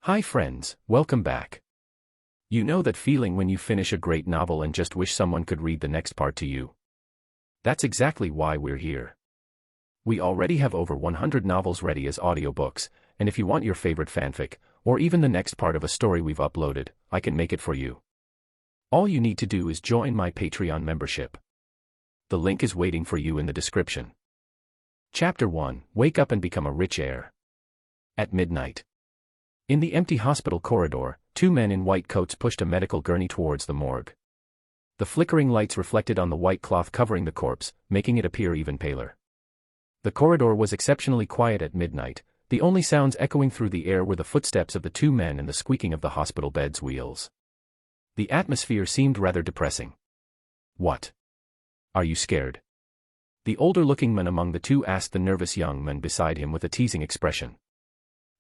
Hi friends, welcome back. You know that feeling when you finish a great novel and just wish someone could read the next part to you? That's exactly why we're here. We already have over 100 novels ready as audiobooks, and if you want your favorite fanfic, or even the next part of a story we've uploaded, I can make it for you. All you need to do is join my Patreon membership. The link is waiting for you in the description. Chapter 1: Wake Up and Become a Rich Heir. At midnight. In the empty hospital corridor, two men in white coats pushed a medical gurney towards the morgue. The flickering lights reflected on the white cloth covering the corpse, making it appear even paler. The corridor was exceptionally quiet at midnight. The only sounds echoing through the air were the footsteps of the two men and the squeaking of the hospital bed's wheels. The atmosphere seemed rather depressing. "What? Are you scared?" The older-looking man among the two asked the nervous young man beside him with a teasing expression.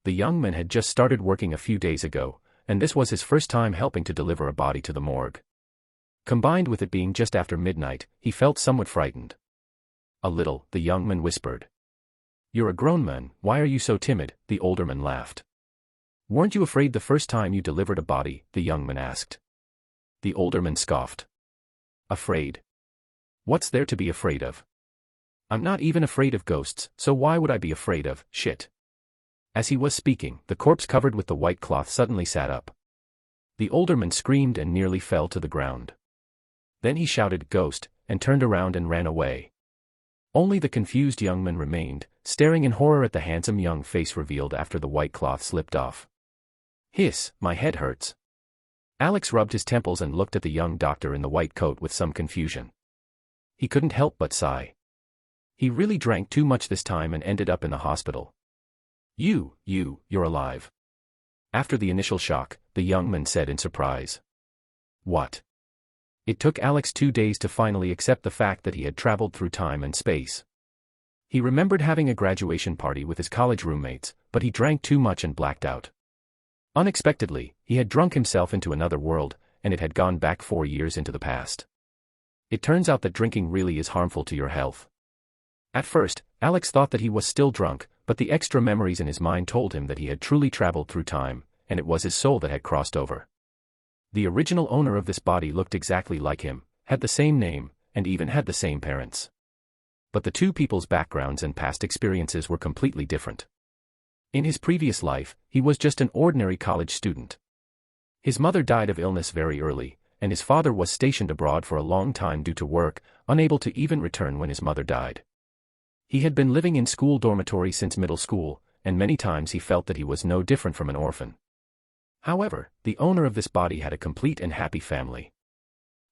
The young man had just started working a few days ago, and this was his first time helping to deliver a body to the morgue. Combined with it being just after midnight, he felt somewhat frightened. "A little," the young man whispered. "You're a grown man, why are you so timid?" the older man laughed. "Weren't you afraid the first time you delivered a body?" the young man asked. The older man scoffed. "Afraid? What's there to be afraid of? I'm not even afraid of ghosts, so why would I be afraid of shit?" As he was speaking, the corpse covered with the white cloth suddenly sat up. The older man screamed and nearly fell to the ground. Then he shouted, "Ghost," and turned around and ran away. Only the confused young man remained, staring in horror at the handsome young face revealed after the white cloth slipped off. "Hiss, my head hurts." Alex rubbed his temples and looked at the young doctor in the white coat with some confusion. He couldn't help but sigh. He really drank too much this time and ended up in the hospital. You're alive." After the initial shock, the young man said in surprise. "What?" It took Alex 2 days to finally accept the fact that he had traveled through time and space. He remembered having a graduation party with his college roommates, but he drank too much and blacked out. Unexpectedly, he had drunk himself into another world, and it had gone back 4 years into the past. It turns out that drinking really is harmful to your health. At first, Alex thought that he was still drunk, but the extra memories in his mind told him that he had truly traveled through time, and it was his soul that had crossed over. The original owner of this body looked exactly like him, had the same name, and even had the same parents. But the two people's backgrounds and past experiences were completely different. In his previous life, he was just an ordinary college student. His mother died of illness very early, and his father was stationed abroad for a long time due to work, unable to even return when his mother died. He had been living in school dormitory since middle school, and many times he felt that he was no different from an orphan. However, the owner of this body had a complete and happy family.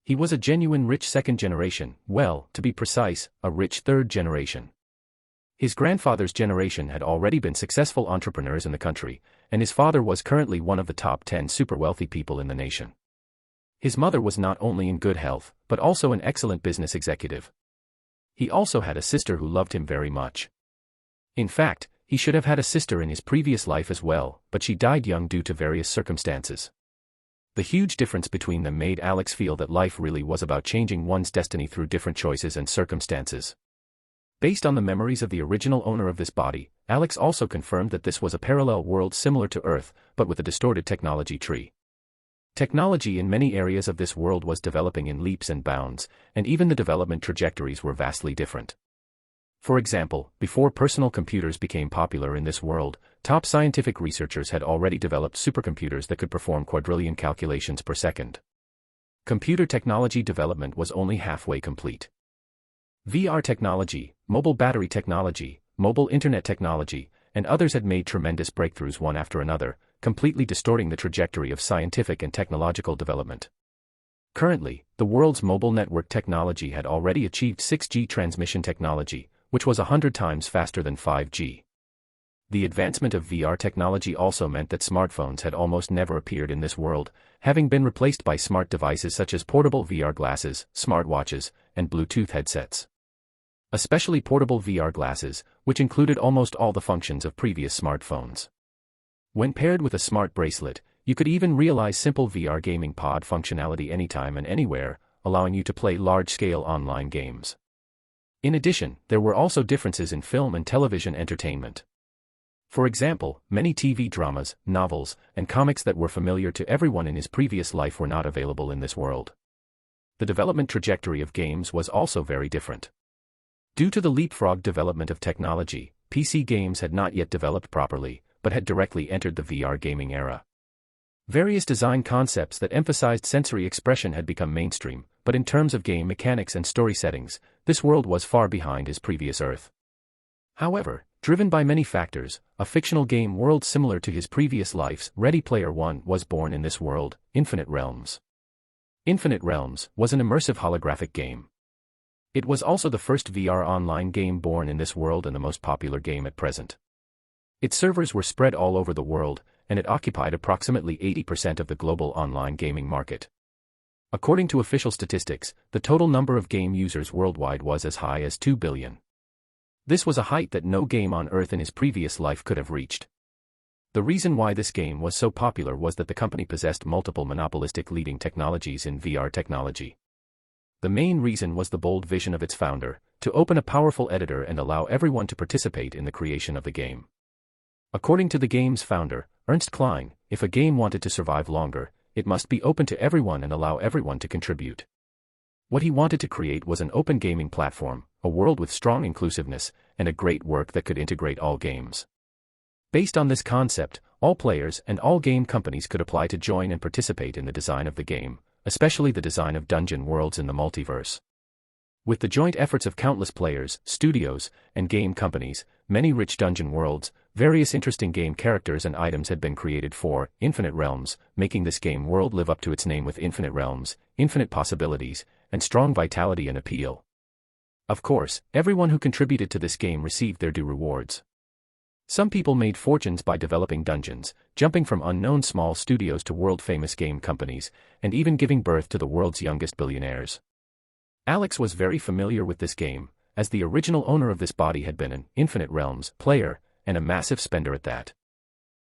He was a genuine rich second generation, well, to be precise, a rich third generation. His grandfather's generation had already been successful entrepreneurs in the country, and his father was currently one of the top 10 super wealthy people in the nation. His mother was not only in good health, but also an excellent business executive. He also had a sister who loved him very much. In fact, he should have had a sister in his previous life as well, but she died young due to various circumstances. The huge difference between them made Alex feel that life really was about changing one's destiny through different choices and circumstances. Based on the memories of the original owner of this body, Alex also confirmed that this was a parallel world similar to Earth, but with a distorted technology tree. Technology in many areas of this world was developing in leaps and bounds, and even the development trajectories were vastly different. For example, before personal computers became popular in this world, top scientific researchers had already developed supercomputers that could perform quadrillion calculations per second. Computer technology development was only halfway complete. VR technology, mobile battery technology, mobile internet technology, and others had made tremendous breakthroughs one after another, completely distorting the trajectory of scientific and technological development. Currently, the world's mobile network technology had already achieved 6G transmission technology, which was 100 times faster than 5G. The advancement of VR technology also meant that smartphones had almost never appeared in this world, having been replaced by smart devices such as portable VR glasses, smartwatches, and Bluetooth headsets. Especially portable VR glasses, which included almost all the functions of previous smartphones. When paired with a smart bracelet, you could even realize simple VR gaming pod functionality anytime and anywhere, allowing you to play large-scale online games. In addition, there were also differences in film and television entertainment. For example, many TV dramas, novels, and comics that were familiar to everyone in his previous life were not available in this world. The development trajectory of games was also very different. Due to the leapfrog development of technology, PC games had not yet developed properly, but had directly entered the VR gaming era. Various design concepts that emphasized sensory expression had become mainstream, but in terms of game mechanics and story settings, this world was far behind his previous Earth. However, driven by many factors, a fictional game world similar to his previous life's Ready Player One was born in this world, Infinite Realms. Infinite Realms was an immersive holographic game. It was also the first VR online game born in this world and the most popular game at present. Its servers were spread all over the world, and it occupied approximately 80% of the global online gaming market. According to official statistics, the total number of game users worldwide was as high as 2 billion. This was a height that no game on Earth in his previous life could have reached. The reason why this game was so popular was that the company possessed multiple monopolistic leading technologies in VR technology. The main reason was the bold vision of its founder, to open a powerful editor and allow everyone to participate in the creation of the game. According to the game's founder, Ernst Klein, if a game wanted to survive longer, it must be open to everyone and allow everyone to contribute. What he wanted to create was an open gaming platform, a world with strong inclusiveness, and a great work that could integrate all games. Based on this concept, all players and all game companies could apply to join and participate in the design of the game, especially the design of dungeon worlds in the multiverse. With the joint efforts of countless players, studios, and game companies, many rich dungeon worlds, various interesting game characters and items had been created for Infinite Realms, making this game world live up to its name with infinite realms, infinite possibilities, and strong vitality and appeal. Of course, everyone who contributed to this game received their due rewards. Some people made fortunes by developing dungeons, jumping from unknown small studios to world-famous game companies, and even giving birth to the world's youngest billionaires. Alex was very familiar with this game, as the original owner of this body had been an Infinite Realms player, and a massive spender at that.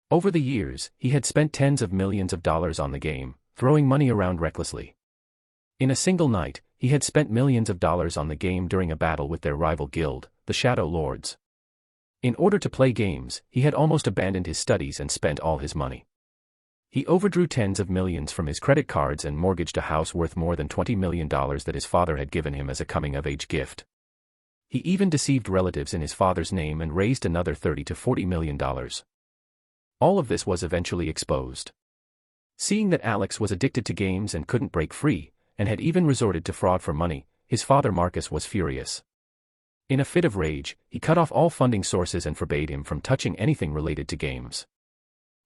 Over the years, he had spent tens of millions of dollars on the game, throwing money around recklessly. In a single night, he had spent millions of dollars on the game during a battle with their rival guild, the Shadow Lords. In order to play games, he had almost abandoned his studies and spent all his money. He overdrew tens of millions from his credit cards and mortgaged a house worth more than $20 million that his father had given him as a coming-of-age gift. He even deceived relatives in his father's name and raised another $30 to $40 million. All of this was eventually exposed. Seeing that Alex was addicted to games and couldn't break free, and had even resorted to fraud for money, his father Marcus was furious. In a fit of rage, he cut off all funding sources and forbade him from touching anything related to games.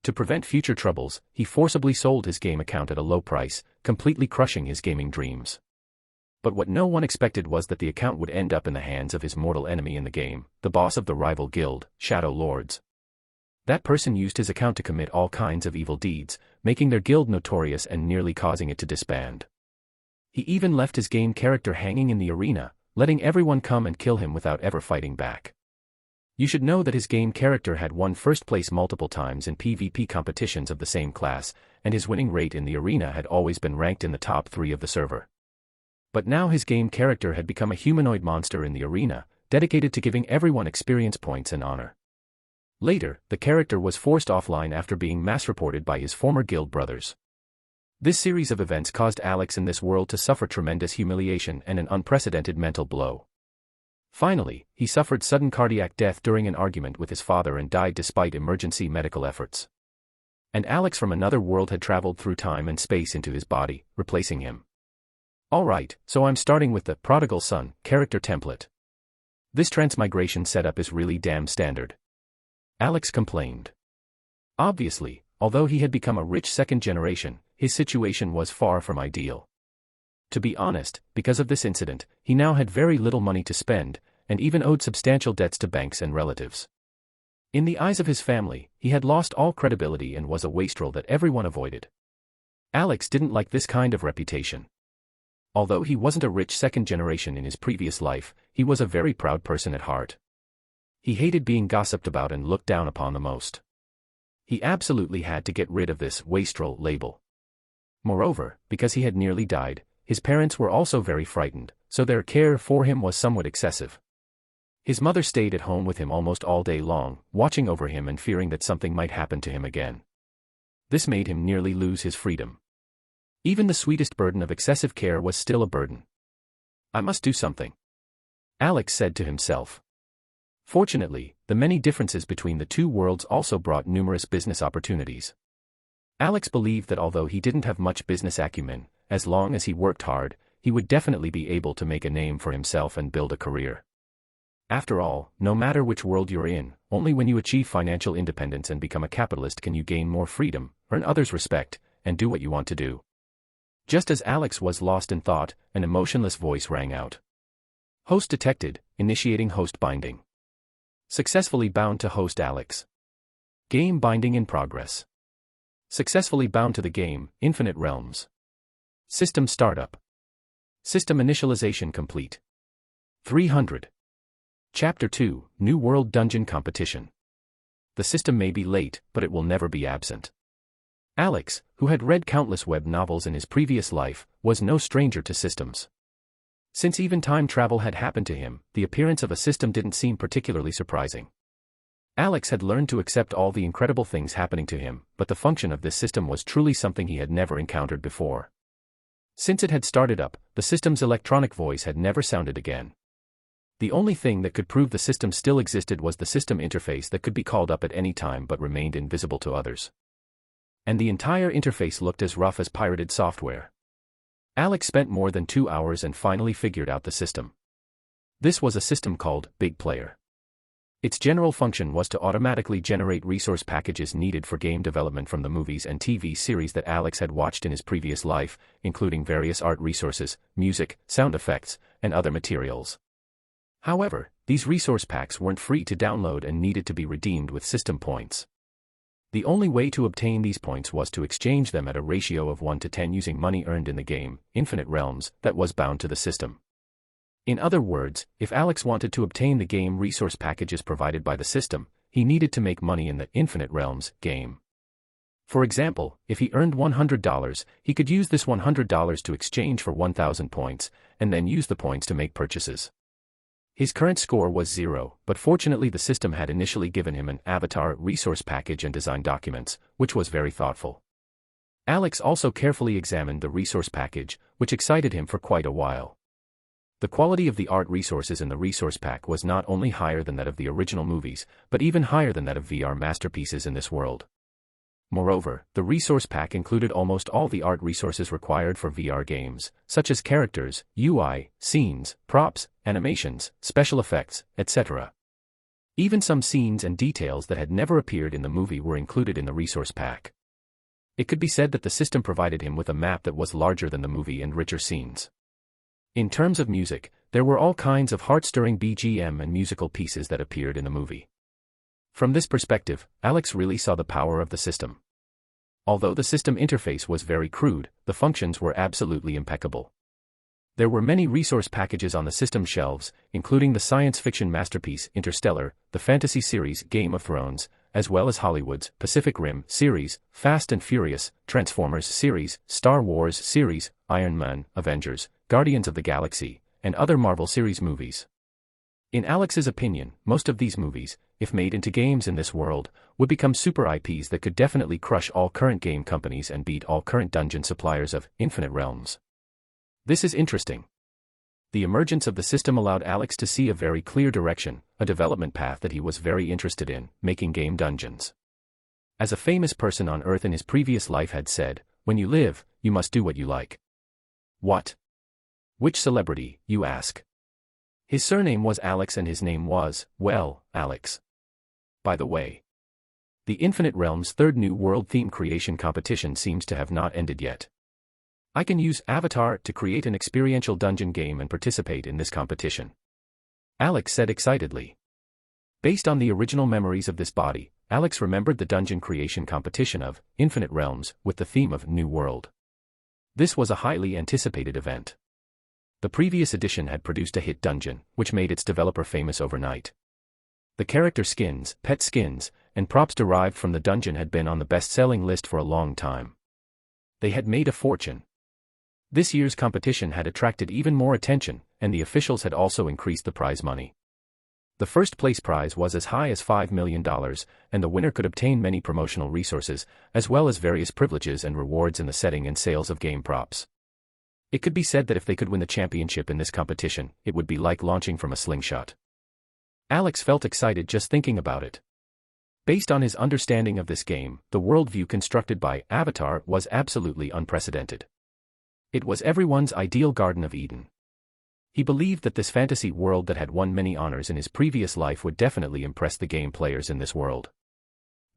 To prevent future troubles, he forcibly sold his game account at a low price, completely crushing his gaming dreams. But what no one expected was that the account would end up in the hands of his mortal enemy in the game, the boss of the rival guild, Shadow Lords. That person used his account to commit all kinds of evil deeds, making their guild notorious and nearly causing it to disband. He even left his game character hanging in the arena, letting everyone come and kill him without ever fighting back. You should know that his game character had won first place multiple times in PvP competitions of the same class, and his winning rate in the arena had always been ranked in the top 3 of the server. But now his game character had become a humanoid monster in the arena, dedicated to giving everyone experience points and honor. Later, the character was forced offline after being mass-reported by his former guild brothers. This series of events caused Alex in this world to suffer tremendous humiliation and an unprecedented mental blow. Finally, he suffered sudden cardiac death during an argument with his father and died despite emergency medical efforts. And Alex from another world had traveled through time and space into his body, replacing him. Alright, so I'm starting with the prodigal son character template. This transmigration setup is really damn standard. Alex complained. Obviously, although he had become a rich second generation, his situation was far from ideal. To be honest, because of this incident, he now had very little money to spend, and even owed substantial debts to banks and relatives. In the eyes of his family, he had lost all credibility and was a wastrel that everyone avoided. Alex didn't like this kind of reputation. Although he wasn't a rich second generation in his previous life, he was a very proud person at heart. He hated being gossiped about and looked down upon the most. He absolutely had to get rid of this wastrel label. Moreover, because he had nearly died, his parents were also very frightened, so their care for him was somewhat excessive. His mother stayed at home with him almost all day long, watching over him and fearing that something might happen to him again. This made him nearly lose his freedom. Even the sweetest burden of excessive care was still a burden. I must do something, Alex said to himself. Fortunately, the many differences between the two worlds also brought numerous business opportunities. Alex believed that although he didn't have much business acumen, as long as he worked hard, he would definitely be able to make a name for himself and build a career. After all, no matter which world you're in, only when you achieve financial independence and become a capitalist can you gain more freedom, earn others' respect, and do what you want to do. Just as Alex was lost in thought, an emotionless voice rang out. Host detected, initiating host binding. Successfully bound to host Alex. Game binding in progress. Successfully bound to the game, Infinite Realms. System startup. System initialization complete. 300. Chapter 2, New World Dungeon Competition. The system may be late, but it will never be absent. Alex, who had read countless web novels in his previous life, was no stranger to systems. Since even time travel had happened to him, the appearance of a system didn't seem particularly surprising. Alex had learned to accept all the incredible things happening to him, but the function of this system was truly something he had never encountered before. Since it had started up, the system's electronic voice had never sounded again. The only thing that could prove the system still existed was the system interface that could be called up at any time but remained invisible to others. And the entire interface looked as rough as pirated software. Alex spent more than 2 hours and finally figured out the system. This was a system called Big Player. Its general function was to automatically generate resource packages needed for game development from the movies and TV series that Alex had watched in his previous life, including various art resources, music, sound effects, and other materials. However, these resource packs weren't free to download and needed to be redeemed with system points. The only way to obtain these points was to exchange them at a ratio of 1 to 10 using money earned in the game, Infinite Realms, that was bound to the system. In other words, if Alex wanted to obtain the game resource packages provided by the system, he needed to make money in the Infinite Realms game. For example, if he earned $100, he could use this $100 to exchange for 1,000 points, and then use the points to make purchases. His current score was 0, but fortunately the system had initially given him an avatar resource package and design documents, which was very thoughtful. Alex also carefully examined the resource package, which excited him for quite a while. The quality of the art resources in the resource pack was not only higher than that of the original movies, but even higher than that of VR masterpieces in this world. Moreover, the resource pack included almost all the art resources required for VR games, such as characters, UI, scenes, props, animations, special effects, etc. Even some scenes and details that had never appeared in the movie were included in the resource pack. It could be said that the system provided him with a map that was larger than the movie and richer scenes. In terms of music, there were all kinds of heart-stirring BGM and musical pieces that appeared in the movie. From this perspective, Alex really saw the power of the system. Although the system interface was very crude, the functions were absolutely impeccable. There were many resource packages on the system shelves, including the science fiction masterpiece Interstellar, the fantasy series Game of Thrones, as well as Hollywood's Pacific Rim series, Fast and Furious, Transformers series, Star Wars series, Iron Man, Avengers, Guardians of the Galaxy, and other Marvel series movies. In Alex's opinion, most of these movies, if made into games in this world, would become super IPs that could definitely crush all current game companies and beat all current dungeon suppliers of Infinite Realms. This is interesting. The emergence of the system allowed Alex to see a very clear direction, a development path that he was very interested in, making game dungeons. As a famous person on Earth in his previous life had said, "When you live, you must do what you like." What? Which celebrity, you ask? His surname was Alex and his name was, well, Alex. By the way, the Infinite Realms third New World theme creation competition seems to have not ended yet. I can use Avatar to create an experiential dungeon game and participate in this competition, Alex said excitedly. Based on the original memories of this body, Alex remembered the dungeon creation competition of Infinite Realms with the theme of New World. This was a highly anticipated event. The previous edition had produced a hit dungeon, which made its developer famous overnight. The character skins, pet skins, and props derived from the dungeon had been on the best-selling list for a long time. They had made a fortune. This year's competition had attracted even more attention, and the officials had also increased the prize money. The first place prize was as high as $5 million, and the winner could obtain many promotional resources, as well as various privileges and rewards in the setting and sales of game props. It could be said that if they could win the championship in this competition, it would be like launching from a slingshot. Alex felt excited just thinking about it. Based on his understanding of this game, the worldview constructed by Avatar was absolutely unprecedented. It was everyone's ideal Garden of Eden. He believed that this fantasy world that had won many honors in his previous life would definitely impress the game players in this world.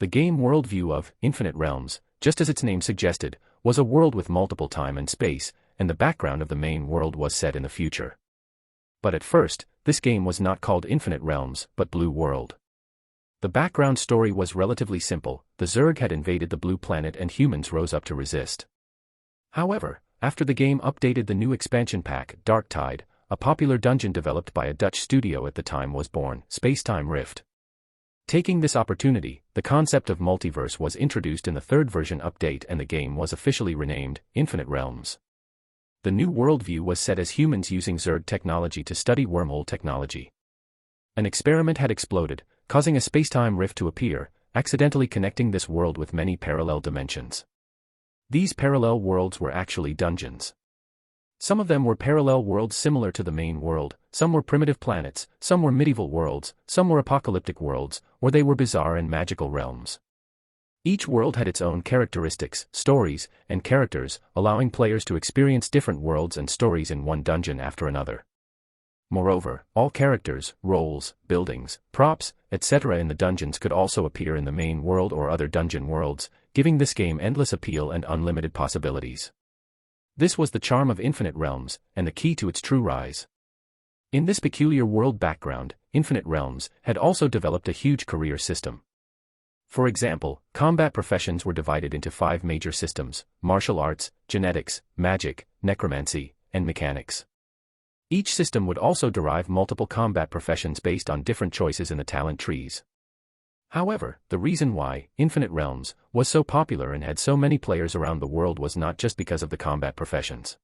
The game worldview of Infinite Realms, just as its name suggested, was a world with multiple time and space, and the background of the main world was set in the future. But at first, this game was not called Infinite Realms, but Blue World. The background story was relatively simple. The Zerg had invaded the blue planet and humans rose up to resist. However, after the game updated the new expansion pack, Dark Tide, a popular dungeon developed by a Dutch studio at the time was born, Spacetime Rift. Taking this opportunity, the concept of multiverse was introduced in the third version update and the game was officially renamed Infinite Realms. The new worldview was set as humans using Zerg technology to study wormhole technology. An experiment had exploded, causing a spacetime rift to appear, accidentally connecting this world with many parallel dimensions. These parallel worlds were actually dungeons. Some of them were parallel worlds similar to the main world, some were primitive planets, some were medieval worlds, some were apocalyptic worlds, or they were bizarre and magical realms. Each world had its own characteristics, stories, and characters, allowing players to experience different worlds and stories in one dungeon after another. Moreover, all characters, roles, buildings, props, etc. in the dungeons could also appear in the main world or other dungeon worlds, giving this game endless appeal and unlimited possibilities. This was the charm of Infinite Realms, and the key to its true rise. In this peculiar world background, Infinite Realms had also developed a huge career system. For example, combat professions were divided into 5 major systems: martial arts, genetics, magic, necromancy, and mechanics. Each system would also derive multiple combat professions based on different choices in the talent trees. However, the reason why Infinite Realms was so popular and had so many players around the world was not just because of the combat professions.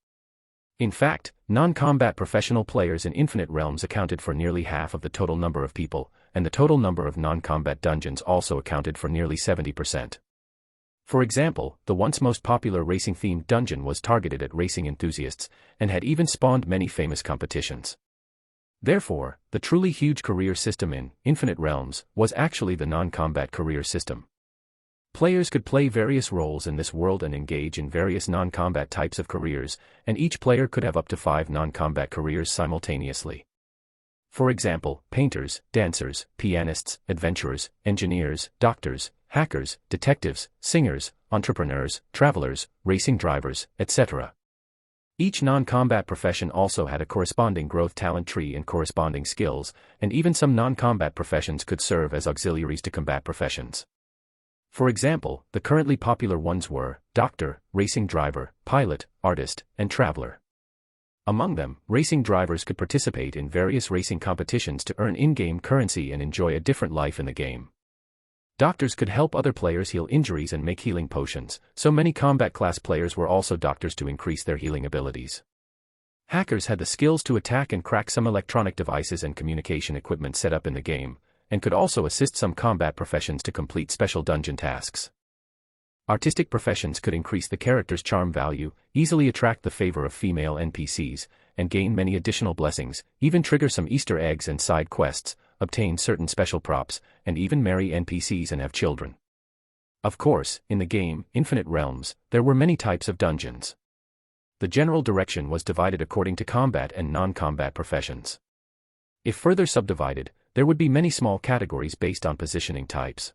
In fact, non-combat professional players in Infinite Realms accounted for nearly half of the total number of people, and the total number of non-combat dungeons also accounted for nearly 70%. For example, the once most popular racing-themed dungeon was targeted at racing enthusiasts, and had even spawned many famous competitions. Therefore, the truly huge career system in Infinite Realms was actually the non-combat career system. Players could play various roles in this world and engage in various non-combat types of careers, and each player could have up to 5 non-combat careers simultaneously. For example, painters, dancers, pianists, adventurers, engineers, doctors, hackers, detectives, singers, entrepreneurs, travelers, racing drivers, etc. Each non-combat profession also had a corresponding growth talent tree and corresponding skills, and even some non-combat professions could serve as auxiliaries to combat professions. For example, the currently popular ones were doctor, racing driver, pilot, artist, and traveler. Among them, racing drivers could participate in various racing competitions to earn in-game currency and enjoy a different life in the game. Doctors could help other players heal injuries and make healing potions, so many combat class players were also doctors to increase their healing abilities. Hackers had the skills to attack and crack some electronic devices and communication equipment set up in the game, and could also assist some combat professions to complete special dungeon tasks. Artistic professions could increase the character's charm value, easily attract the favor of female NPCs, and gain many additional blessings, even trigger some Easter eggs and side quests, obtain certain special props, and even marry NPCs and have children. Of course, in the game, Infinite Realms, there were many types of dungeons. The general direction was divided according to combat and non-combat professions. If further subdivided, there would be many small categories based on positioning types.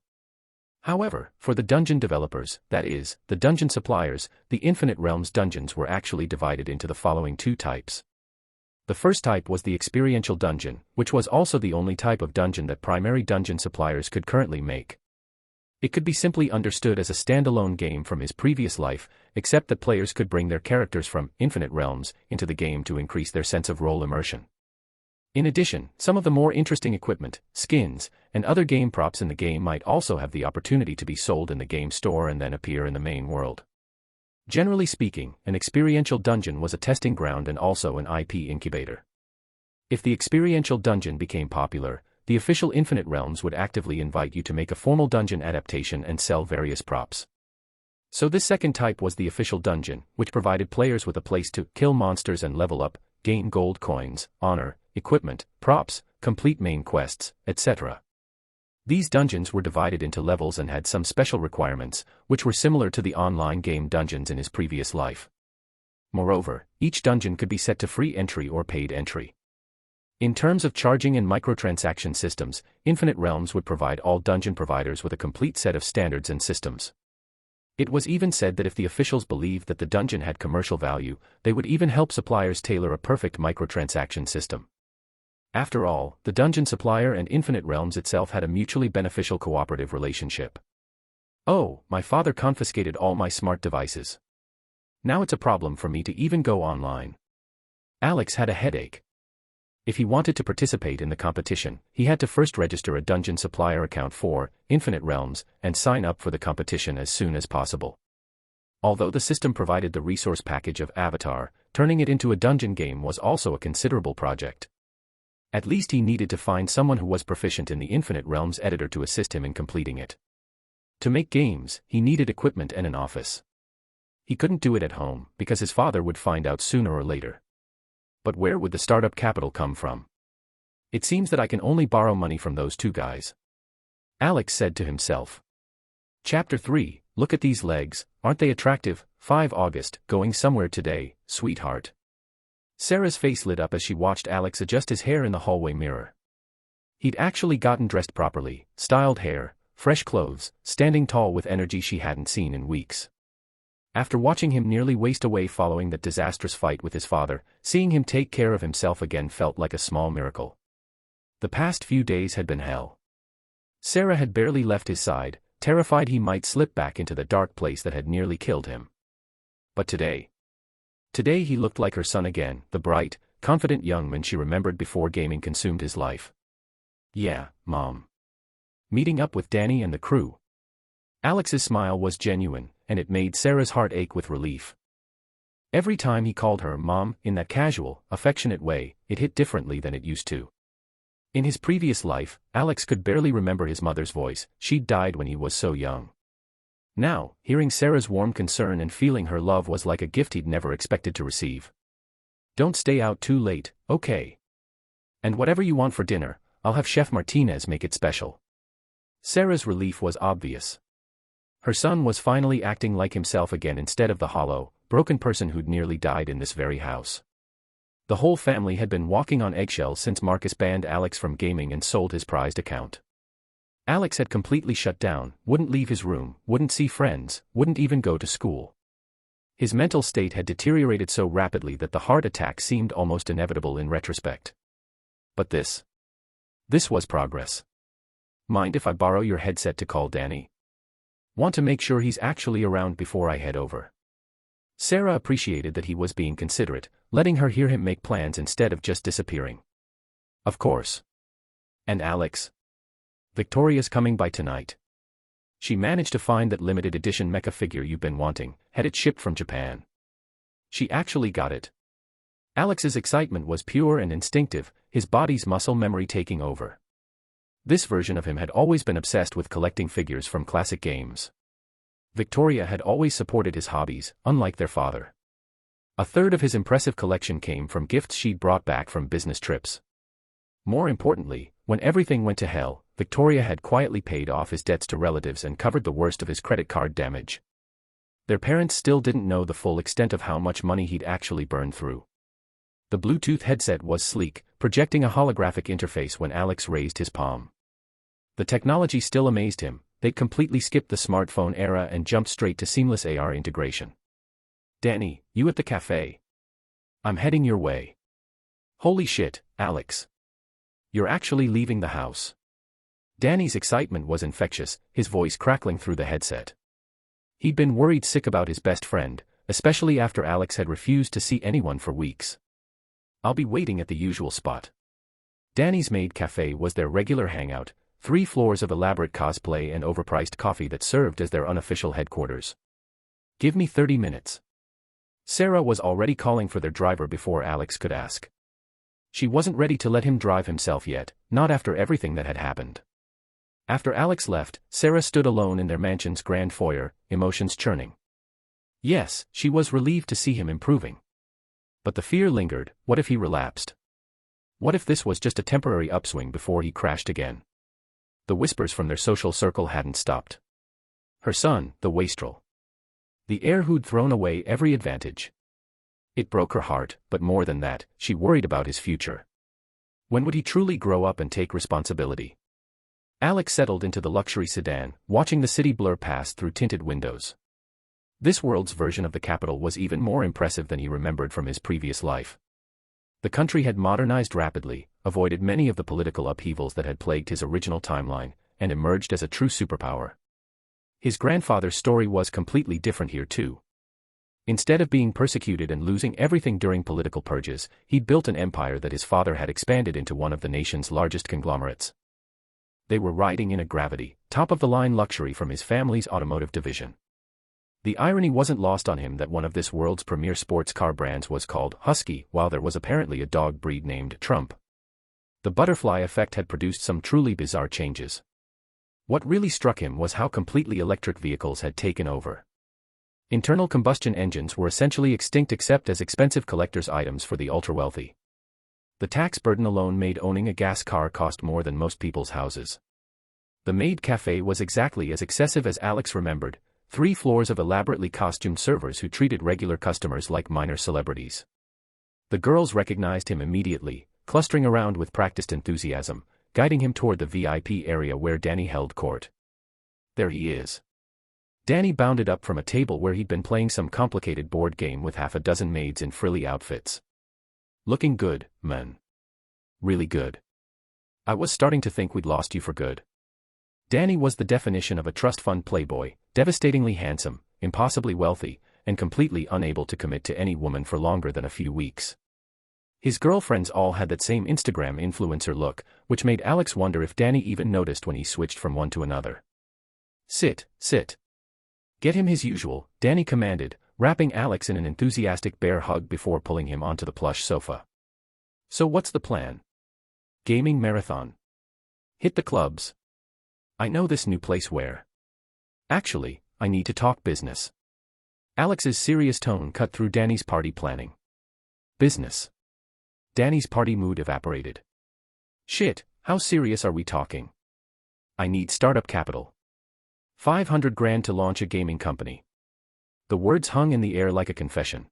However, for the dungeon developers, that is, the dungeon suppliers, the Infinite Realms dungeons were actually divided into the following 2 types. The first type was the experiential dungeon, which was also the only type of dungeon that primary dungeon suppliers could currently make. It could be simply understood as a standalone game from his previous life, except that players could bring their characters from Infinite Realms into the game to increase their sense of role immersion. In addition, some of the more interesting equipment, skins, and other game props in the game might also have the opportunity to be sold in the game store and then appear in the main world. Generally speaking, an experiential dungeon was a testing ground and also an IP incubator. If the experiential dungeon became popular, the official Infinite Realms would actively invite you to make a formal dungeon adaptation and sell various props. So this second type was the official dungeon, which provided players with a place to kill monsters and level up, gain gold coins, honor, equipment, props, complete main quests, etc. These dungeons were divided into levels and had some special requirements, which were similar to the online game dungeons in his previous life. Moreover, each dungeon could be set to free entry or paid entry. In terms of charging and microtransaction systems, Infinite Realms would provide all dungeon providers with a complete set of standards and systems. It was even said that if the officials believed that the dungeon had commercial value, they would even help suppliers tailor a perfect microtransaction system. After all, the dungeon supplier and Infinite Realms itself had a mutually beneficial cooperative relationship. Oh, my father confiscated all my smart devices. Now it's a problem for me to even go online. Alex had a headache. If he wanted to participate in the competition, he had to first register a dungeon supplier account for Infinite Realms and sign up for the competition as soon as possible. Although the system provided the resource package of Avatar, turning it into a dungeon game was also a considerable project. At least he needed to find someone who was proficient in the Infinite Realms editor to assist him in completing it. To make games, he needed equipment and an office. He couldn't do it at home, because his father would find out sooner or later. But where would the startup capital come from? It seems that I can only borrow money from those two guys. Alex said to himself. Chapter 3, Look at these legs, aren't they attractive? 5 August, going somewhere today, sweetheart. Sarah's face lit up as she watched Alex adjust his hair in the hallway mirror. He'd actually gotten dressed properly, styled hair, fresh clothes, standing tall with energy she hadn't seen in weeks. After watching him nearly waste away following that disastrous fight with his father, seeing him take care of himself again felt like a small miracle. The past few days had been hell. Sarah had barely left his side, terrified he might slip back into the dark place that had nearly killed him. But today he looked like her son again, the bright, confident young man she remembered before gaming consumed his life. Yeah, Mom. Meeting up with Danny and the crew. Alex's smile was genuine, and it made Sarah's heart ache with relief. Every time he called her Mom, in that casual, affectionate way, it hit differently than it used to. In his previous life, Alex could barely remember his mother's voice, she'd died when he was so young. Now, hearing Sarah's warm concern and feeling her love was like a gift he'd never expected to receive. Don't stay out too late, okay? And whatever you want for dinner, I'll have Chef Martinez make it special. Sarah's relief was obvious. Her son was finally acting like himself again instead of the hollow, broken person who'd nearly died in this very house. The whole family had been walking on eggshells since Marcus banned Alex from gaming and sold his prized account. Alex had completely shut down, wouldn't leave his room, wouldn't see friends, wouldn't even go to school. His mental state had deteriorated so rapidly that the heart attack seemed almost inevitable in retrospect. But this was progress. Mind if I borrow your headset to call Danny? Want to make sure he's actually around before I head over. Sarah appreciated that he was being considerate, letting her hear him make plans instead of just disappearing. Of course. And Alex? Victoria's coming by tonight. She managed to find that limited edition mecha figure you've been wanting, had it shipped from Japan. She actually got it. Alex's excitement was pure and instinctive, his body's muscle memory taking over. This version of him had always been obsessed with collecting figures from classic games. Victoria had always supported his hobbies, unlike their father. A third of his impressive collection came from gifts she'd brought back from business trips. More importantly, when everything went to hell, Victoria had quietly paid off his debts to relatives and covered the worst of his credit card damage. Their parents still didn't know the full extent of how much money he'd actually burned through. The Bluetooth headset was sleek, projecting a holographic interface when Alex raised his palm. The technology still amazed him. They'd completely skipped the smartphone era and jumped straight to seamless AR integration. Danny, you at the cafe? I'm heading your way. Holy shit, Alex. You're actually leaving the house. Danny's excitement was infectious, his voice crackling through the headset. He'd been worried sick about his best friend, especially after Alex had refused to see anyone for weeks. I'll be waiting at the usual spot. Danny's Maid Cafe was their regular hangout, 3 floors of elaborate cosplay and overpriced coffee that served as their unofficial headquarters. Give me 30 minutes. Sarah was already calling for their driver before Alex could ask. She wasn't ready to let him drive himself yet, not after everything that had happened. After Alex left, Sarah stood alone in their mansion's grand foyer, emotions churning. Yes, she was relieved to see him improving. But the fear lingered. What if he relapsed? What if this was just a temporary upswing before he crashed again? The whispers from their social circle hadn't stopped. Her son, the wastrel. The heir who'd thrown away every advantage. It broke her heart, but more than that, she worried about his future. When would he truly grow up and take responsibility? Alex settled into the luxury sedan, watching the city blur past through tinted windows. This world's version of the capital was even more impressive than he remembered from his previous life. The country had modernized rapidly, avoided many of the political upheavals that had plagued his original timeline, and emerged as a true superpower. His grandfather's story was completely different here too. Instead of being persecuted and losing everything during political purges, he'd built an empire that his father had expanded into one of the nation's largest conglomerates. They were riding in a gravity, top-of-the-line luxury from his family's automotive division. The irony wasn't lost on him that one of this world's premier sports car brands was called Husky, while there was apparently a dog breed named Trump. The butterfly effect had produced some truly bizarre changes. What really struck him was how completely electric vehicles had taken over. Internal combustion engines were essentially extinct except as expensive collector's items for the ultra-wealthy. The tax burden alone made owning a gas car cost more than most people's houses. The maid cafe was exactly as excessive as Alex remembered, 3 floors of elaborately costumed servers who treated regular customers like minor celebrities. The girls recognized him immediately, clustering around with practiced enthusiasm, guiding him toward the VIP area where Danny held court. There he is. Danny bounded up from a table where he'd been playing some complicated board game with half a dozen maids in frilly outfits. Looking good, man. Really good. I was starting to think we'd lost you for good. Danny was the definition of a trust fund playboy, devastatingly handsome, impossibly wealthy, and completely unable to commit to any woman for longer than a few weeks. His girlfriends all had that same Instagram influencer look, which made Alex wonder if Danny even noticed when he switched from one to another. Sit. Get him his usual, Danny commanded, wrapping Alex in an enthusiastic bear hug before pulling him onto the plush sofa. So what's the plan? Gaming marathon. Hit the clubs. I know this new place where. Actually, I need to talk business. Alex's serious tone cut through Danny's party planning. Business. Danny's party mood evaporated. Shit, how serious are we talking? I need startup capital. 500 grand to launch a gaming company. The words hung in the air like a confession.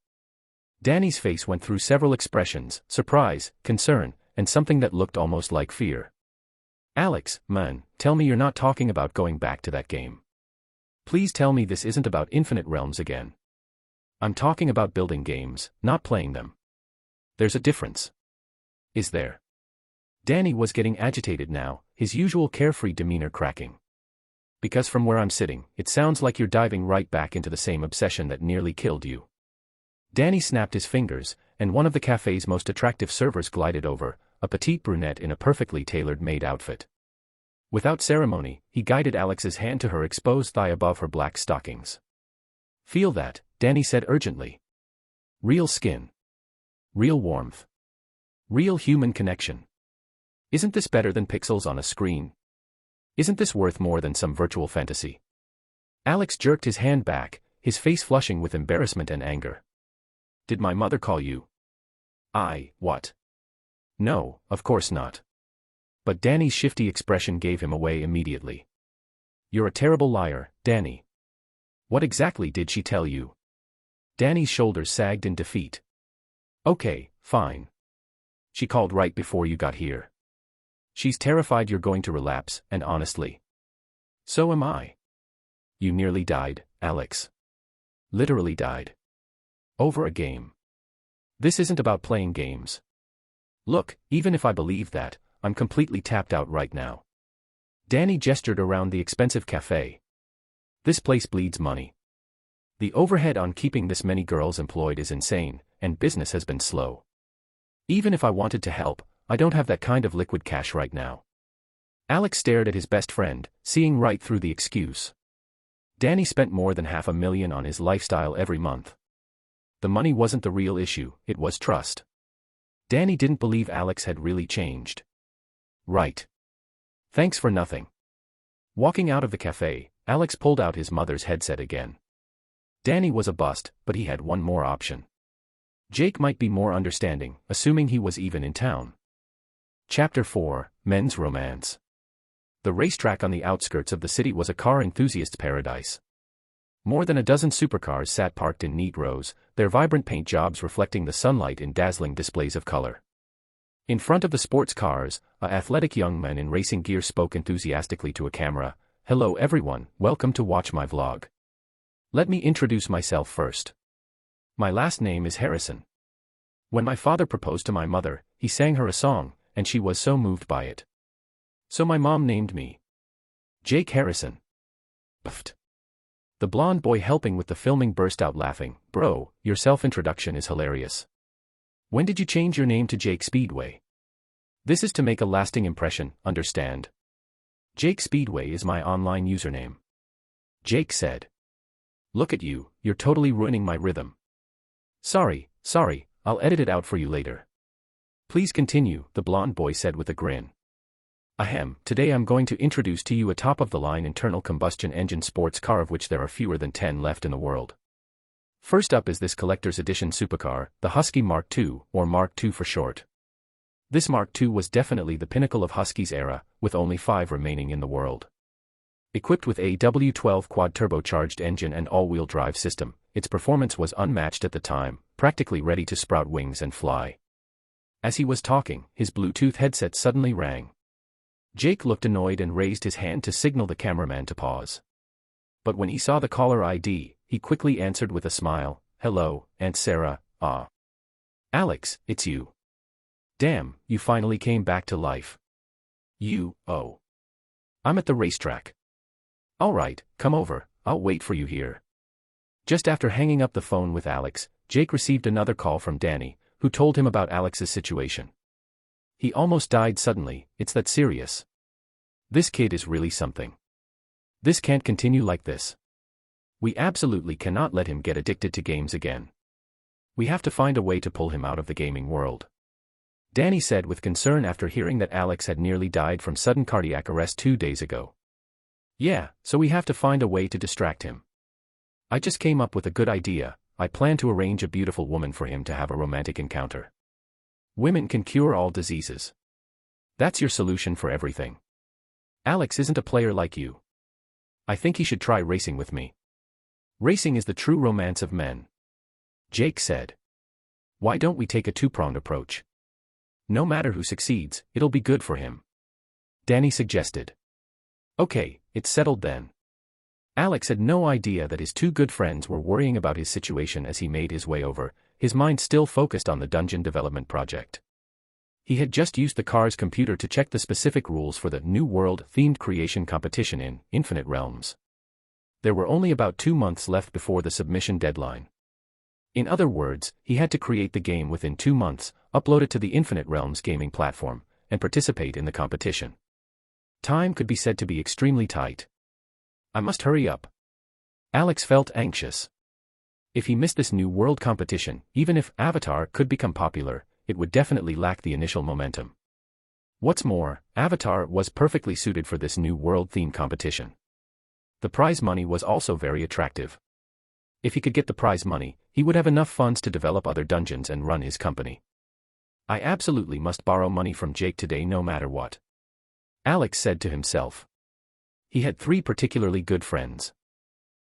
Danny's face went through several expressions: surprise, concern, and something that looked almost like fear. Alex, man, tell me you're not talking about going back to that game. Please tell me this isn't about Infinite Realms again. I'm talking about building games, not playing them. There's a difference. Is there? Danny was getting agitated now, his usual carefree demeanor cracking. Because from where I'm sitting, it sounds like you're diving right back into the same obsession that nearly killed you. Danny snapped his fingers, and one of the cafe's most attractive servers glided over, a petite brunette in a perfectly tailored maid outfit. Without ceremony, he guided Alex's hand to her exposed thigh above her black stockings. Feel that, Danny said urgently. Real skin. Real warmth. Real human connection. Isn't this better than pixels on a screen? Isn't this worth more than some virtual fantasy? Alex jerked his hand back, his face flushing with embarrassment and anger. Did my mother call you? What? No, of course not. But Danny's shifty expression gave him away immediately. You're a terrible liar, Danny. What exactly did she tell you? Danny's shoulders sagged in defeat. Okay, fine. She called right before you got here. She's terrified you're going to relapse, and honestly. So am I. You nearly died, Alex. Literally died. Over a game. This isn't about playing games. Look, even if I believe that, I'm completely tapped out right now. Danny gestured around the expensive cafe. This place bleeds money. The overhead on keeping this many girls employed is insane, and business has been slow. Even if I wanted to help, I don't have that kind of liquid cash right now. Alex stared at his best friend, seeing right through the excuse. Danny spent more than $500,000 on his lifestyle every month. The money wasn't the real issue, it was trust. Danny didn't believe Alex had really changed. Right. Thanks for nothing. Walking out of the cafe, Alex pulled out his mother's headset again. Danny was a bust, but he had one more option. Jake might be more understanding, assuming he was even in town. Chapter 4, Men's Romance. The racetrack on the outskirts of the city was a car enthusiast's paradise. More than a dozen supercars sat parked in neat rows, their vibrant paint jobs reflecting the sunlight in dazzling displays of color. In front of the sports cars, an athletic young man in racing gear spoke enthusiastically to a camera. "Hello everyone, welcome to watch my vlog. Let me introduce myself first. My last name is Harrison. When my father proposed to my mother, he sang her a song, and she was so moved by it. So my mom named me Jake Harrison." Puffed. The blonde boy helping with the filming burst out laughing. "Bro, your self-introduction is hilarious. When did you change your name to Jake Speedway?" "This is to make a lasting impression, understand? Jake Speedway is my online username." Jake said. "Look at you, you're totally ruining my rhythm." Sorry, I'll edit it out for you later." "Please continue," the blonde boy said with a grin. "Ahem, today I'm going to introduce to you a top-of-the-line internal combustion engine sports car of which there are fewer than 10 left in the world. First up is this collector's edition supercar, the Husky Mark II, or Mark II for short. This Mark II was definitely the pinnacle of Husky's era, with only 5 remaining in the world. Equipped with a W12 quad-turbocharged engine and all-wheel drive system, its performance was unmatched at the time, practically ready to sprout wings and fly. As he was talking, his Bluetooth headset suddenly rang. Jake looked annoyed and raised his hand to signal the cameraman to pause. But when he saw the caller ID, he quickly answered with a smile. "Hello, Aunt Sarah, Alex, it's you. Damn, you finally came back to life. Oh. I'm at the racetrack. Alright, come over, I'll wait for you here." Just after hanging up the phone with Alex, Jake received another call from Danny, who told him about Alex's situation. "He almost died suddenly, it's that serious. This kid is really something. This can't continue like this. We absolutely cannot let him get addicted to games again. We have to find a way to pull him out of the gaming world," Danny said with concern after hearing that Alex had nearly died from sudden cardiac arrest 2 days ago. "Yeah, so we have to find a way to distract him. I just came up with a good idea. I plan to arrange a beautiful woman for him to have a romantic encounter. Women can cure all diseases. That's your solution for everything. Alex isn't a player like you. I think he should try racing with me. Racing is the true romance of men," Jake said. "Why don't we take a two-pronged approach? No matter who succeeds, it'll be good for him," Danny suggested. "Okay, it's settled then." Alex had no idea that his 2 good friends were worrying about his situation as he made his way over, his mind still focused on the dungeon development project. He had just used the car's computer to check the specific rules for the New World-themed creation competition in Infinite Realms. There were only about 2 months left before the submission deadline. In other words, he had to create the game within 2 months, upload it to the Infinite Realms gaming platform, and participate in the competition. Time could be said to be extremely tight. "I must hurry up." Alex felt anxious. If he missed this New World competition, even if Avatar could become popular, it would definitely lack the initial momentum. What's more, Avatar was perfectly suited for this New World-themed competition. The prize money was also very attractive. If he could get the prize money, he would have enough funds to develop other dungeons and run his company. "I absolutely must borrow money from Jake today no matter what," Alex said to himself. He had 3 particularly good friends.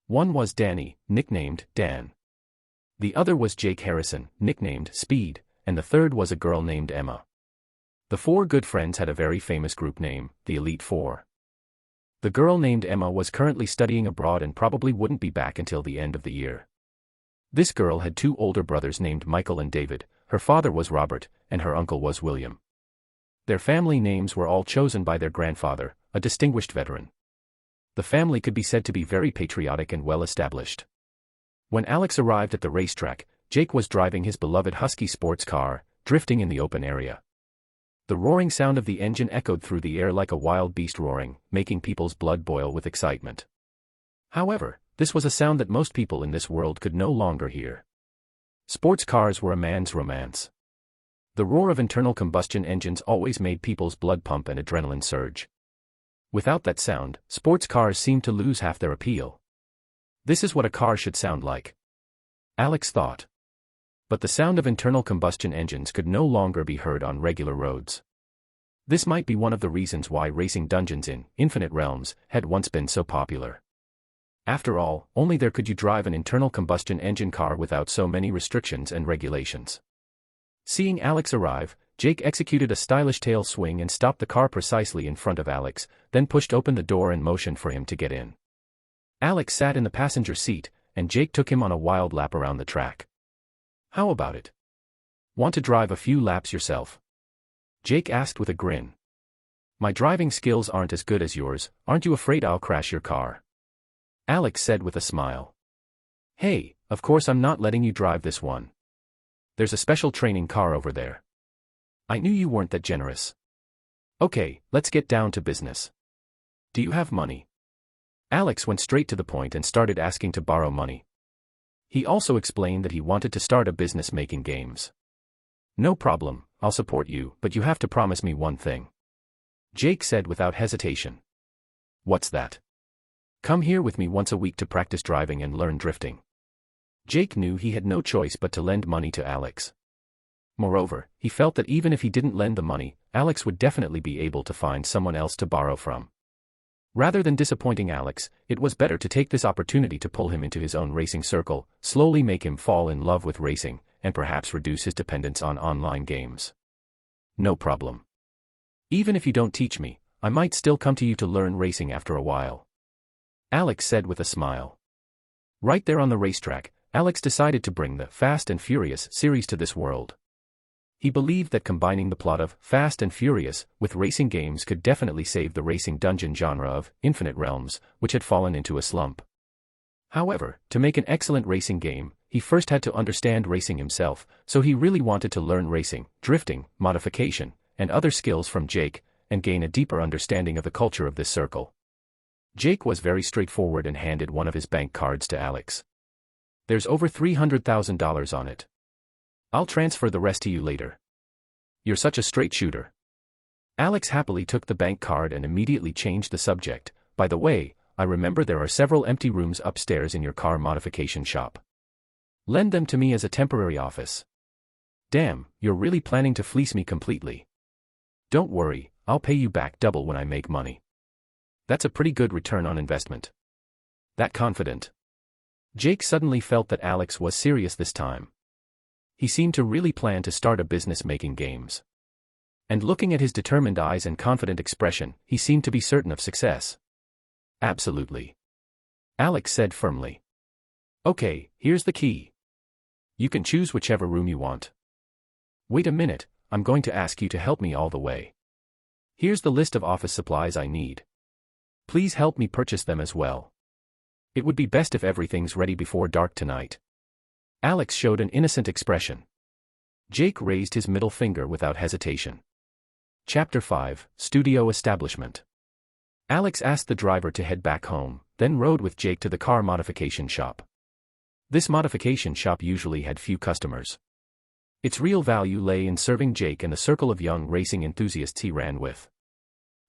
One was Danny, nicknamed Dan. The other was Jake Harrison, nicknamed Speed, and the third was a girl named Emma. The 4 good friends had a very famous group name, the Elite Four. The girl named Emma was currently studying abroad and probably wouldn't be back until the end of the year. This girl had 2 older brothers named Michael and David, her father was Robert, and her uncle was William. Their family names were all chosen by their grandfather, a distinguished veteran. The family could be said to be very patriotic and well-established. When Alex arrived at the racetrack, Jake was driving his beloved Husky sports car, drifting in the open area. The roaring sound of the engine echoed through the air like a wild beast roaring, making people's blood boil with excitement. However, this was a sound that most people in this world could no longer hear. Sports cars were a man's romance. The roar of internal combustion engines always made people's blood pump and adrenaline surge. Without that sound, sports cars seemed to lose half their appeal. This is what a car should sound like, Alex thought. But the sound of internal combustion engines could no longer be heard on regular roads. This might be one of the reasons why racing dungeons in Infinite Realms had once been so popular. After all, only there could you drive an internal combustion engine car without so many restrictions and regulations. Seeing Alex arrive, Jake executed a stylish tail swing and stopped the car precisely in front of Alex, then pushed open the door and motioned for him to get in. Alex sat in the passenger seat, and Jake took him on a wild lap around the track. How about it? Want to drive a few laps yourself? Jake asked with a grin. My driving skills aren't as good as yours, aren't you afraid I'll crash your car? Alex said with a smile. Hey, of course I'm not letting you drive this one. There's a special training car over there. I knew you weren't that generous. Okay, let's get down to business. Do you have money? Alex went straight to the point and started asking to borrow money. He also explained that he wanted to start a business making games. No problem, I'll support you, but you have to promise me one thing. Jake said without hesitation. What's that? Come here with me once a week to practice driving and learn drifting. Jake knew he had no choice but to lend money to Alex. Moreover, he felt that even if he didn't lend the money, Alex would definitely be able to find someone else to borrow from. Rather than disappointing Alex, it was better to take this opportunity to pull him into his own racing circle, slowly make him fall in love with racing, and perhaps reduce his dependence on online games. No problem. Even if you don't teach me, I might still come to you to learn racing after a while. Alex said with a smile. Right there on the racetrack, Alex decided to bring the Fast and Furious series to this world. He believed that combining the plot of Fast and Furious with racing games could definitely save the racing dungeon genre of Infinite Realms, which had fallen into a slump. However, to make an excellent racing game, he first had to understand racing himself, so he really wanted to learn racing, drifting, modification, and other skills from Jake, and gain a deeper understanding of the culture of this circle. Jake was very straightforward and handed one of his bank cards to Alex. There's over $300,000 on it. I'll transfer the rest to you later. You're such a straight shooter. Alex happily took the bank card and immediately changed the subject. By the way, I remember there are several empty rooms upstairs in your car modification shop. Lend them to me as a temporary office. Damn, you're really planning to fleece me completely. Don't worry, I'll pay you back double when I make money. That's a pretty good return on investment. That confident? Jake suddenly felt that Alex was serious this time. He seemed to really plan to start a business making games. And looking at his determined eyes and confident expression, he seemed to be certain of success. Absolutely. Alex said firmly. Okay, here's the key. You can choose whichever room you want. Wait a minute, I'm going to ask you to help me all the way. Here's the list of office supplies I need. Please help me purchase them as well. It would be best if everything's ready before dark tonight. Alex showed an innocent expression. Jake raised his middle finger without hesitation. Chapter 5, Studio Establishment. Alex asked the driver to head back home, then rode with Jake to the car modification shop. This modification shop usually had few customers. Its real value lay in serving Jake and the circle of young racing enthusiasts he ran with.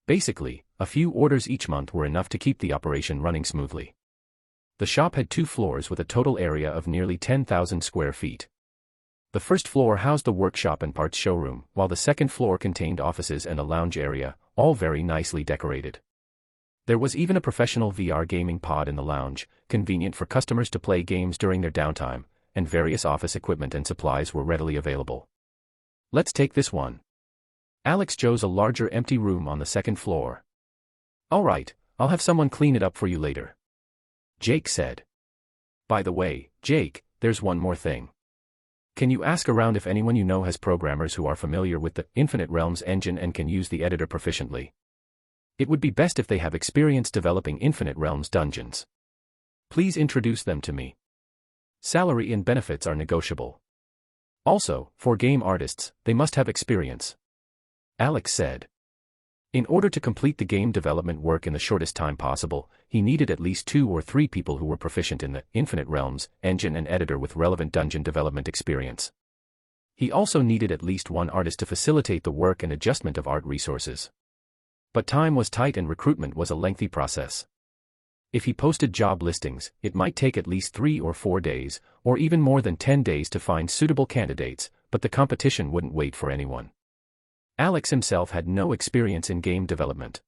Basically, a few orders each month were enough to keep the operation running smoothly. The shop had 2 floors with a total area of nearly 10,000 square feet. The first floor housed the workshop and parts showroom, while the second floor contained offices and a lounge area, all very nicely decorated. There was even a professional VR gaming pod in the lounge, convenient for customers to play games during their downtime, and various office equipment and supplies were readily available. Let's take this one. Alex chose a larger empty room on the second floor. All right, I'll have someone clean it up for you later. Jake said. By the way, Jake, there's one more thing. Can you ask around if anyone you know has programmers who are familiar with the Infinite Realms engine and can use the editor proficiently? It would be best if they have experience developing Infinite Realms dungeons. Please introduce them to me. Salary and benefits are negotiable. Also, for game artists, they must have experience. Alex said. In order to complete the game development work in the shortest time possible, he needed at least 2 or 3 people who were proficient in the Infinite Realms engine and editor with relevant dungeon development experience. He also needed at least one artist to facilitate the work and adjustment of art resources. But time was tight and recruitment was a lengthy process. If he posted job listings, it might take at least 3 or 4 days, or even more than 10 days to find suitable candidates, but the competition wouldn't wait for anyone. Alex himself had no experience in game development.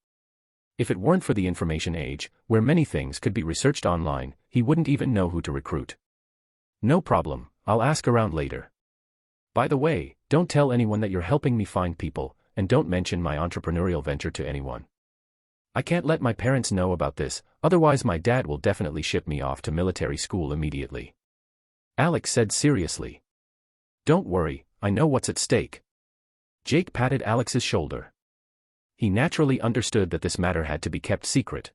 If it weren't for the information age, where many things could be researched online, he wouldn't even know who to recruit. No problem, I'll ask around later. By the way, don't tell anyone that you're helping me find people, and don't mention my entrepreneurial venture to anyone. I can't let my parents know about this, otherwise my dad will definitely ship me off to military school immediately. Alex said seriously. Don't worry, I know what's at stake. Jake patted Alex's shoulder. He naturally understood that this matter had to be kept secret.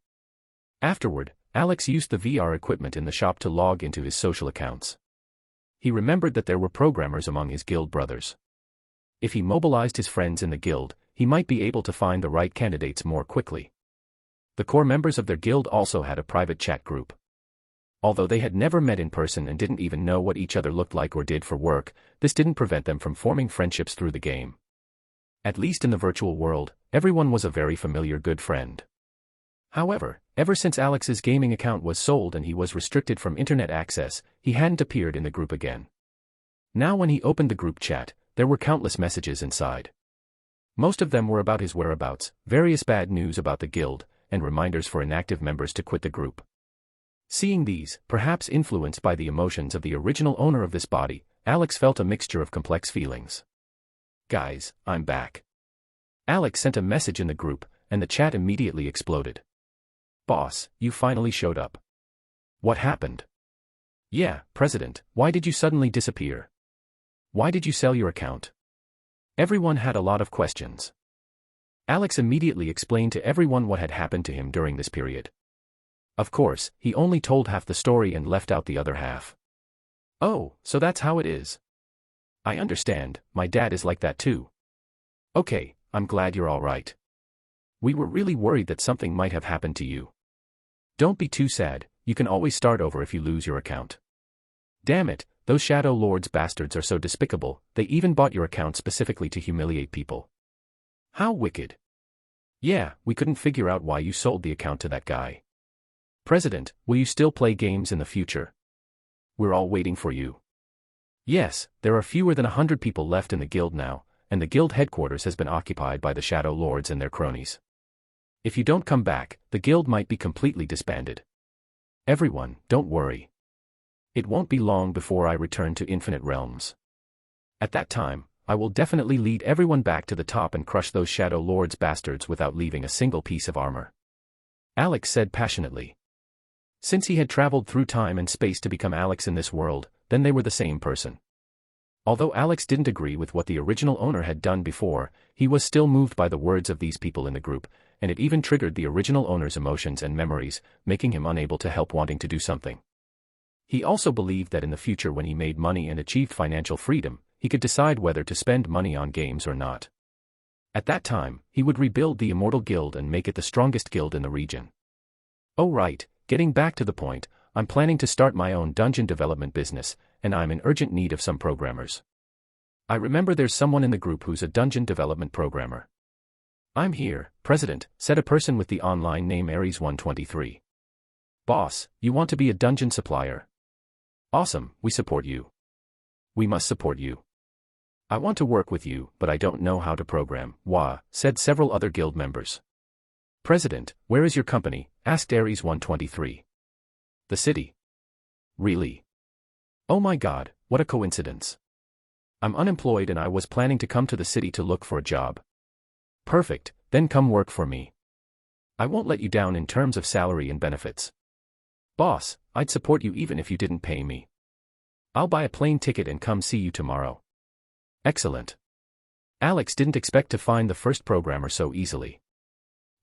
Afterward, Alex used the VR equipment in the shop to log into his social accounts. He remembered that there were programmers among his guild brothers. If he mobilized his friends in the guild, he might be able to find the right candidates more quickly. The core members of their guild also had a private chat group. Although they had never met in person and didn't even know what each other looked like or did for work, this didn't prevent them from forming friendships through the game. At least in the virtual world, everyone was a very familiar good friend. However, ever since Alex's gaming account was sold and he was restricted from internet access, he hadn't appeared in the group again. Now when he opened the group chat, there were countless messages inside. Most of them were about his whereabouts, various bad news about the guild, and reminders for inactive members to quit the group. Seeing these, perhaps influenced by the emotions of the original owner of this body, Alex felt a mixture of complex feelings. Guys, I'm back. Alex sent a message in the group, and the chat immediately exploded. Boss, you finally showed up. What happened? Yeah, President, why did you suddenly disappear? Why did you sell your account? Everyone had a lot of questions. Alex immediately explained to everyone what had happened to him during this period. Of course, he only told half the story and left out the other half. Oh, so that's how it is. I understand, my dad is like that too. Okay, I'm glad you're all right. We were really worried that something might have happened to you. Don't be too sad, you can always start over if you lose your account. Damn it, those Shadow Lords bastards are so despicable, they even bought your account specifically to humiliate people. How wicked. Yeah, we couldn't figure out why you sold the account to that guy. President, will you still play games in the future? We're all waiting for you. Yes, there are fewer than 100 people left in the guild now, and the guild headquarters has been occupied by the Shadow Lords and their cronies. If you don't come back, the guild might be completely disbanded. Everyone, don't worry. It won't be long before I return to Infinite Realms. At that time, I will definitely lead everyone back to the top and crush those Shadow Lords bastards without leaving a single piece of armor. Alex said passionately. Since he had traveled through time and space to become Alex in this world, then they were the same person. Although Alex didn't agree with what the original owner had done before, he was still moved by the words of these people in the group, and it even triggered the original owner's emotions and memories, making him unable to help wanting to do something. He also believed that in the future when he made money and achieved financial freedom, he could decide whether to spend money on games or not. At that time, he would rebuild the Immortal Guild and make it the strongest guild in the region. Oh right, getting back to the point, I'm planning to start my own dungeon development business, and I'm in urgent need of some programmers. I remember there's someone in the group who's a dungeon development programmer. I'm here, President, said a person with the online name Aries123. Boss, you want to be a dungeon supplier? Awesome, we support you. We must support you. I want to work with you, but I don't know how to program, said several other guild members. President, where is your company? Asked Aries123. The city. Really? Oh my god, what a coincidence. I'm unemployed and I was planning to come to the city to look for a job. Perfect, then come work for me. I won't let you down in terms of salary and benefits. Boss, I'd support you even if you didn't pay me. I'll buy a plane ticket and come see you tomorrow. Excellent. Alex didn't expect to find the first programmer so easily.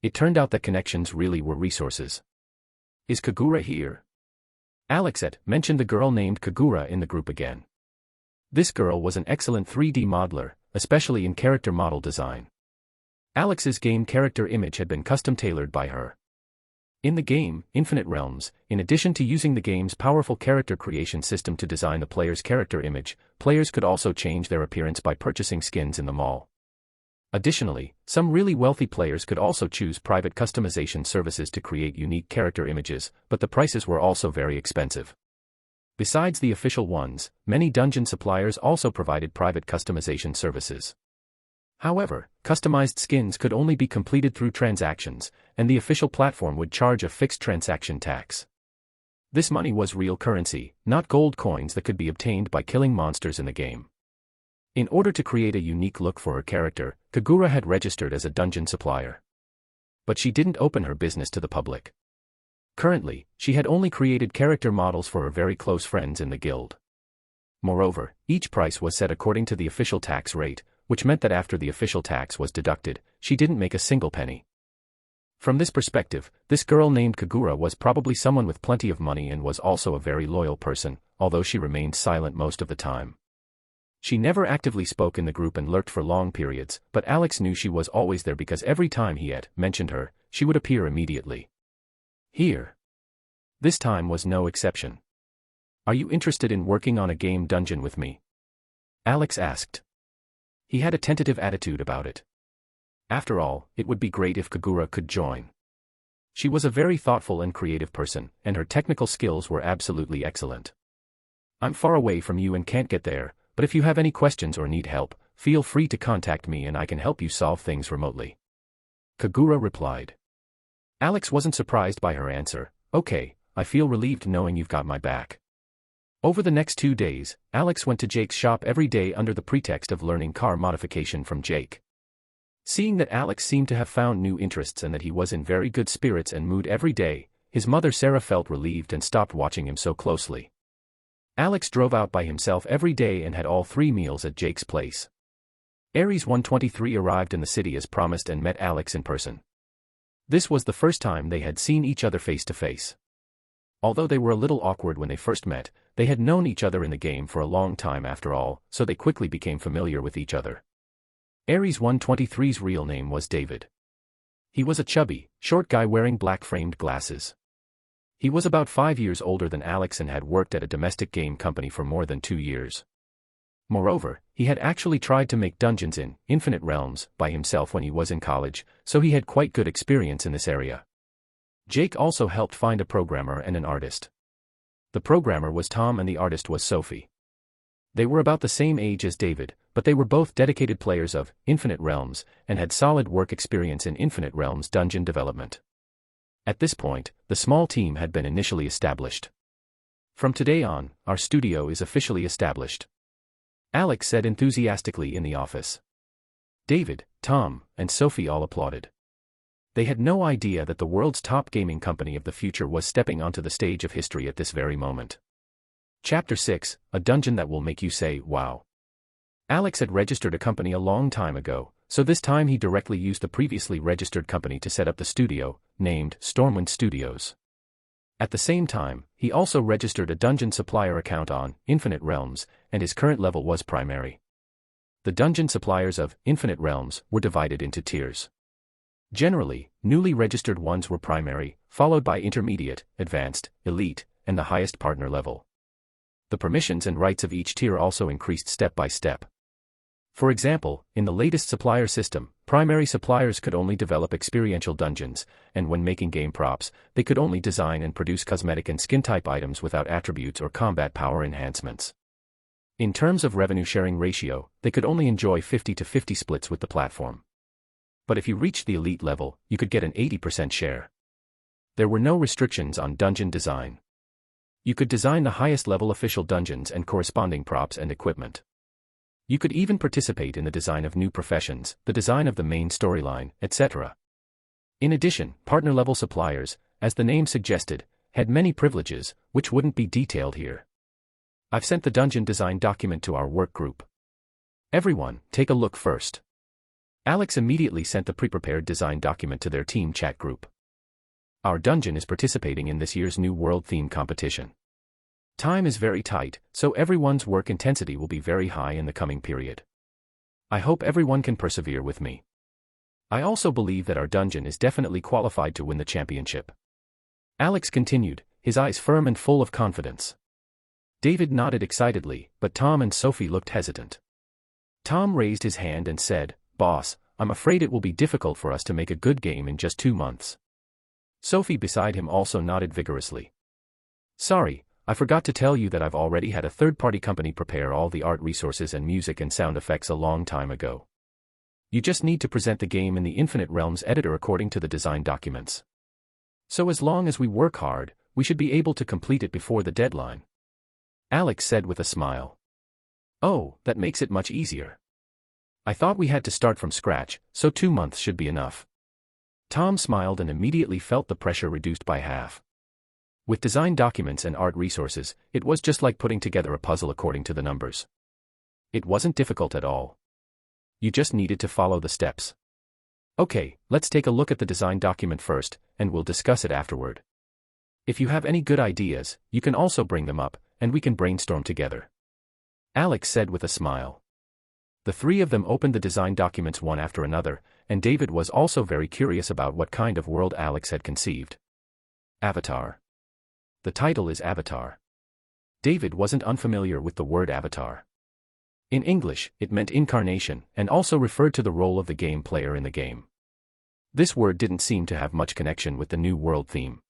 It turned out that connections really were resources. Is Kagura here? Alex mentioned the girl named Kagura in the group again. This girl was an excellent 3D modeler, especially in character model design. Alex's game character image had been custom tailored by her. In the game, Infinite Realms, in addition to using the game's powerful character creation system to design the player's character image, players could also change their appearance by purchasing skins in the mall. Additionally, some really wealthy players could also choose private customization services to create unique character images, but the prices were also very expensive. Besides the official ones, many dungeon suppliers also provided private customization services. However, customized skins could only be completed through transactions, and the official platform would charge a fixed transaction tax. This money was real currency, not gold coins that could be obtained by killing monsters in the game. In order to create a unique look for her character, Kagura had registered as a dungeon supplier. But she didn't open her business to the public. Currently, she had only created character models for her very close friends in the guild. Moreover, each price was set according to the official tax rate, which meant that after the official tax was deducted, she didn't make a single penny. From this perspective, this girl named Kagura was probably someone with plenty of money and was also a very loyal person, although she remained silent most of the time. She never actively spoke in the group and lurked for long periods, but Alex knew she was always there because every time he had mentioned her, she would appear immediately. Here. This time was no exception. "Are you interested in working on a game dungeon with me?" Alex asked. He had a tentative attitude about it. After all, it would be great if Kagura could join. She was a very thoughtful and creative person, and her technical skills were absolutely excellent. "I'm far away from you and can't get there, but if you have any questions or need help, feel free to contact me and I can help you solve things remotely," Kagura replied. Alex wasn't surprised by her answer. "Okay, I feel relieved knowing you've got my back." Over the next 2 days, Alex went to Jake's shop every day under the pretext of learning car modification from Jake. Seeing that Alex seemed to have found new interests and that he was in very good spirits and mood every day, his mother Sarah felt relieved and stopped watching him so closely. Alex drove out by himself every day and had all 3 meals at Jake's place. Ares 123 arrived in the city as promised and met Alex in person. This was the first time they had seen each other face to face. Although they were a little awkward when they first met, they had known each other in the game for a long time after all, so they quickly became familiar with each other. Ares 123's real name was David. He was a chubby, short guy wearing black-framed glasses. He was about 5 years older than Alex and had worked at a domestic game company for more than 2 years. Moreover, he had actually tried to make dungeons in Infinite Realms by himself when he was in college, so he had quite good experience in this area. Jake also helped find a programmer and an artist. The programmer was Tom and the artist was Sophie. They were about the same age as David, but they were both dedicated players of Infinite Realms and had solid work experience in Infinite Realms dungeon development. At this point, the small team had been initially established. "From today on, our studio is officially established," Alex said enthusiastically in the office. David, Tom, and Sophie all applauded. They had no idea that the world's top gaming company of the future was stepping onto the stage of history at this very moment. Chapter 6, A Dungeon That Will Make You Say, Wow. Alex had registered a company a long time ago, so this time he directly used the previously registered company to set up the studio, named Stormwind Studios. At the same time, he also registered a dungeon supplier account on Infinite Realms, and his current level was primary. The dungeon suppliers of Infinite Realms were divided into tiers. Generally, newly registered ones were primary, followed by intermediate, advanced, elite, and the highest partner level. The permissions and rights of each tier also increased step by step. For example, in the latest supplier system, primary suppliers could only develop experiential dungeons, and when making game props, they could only design and produce cosmetic and skin-type items without attributes or combat power enhancements. In terms of revenue sharing ratio, they could only enjoy 50-50 splits with the platform. But if you reached the elite level, you could get an 80% share. There were no restrictions on dungeon design. You could design the highest level official dungeons and corresponding props and equipment. You could even participate in the design of new professions, the design of the main storyline, etc. In addition, partner-level suppliers, as the name suggested, had many privileges, which wouldn't be detailed here. I've sent the dungeon design document to our work group. Everyone, take a look first. Alex immediately sent the pre-prepared design document to their team chat group. Our dungeon is participating in this year's new world theme competition. Time is very tight, so everyone's work intensity will be very high in the coming period. I hope everyone can persevere with me. I also believe that our dungeon is definitely qualified to win the championship. Alex continued, his eyes firm and full of confidence. David nodded excitedly, but Tom and Sophie looked hesitant. Tom raised his hand and said, "Boss, I'm afraid it will be difficult for us to make a good game in just 2 months." Sophie beside him also nodded vigorously. "Sorry, I forgot to tell you that I've already had a third-party company prepare all the art resources and music and sound effects a long time ago. You just need to present the game in the Infinite Realms editor according to the design documents. So as long as we work hard, we should be able to complete it before the deadline," Alex said with a smile. "Oh, that makes it much easier. I thought we had to start from scratch, so 2 months should be enough." Tom smiled and immediately felt the pressure reduced by half. With design documents and art resources, it was just like putting together a puzzle according to the numbers. It wasn't difficult at all. You just needed to follow the steps. "Okay, let's take a look at the design document first, and we'll discuss it afterward. If you have any good ideas, you can also bring them up, and we can brainstorm together," Alex said with a smile. The three of them opened the design documents one after another, and David was also very curious about what kind of world Alex had conceived. Avatar. The title is Avatar. David wasn't unfamiliar with the word avatar. In English, it meant incarnation, and also referred to the role of the game player in the game. This word didn't seem to have much connection with the New World theme.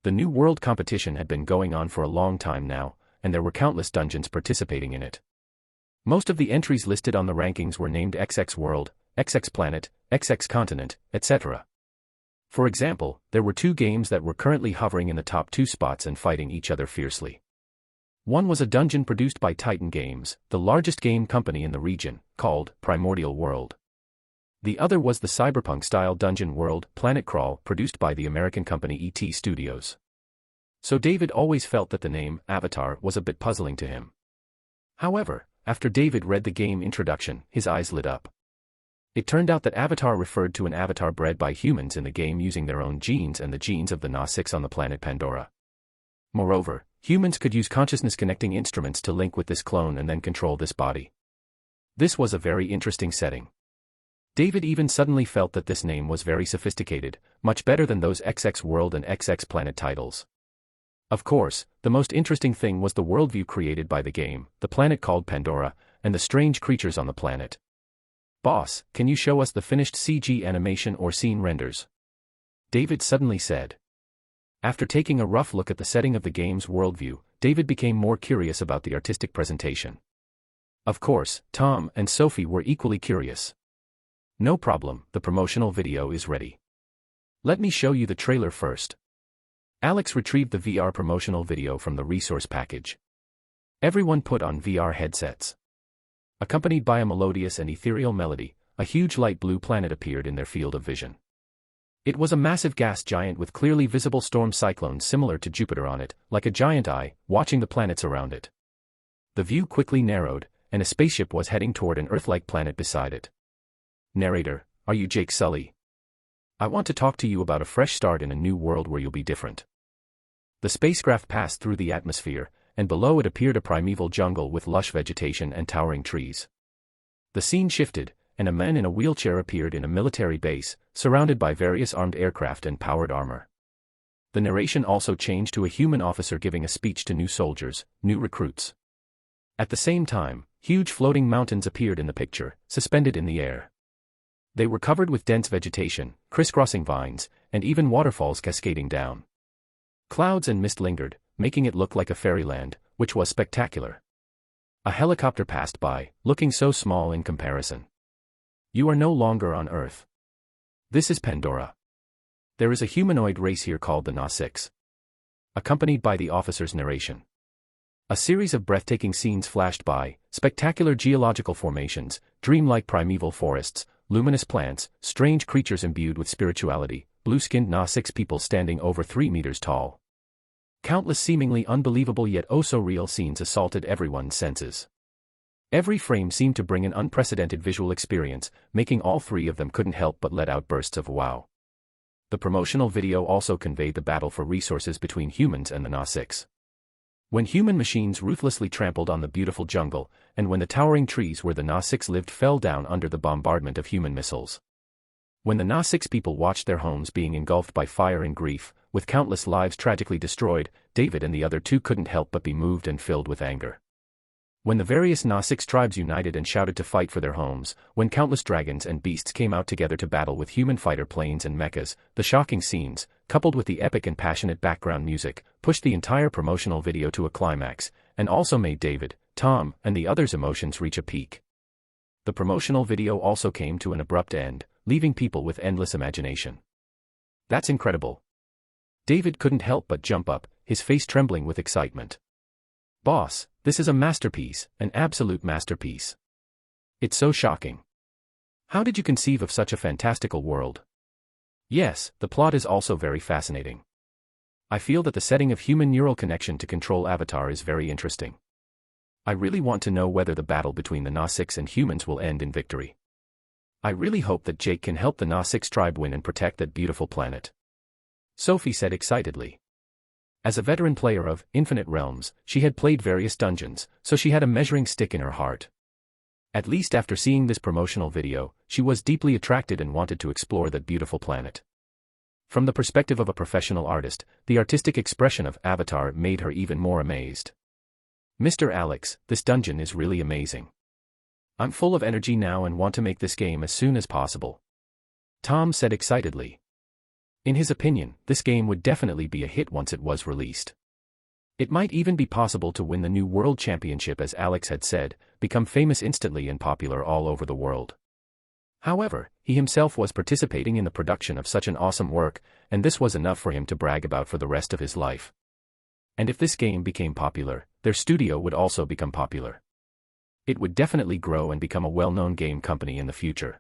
The New World competition had been going on for a long time now, and there were countless dungeons participating in it. Most of the entries listed on the rankings were named XX World, XX Planet, XX Continent, etc. For example, there were 2 games that were currently hovering in the top 2 spots and fighting each other fiercely. One was a dungeon produced by Titan Games, the largest game company in the region, called Primordial World. The other was the cyberpunk-style dungeon world, Planet Crawl, produced by the American company ET Studios. So David always felt that the name, Avatar, was a bit puzzling to him. However, after David read the game introduction, his eyes lit up. It turned out that Avatar referred to an avatar bred by humans in the game using their own genes and the genes of the Na-6 on the planet Pandora. Moreover, humans could use consciousness-connecting instruments to link with this clone and then control this body. This was a very interesting setting. David even suddenly felt that this name was very sophisticated, much better than those XX World and XX Planet titles. Of course, the most interesting thing was the worldview created by the game, the planet called Pandora, and the strange creatures on the planet. "Boss, can you show us the finished CG animation or scene renders?" David suddenly said. After taking a rough look at the setting of the game's worldview, David became more curious about the artistic presentation. Of course, Tom and Sophie were equally curious. "No problem, the promotional video is ready. Let me show you the trailer first." Alex retrieved the VR promotional video from the resource package. Everyone put on VR headsets. Accompanied by a melodious and ethereal melody, a huge light blue planet appeared in their field of vision. It was a massive gas giant with clearly visible storm cyclones similar to Jupiter on it, like a giant eye, watching the planets around it. The view quickly narrowed, and a spaceship was heading toward an Earth-like planet beside it. "Narrator, are you Jake Sully? I want to talk to you about a fresh start in a new world where you'll be different." The spacecraft passed through the atmosphere, and below it appeared a primeval jungle with lush vegetation and towering trees. The scene shifted, and a man in a wheelchair appeared in a military base, surrounded by various armed aircraft and powered armor. The narration also changed to a human officer giving a speech to new soldiers, new recruits. At the same time, huge floating mountains appeared in the picture, suspended in the air. They were covered with dense vegetation, crisscrossing vines, and even waterfalls cascading down. Clouds and mist lingered, making it look like a fairyland, which was spectacular. A helicopter passed by, looking so small in comparison. "You are no longer on Earth. This is Pandora. There is a humanoid race here called the Na-6." Accompanied by the officer's narration. A series of breathtaking scenes flashed by, spectacular geological formations, dreamlike primeval forests, luminous plants, strange creatures imbued with spirituality, blue-skinned Na-6 people standing over 3 meters tall. Countless seemingly unbelievable yet oh-so-real scenes assaulted everyone's senses. Every frame seemed to bring an unprecedented visual experience, making all 3 of them couldn't help but let out bursts of wow. The promotional video also conveyed the battle for resources between humans and the Na-6. When human machines ruthlessly trampled on the beautiful jungle, and when the towering trees where the Na-6 lived fell down under the bombardment of human missiles. When the Na-6 people watched their homes being engulfed by fire and grief, with countless lives tragically destroyed, David and the other two couldn't help but be moved and filled with anger. When the various Na-6 tribes united and shouted to fight for their homes, when countless dragons and beasts came out together to battle with human fighter planes and mechas, the shocking scenes, coupled with the epic and passionate background music, pushed the entire promotional video to a climax, and also made David, Tom, and the others' emotions reach a peak. The promotional video also came to an abrupt end, leaving people with endless imagination. That's incredible. David couldn't help but jump up, his face trembling with excitement. Boss, this is a masterpiece, an absolute masterpiece. It's so shocking. How did you conceive of such a fantastical world? Yes, the plot is also very fascinating. I feel that the setting of human neural connection to control Avatar is very interesting. I really want to know whether the battle between the Na-6 and humans will end in victory. I really hope that Jake can help the Na-6 tribe win and protect that beautiful planet. Sophie said excitedly. As a veteran player of Infinite Realms, she had played various dungeons, so she had a measuring stick in her heart. At least after seeing this promotional video, she was deeply attracted and wanted to explore that beautiful planet. From the perspective of a professional artist, the artistic expression of Avatar made her even more amazed. Mr. Alex, this dungeon is really amazing. I'm full of energy now and want to make this game as soon as possible. Tom said excitedly. In his opinion, this game would definitely be a hit once it was released. It might even be possible to win the new World Championship, as Alex had said, become famous instantly and popular all over the world. However, he himself was participating in the production of such an awesome work, and this was enough for him to brag about for the rest of his life. And if this game became popular, their studio would also become popular. It would definitely grow and become a well-known game company in the future.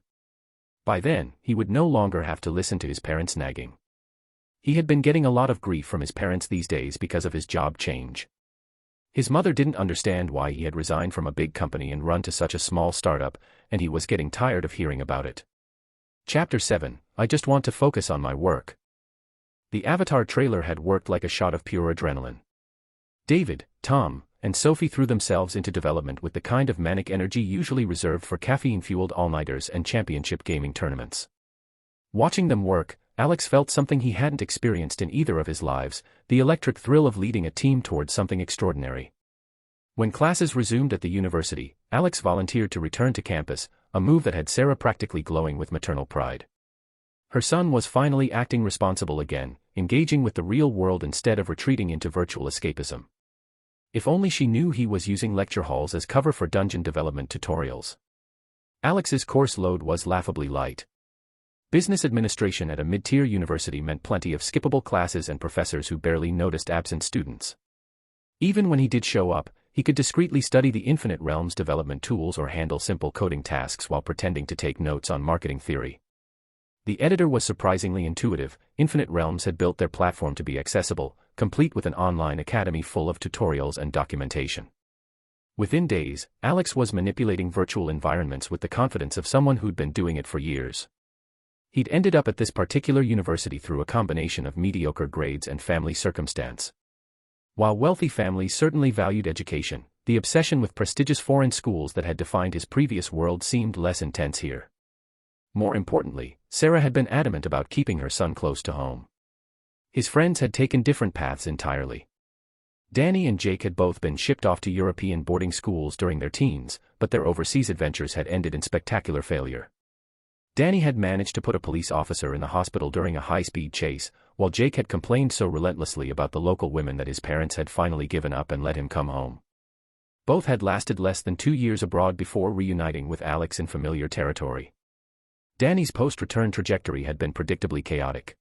By then, he would no longer have to listen to his parents nagging. He had been getting a lot of grief from his parents these days because of his job change. His mother didn't understand why he had resigned from a big company and run to such a small startup, and he was getting tired of hearing about it. Chapter 7, I just want to focus on my work. The Avatar trailer had worked like a shot of pure adrenaline. David, Tom, and Sophie threw themselves into development with the kind of manic energy usually reserved for caffeine-fueled all-nighters and championship gaming tournaments. Watching them work, Alex felt something he hadn't experienced in either of his lives, the electric thrill of leading a team towards something extraordinary. When classes resumed at the university, Alex volunteered to return to campus, a move that had Sarah practically glowing with maternal pride. Her son was finally acting responsible again, engaging with the real world instead of retreating into virtual escapism. If only she knew he was using lecture halls as cover for dungeon development tutorials. Alex's course load was laughably light. Business administration at a mid-tier university meant plenty of skippable classes and professors who barely noticed absent students. Even when he did show up, he could discreetly study the Infinite Realms development tools or handle simple coding tasks while pretending to take notes on marketing theory. The editor was surprisingly intuitive. Infinite Realms had built their platform to be accessible, complete with an online academy full of tutorials and documentation. Within days, Alex was manipulating virtual environments with the confidence of someone who'd been doing it for years. He'd ended up at this particular university through a combination of mediocre grades and family circumstance. While wealthy families certainly valued education, the obsession with prestigious foreign schools that had defined his previous world seemed less intense here. More importantly, Sarah had been adamant about keeping her son close to home. His friends had taken different paths entirely. Danny and Jake had both been shipped off to European boarding schools during their teens, but their overseas adventures had ended in spectacular failure. Danny had managed to put a police officer in the hospital during a high-speed chase, while Jake had complained so relentlessly about the local women that his parents had finally given up and let him come home. Both had lasted less than 2 years abroad before reuniting with Alex in familiar territory. Danny's post-return trajectory had been predictably chaotic.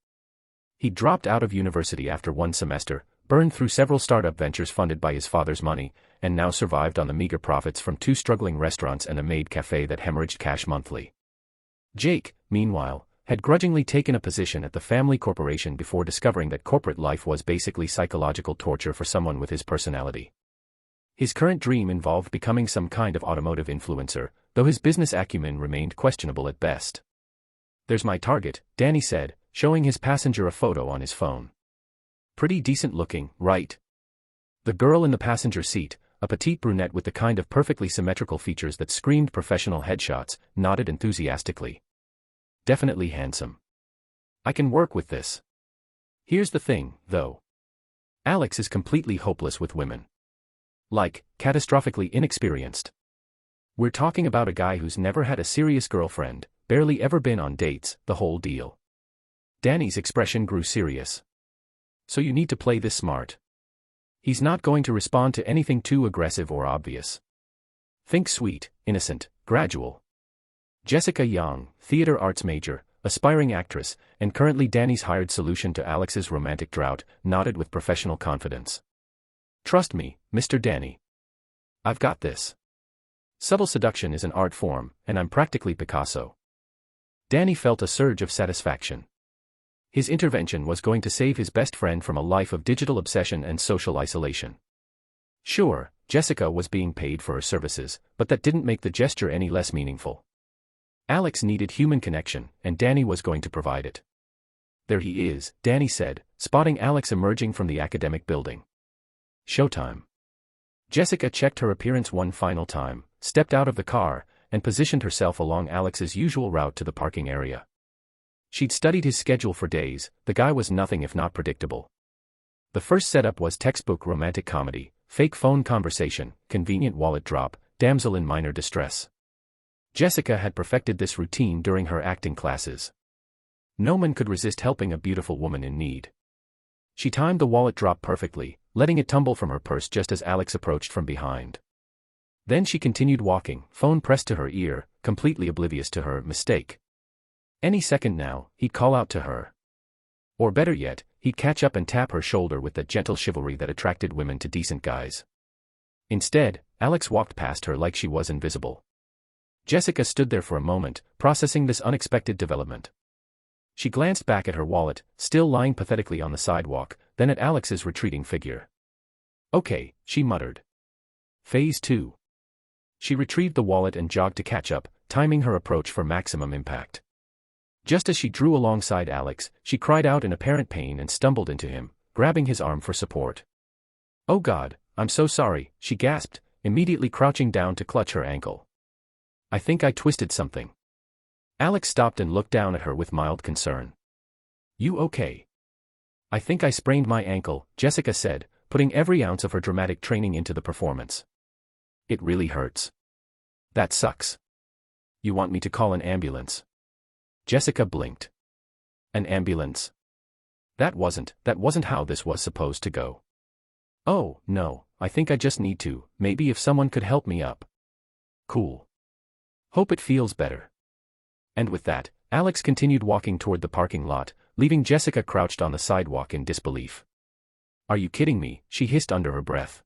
He dropped out of university after one semester, burned through several startup ventures funded by his father's money, and now survived on the meager profits from 2 struggling restaurants and a maid cafe that hemorrhaged cash monthly. Jake, meanwhile, had grudgingly taken a position at the family corporation before discovering that corporate life was basically psychological torture for someone with his personality. His current dream involved becoming some kind of automotive influencer, though his business acumen remained questionable at best. "There's my target," Danny said, showing his passenger a photo on his phone. "Pretty decent looking, right?" The girl in the passenger seat, a petite brunette with the kind of perfectly symmetrical features that screamed professional headshots, nodded enthusiastically. definitely handsome. I can work with this. Here's the thing, though. Alex is completely hopeless with women. Like, catastrophically inexperienced. We're talking about a guy who's never had a serious girlfriend, barely ever been on dates, the whole deal. Danny's expression grew serious. So you need to play this smart. He's not going to respond to anything too aggressive or obvious. Think sweet, innocent, gradual. Jessica Young, theater arts major, aspiring actress, and currently Danny's hired solution to Alex's romantic drought, nodded with professional confidence. Trust me, Mr. Danny. I've got this. Subtle seduction is an art form, and I'm practically Picasso. Danny felt a surge of satisfaction. His intervention was going to save his best friend from a life of digital obsession and social isolation. Sure, Jessica was being paid for her services, but that didn't make the gesture any less meaningful. Alex needed human connection, and Danny was going to provide it. There he is, Danny said, spotting Alex emerging from the academic building. Showtime. Jessica checked her appearance one final time, stepped out of the car, and positioned herself along Alex's usual route to the parking area. She'd studied his schedule for days. The guy was nothing if not predictable. The first setup was textbook romantic comedy, fake phone conversation, convenient wallet drop, damsel in minor distress. Jessica had perfected this routine during her acting classes. No man could resist helping a beautiful woman in need. She timed the wallet drop perfectly, letting it tumble from her purse just as Alex approached from behind. Then she continued walking, phone pressed to her ear, completely oblivious to her mistake. Any second now, he'd call out to her. Or better yet, he'd catch up and tap her shoulder with that gentle chivalry that attracted women to decent guys. Instead, Alex walked past her like she was invisible. Jessica stood there for a moment, processing this unexpected development. She glanced back at her wallet, still lying pathetically on the sidewalk, then at Alex's retreating figure. Okay, she muttered. Phase 2. She retrieved the wallet and jogged to catch up, timing her approach for maximum impact. Just as she drew alongside Alex, she cried out in apparent pain and stumbled into him, grabbing his arm for support. Oh God, I'm so sorry, she gasped, immediately crouching down to clutch her ankle. I think I twisted something. Alex stopped and looked down at her with mild concern. You okay? I think I sprained my ankle, Jessica said, putting every ounce of her dramatic training into the performance. It really hurts. That sucks. You want me to call an ambulance? Jessica blinked. An ambulance? That wasn't how this was supposed to go. Oh, no, I think I just need to, maybe if someone could help me up. Cool. Hope it feels better. And with that, Alex continued walking toward the parking lot, leaving Jessica crouched on the sidewalk in disbelief. Are you kidding me? She hissed under her breath.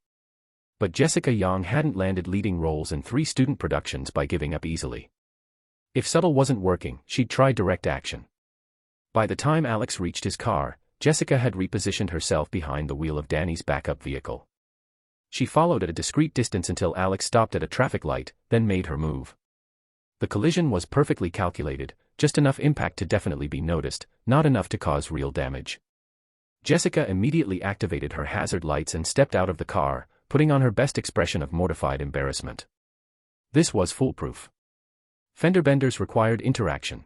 But Jessica Young hadn't landed leading roles in 3 student productions by giving up easily. If subtle wasn't working, she'd try direct action. By the time Alex reached his car, Jessica had repositioned herself behind the wheel of Danny's backup vehicle. She followed at a discreet distance until Alex stopped at a traffic light, then made her move. The collision was perfectly calculated, just enough impact to definitely be noticed, not enough to cause real damage. Jessica immediately activated her hazard lights and stepped out of the car, putting on her best expression of mortified embarrassment. This was foolproof. Fender benders required interaction.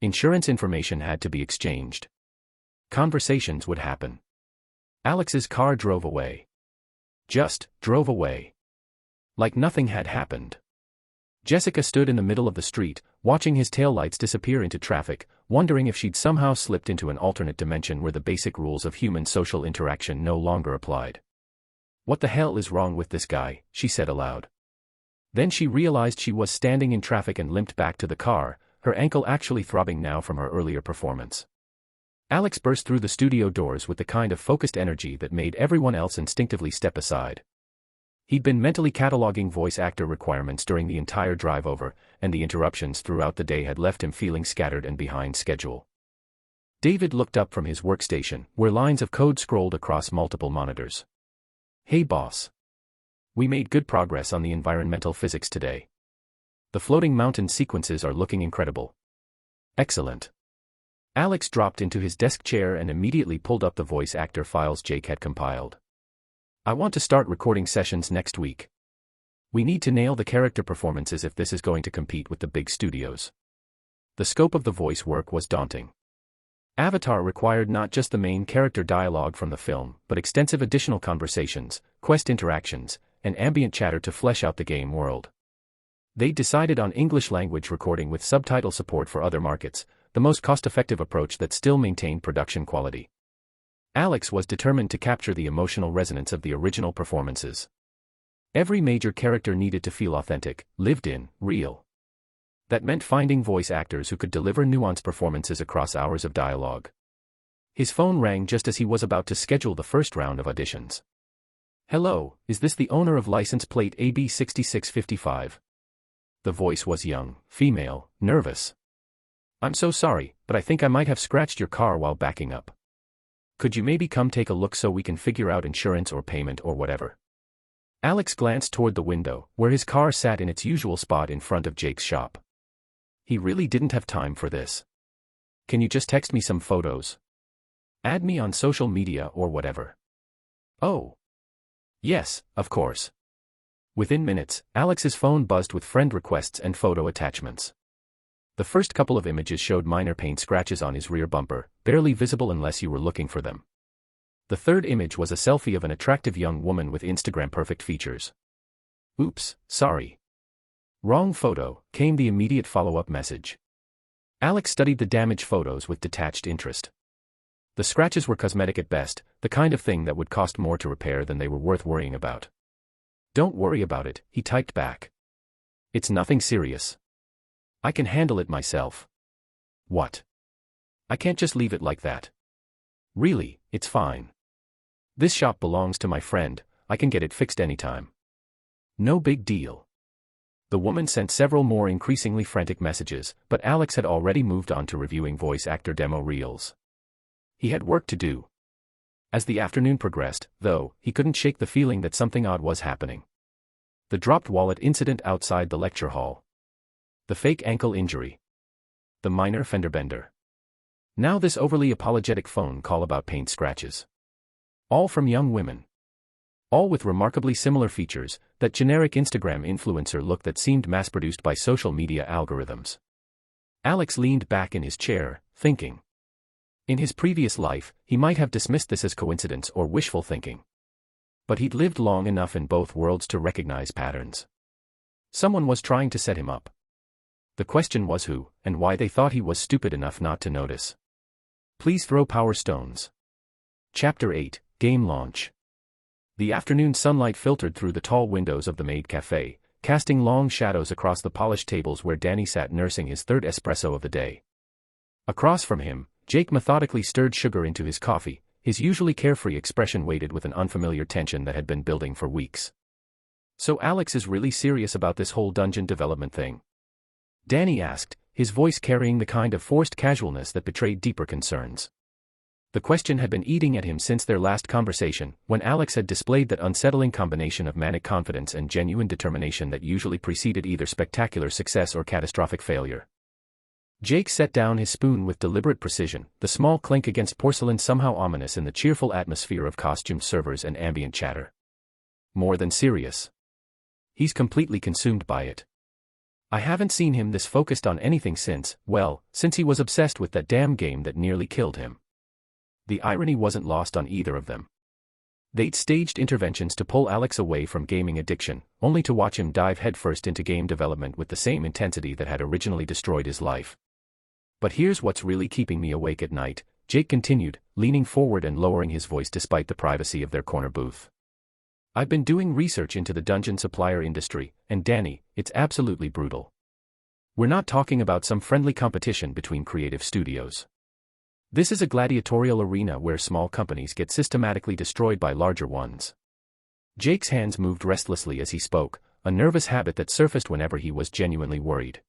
Insurance information had to be exchanged. Conversations would happen. Alex's car drove away. Just drove away. Like nothing had happened. Jessica stood in the middle of the street, watching his taillights disappear into traffic, wondering if she'd somehow slipped into an alternate dimension where the basic rules of human social interaction no longer applied. What the hell is wrong with this guy? She said aloud. Then she realized she was standing in traffic and limped back to the car, her ankle actually throbbing now from her earlier performance. Alex burst through the studio doors with the kind of focused energy that made everyone else instinctively step aside. He'd been mentally cataloging voice actor requirements during the entire drive over, and the interruptions throughout the day had left him feeling scattered and behind schedule. David looked up from his workstation, where lines of code scrolled across multiple monitors. Hey boss. We made good progress on the environmental physics today. The floating mountain sequences are looking incredible. Excellent. Alex dropped into his desk chair and immediately pulled up the voice actor files Jake had compiled. I want to start recording sessions next week. We need to nail the character performances if this is going to compete with the big studios. The scope of the voice work was daunting. Avatar required not just the main character dialogue from the film, but extensive additional conversations, quest interactions, and ambient chatter to flesh out the game world. They decided on English language recording with subtitle support for other markets, the most cost-effective approach that still maintained production quality. Alex was determined to capture the emotional resonance of the original performances. Every major character needed to feel authentic, lived in, real. That meant finding voice actors who could deliver nuanced performances across hours of dialogue. His phone rang just as he was about to schedule the first round of auditions. "Hello, is this the owner of license plate AB6655? The voice was young, female, nervous. "I'm so sorry, but I think I might have scratched your car while backing up. Could you maybe come take a look so we can figure out insurance or payment or whatever?" Alex glanced toward the window, where his car sat in its usual spot in front of Jake's shop. He really didn't have time for this. "Can you just text me some photos? Add me on social media or whatever." "Oh. Yes, of course." Within minutes, Alex's phone buzzed with friend requests and photo attachments. The first couple of images showed minor paint scratches on his rear bumper, barely visible unless you were looking for them. The third image was a selfie of an attractive young woman with Instagram-perfect features. "Oops, sorry. Wrong photo," came the immediate follow-up message. Alex studied the damaged photos with detached interest. The scratches were cosmetic at best, the kind of thing that would cost more to repair than they were worth worrying about. "Don't worry about it," he typed back. "It's nothing serious. I can handle it myself." "What? I can't just leave it like that." "Really, it's fine. This shop belongs to my friend, I can get it fixed anytime." "No big deal." The woman sent several more increasingly frantic messages, but Alex had already moved on to reviewing voice actor demo reels. He had work to do. As the afternoon progressed, though, he couldn't shake the feeling that something odd was happening. The dropped wallet incident outside the lecture hall. The fake ankle injury. The minor fender bender. Now this overly apologetic phone call about paint scratches. All from young women. All with remarkably similar features, that generic Instagram influencer look that seemed mass-produced by social media algorithms. Alex leaned back in his chair, thinking. In his previous life, he might have dismissed this as coincidence or wishful thinking. But he'd lived long enough in both worlds to recognize patterns. Someone was trying to set him up. The question was who, and why they thought he was stupid enough not to notice. Please throw power stones. Chapter 8, Game Launch. The afternoon sunlight filtered through the tall windows of the maid cafe, casting long shadows across the polished tables where Danny sat nursing his third espresso of the day. Across from him, Jake methodically stirred sugar into his coffee, his usually carefree expression weighted with an unfamiliar tension that had been building for weeks. "So Alex is really serious about this whole dungeon development thing?" Danny asked, his voice carrying the kind of forced casualness that betrayed deeper concerns. The question had been eating at him since their last conversation, when Alex had displayed that unsettling combination of manic confidence and genuine determination that usually preceded either spectacular success or catastrophic failure. Jake set down his spoon with deliberate precision, the small clink against porcelain somehow ominous in the cheerful atmosphere of costumed servers and ambient chatter. More than serious. He's completely consumed by it. I haven't seen him this focused on anything since he was obsessed with that damn game that nearly killed him. The irony wasn't lost on either of them. They'd staged interventions to pull Alex away from gaming addiction, only to watch him dive headfirst into game development with the same intensity that had originally destroyed his life. "But here's what's really keeping me awake at night," Jake continued, leaning forward and lowering his voice despite the privacy of their corner booth. "I've been doing research into the dungeon supplier industry, and Danny, it's absolutely brutal. We're not talking about some friendly competition between creative studios. This is a gladiatorial arena where small companies get systematically destroyed by larger ones." Jake's hands moved restlessly as he spoke, a nervous habit that surfaced whenever he was genuinely worried.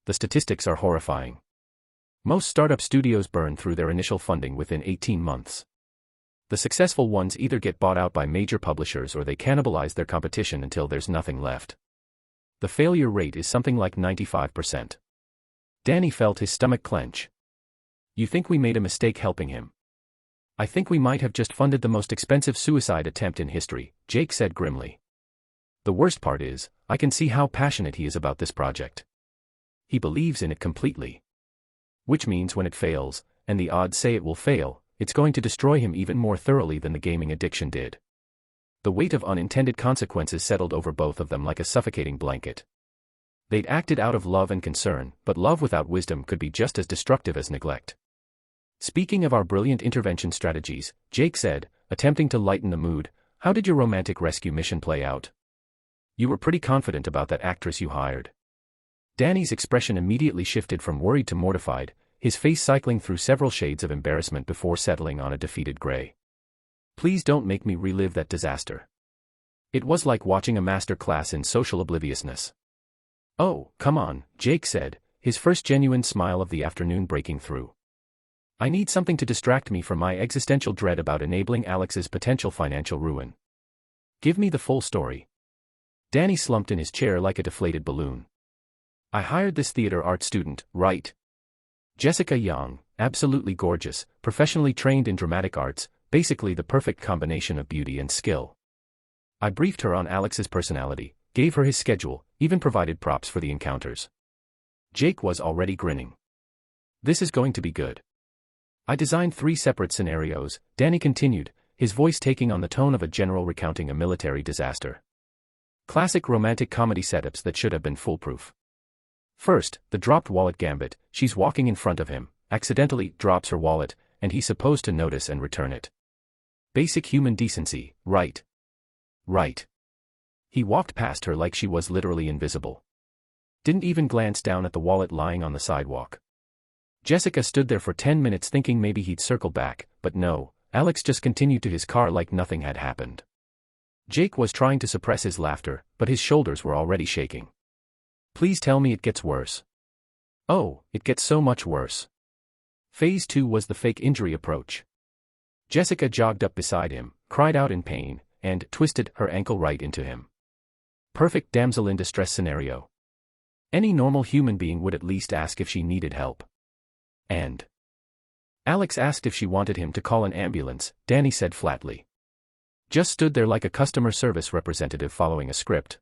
"The statistics are horrifying. Most startup studios burn through their initial funding within 18 months. The successful ones either get bought out by major publishers or they cannibalize their competition until there's nothing left. The failure rate is something like 95%. Danny felt his stomach clench. "You think we made a mistake helping him?" "I think we might have just funded the most expensive suicide attempt in history," Jake said grimly. "The worst part is, I can see how passionate he is about this project. He believes in it completely. Which means when it fails, and the odds say it will fail, it's going to destroy him even more thoroughly than the gaming addiction did. The weight of unintended consequences settled over both of them like a suffocating blanket. They'd acted out of love and concern, but love without wisdom could be just as destructive as neglect. Speaking of our brilliant intervention strategies, Jake said, attempting to lighten the mood, how did your romantic rescue mission play out? You were pretty confident about that actress you hired. Danny's expression immediately shifted from worried to mortified, his face cycling through several shades of embarrassment before settling on a defeated gray. Please don't make me relive that disaster. It was like watching a master class in social obliviousness. Oh, come on, Jake said, his first genuine smile of the afternoon breaking through. I need something to distract me from my existential dread about enabling Alex's potential financial ruin. Give me the full story. Danny slumped in his chair like a deflated balloon. I hired this theater art student, right? Jessica Young, absolutely gorgeous, professionally trained in dramatic arts, basically the perfect combination of beauty and skill. I briefed her on Alex's personality, gave her his schedule, even provided props for the encounters. Jake was already grinning. This is going to be good. I designed 3 separate scenarios, Danny continued, his voice taking on the tone of a general recounting a military disaster. Classic romantic comedy setups that should have been foolproof. First, the dropped wallet gambit. She's walking in front of him, accidentally drops her wallet, and he's supposed to notice and return it. Basic human decency, right? Right. He walked past her like she was literally invisible. Didn't even glance down at the wallet lying on the sidewalk. Jessica stood there for 10 minutes thinking maybe he'd circle back, but no, Alex just continued to his car like nothing had happened. Jake was trying to suppress his laughter, but his shoulders were already shaking. Please tell me it gets worse. Oh, it gets so much worse. Phase 2 was the fake injury approach. Jessica jogged up beside him, cried out in pain, and twisted her ankle right into him. Perfect damsel in distress scenario. Any normal human being would at least ask if she needed help. And Alex asked if she wanted him to call an ambulance, Danny said flatly. Just stood there like a customer service representative following a script.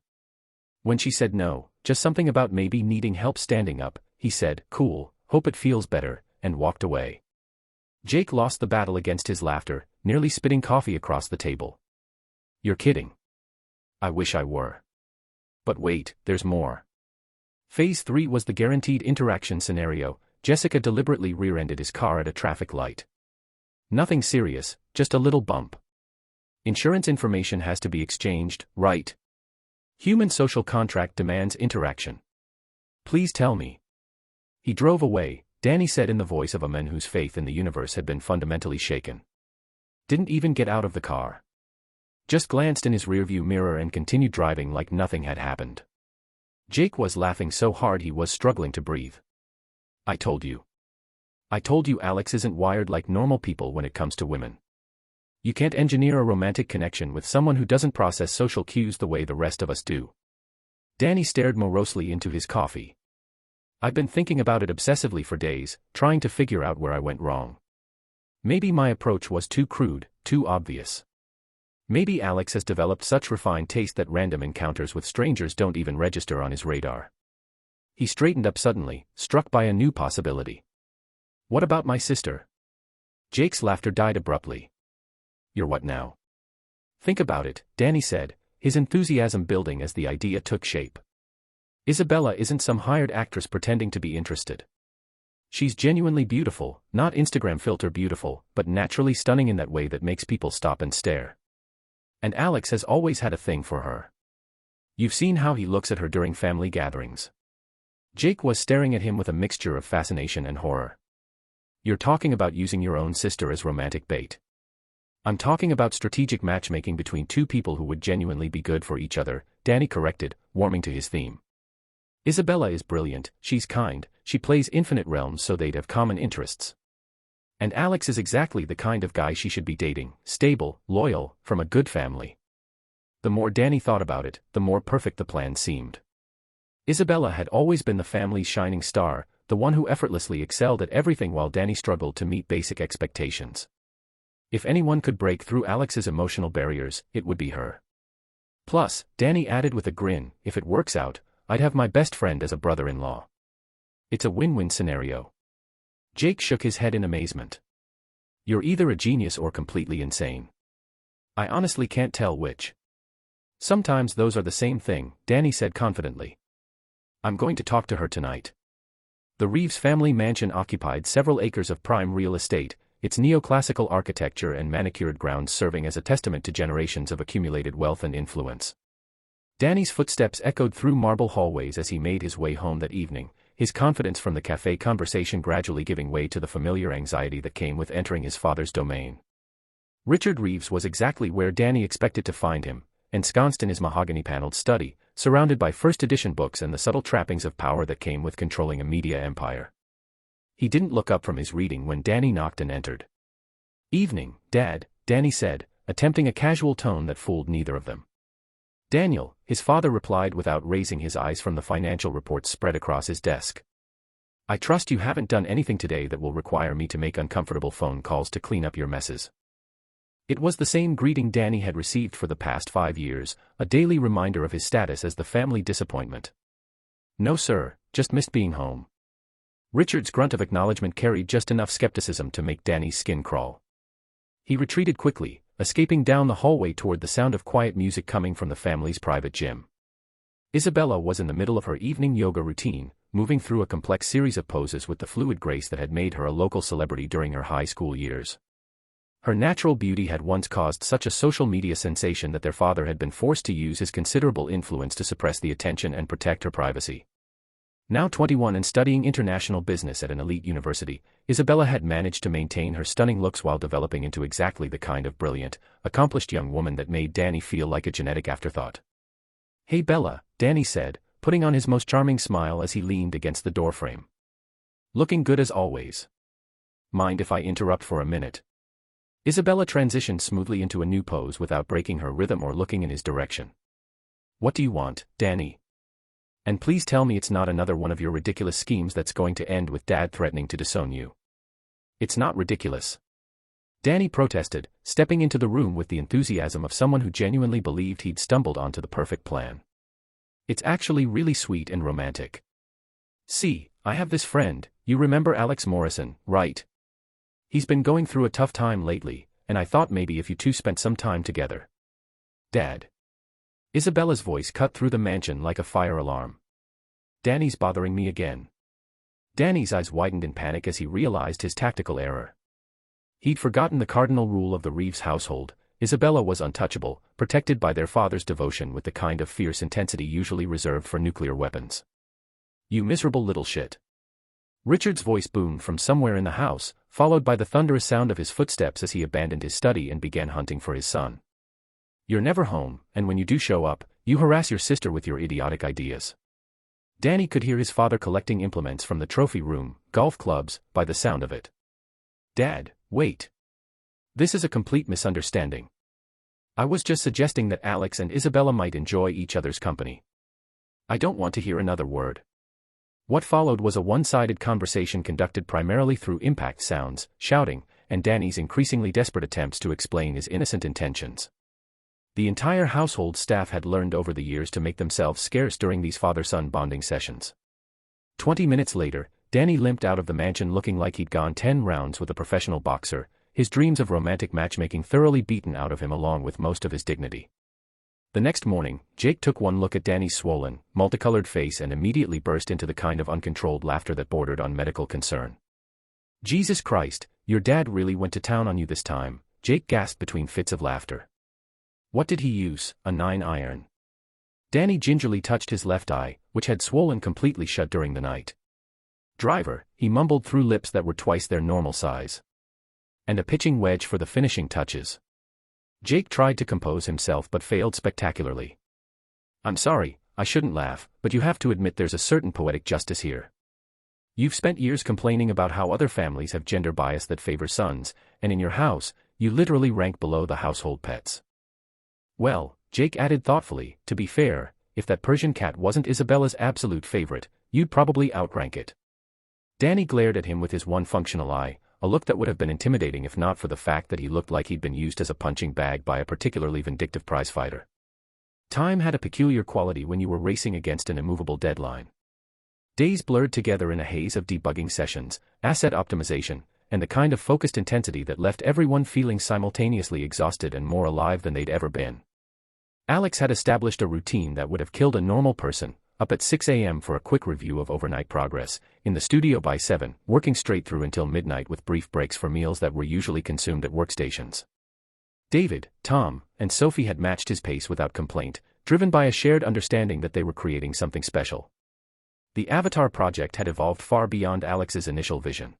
When she said no, just something about maybe needing help standing up, he said, cool, hope it feels better, and walked away. Jake lost the battle against his laughter, nearly spitting coffee across the table. You're kidding. I wish I were. But wait, there's more. Phase 3 was the guaranteed interaction scenario. Jessica deliberately rear-ended his car at a traffic light. Nothing serious, just a little bump. Insurance information has to be exchanged, right? Human social contract demands interaction. Please tell me. He drove away, Danny said in the voice of a man whose faith in the universe had been fundamentally shaken. Didn't even get out of the car. Just glanced in his rearview mirror and continued driving like nothing had happened. Jake was laughing so hard he was struggling to breathe. I told you. I told you Alex isn't wired like normal people when it comes to women. You can't engineer a romantic connection with someone who doesn't process social cues the way the rest of us do. Danny stared morosely into his coffee. I've been thinking about it obsessively for days, trying to figure out where I went wrong. Maybe my approach was too crude, too obvious. Maybe Alex has developed such refined taste that random encounters with strangers don't even register on his radar. He straightened up suddenly, struck by a new possibility. What about my sister? Jake's laughter died abruptly. You're what now? Think about it, Danny said, his enthusiasm building as the idea took shape. Isabella isn't some hired actress pretending to be interested. She's genuinely beautiful, not Instagram filter beautiful, but naturally stunning in that way that makes people stop and stare. And Alex has always had a thing for her. You've seen how he looks at her during family gatherings. Jake was staring at him with a mixture of fascination and horror. You're talking about using your own sister as romantic bait. I'm talking about strategic matchmaking between two people who would genuinely be good for each other, Danny corrected, warming to his theme. Isabella is brilliant, she's kind, she plays Infinite Realms so they'd have common interests. And Alex is exactly the kind of guy she should be dating, stable, loyal, from a good family. The more Danny thought about it, the more perfect the plan seemed. Isabella had always been the family's shining star, the one who effortlessly excelled at everything while Danny struggled to meet basic expectations. If anyone could break through Alex's emotional barriers, it would be her. Plus, Danny added with a grin, if it works out, I'd have my best friend as a brother-in-law. It's a win-win scenario. Jake shook his head in amazement. You're either a genius or completely insane. I honestly can't tell which. Sometimes those are the same thing, Danny said confidently. I'm going to talk to her tonight. The Reeves family mansion occupied several acres of prime real estate, its neoclassical architecture and manicured grounds serving as a testament to generations of accumulated wealth and influence. Danny's footsteps echoed through marble hallways as he made his way home that evening, his confidence from the cafe conversation gradually giving way to the familiar anxiety that came with entering his father's domain. Richard Reeves was exactly where Danny expected to find him, ensconced in his mahogany-paneled study, surrounded by first-edition books and the subtle trappings of power that came with controlling a media empire. He didn't look up from his reading when Danny knocked and entered. "Evening, Dad," Danny said, attempting a casual tone that fooled neither of them. "Daniel," his father replied without raising his eyes from the financial reports spread across his desk. "I trust you haven't done anything today that will require me to make uncomfortable phone calls to clean up your messes." It was the same greeting Danny had received for the past 5 years, a daily reminder of his status as the family disappointment. "No sir, just missed being home." Richard's grunt of acknowledgement carried just enough skepticism to make Danny's skin crawl. He retreated quickly, escaping down the hallway toward the sound of quiet music coming from the family's private gym. Isabella was in the middle of her evening yoga routine, moving through a complex series of poses with the fluid grace that had made her a local celebrity during her high school years. Her natural beauty had once caused such a social media sensation that their father had been forced to use his considerable influence to suppress the attention and protect her privacy. Now 21 and studying international business at an elite university, Isabella had managed to maintain her stunning looks while developing into exactly the kind of brilliant, accomplished young woman that made Danny feel like a genetic afterthought. "Hey Bella," Danny said, putting on his most charming smile as he leaned against the doorframe. "Looking good as always. Mind if I interrupt for a minute?" Isabella transitioned smoothly into a new pose without breaking her rhythm or looking in his direction. "What do you want, Danny? And please tell me it's not another one of your ridiculous schemes that's going to end with Dad threatening to disown you." "It's not ridiculous," Danny protested, stepping into the room with the enthusiasm of someone who genuinely believed he'd stumbled onto the perfect plan. "It's actually really sweet and romantic. See, I have this friend, you remember Alex Morrison, right? He's been going through a tough time lately, and I thought maybe if you two spent some time together." "Dad." Isabella's voice cut through the mansion like a fire alarm. "Danny's bothering me again." Danny's eyes widened in panic as he realized his tactical error. He'd forgotten the cardinal rule of the Reeves household: Isabella was untouchable, protected by their father's devotion with the kind of fierce intensity usually reserved for nuclear weapons. "You miserable little shit." Richard's voice boomed from somewhere in the house, followed by the thunderous sound of his footsteps as he abandoned his study and began hunting for his son. "You're never home, and when you do show up, you harass your sister with your idiotic ideas." Danny could hear his father collecting implements from the trophy room, golf clubs, by the sound of it. "Dad, wait. This is a complete misunderstanding. I was just suggesting that Alex and Isabella might enjoy each other's company. I don't want to hear another word." What followed was a one-sided conversation conducted primarily through impact sounds, shouting, and Danny's increasingly desperate attempts to explain his innocent intentions. The entire household staff had learned over the years to make themselves scarce during these father-son bonding sessions. 20 minutes later, Danny limped out of the mansion looking like he'd gone 10 rounds with a professional boxer, his dreams of romantic matchmaking thoroughly beaten out of him along with most of his dignity. The next morning, Jake took one look at Danny's swollen, multicolored face and immediately burst into the kind of uncontrolled laughter that bordered on medical concern. "Jesus Christ, your dad really went to town on you this time," Jake gasped between fits of laughter. "What did he use, a 9-iron?" Danny gingerly touched his left eye, which had swollen completely shut during the night. "Driver," he mumbled through lips that were twice their normal size. "And a pitching wedge for the finishing touches." Jake tried to compose himself but failed spectacularly. "I'm sorry, I shouldn't laugh, but you have to admit there's a certain poetic justice here. You've spent years complaining about how other families have gender bias that favors sons, and in your house, you literally rank below the household pets." "Well," Jake added thoughtfully, "to be fair, if that Persian cat wasn't Isabella's absolute favorite, you'd probably outrank it." Danny glared at him with his one functional eye, a look that would have been intimidating if not for the fact that he looked like he'd been used as a punching bag by a particularly vindictive prizefighter. Time had a peculiar quality when you were racing against an immovable deadline. Days blurred together in a haze of debugging sessions, asset optimization, and the kind of focused intensity that left everyone feeling simultaneously exhausted and more alive than they'd ever been. Alex had established a routine that would have killed a normal person, up at 6 a.m. for a quick review of overnight progress, in the studio by 7, working straight through until midnight with brief breaks for meals that were usually consumed at workstations. David, Tom, and Sophie had matched his pace without complaint, driven by a shared understanding that they were creating something special. The Avatar project had evolved far beyond Alex's initial vision.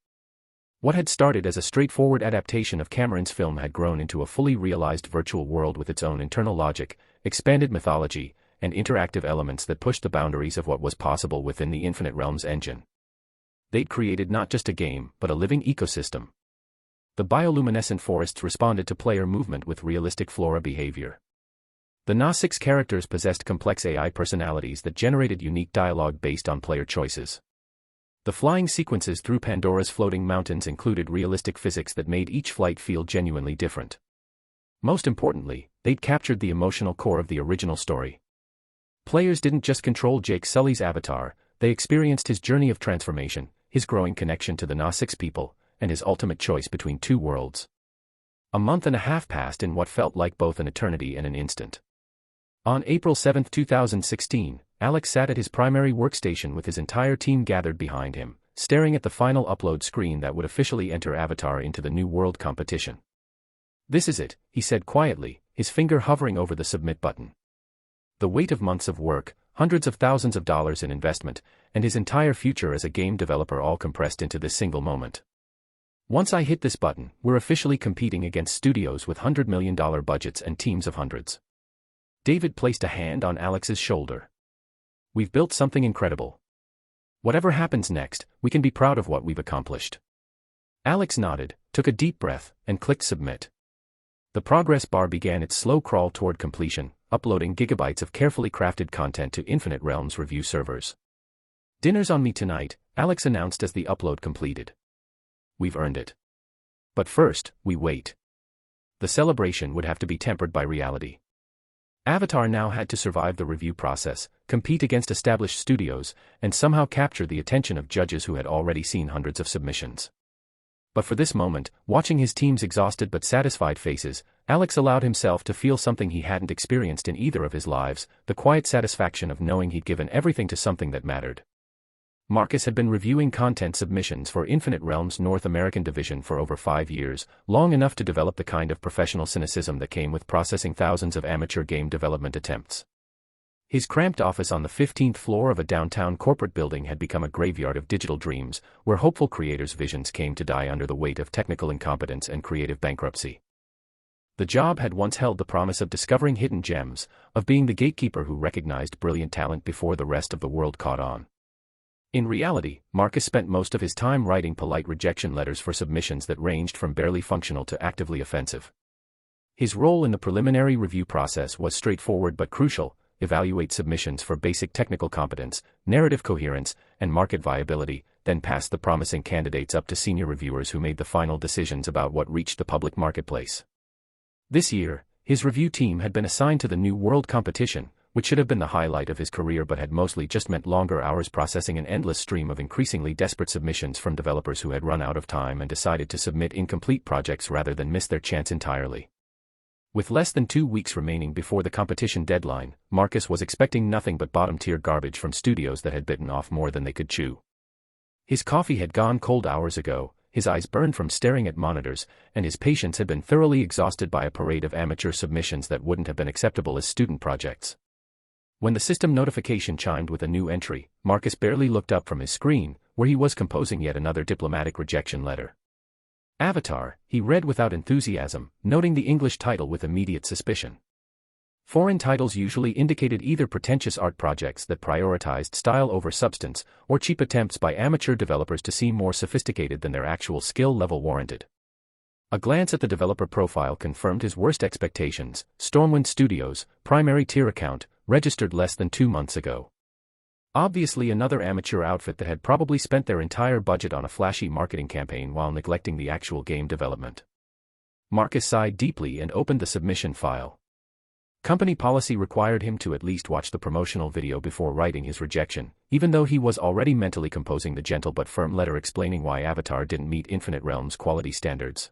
What had started as a straightforward adaptation of Cameron's film had grown into a fully realized virtual world with its own internal logic, expanded mythology, and interactive elements that pushed the boundaries of what was possible within the Infinite Realms engine. They'd created not just a game, but a living ecosystem. The bioluminescent forests responded to player movement with realistic flora behavior. The Na-6 characters possessed complex AI personalities that generated unique dialogue based on player choices. The flying sequences through Pandora's floating mountains included realistic physics that made each flight feel genuinely different. Most importantly, they'd captured the emotional core of the original story. Players didn't just control Jake Sully's avatar, they experienced his journey of transformation, his growing connection to the Na-6 people, and his ultimate choice between two worlds. A month and a half passed in what felt like both an eternity and an instant. On April 7, 2016, Alex sat at his primary workstation with his entire team gathered behind him, staring at the final upload screen that would officially enter Avatar into the New World competition. "This is it," he said quietly, his finger hovering over the submit button. The weight of months of work, hundreds of thousands of dollars in investment, and his entire future as a game developer all compressed into this single moment. "Once I hit this button, we're officially competing against studios with $100 million budgets and teams of hundreds." David placed a hand on Alex's shoulder. "We've built something incredible. Whatever happens next, we can be proud of what we've accomplished." Alex nodded, took a deep breath, and clicked submit. The progress bar began its slow crawl toward completion, uploading gigabytes of carefully crafted content to Infinite Realms review servers. "Dinner's on me tonight," Alex announced as the upload completed. "We've earned it. But first, we wait." The celebration would have to be tempered by reality. Avatar now had to survive the review process, compete against established studios, and somehow capture the attention of judges who had already seen hundreds of submissions. But for this moment, watching his team's exhausted but satisfied faces, Alex allowed himself to feel something he hadn't experienced in either of his lives, the quiet satisfaction of knowing he'd given everything to something that mattered. Marcus had been reviewing content submissions for Infinite Realms' North American division for over 5 years, long enough to develop the kind of professional cynicism that came with processing thousands of amateur game development attempts. His cramped office on the 15th floor of a downtown corporate building had become a graveyard of digital dreams, where hopeful creators' visions came to die under the weight of technical incompetence and creative bankruptcy. The job had once held the promise of discovering hidden gems, of being the gatekeeper who recognized brilliant talent before the rest of the world caught on. In reality, Marcus spent most of his time writing polite rejection letters for submissions that ranged from barely functional to actively offensive. His role in the preliminary review process was straightforward but crucial: evaluate submissions for basic technical competence, narrative coherence, and market viability, then pass the promising candidates up to senior reviewers who made the final decisions about what reached the public marketplace. This year, his review team had been assigned to the New World competition, which should have been the highlight of his career but had mostly just meant longer hours processing an endless stream of increasingly desperate submissions from developers who had run out of time and decided to submit incomplete projects rather than miss their chance entirely. With less than 2 weeks remaining before the competition deadline, Marcus was expecting nothing but bottom-tier garbage from studios that had bitten off more than they could chew. His coffee had gone cold hours ago, his eyes burned from staring at monitors, and his patience had been thoroughly exhausted by a parade of amateur submissions that wouldn't have been acceptable as student projects. When the system notification chimed with a new entry, Marcus barely looked up from his screen, where he was composing yet another diplomatic rejection letter. Avatar, he read without enthusiasm, noting the English title with immediate suspicion. Foreign titles usually indicated either pretentious art projects that prioritized style over substance, or cheap attempts by amateur developers to seem more sophisticated than their actual skill level warranted. A glance at the developer profile confirmed his worst expectations: Stormwind Studios, primary tier account, registered less than 2 months ago. Obviously another amateur outfit that had probably spent their entire budget on a flashy marketing campaign while neglecting the actual game development. Marcus sighed deeply and opened the submission file. Company policy required him to at least watch the promotional video before writing his rejection, even though he was already mentally composing the gentle but firm letter explaining why Avatar didn't meet Infinite Realms' quality standards.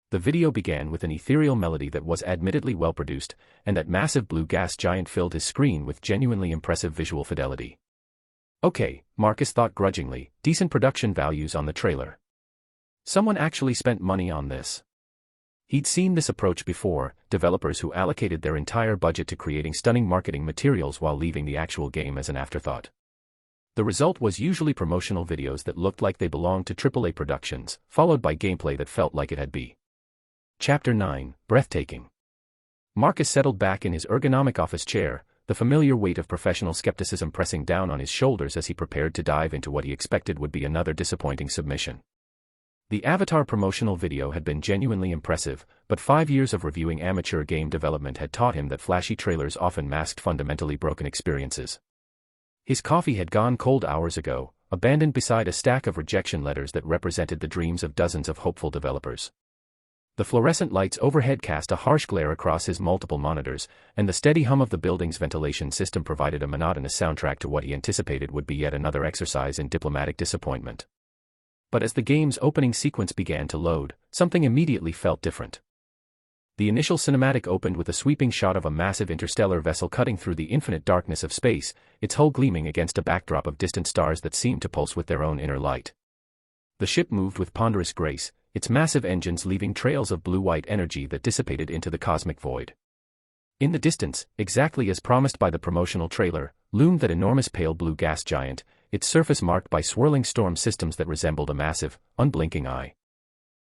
The video began with an ethereal melody that was admittedly well-produced, and that massive blue gas giant filled his screen with genuinely impressive visual fidelity. Okay, Marcus thought grudgingly, decent production values on the trailer. Someone actually spent money on this. He'd seen this approach before, developers who allocated their entire budget to creating stunning marketing materials while leaving the actual game as an afterthought. The result was usually promotional videos that looked like they belonged to AAA productions, followed by gameplay that felt like it had been. Chapter 9, Breathtaking. Marcus settled back in his ergonomic office chair, the familiar weight of professional skepticism pressing down on his shoulders as he prepared to dive into what he expected would be another disappointing submission. The Avatar promotional video had been genuinely impressive, but 5 years of reviewing amateur game development had taught him that flashy trailers often masked fundamentally broken experiences. His coffee had gone cold hours ago, abandoned beside a stack of rejection letters that represented the dreams of dozens of hopeful developers. The fluorescent lights overhead cast a harsh glare across his multiple monitors, and the steady hum of the building's ventilation system provided a monotonous soundtrack to what he anticipated would be yet another exercise in diplomatic disappointment. But as the game's opening sequence began to load, something immediately felt different. The initial cinematic opened with a sweeping shot of a massive interstellar vessel cutting through the infinite darkness of space, its hull gleaming against a backdrop of distant stars that seemed to pulse with their own inner light. The ship moved with ponderous grace, its massive engines leaving trails of blue-white energy that dissipated into the cosmic void. In the distance, exactly as promised by the promotional trailer, loomed that enormous pale blue gas giant, its surface marked by swirling storm systems that resembled a massive, unblinking eye.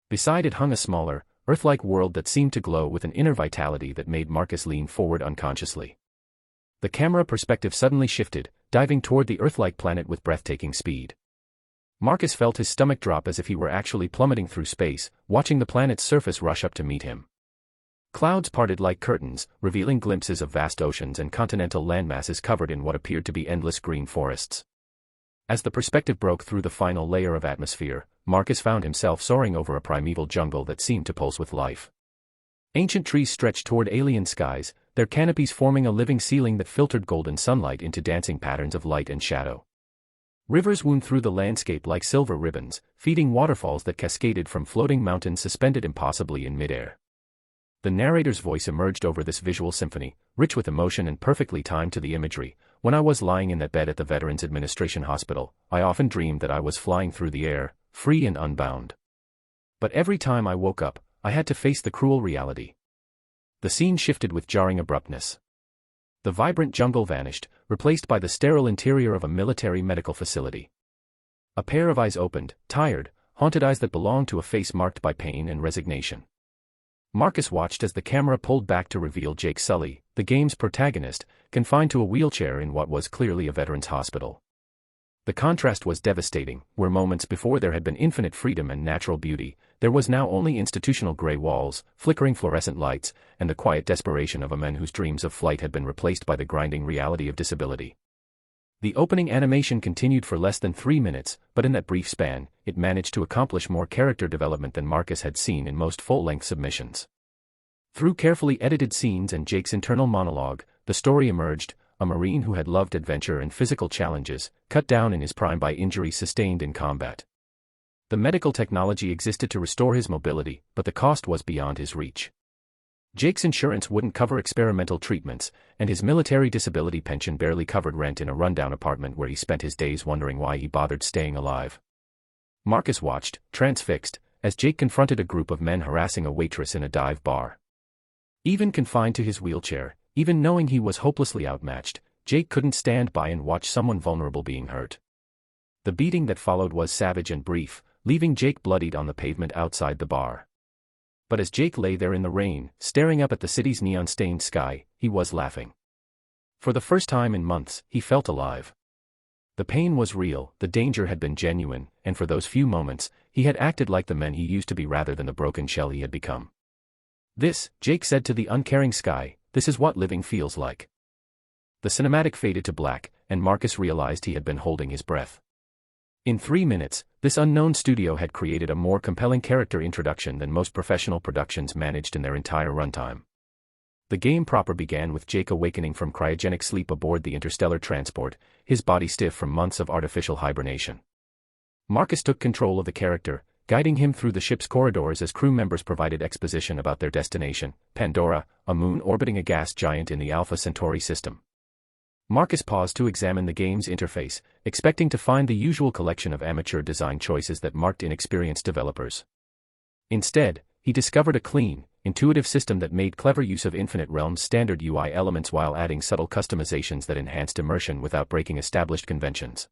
Beside it hung a smaller, Earth-like world that seemed to glow with an inner vitality that made Marcus lean forward unconsciously. The camera perspective suddenly shifted, diving toward the Earth-like planet with breathtaking speed. Marcus felt his stomach drop as if he were actually plummeting through space, watching the planet's surface rush up to meet him. Clouds parted like curtains, revealing glimpses of vast oceans and continental landmasses covered in what appeared to be endless green forests. As the perspective broke through the final layer of atmosphere, Marcus found himself soaring over a primeval jungle that seemed to pulse with life. Ancient trees stretched toward alien skies, their canopies forming a living ceiling that filtered golden sunlight into dancing patterns of light and shadow. Rivers wound through the landscape like silver ribbons, feeding waterfalls that cascaded from floating mountains suspended impossibly in midair. The narrator's voice emerged over this visual symphony, rich with emotion and perfectly timed to the imagery. When I was lying in that bed at the Veterans Administration Hospital, I often dreamed that I was flying through the air, free and unbound. But every time I woke up, I had to face the cruel reality. The scene shifted with jarring abruptness. The vibrant jungle vanished, replaced by the sterile interior of a military medical facility. A pair of eyes opened, tired, haunted eyes that belonged to a face marked by pain and resignation. Marcus watched as the camera pulled back to reveal Jake Sully, the game's protagonist, confined to a wheelchair in what was clearly a veterans' hospital. The contrast was devastating, where moments before there had been infinite freedom and natural beauty, there was now only institutional gray walls, flickering fluorescent lights, and the quiet desperation of a man whose dreams of flight had been replaced by the grinding reality of disability. The opening animation continued for less than 3 minutes, but in that brief span, it managed to accomplish more character development than Marcus had seen in most full-length submissions. Through carefully edited scenes and Jake's internal monologue, the story emerged: a Marine who had loved adventure and physical challenges, cut down in his prime by injuries sustained in combat. The medical technology existed to restore his mobility, but the cost was beyond his reach. Jake's insurance wouldn't cover experimental treatments, and his military disability pension barely covered rent in a rundown apartment where he spent his days wondering why he bothered staying alive. Marcus watched, transfixed, as Jake confronted a group of men harassing a waitress in a dive bar. Even confined to his wheelchair, even knowing he was hopelessly outmatched, Jake couldn't stand by and watch someone vulnerable being hurt. The beating that followed was savage and brief, leaving Jake bloodied on the pavement outside the bar. But as Jake lay there in the rain, staring up at the city's neon-stained sky, he was laughing. For the first time in months, he felt alive. The pain was real, the danger had been genuine, and for those few moments, he had acted like the man he used to be rather than the broken shell he had become. "This," Jake said to the uncaring sky, "this is what living feels like." The cinematic faded to black, and Marcus realized he had been holding his breath. In 3 minutes, this unknown studio had created a more compelling character introduction than most professional productions managed in their entire runtime. The game proper began with Jake awakening from cryogenic sleep aboard the interstellar transport, his body stiff from months of artificial hibernation. Marcus took control of the character, guiding him through the ship's corridors as crew members provided exposition about their destination, Pandora, a moon orbiting a gas giant in the Alpha Centauri system. Marcus paused to examine the game's interface, expecting to find the usual collection of amateur design choices that marked inexperienced developers. Instead, he discovered a clean, intuitive system that made clever use of Infinite Realms' standard UI elements while adding subtle customizations that enhanced immersion without breaking established conventions.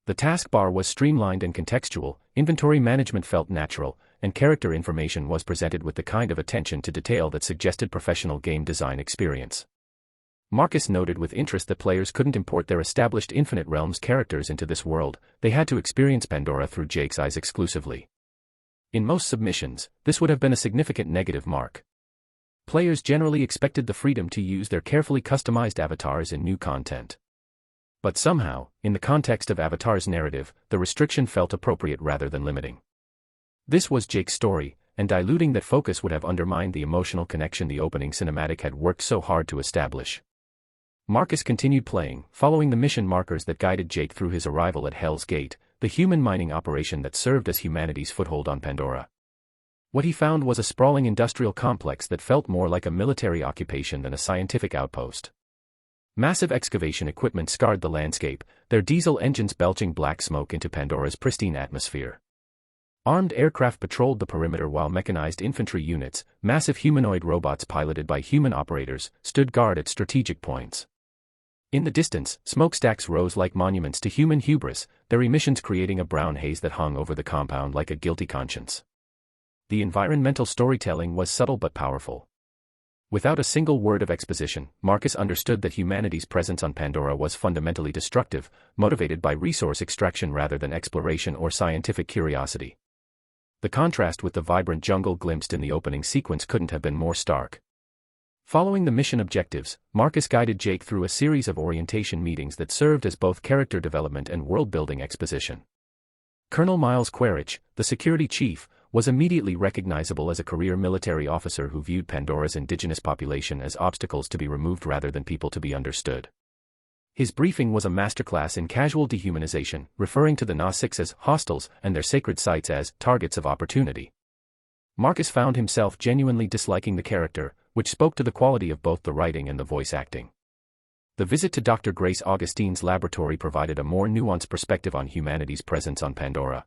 The taskbar was streamlined and contextual, inventory management felt natural, and character information was presented with the kind of attention to detail that suggested professional game design experience. Marcus noted with interest that players couldn't import their established Infinite Realms characters into this world, they had to experience Pandora through Jake's eyes exclusively. In most submissions, this would have been a significant negative mark. Players generally expected the freedom to use their carefully customized avatars in new content. But somehow, in the context of Avatar's narrative, the restriction felt appropriate rather than limiting. This was Jake's story, and diluting that focus would have undermined the emotional connection the opening cinematic had worked so hard to establish. Marcus continued playing, following the mission markers that guided Jake through his arrival at Hell's Gate, the human mining operation that served as humanity's foothold on Pandora. What he found was a sprawling industrial complex that felt more like a military occupation than a scientific outpost. Massive excavation equipment scarred the landscape, their diesel engines belching black smoke into Pandora's pristine atmosphere. Armed aircraft patrolled the perimeter while mechanized infantry units, massive humanoid robots piloted by human operators, stood guard at strategic points. In the distance, smokestacks rose like monuments to human hubris, their emissions creating a brown haze that hung over the compound like a guilty conscience. The environmental storytelling was subtle but powerful. Without a single word of exposition, Marcus understood that humanity's presence on Pandora was fundamentally destructive, motivated by resource extraction rather than exploration or scientific curiosity. The contrast with the vibrant jungle glimpsed in the opening sequence couldn't have been more stark. Following the mission objectives, Marcus guided Jake through a series of orientation meetings that served as both character development and world-building exposition. Colonel Miles Quaritch, the security chief, was immediately recognizable as a career military officer who viewed Pandora's indigenous population as obstacles to be removed rather than people to be understood. His briefing was a masterclass in casual dehumanization, referring to the Gnostics as hostiles and their sacred sites as targets of opportunity. Marcus found himself genuinely disliking the character, which spoke to the quality of both the writing and the voice acting. The visit to Dr. Grace Augustine's laboratory provided a more nuanced perspective on humanity's presence on Pandora.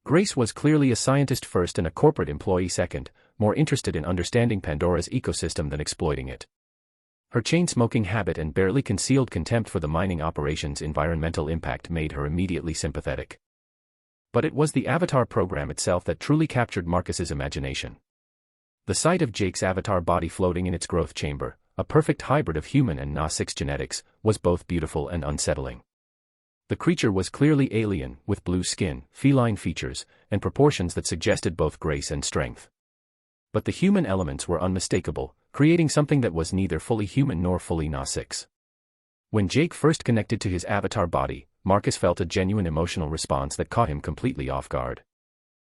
Grace was clearly a scientist first and a corporate employee second, more interested in understanding Pandora's ecosystem than exploiting it. Her chain-smoking habit and barely concealed contempt for the mining operation's environmental impact made her immediately sympathetic. But it was the Avatar program itself that truly captured Marcus's imagination. The sight of Jake's avatar body floating in its growth chamber, a perfect hybrid of human and Gnostics genetics, was both beautiful and unsettling. The creature was clearly alien, with blue skin, feline features, and proportions that suggested both grace and strength. But the human elements were unmistakable, creating something that was neither fully human nor fully Gnostics. When Jake first connected to his avatar body, Marcus felt a genuine emotional response that caught him completely off guard.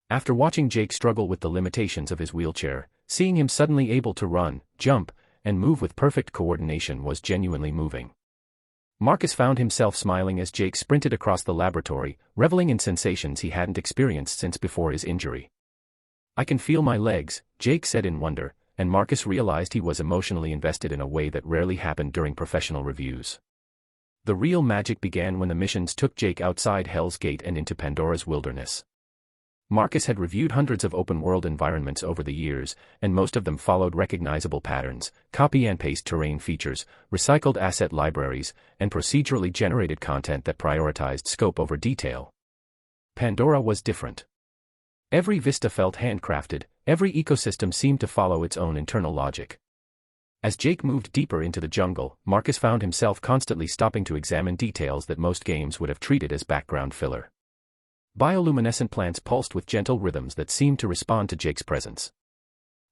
After watching Jake struggle with the limitations of his wheelchair, seeing him suddenly able to run, jump, and move with perfect coordination was genuinely moving. Marcus found himself smiling as Jake sprinted across the laboratory, reveling in sensations he hadn't experienced since before his injury. "I can feel my legs," Jake said in wonder, and Marcus realized he was emotionally invested in a way that rarely happened during professional reviews. The real magic began when the missions took Jake outside Hell's Gate and into Pandora's wilderness. Marcus had reviewed hundreds of open-world environments over the years, and most of them followed recognizable patterns: copy-and-paste terrain features, recycled asset libraries, and procedurally generated content that prioritized scope over detail. Pandora was different. Every vista felt handcrafted, every ecosystem seemed to follow its own internal logic. As Jake moved deeper into the jungle, Marcus found himself constantly stopping to examine details that most games would have treated as background filler. Bioluminescent plants pulsed with gentle rhythms that seemed to respond to Jake's presence.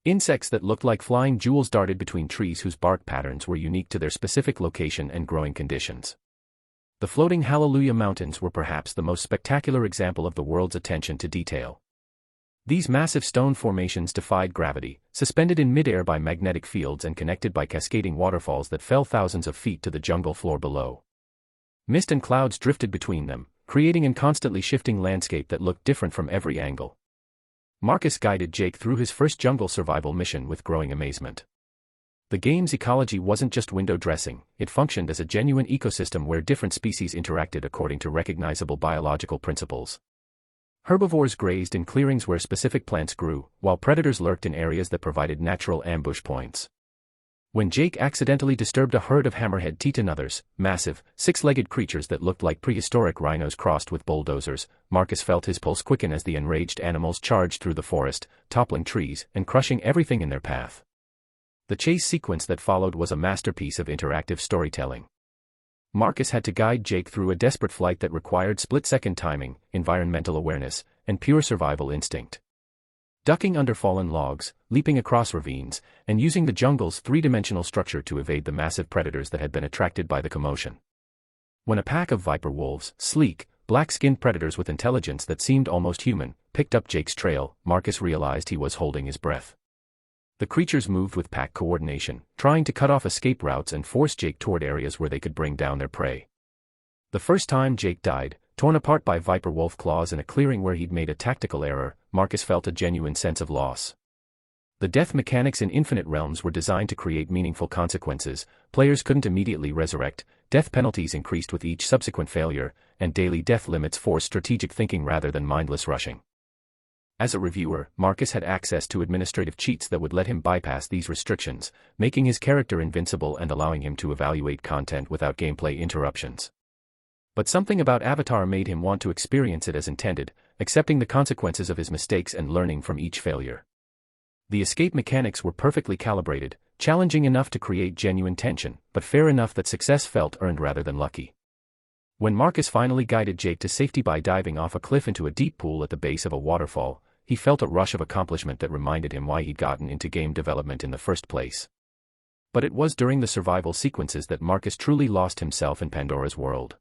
Insects that looked like flying jewels darted between trees whose bark patterns were unique to their specific location and growing conditions. The floating Hallelujah Mountains were perhaps the most spectacular example of the world's attention to detail. These massive stone formations defied gravity, suspended in midair by magnetic fields and connected by cascading waterfalls that fell thousands of feet to the jungle floor below. Mist and clouds drifted between them, creating a constantly shifting landscape that looked different from every angle. Marcus guided Jake through his first jungle survival mission with growing amazement. The game's ecology wasn't just window dressing, it functioned as a genuine ecosystem where different species interacted according to recognizable biological principles. Herbivores grazed in clearings where specific plants grew, while predators lurked in areas that provided natural ambush points. When Jake accidentally disturbed a herd of hammerhead titanothers, massive, six-legged creatures that looked like prehistoric rhinos crossed with bulldozers, Marcus felt his pulse quicken as the enraged animals charged through the forest, toppling trees and crushing everything in their path. The chase sequence that followed was a masterpiece of interactive storytelling. Marcus had to guide Jake through a desperate flight that required split-second timing, environmental awareness, and pure survival instinct. Ducking under fallen logs, leaping across ravines, and using the jungle's three-dimensional structure to evade the massive predators that had been attracted by the commotion. When a pack of viper wolves, sleek, black-skinned predators with intelligence that seemed almost human, picked up Jake's trail, Marcus realized he was holding his breath. The creatures moved with pack coordination, trying to cut off escape routes and force Jake toward areas where they could bring down their prey. The first time Jake died, torn apart by viper wolf claws in a clearing where he'd made a tactical error, Marcus felt a genuine sense of loss. The death mechanics in Infinite Realms were designed to create meaningful consequences. Players couldn't immediately resurrect, death penalties increased with each subsequent failure, and daily death limits forced strategic thinking rather than mindless rushing. As a reviewer, Marcus had access to administrative cheats that would let him bypass these restrictions, making his character invincible and allowing him to evaluate content without gameplay interruptions. But something about Avatar made him want to experience it as intended, accepting the consequences of his mistakes and learning from each failure. The escape mechanics were perfectly calibrated, challenging enough to create genuine tension, but fair enough that success felt earned rather than lucky. When Marcus finally guided Jake to safety by diving off a cliff into a deep pool at the base of a waterfall, he felt a rush of accomplishment that reminded him why he'd gotten into game development in the first place. But it was during the survival sequences that Marcus truly lost himself in Pandora's world.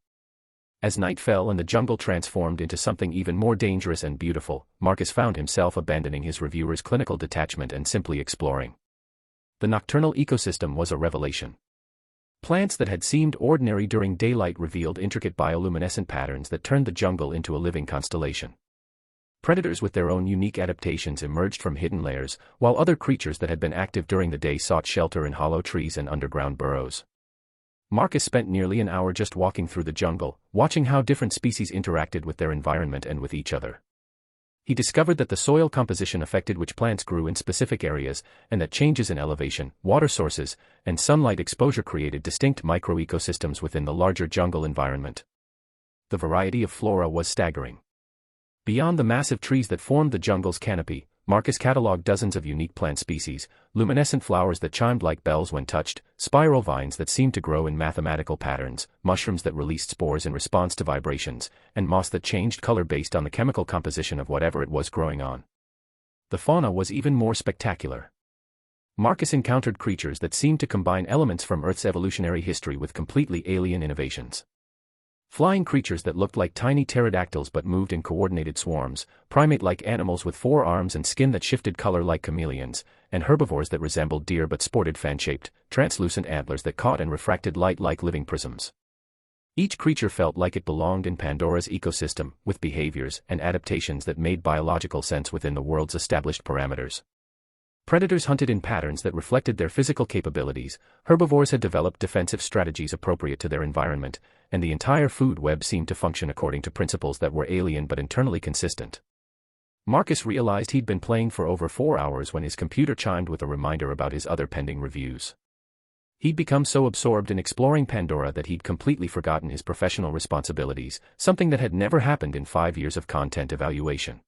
As night fell and the jungle transformed into something even more dangerous and beautiful, Marcus found himself abandoning his reviewer's clinical detachment and simply exploring. The nocturnal ecosystem was a revelation. Plants that had seemed ordinary during daylight revealed intricate bioluminescent patterns that turned the jungle into a living constellation. Predators with their own unique adaptations emerged from hidden layers, while other creatures that had been active during the day sought shelter in hollow trees and underground burrows. Marcus spent nearly an hour just walking through the jungle, watching how different species interacted with their environment and with each other. He discovered that the soil composition affected which plants grew in specific areas, and that changes in elevation, water sources, and sunlight exposure created distinct microecosystems within the larger jungle environment. The variety of flora was staggering. Beyond the massive trees that formed the jungle's canopy, Marcus cataloged dozens of unique plant species, luminescent flowers that chimed like bells when touched, spiral vines that seemed to grow in mathematical patterns, mushrooms that released spores in response to vibrations, and moss that changed color based on the chemical composition of whatever it was growing on. The fauna was even more spectacular. Marcus encountered creatures that seemed to combine elements from Earth's evolutionary history with completely alien innovations. Flying creatures that looked like tiny pterodactyls but moved in coordinated swarms, primate-like animals with 4 arms and skin that shifted color like chameleons, and herbivores that resembled deer but sported fan-shaped, translucent antlers that caught and refracted light like living prisms. Each creature felt like it belonged in Pandora's ecosystem, with behaviors and adaptations that made biological sense within the world's established parameters. Predators hunted in patterns that reflected their physical capabilities, herbivores had developed defensive strategies appropriate to their environment, and the entire food web seemed to function according to principles that were alien but internally consistent. Marcus realized he'd been playing for over 4 hours when his computer chimed with a reminder about his other pending reviews. He'd become so absorbed in exploring Pandora that he'd completely forgotten his professional responsibilities, something that had never happened in 5 years of content evaluation.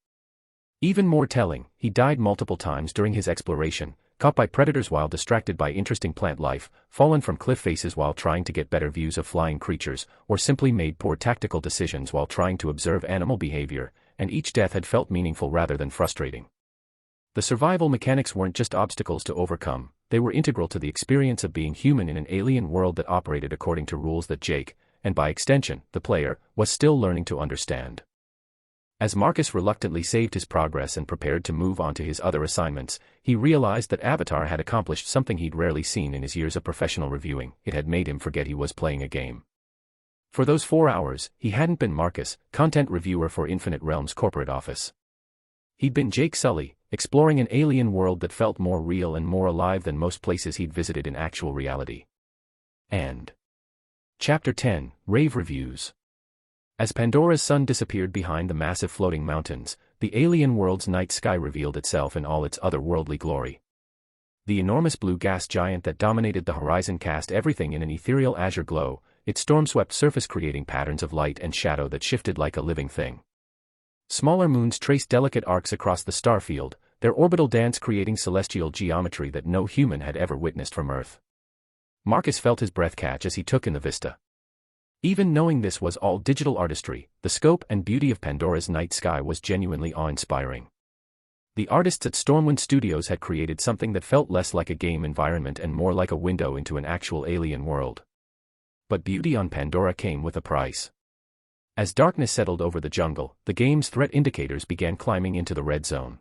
Even more telling, he died multiple times during his exploration, caught by predators while distracted by interesting plant life, fallen from cliff faces while trying to get better views of flying creatures, or simply made poor tactical decisions while trying to observe animal behavior, and each death had felt meaningful rather than frustrating. The survival mechanics weren't just obstacles to overcome, they were integral to the experience of being human in an alien world that operated according to rules that Jake, and by extension, the player, was still learning to understand. As Marcus reluctantly saved his progress and prepared to move on to his other assignments, he realized that Avatar had accomplished something he'd rarely seen in his years of professional reviewing. It had made him forget he was playing a game. For those 4 hours, he hadn't been Marcus, content reviewer for Infinite Realms' corporate office. He'd been Jake Sully, exploring an alien world that felt more real and more alive than most places he'd visited in actual reality. And Chapter 10, Rave Reviews. As Pandora's sun disappeared behind the massive floating mountains, the alien world's night sky revealed itself in all its otherworldly glory. The enormous blue gas giant that dominated the horizon cast everything in an ethereal azure glow, its storm-swept surface creating patterns of light and shadow that shifted like a living thing. Smaller moons traced delicate arcs across the starfield, their orbital dance creating celestial geometry that no human had ever witnessed from Earth. Marcus felt his breath catch as he took in the vista. Even knowing this was all digital artistry, the scope and beauty of Pandora's night sky was genuinely awe-inspiring. The artists at Stormwind Studios had created something that felt less like a game environment and more like a window into an actual alien world. But beauty on Pandora came with a price. As darkness settled over the jungle, the game's threat indicators began climbing into the red zone.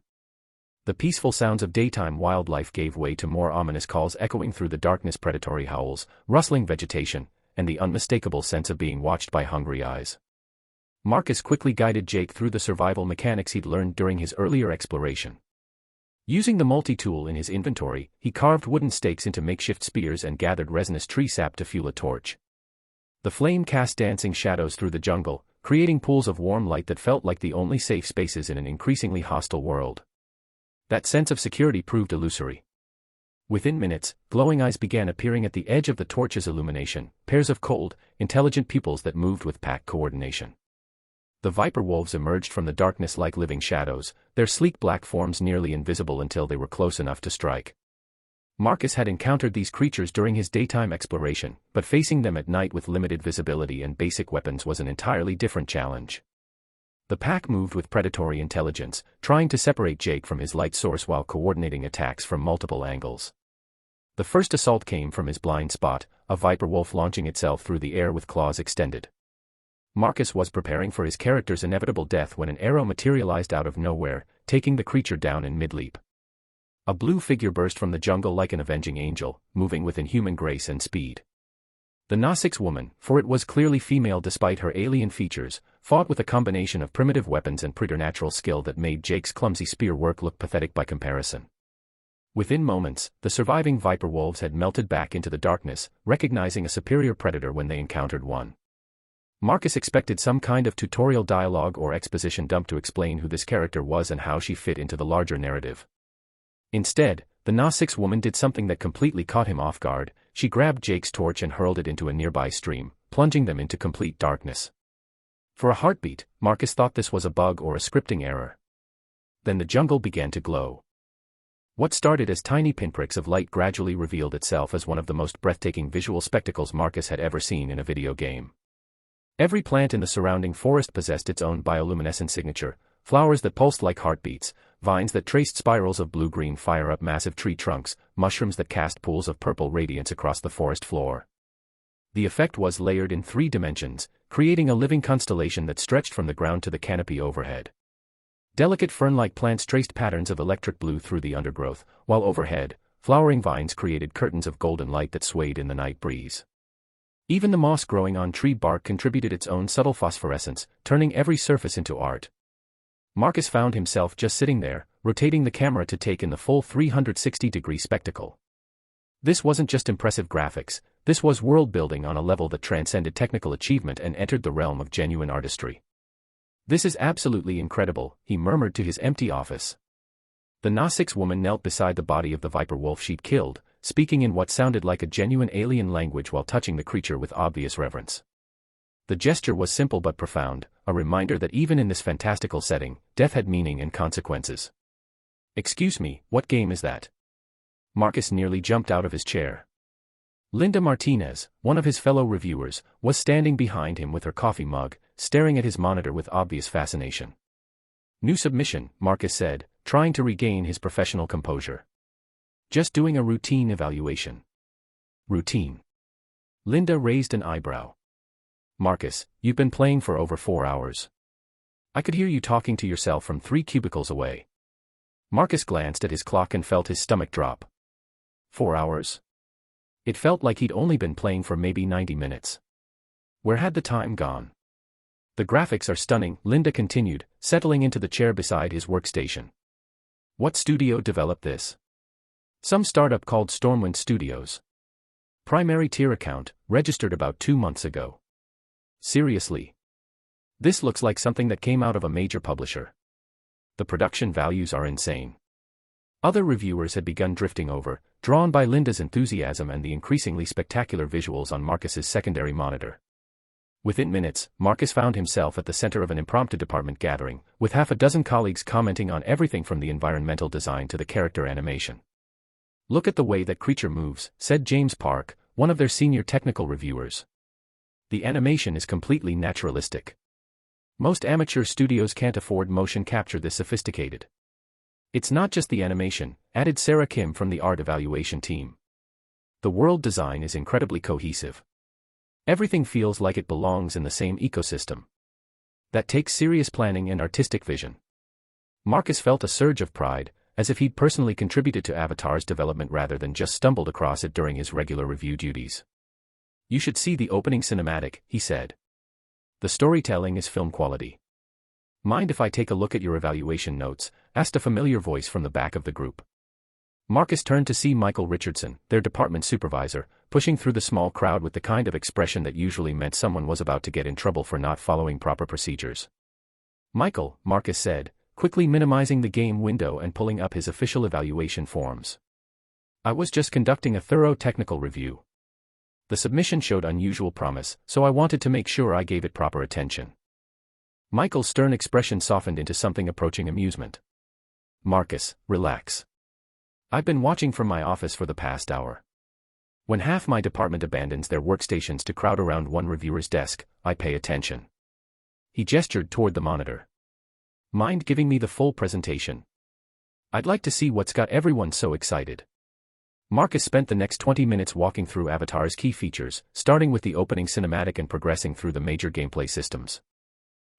The peaceful sounds of daytime wildlife gave way to more ominous calls echoing through the darkness, predatory howls, rustling vegetation, and the unmistakable sense of being watched by hungry eyes. Marcus quickly guided Jake through the survival mechanics he'd learned during his earlier exploration. Using the multi-tool in his inventory, he carved wooden stakes into makeshift spears and gathered resinous tree sap to fuel a torch. The flame cast dancing shadows through the jungle, creating pools of warm light that felt like the only safe spaces in an increasingly hostile world. That sense of security proved illusory. Within minutes, glowing eyes began appearing at the edge of the torch's illumination, pairs of cold, intelligent pupils that moved with pack coordination. The viper wolves emerged from the darkness like living shadows, their sleek black forms nearly invisible until they were close enough to strike. Marcus had encountered these creatures during his daytime exploration, but facing them at night with limited visibility and basic weapons was an entirely different challenge. The pack moved with predatory intelligence, trying to separate Jake from his light source while coordinating attacks from multiple angles. The first assault came from his blind spot, a viper wolf launching itself through the air with claws extended. Marcus was preparing for his character's inevitable death when an arrow materialized out of nowhere, taking the creature down in mid-leap. A blue figure burst from the jungle like an avenging angel, moving with inhuman grace and speed. The Nausicaa woman, for it was clearly female despite her alien features, fought with a combination of primitive weapons and preternatural skill that made Jake's clumsy spear work look pathetic by comparison. Within moments, the surviving viper wolves had melted back into the darkness, recognizing a superior predator when they encountered one. Marcus expected some kind of tutorial dialogue or exposition dump to explain who this character was and how she fit into the larger narrative. Instead, the Nausicaa woman did something that completely caught him off guard. She grabbed Jake's torch and hurled it into a nearby stream, plunging them into complete darkness. For a heartbeat, Marcus thought this was a bug or a scripting error. Then the jungle began to glow. What started as tiny pinpricks of light gradually revealed itself as one of the most breathtaking visual spectacles Marcus had ever seen in a video game. Every plant in the surrounding forest possessed its own bioluminescent signature, flowers that pulsed like heartbeats, vines that traced spirals of blue-green fire up massive tree trunks, mushrooms that cast pools of purple radiance across the forest floor. The effect was layered in 3 dimensions, creating a living constellation that stretched from the ground to the canopy overhead. Delicate fern-like plants traced patterns of electric blue through the undergrowth, while overhead, flowering vines created curtains of golden light that swayed in the night breeze. Even the moss growing on tree bark contributed its own subtle phosphorescence, turning every surface into art. Marcus found himself just sitting there, rotating the camera to take in the full 360-degree spectacle. This wasn't just impressive graphics, this was world-building on a level that transcended technical achievement and entered the realm of genuine artistry. "This is absolutely incredible," he murmured to his empty office. The Nausicaa woman knelt beside the body of the viper wolf she'd killed, speaking in what sounded like a genuine alien language while touching the creature with obvious reverence. The gesture was simple but profound, a reminder that even in this fantastical setting, death had meaning and consequences. "Excuse me, what game is that?" Marcus nearly jumped out of his chair. Linda Martinez, one of his fellow reviewers, was standing behind him with her coffee mug, staring at his monitor with obvious fascination. "New submission," Marcus said, trying to regain his professional composure. "Just doing a routine evaluation." "Routine?" Linda raised an eyebrow. "Marcus, you've been playing for over 4 hours. I could hear you talking to yourself from 3 cubicles away. Marcus glanced at his clock and felt his stomach drop. 4 hours? It felt like he'd only been playing for maybe 90 minutes. Where had the time gone? The graphics are stunning, Linda continued, settling into the chair beside his workstation. What studio developed this? Some startup called Stormwind Studios. Primary tier account, registered about 2 months ago. Seriously? This looks like something that came out of a major publisher. The production values are insane. Other reviewers had begun drifting over, drawn by Linda's enthusiasm and the increasingly spectacular visuals on Marcus's secondary monitor. Within minutes, Marcus found himself at the center of an impromptu department gathering, with half a dozen colleagues commenting on everything from the environmental design to the character animation. Look at the way that creature moves, said James Park, one of their senior technical reviewers. The animation is completely naturalistic. Most amateur studios can't afford motion capture this sophisticated. It's not just the animation, added Sarah Kim from the art evaluation team. The world design is incredibly cohesive. Everything feels like it belongs in the same ecosystem. That takes serious planning and artistic vision. Marcus felt a surge of pride, as if he'd personally contributed to Avatar's development rather than just stumbled across it during his regular review duties. You should see the opening cinematic, he said. The storytelling is film quality. Mind if I take a look at your evaluation notes? Asked a familiar voice from the back of the group. Marcus turned to see Michael Richardson, their department supervisor, pushing through the small crowd with the kind of expression that usually meant someone was about to get in trouble for not following proper procedures. Michael, Marcus said, quickly minimizing the game window and pulling up his official evaluation forms. I was just conducting a thorough technical review. The submission showed unusual promise, so I wanted to make sure I gave it proper attention. Michael's stern expression softened into something approaching amusement. Marcus, relax. I've been watching from my office for the past hour. When half my department abandons their workstations to crowd around one reviewer's desk, I pay attention. He gestured toward the monitor. Mind giving me the full presentation? I'd like to see what's got everyone so excited. Marcus spent the next 20 minutes walking through Avatar's key features, starting with the opening cinematic and progressing through the major gameplay systems.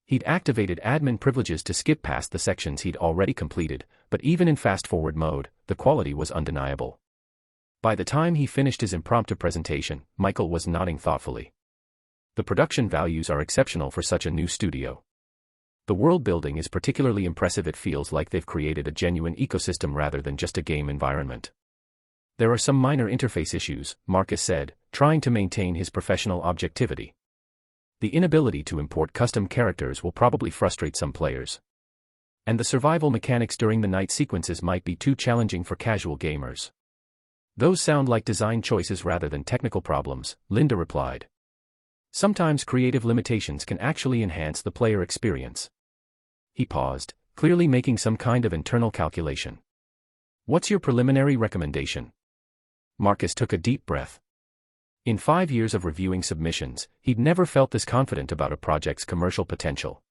He'd activated admin privileges to skip past the sections he'd already completed, but even in fast-forward mode, the quality was undeniable. By the time he finished his impromptu presentation, Michael was nodding thoughtfully. The production values are exceptional for such a new studio. The world building is particularly impressive. It feels like they've created a genuine ecosystem rather than just a game environment. There are some minor interface issues, Marcus said, trying to maintain his professional objectivity. The inability to import custom characters will probably frustrate some players. And the survival mechanics during the night sequences might be too challenging for casual gamers. Those sound like design choices rather than technical problems, Linda replied. Sometimes creative limitations can actually enhance the player experience. He paused, clearly making some kind of internal calculation. What's your preliminary recommendation? Marcus took a deep breath. In 5 years of reviewing submissions, he'd never felt this confident about a project's commercial potential.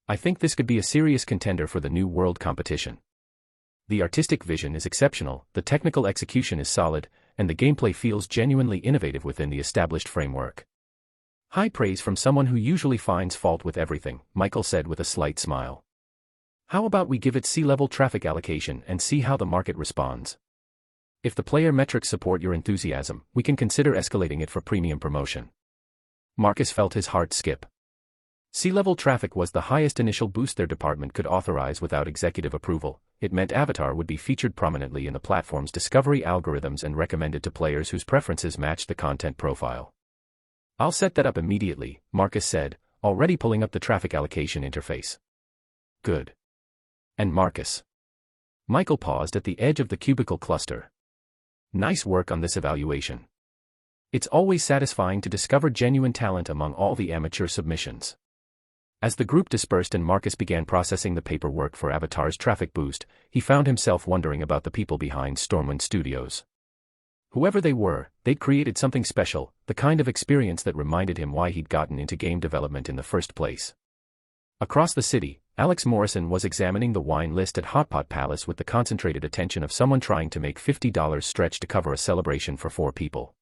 I think this could be a serious contender for the New World competition. The artistic vision is exceptional, the technical execution is solid, and the gameplay feels genuinely innovative within the established framework. High praise from someone who usually finds fault with everything, Michael said with a slight smile. How about we give it C-level traffic allocation and see how the market responds? If the player metrics support your enthusiasm, we can consider escalating it for premium promotion. Marcus felt his heart skip. C-level traffic was the highest initial boost their department could authorize without executive approval. It meant Avatar would be featured prominently in the platform's discovery algorithms and recommended to players whose preferences matched the content profile. I'll set that up immediately, Marcus said, already pulling up the traffic allocation interface. Good. And Marcus. Michael paused at the edge of the cubicle cluster. Nice work on this evaluation. It's always satisfying to discover genuine talent among all the amateur submissions. As the group dispersed and Marcus began processing the paperwork for Avatar's traffic boost, he found himself wondering about the people behind Stormwind Studios. Whoever they were, they'd created something special, the kind of experience that reminded him why he'd gotten into game development in the first place. Across the city, Alex Morrison was examining the wine list at Hotpot Palace with the concentrated attention of someone trying to make $50 stretch to cover a celebration for 4 people.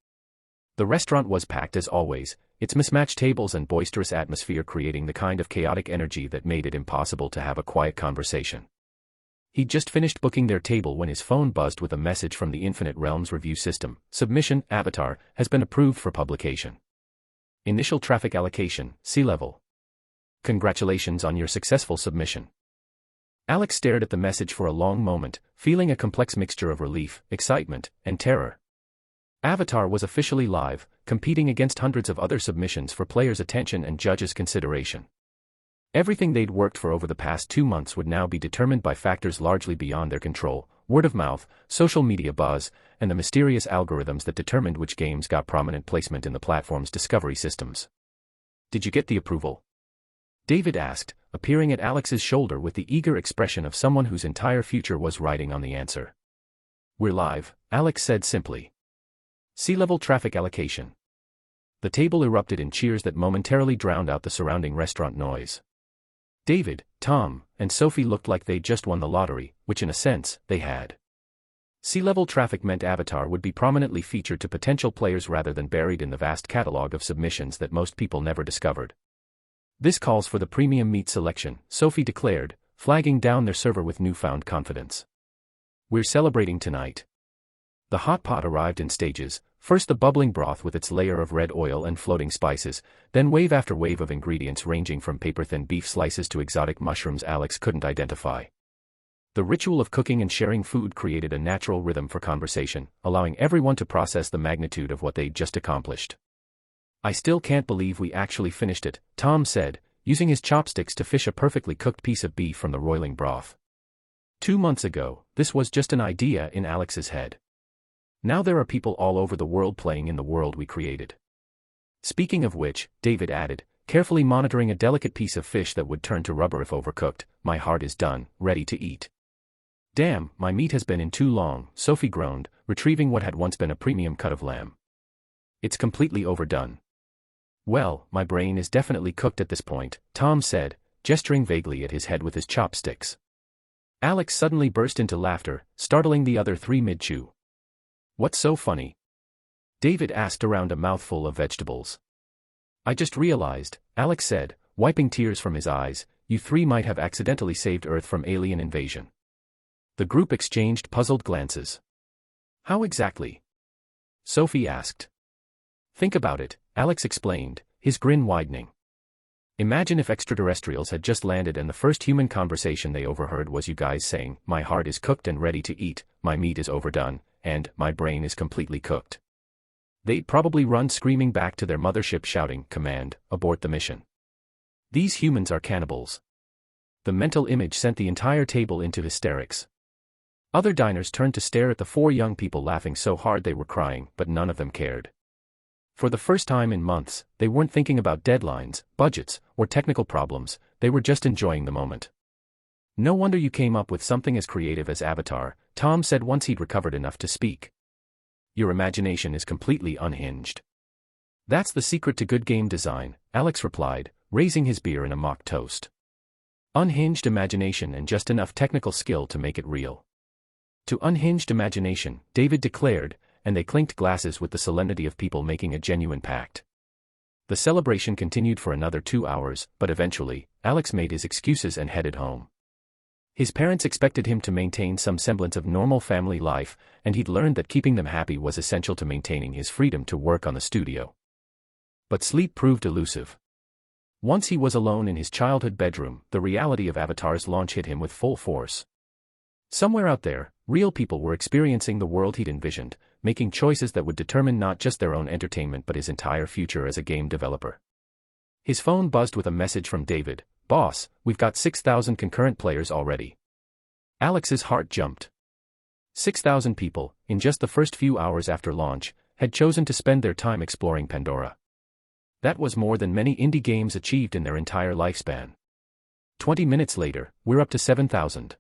The restaurant was packed as always, its mismatched tables and boisterous atmosphere creating the kind of chaotic energy that made it impossible to have a quiet conversation. He'd just finished booking their table when his phone buzzed with a message from the Infinite Realms review system. Submission, Avatar, has been approved for publication. Initial traffic allocation, sea level. Congratulations on your successful submission. Alex stared at the message for a long moment, feeling a complex mixture of relief, excitement, and terror. Avatar was officially live, competing against hundreds of other submissions for players' attention and judges' consideration. Everything they'd worked for over the past 2 months would now be determined by factors largely beyond their control: word of mouth, social media buzz, and the mysterious algorithms that determined which games got prominent placement in the platform's discovery systems. Did you get the approval? David asked, appearing at Alex's shoulder with the eager expression of someone whose entire future was riding on the answer. We're live, Alex said simply. Sea-level traffic allocation. The table erupted in cheers that momentarily drowned out the surrounding restaurant noise. David, Tom, and Sophie looked like they'd just won the lottery, which in a sense, they had. Sea-level traffic meant Avatar would be prominently featured to potential players rather than buried in the vast catalog of submissions that most people never discovered. This calls for the premium meat selection, Sophie declared, flagging down their server with newfound confidence. We're celebrating tonight. The hot pot arrived in stages, first the bubbling broth with its layer of red oil and floating spices, then wave after wave of ingredients ranging from paper-thin beef slices to exotic mushrooms Alex couldn't identify. The ritual of cooking and sharing food created a natural rhythm for conversation, allowing everyone to process the magnitude of what they'd just accomplished. I still can't believe we actually finished it, Tom said, using his chopsticks to fish a perfectly cooked piece of beef from the roiling broth. 2 months ago, this was just an idea in Alex's head. Now there are people all over the world playing in the world we created. Speaking of which, David added, carefully monitoring a delicate piece of fish that would turn to rubber if overcooked, my heart is done, ready to eat. Damn, my meat has been in too long, Sophie groaned, retrieving what had once been a premium cut of lamb. It's completely overdone. Well, my brain is definitely cooked at this point, Tom said, gesturing vaguely at his head with his chopsticks. Alex suddenly burst into laughter, startling the other three mid-chew. What's so funny? David asked around a mouthful of vegetables. I just realized, Alex said, wiping tears from his eyes, you three might have accidentally saved Earth from alien invasion. The group exchanged puzzled glances. How exactly? Sophie asked. Think about it, Alex explained, his grin widening. Imagine if extraterrestrials had just landed and the first human conversation they overheard was you guys saying, my heart is cooked and ready to eat, my meat is overdone, and my brain is completely cooked. They'd probably run screaming back to their mothership shouting, command, abort the mission. These humans are cannibals. The mental image sent the entire table into hysterics. Other diners turned to stare at the four young people laughing so hard they were crying, but none of them cared. For the first time in months, they weren't thinking about deadlines, budgets, or technical problems, they were just enjoying the moment. No wonder you came up with something as creative as Avatar, Tom said once he'd recovered enough to speak. Your imagination is completely unhinged. That's the secret to good game design, Alex replied, raising his beer in a mock toast. Unhinged imagination and just enough technical skill to make it real. To unhinged imagination, David declared, and they clinked glasses with the solemnity of people making a genuine pact. The celebration continued for another 2 hours, but eventually, Alex made his excuses and headed home. His parents expected him to maintain some semblance of normal family life, and he'd learned that keeping them happy was essential to maintaining his freedom to work on the studio. But sleep proved elusive. Once he was alone in his childhood bedroom, the reality of Avatar's launch hit him with full force. Somewhere out there, real people were experiencing the world he'd envisioned, making choices that would determine not just their own entertainment but his entire future as a game developer. His phone buzzed with a message from David, Boss, we've got 6,000 concurrent players already. Alex's heart jumped. 6,000 people, in just the first few hours after launch, had chosen to spend their time exploring Pandora. That was more than many indie games achieved in their entire lifespan. 20 minutes later, we're up to 7,000.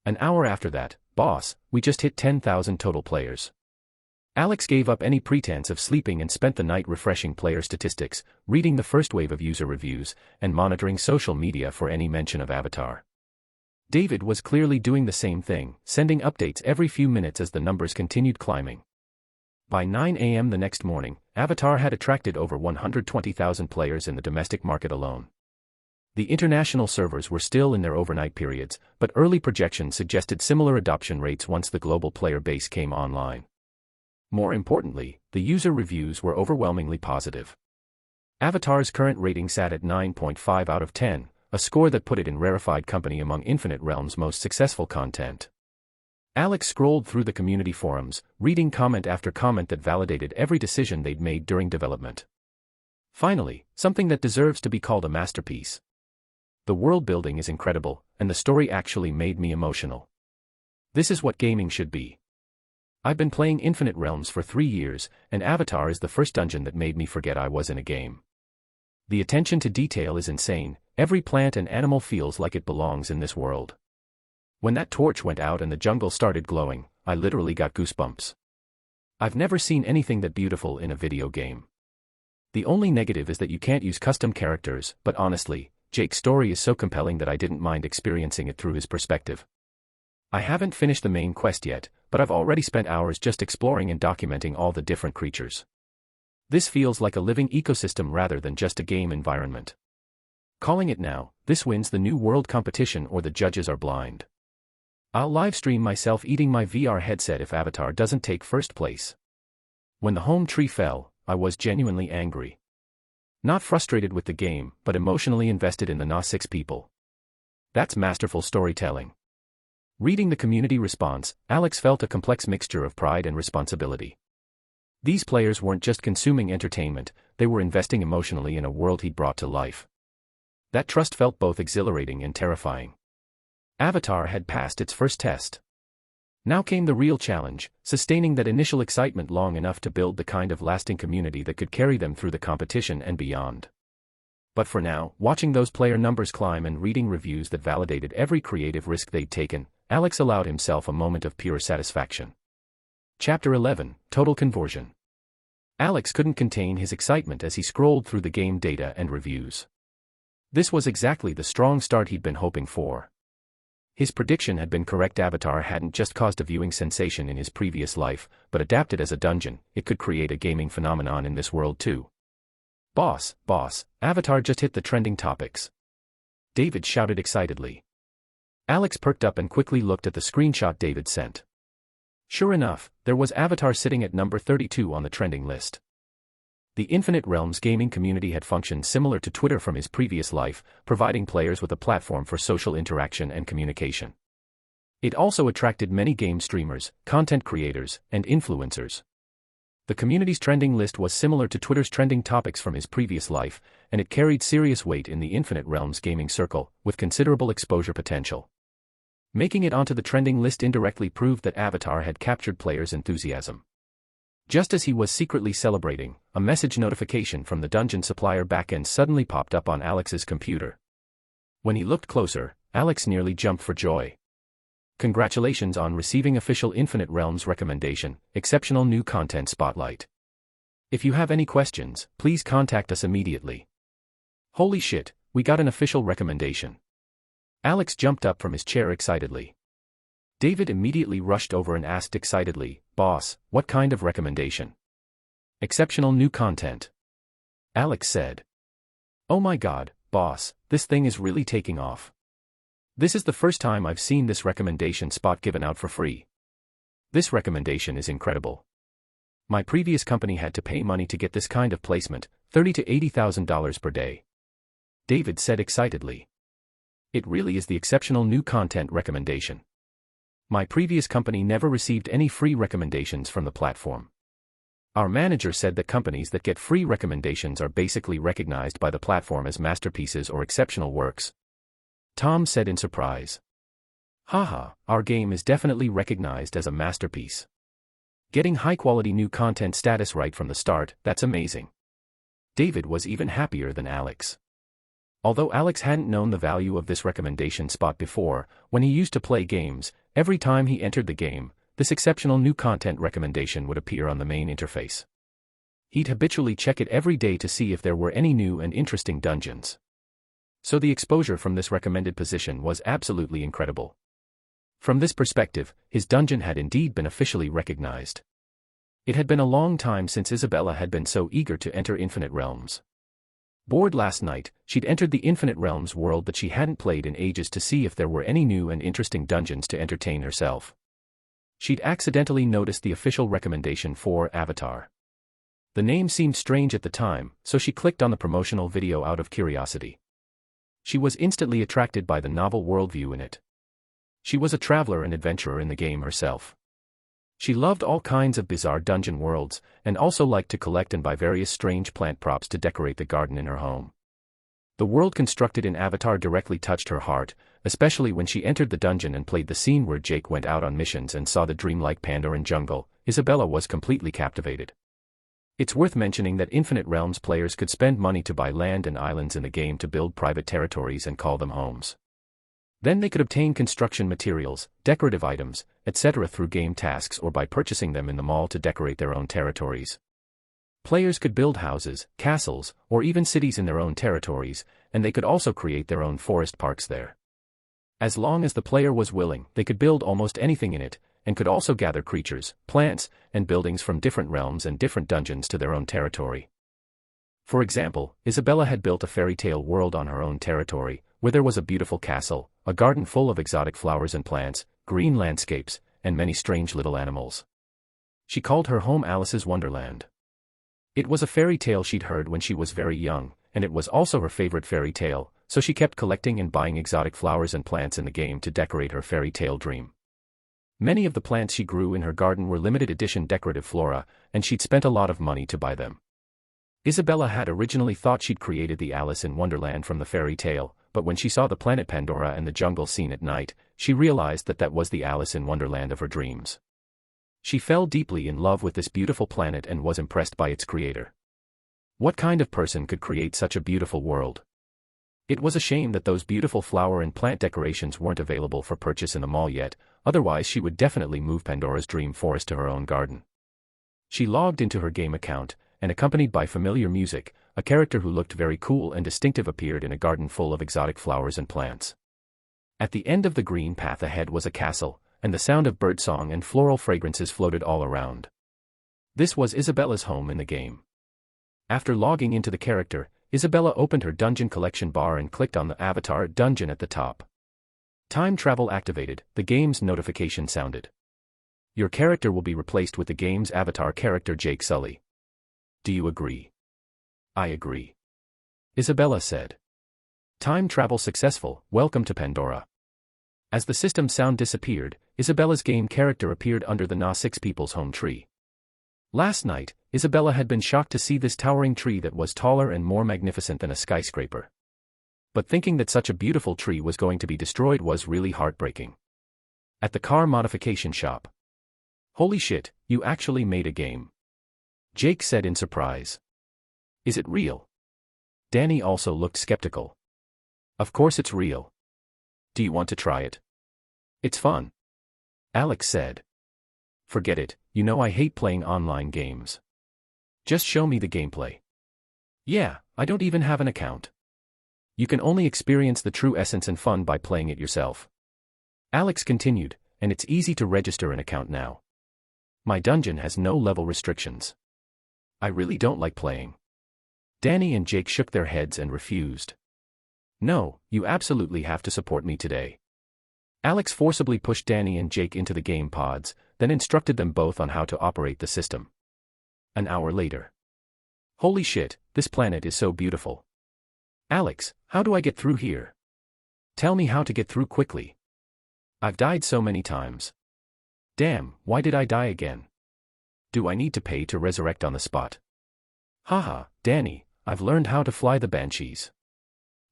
An hour after that, Boss, we just hit 10,000 total players. Alex gave up any pretense of sleeping and spent the night refreshing player statistics, reading the first wave of user reviews, and monitoring social media for any mention of Avatar. David was clearly doing the same thing, sending updates every few minutes as the numbers continued climbing. By 9 a.m. the next morning, Avatar had attracted over 120,000 players in the domestic market alone. The international servers were still in their overnight periods, but early projections suggested similar adoption rates once the global player base came online. More importantly, the user reviews were overwhelmingly positive. Avatar's current rating sat at 9.5 out of 10, a score that put it in rarefied company among Infinite Realms' most successful content. Alex scrolled through the community forums, reading comment after comment that validated every decision they'd made during development. Finally, something that deserves to be called a masterpiece. The world building is incredible, and the story actually made me emotional. This is what gaming should be. I've been playing Infinite Realms for 3 years, and Avatar is the first dungeon that made me forget I was in a game. The attention to detail is insane, every plant and animal feels like it belongs in this world. When that torch went out and the jungle started glowing, I literally got goosebumps. I've never seen anything that beautiful in a video game. The only negative is that you can't use custom characters, but honestly, Jake's story is so compelling that I didn't mind experiencing it through his perspective. I haven't finished the main quest yet, but I've already spent hours just exploring and documenting all the different creatures. This feels like a living ecosystem rather than just a game environment. Calling it now, this wins the new world competition or the judges are blind. I'll livestream myself eating my VR headset if Avatar doesn't take first place. When the home tree fell, I was genuinely angry. Not frustrated with the game, but emotionally invested in the Na6 people. That's masterful storytelling. Reading the community response, Alex felt a complex mixture of pride and responsibility. These players weren't just consuming entertainment, they were investing emotionally in a world he'd brought to life. That trust felt both exhilarating and terrifying. Avatar had passed its first test. Now came the real challenge, sustaining that initial excitement long enough to build the kind of lasting community that could carry them through the competition and beyond. But for now, watching those player numbers climb and reading reviews that validated every creative risk they'd taken, Alex allowed himself a moment of pure satisfaction. Chapter 11, Total Conversion. Alex couldn't contain his excitement as he scrolled through the game data and reviews. This was exactly the strong start he'd been hoping for. His prediction had been correct. Avatar hadn't just caused a viewing sensation in his previous life, but adapted as a dungeon, it could create a gaming phenomenon in this world too. Boss, Avatar just hit the trending topics. David shouted excitedly. Alex perked up and quickly looked at the screenshot David sent. Sure enough, there was Avatar sitting at number 32 on the trending list. The Infinite Realms gaming community had functioned similar to Twitter from his previous life, providing players with a platform for social interaction and communication. It also attracted many game streamers, content creators, and influencers. The community's trending list was similar to Twitter's trending topics from his previous life, and it carried serious weight in the Infinite Realms gaming circle, with considerable exposure potential. Making it onto the trending list indirectly proved that Avatar had captured players' enthusiasm. Just as he was secretly celebrating, a message notification from the dungeon supplier backend suddenly popped up on Alex's computer. When he looked closer, Alex nearly jumped for joy. Congratulations on receiving official Infinite Realms recommendation, exceptional new content spotlight. If you have any questions, please contact us immediately. Holy shit, we got an official recommendation. Alex jumped up from his chair excitedly. David immediately rushed over and asked excitedly, "Boss, what kind of recommendation?" "Exceptional new content," Alex said. "Oh my god, boss, this thing is really taking off. This is the first time I've seen this recommendation spot given out for free. This recommendation is incredible. My previous company had to pay money to get this kind of placement, $30,000 to $80,000 per day," David said excitedly. "It really is the exceptional new content recommendation. My previous company never received any free recommendations from the platform. Our manager said that companies that get free recommendations are basically recognized by the platform as masterpieces or exceptional works," Tom said in surprise. "Haha, our game is definitely recognized as a masterpiece. Getting high-quality new content status right from the start, that's amazing." David was even happier than Alex. Although Alex hadn't known the value of this recommendation spot before, when he used to play games, every time he entered the game, this exceptional new content recommendation would appear on the main interface. He'd habitually check it every day to see if there were any new and interesting dungeons. So the exposure from this recommended position was absolutely incredible. From this perspective, his dungeon had indeed been officially recognized. It had been a long time since Isabella had been so eager to enter Infinite Realms. Bored last night, she'd entered the Infinite Realms world that she hadn't played in ages to see if there were any new and interesting dungeons to entertain herself. She'd accidentally noticed the official recommendation for Avatar. The name seemed strange at the time, so she clicked on the promotional video out of curiosity. She was instantly attracted by the novel worldview in it. She was a traveler and adventurer in the game herself. She loved all kinds of bizarre dungeon worlds, and also liked to collect and buy various strange plant props to decorate the garden in her home. The world constructed in Avatar directly touched her heart, especially when she entered the dungeon and played the scene where Jake went out on missions and saw the dreamlike Pandoran jungle. Isabella was completely captivated. It's worth mentioning that Infinite Realms players could spend money to buy land and islands in the game to build private territories and call them homes. Then they could obtain construction materials, decorative items, etc. through game tasks or by purchasing them in the mall to decorate their own territories. Players could build houses, castles, or even cities in their own territories, and they could also create their own forest parks there. As long as the player was willing, they could build almost anything in it, and could also gather creatures, plants, and buildings from different realms and different dungeons to their own territory. For example, Isabella had built a fairy tale world on her own territory, where there was a beautiful castle, a garden full of exotic flowers and plants, green landscapes, and many strange little animals. She called her home Alice's Wonderland. It was a fairy tale she'd heard when she was very young, and it was also her favorite fairy tale, so she kept collecting and buying exotic flowers and plants in the game to decorate her fairy tale dream. Many of the plants she grew in her garden were limited edition decorative flora, and she'd spent a lot of money to buy them. Isabella had originally thought she'd created the Alice in Wonderland from the fairy tale, but when she saw the planet Pandora and the jungle scene at night, she realized that that was the Alice in Wonderland of her dreams. She fell deeply in love with this beautiful planet and was impressed by its creator. What kind of person could create such a beautiful world? It was a shame that those beautiful flower and plant decorations weren't available for purchase in the mall yet, otherwise she would definitely move Pandora's dream forest to her own garden. She logged into her game account, and accompanied by familiar music, a character who looked very cool and distinctive appeared in a garden full of exotic flowers and plants. At the end of the green path ahead was a castle, and the sound of birdsong and floral fragrances floated all around. This was Isabella's home in the game. After logging into the character, Isabella opened her dungeon collection bar and clicked on the avatar dungeon at the top. Time travel activated, the game's notification sounded. Your character will be replaced with the game's avatar character Jake Sully. Do you agree? I agree. Isabella said. Time travel successful, welcome to Pandora. As the system sound disappeared, Isabella's game character appeared under the Na6 people's home tree. Last night, Isabella had been shocked to see this towering tree that was taller and more magnificent than a skyscraper. But thinking that such a beautiful tree was going to be destroyed was really heartbreaking. At the car modification shop. Holy shit, you actually made a game. Jake said in surprise. Is it real? Danny also looked skeptical. Of course it's real. Do you want to try it? It's fun. Alex said. Forget it, you know I hate playing online games. Just show me the gameplay. Yeah, I don't even have an account. You can only experience the true essence and fun by playing it yourself. Alex continued, and it's easy to register an account now. My dungeon has no level restrictions. I really don't like playing. Danny and Jake shook their heads and refused. No, you absolutely have to support me today. Alex forcibly pushed Danny and Jake into the game pods, then instructed them both on how to operate the system. An hour later. Holy shit, this planet is so beautiful. Alex, how do I get through here? Tell me how to get through quickly. I've died so many times. Damn, why did I die again? Do I need to pay to resurrect on the spot? Haha, Danny, I've learned how to fly the banshees.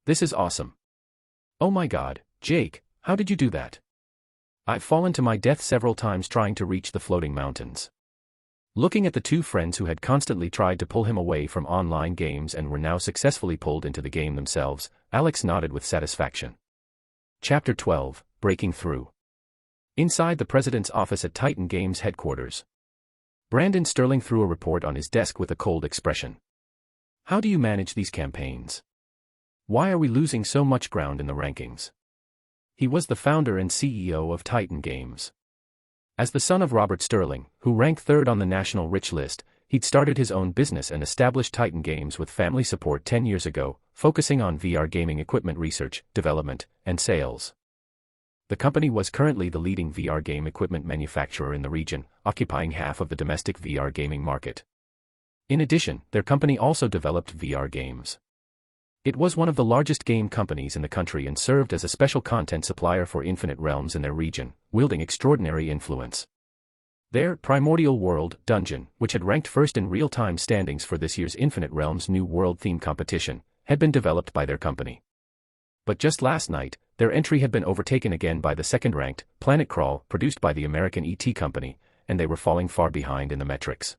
This is awesome. Oh my god, Jake, how did you do that? I've fallen to my death several times trying to reach the floating mountains. Looking at the two friends who had constantly tried to pull him away from online games and were now successfully pulled into the game themselves, Alex nodded with satisfaction. Chapter 12, Breaking Through. Inside the president's office at Titan Games headquarters. Brandon Sterling threw a report on his desk with a cold expression. How do you manage these campaigns? Why are we losing so much ground in the rankings? He was the founder and CEO of Titan Games. As the son of Robert Sterling, who ranked third on the national rich list, he'd started his own business and established Titan Games with family support 10 years ago, focusing on VR gaming equipment research, development, and sales. The company was currently the leading VR game equipment manufacturer in the region, occupying half of the domestic VR gaming market. In addition, their company also developed VR games. It was one of the largest game companies in the country and served as a special content supplier for Infinite Realms in their region, wielding extraordinary influence. Their Primordial World dungeon, which had ranked first in real-time standings for this year's Infinite Realms New World theme competition, had been developed by their company. But just last night, their entry had been overtaken again by the second-ranked Planet Crawl, produced by the American ET company, and they were falling far behind in the metrics.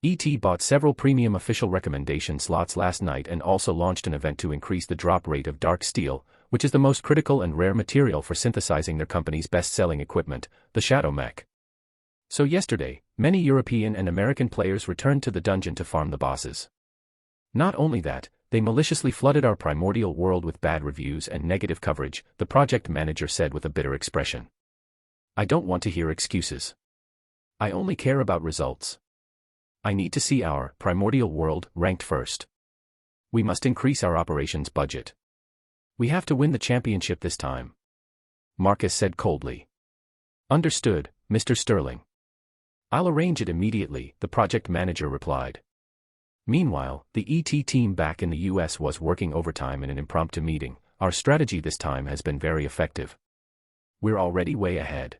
ET bought several premium official recommendation slots last night and also launched an event to increase the drop rate of dark steel, which is the most critical and rare material for synthesizing their company's best-selling equipment, the Shadow Mech. So yesterday, many European and American players returned to the dungeon to farm the bosses. Not only that, they maliciously flooded our Primordial World with bad reviews and negative coverage, the project manager said with a bitter expression. I don't want to hear excuses. I only care about results. I need to see our Primordial World ranked first. We must increase our operations budget. We have to win the championship this time. Marcus said coldly. Understood, Mr. Sterling. I'll arrange it immediately, the project manager replied. Meanwhile, the ET team back in the US was working overtime in an impromptu meeting. Our strategy this time has been very effective. We're already way ahead.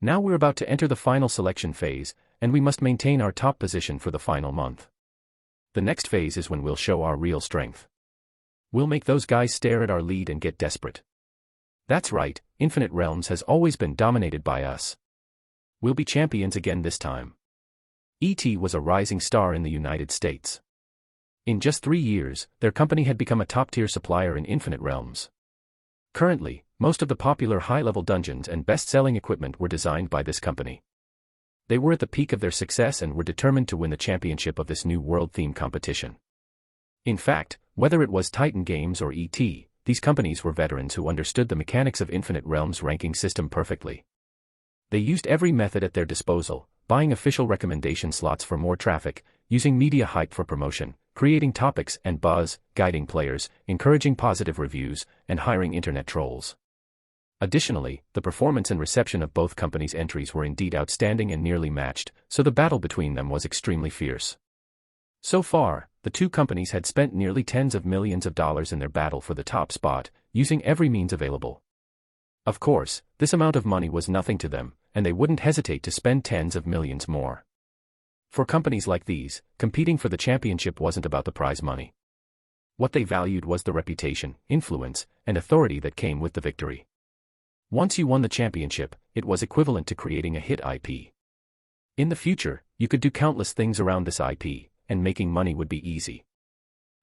Now we're about to enter the final selection phase, and we must maintain our top position for the final month. The next phase is when we'll show our real strength. We'll make those guys stare at our lead and get desperate. That's right, Infinite Realms has always been dominated by us. We'll be champions again this time. ET was a rising star in the United States. In just 3 years, their company had become a top-tier supplier in Infinite Realms. Currently, most of the popular high-level dungeons and best-selling equipment were designed by this company. They were at the peak of their success and were determined to win the championship of this new world theme competition. In fact, whether it was Titan Games or ET, these companies were veterans who understood the mechanics of Infinite Realms' ranking system perfectly. They used every method at their disposal, buying official recommendation slots for more traffic, using media hype for promotion, creating topics and buzz, guiding players, encouraging positive reviews, and hiring internet trolls. Additionally, the performance and reception of both companies' entries were indeed outstanding and nearly matched, so the battle between them was extremely fierce. So far, the two companies had spent nearly tens of millions of dollars in their battle for the top spot, using every means available. Of course, this amount of money was nothing to them, and they wouldn't hesitate to spend tens of millions more. For companies like these, competing for the championship wasn't about the prize money. What they valued was the reputation, influence, and authority that came with the victory. Once you won the championship, it was equivalent to creating a hit IP. In the future, you could do countless things around this IP, and making money would be easy.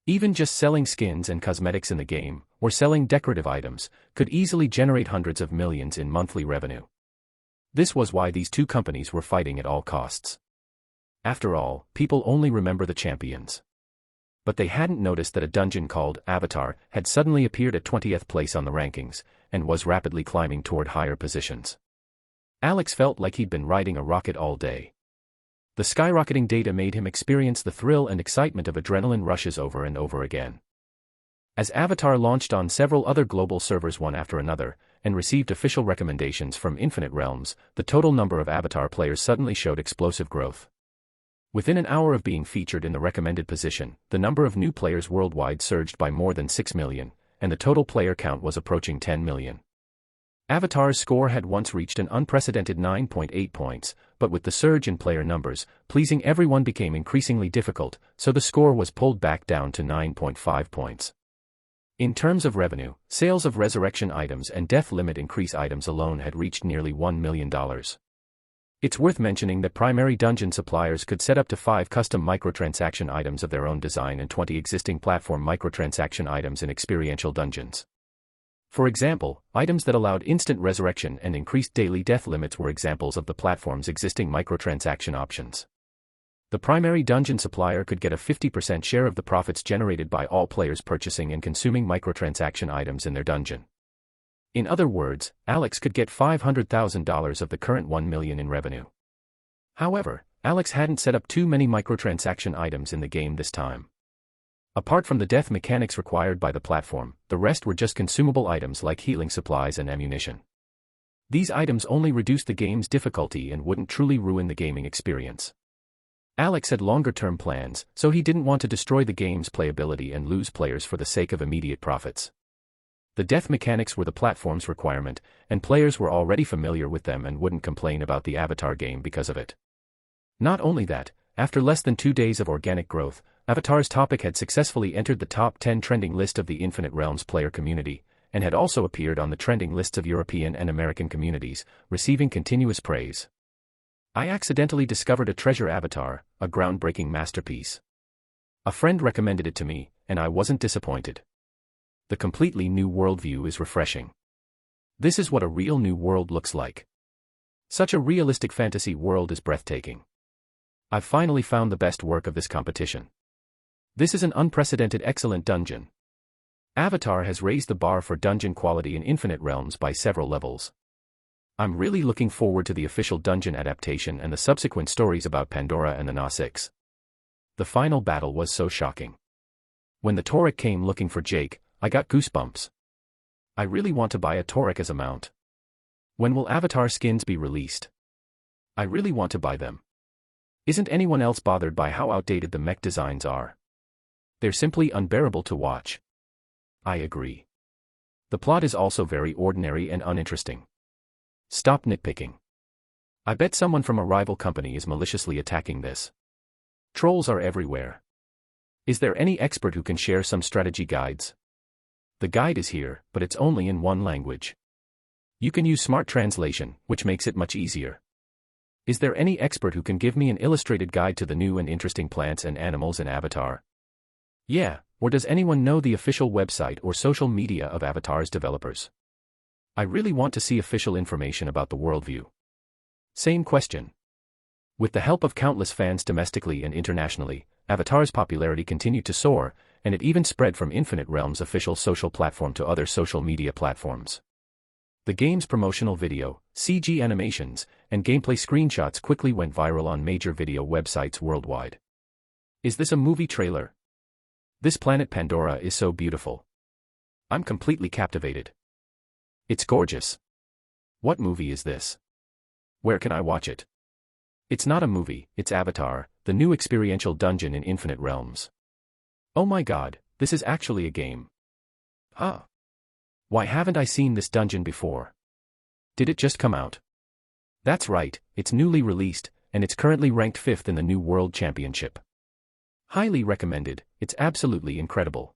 Even just selling skins and cosmetics in the game, or selling decorative items, could easily generate hundreds of millions in monthly revenue. This was why these two companies were fighting at all costs. After all, people only remember the champions. But they hadn't noticed that a dungeon called Avatar had suddenly appeared at 20th place on the rankings, and was rapidly climbing toward higher positions. Alex felt like he'd been riding a rocket all day. The skyrocketing data made him experience the thrill and excitement of adrenaline rushes over and over again. As Avatar launched on several other global servers one after another, and received official recommendations from Infinite Realms, the total number of Avatar players suddenly showed explosive growth. Within an hour of being featured in the recommended position, the number of new players worldwide surged by more than 6 million, and the total player count was approaching 10 million. Avatar's score had once reached an unprecedented 9.8 points, but with the surge in player numbers, pleasing everyone became increasingly difficult, so the score was pulled back down to 9.5 points. In terms of revenue, sales of resurrection items and death limit increase items alone had reached nearly $1 million. It's worth mentioning that primary dungeon suppliers could set up to 5 custom microtransaction items of their own design and 20 existing platform microtransaction items in experiential dungeons. For example, items that allowed instant resurrection and increased daily death limits were examples of the platform's existing microtransaction options. The primary dungeon supplier could get a 50% share of the profits generated by all players purchasing and consuming microtransaction items in their dungeon. In other words, Alex could get $500,000 of the current $1 million in revenue. However, Alex hadn't set up too many microtransaction items in the game this time. Apart from the death mechanics required by the platform, the rest were just consumable items like healing supplies and ammunition. These items only reduced the game's difficulty and wouldn't truly ruin the gaming experience. Alex had longer-term plans, so he didn't want to destroy the game's playability and lose players for the sake of immediate profits. The death mechanics were the platform's requirement, and players were already familiar with them and wouldn't complain about the Avatar game because of it. Not only that, after less than 2 days of organic growth, Avatar's topic had successfully entered the top 10 trending list of the Infinite Realms player community, and had also appeared on the trending lists of European and American communities, receiving continuous praise. I accidentally discovered a treasure avatar, a groundbreaking masterpiece. A friend recommended it to me, and I wasn't disappointed. The completely new worldview is refreshing. This is what a real new world looks like. Such a realistic fantasy world is breathtaking. I've finally found the best work of this competition. This is an unprecedented excellent dungeon. Avatar has raised the bar for dungeon quality in Infinite Realms by several levels. I'm really looking forward to the official dungeon adaptation and the subsequent stories about Pandora and the Na-6. The final battle was so shocking. When the Taurik came looking for Jake, I got goosebumps. I really want to buy a Taurik as a mount. When will Avatar skins be released? I really want to buy them. Isn't anyone else bothered by how outdated the mech designs are? They're simply unbearable to watch. I agree. The plot is also very ordinary and uninteresting. Stop nitpicking. I bet someone from a rival company is maliciously attacking this. Trolls are everywhere. Is there any expert who can share some strategy guides? The guide is here, but it's only in one language. You can use smart translation, which makes it much easier. Is there any expert who can give me an illustrated guide to the new and interesting plants and animals in Avatar? Yeah, or does anyone know the official website or social media of Avatar's developers? I really want to see official information about the worldview. Same question. With the help of countless fans domestically and internationally, Avatar's popularity continued to soar, and it even spread from Infinite Realms' official social platform to other social media platforms. The game's promotional video, CG animations, and gameplay screenshots quickly went viral on major video websites worldwide. Is this a movie trailer? This planet Pandora is so beautiful. I'm completely captivated. It's gorgeous. What movie is this? Where can I watch it? It's not a movie, it's Avatar, the new experiential dungeon in Infinite Realms. Oh my god, this is actually a game. Huh. Why haven't I seen this dungeon before? Did it just come out? That's right, it's newly released, and it's currently ranked 5th in the New World Championship. Highly recommended, it's absolutely incredible.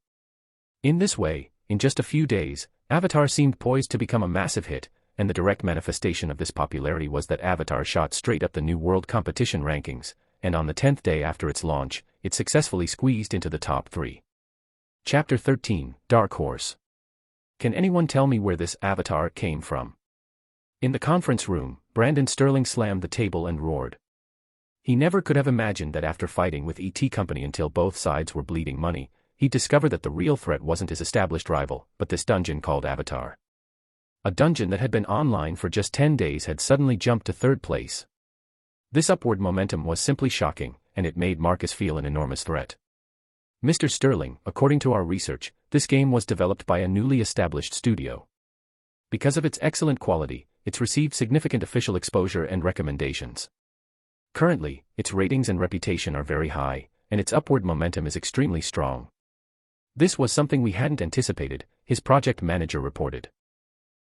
In this way, in just a few days, Avatar seemed poised to become a massive hit, and the direct manifestation of this popularity was that Avatar shot straight up the New World competition rankings, and on the 10th day after its launch, it successfully squeezed into the top 3. Chapter 13, Dark Horse. Can anyone tell me where this Avatar came from? In the conference room, Brandon Sterling slammed the table and roared. He never could have imagined that after fighting with ET Company until both sides were bleeding money, he'd discover that the real threat wasn't his established rival, but this dungeon called Avatar. A dungeon that had been online for just 10 days had suddenly jumped to 3rd place. This upward momentum was simply shocking, and it made Marcus feel an enormous threat. Mr. Sterling, according to our research, this game was developed by a newly established studio. Because of its excellent quality, it's received significant official exposure and recommendations. Currently, its ratings and reputation are very high, and its upward momentum is extremely strong. This was something we hadn't anticipated, his project manager reported.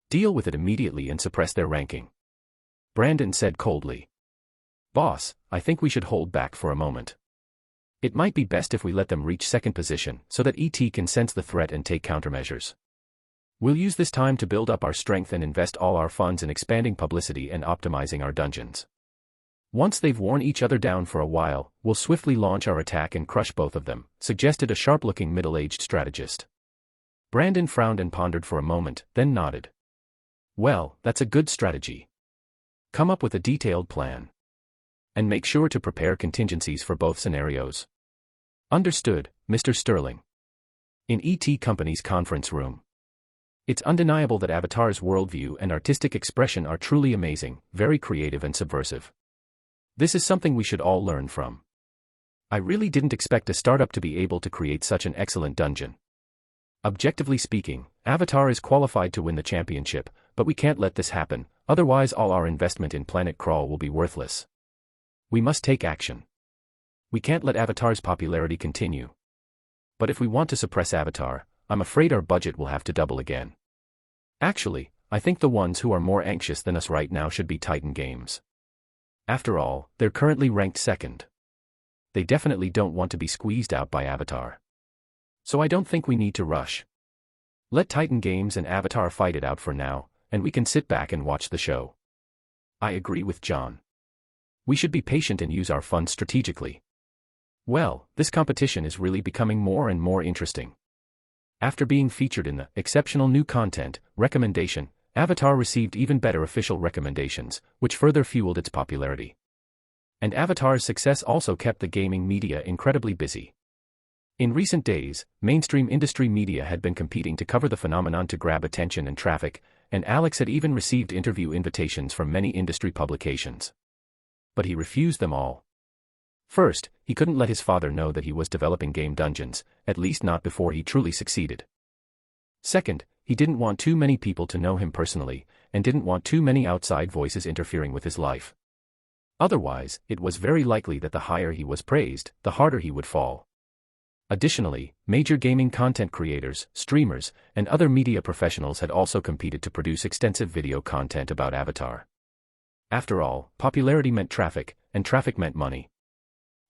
Deal with it immediately and suppress their ranking. Brandon said coldly. Boss, I think we should hold back for a moment. It might be best if we let them reach 2nd position so that ET can sense the threat and take countermeasures. We'll use this time to build up our strength and invest all our funds in expanding publicity and optimizing our dungeons. Once they've worn each other down for a while, we'll swiftly launch our attack and crush both of them, suggested a sharp-looking middle-aged strategist. Brandon frowned and pondered for a moment, then nodded. Well, that's a good strategy. Come up with a detailed plan. And make sure to prepare contingencies for both scenarios. Understood, Mr. Sterling. In ET Company's conference room. It's undeniable that Avatar's worldview and artistic expression are truly amazing, very creative and subversive. This is something we should all learn from. I really didn't expect a startup to be able to create such an excellent dungeon. Objectively speaking, Avatar is qualified to win the championship, but we can't let this happen, otherwise all our investment in Planet Crawl will be worthless. We must take action. We can't let Avatar's popularity continue. But if we want to suppress Avatar, I'm afraid our budget will have to double again. Actually, I think the ones who are more anxious than us right now should be Titan Games. After all, they're currently ranked second. They definitely don't want to be squeezed out by Avatar. So I don't think we need to rush. Let Titan Games and Avatar fight it out for now, and we can sit back and watch the show. I agree with John. We should be patient and use our funds strategically. Well, this competition is really becoming more and more interesting. After being featured in the Exceptional New Content recommendation, Avatar received even better official recommendations, which further fueled its popularity. And Avatar's success also kept the gaming media incredibly busy. In recent days, mainstream industry media had been competing to cover the phenomenon to grab attention and traffic, and Alex had even received interview invitations from many industry publications. But he refused them all. First, he couldn't let his father know that he was developing game dungeons, at least not before he truly succeeded. Second, he didn't want too many people to know him personally, and didn't want too many outside voices interfering with his life. Otherwise, it was very likely that the higher he was praised, the harder he would fall. Additionally, major gaming content creators, streamers, and other media professionals had also competed to produce extensive video content about Avatar. After all, popularity meant traffic, and traffic meant money.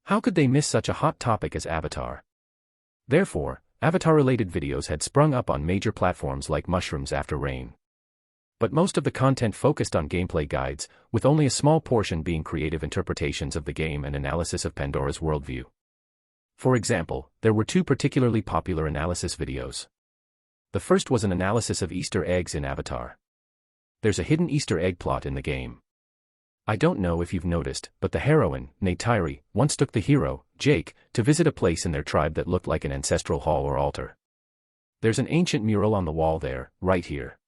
How could they miss such a hot topic as Avatar? Therefore, Avatar-related videos had sprung up on major platforms like mushrooms after rain. But most of the content focused on gameplay guides, with only a small portion being creative interpretations of the game and analysis of Pandora's worldview. For example, there were two particularly popular analysis videos. The first was an analysis of Easter eggs in Avatar. There's a hidden Easter egg plot in the game. I don't know if you've noticed, but the heroine, Neytiri, once took the hero, Jake, to visit a place in their tribe that looked like an ancestral hall or altar. There's an ancient mural on the wall there, right here.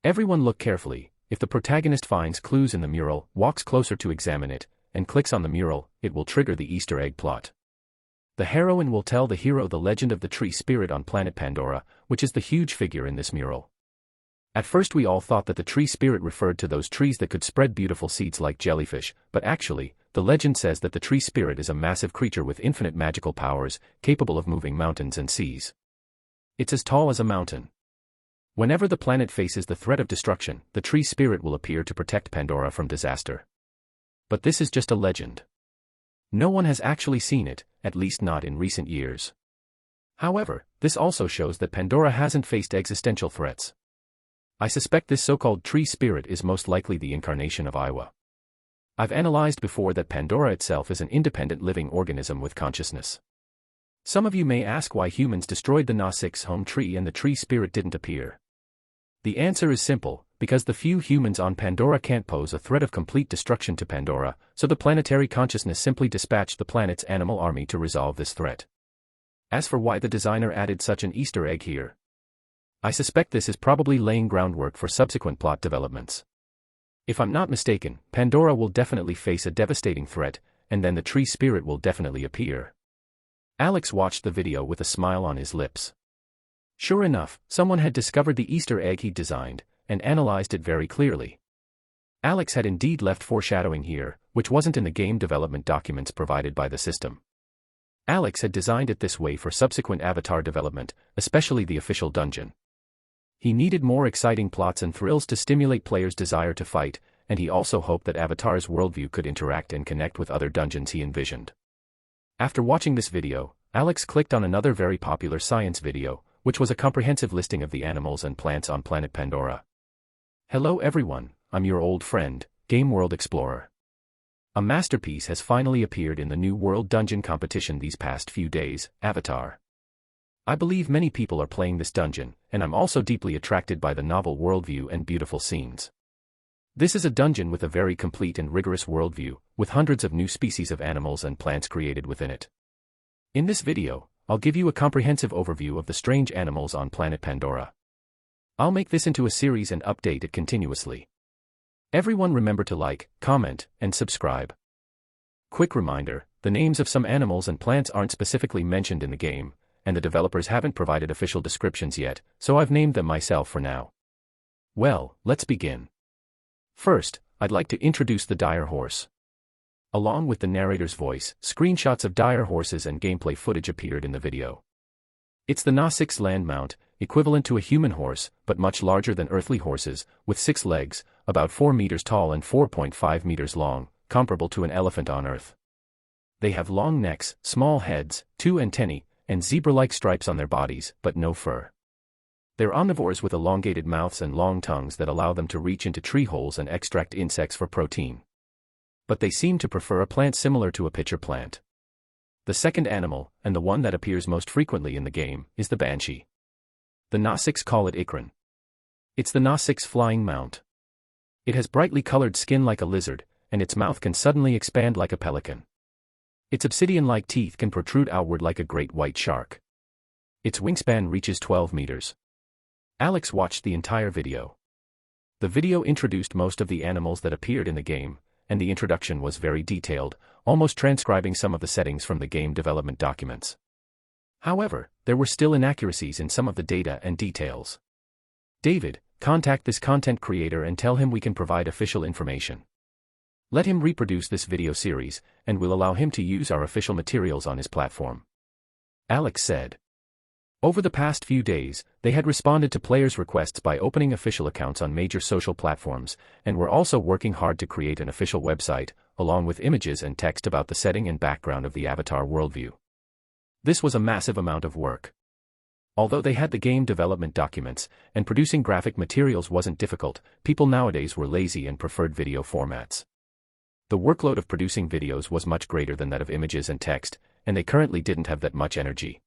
Everyone look carefully. If the protagonist finds clues in the mural, walks closer to examine it, and clicks on the mural, it will trigger the Easter egg plot. The heroine will tell the hero the legend of the tree spirit on planet Pandora, which is the huge figure in this mural. At first we all thought that the tree spirit referred to those trees that could spread beautiful seeds like jellyfish, but actually, the legend says that the tree spirit is a massive creature with infinite magical powers, capable of moving mountains and seas. It's as tall as a mountain. Whenever the planet faces the threat of destruction, the tree spirit will appear to protect Pandora from disaster. But this is just a legend. No one has actually seen it, at least not in recent years. However, this also shows that Pandora hasn't faced existential threats. I suspect this so-called tree spirit is most likely the incarnation of Iwa. I've analyzed before that Pandora itself is an independent living organism with consciousness. Some of you may ask why humans destroyed the Na-6 home tree and the tree spirit didn't appear. The answer is simple, because the few humans on Pandora can't pose a threat of complete destruction to Pandora, so the planetary consciousness simply dispatched the planet's animal army to resolve this threat. As for why the designer added such an Easter egg here, I suspect this is probably laying groundwork for subsequent plot developments. If I'm not mistaken, Pandora will definitely face a devastating threat, and then the tree spirit will definitely appear. Alex watched the video with a smile on his lips. Sure enough, someone had discovered the Easter egg he'd designed, and analyzed it very clearly. Alex had indeed left foreshadowing here, which wasn't in the game development documents provided by the system. Alex had designed it this way for subsequent Avatar development, especially the official dungeon. He needed more exciting plots and thrills to stimulate players' desire to fight, and he also hoped that Avatar's worldview could interact and connect with other dungeons he envisioned. After watching this video, Alex clicked on another very popular science video, which was a comprehensive listing of the animals and plants on planet Pandora. Hello everyone, I'm your old friend, Game World Explorer. A masterpiece has finally appeared in the new World Dungeon competition these past few days, Avatar. I believe many people are playing this dungeon, and I'm also deeply attracted by the novel worldview and beautiful scenes. This is a dungeon with a very complete and rigorous worldview, with hundreds of new species of animals and plants created within it. In this video, I'll give you a comprehensive overview of the strange animals on planet Pandora. I'll make this into a series and update it continuously. Everyone remember to like, comment, and subscribe. Quick reminder, the names of some animals and plants aren't specifically mentioned in the game, and the developers haven't provided official descriptions yet, so I've named them myself for now. Well, let's begin. First, I'd like to introduce the dire horse. Along with the narrator's voice, screenshots of dire horses and gameplay footage appeared in the video. It's the Na-6 land mount, equivalent to a human horse, but much larger than earthly horses, with 6 legs, about 4 meters tall and 4.5 meters long, comparable to an elephant on Earth. They have long necks, small heads, 2 antennae, and zebra-like stripes on their bodies, but no fur. They're omnivores with elongated mouths and long tongues that allow them to reach into tree holes and extract insects for protein. But they seem to prefer a plant similar to a pitcher plant. The second animal, and the one that appears most frequently in the game, is the banshee. The Na-6 call it ikran. It's the Na-6 flying mount. It has brightly colored skin like a lizard, and its mouth can suddenly expand like a pelican. Its obsidian-like teeth can protrude outward like a great white shark. Its wingspan reaches 12 meters. Alex watched the entire video. The video introduced most of the animals that appeared in the game, and the introduction was very detailed, almost transcribing some of the settings from the game development documents. However, there were still inaccuracies in some of the data and details. David, contact this content creator and tell him we can provide official information. Let him reproduce this video series, and we'll allow him to use our official materials on his platform. Alex said. Over the past few days, they had responded to players' requests by opening official accounts on major social platforms, and were also working hard to create an official website, along with images and text about the setting and background of the Avatar worldview. This was a massive amount of work. Although they had the game development documents, and producing graphic materials wasn't difficult, people nowadays were lazy and preferred video formats. The workload of producing videos was much greater than that of images and text, and they currently didn't have that much energy.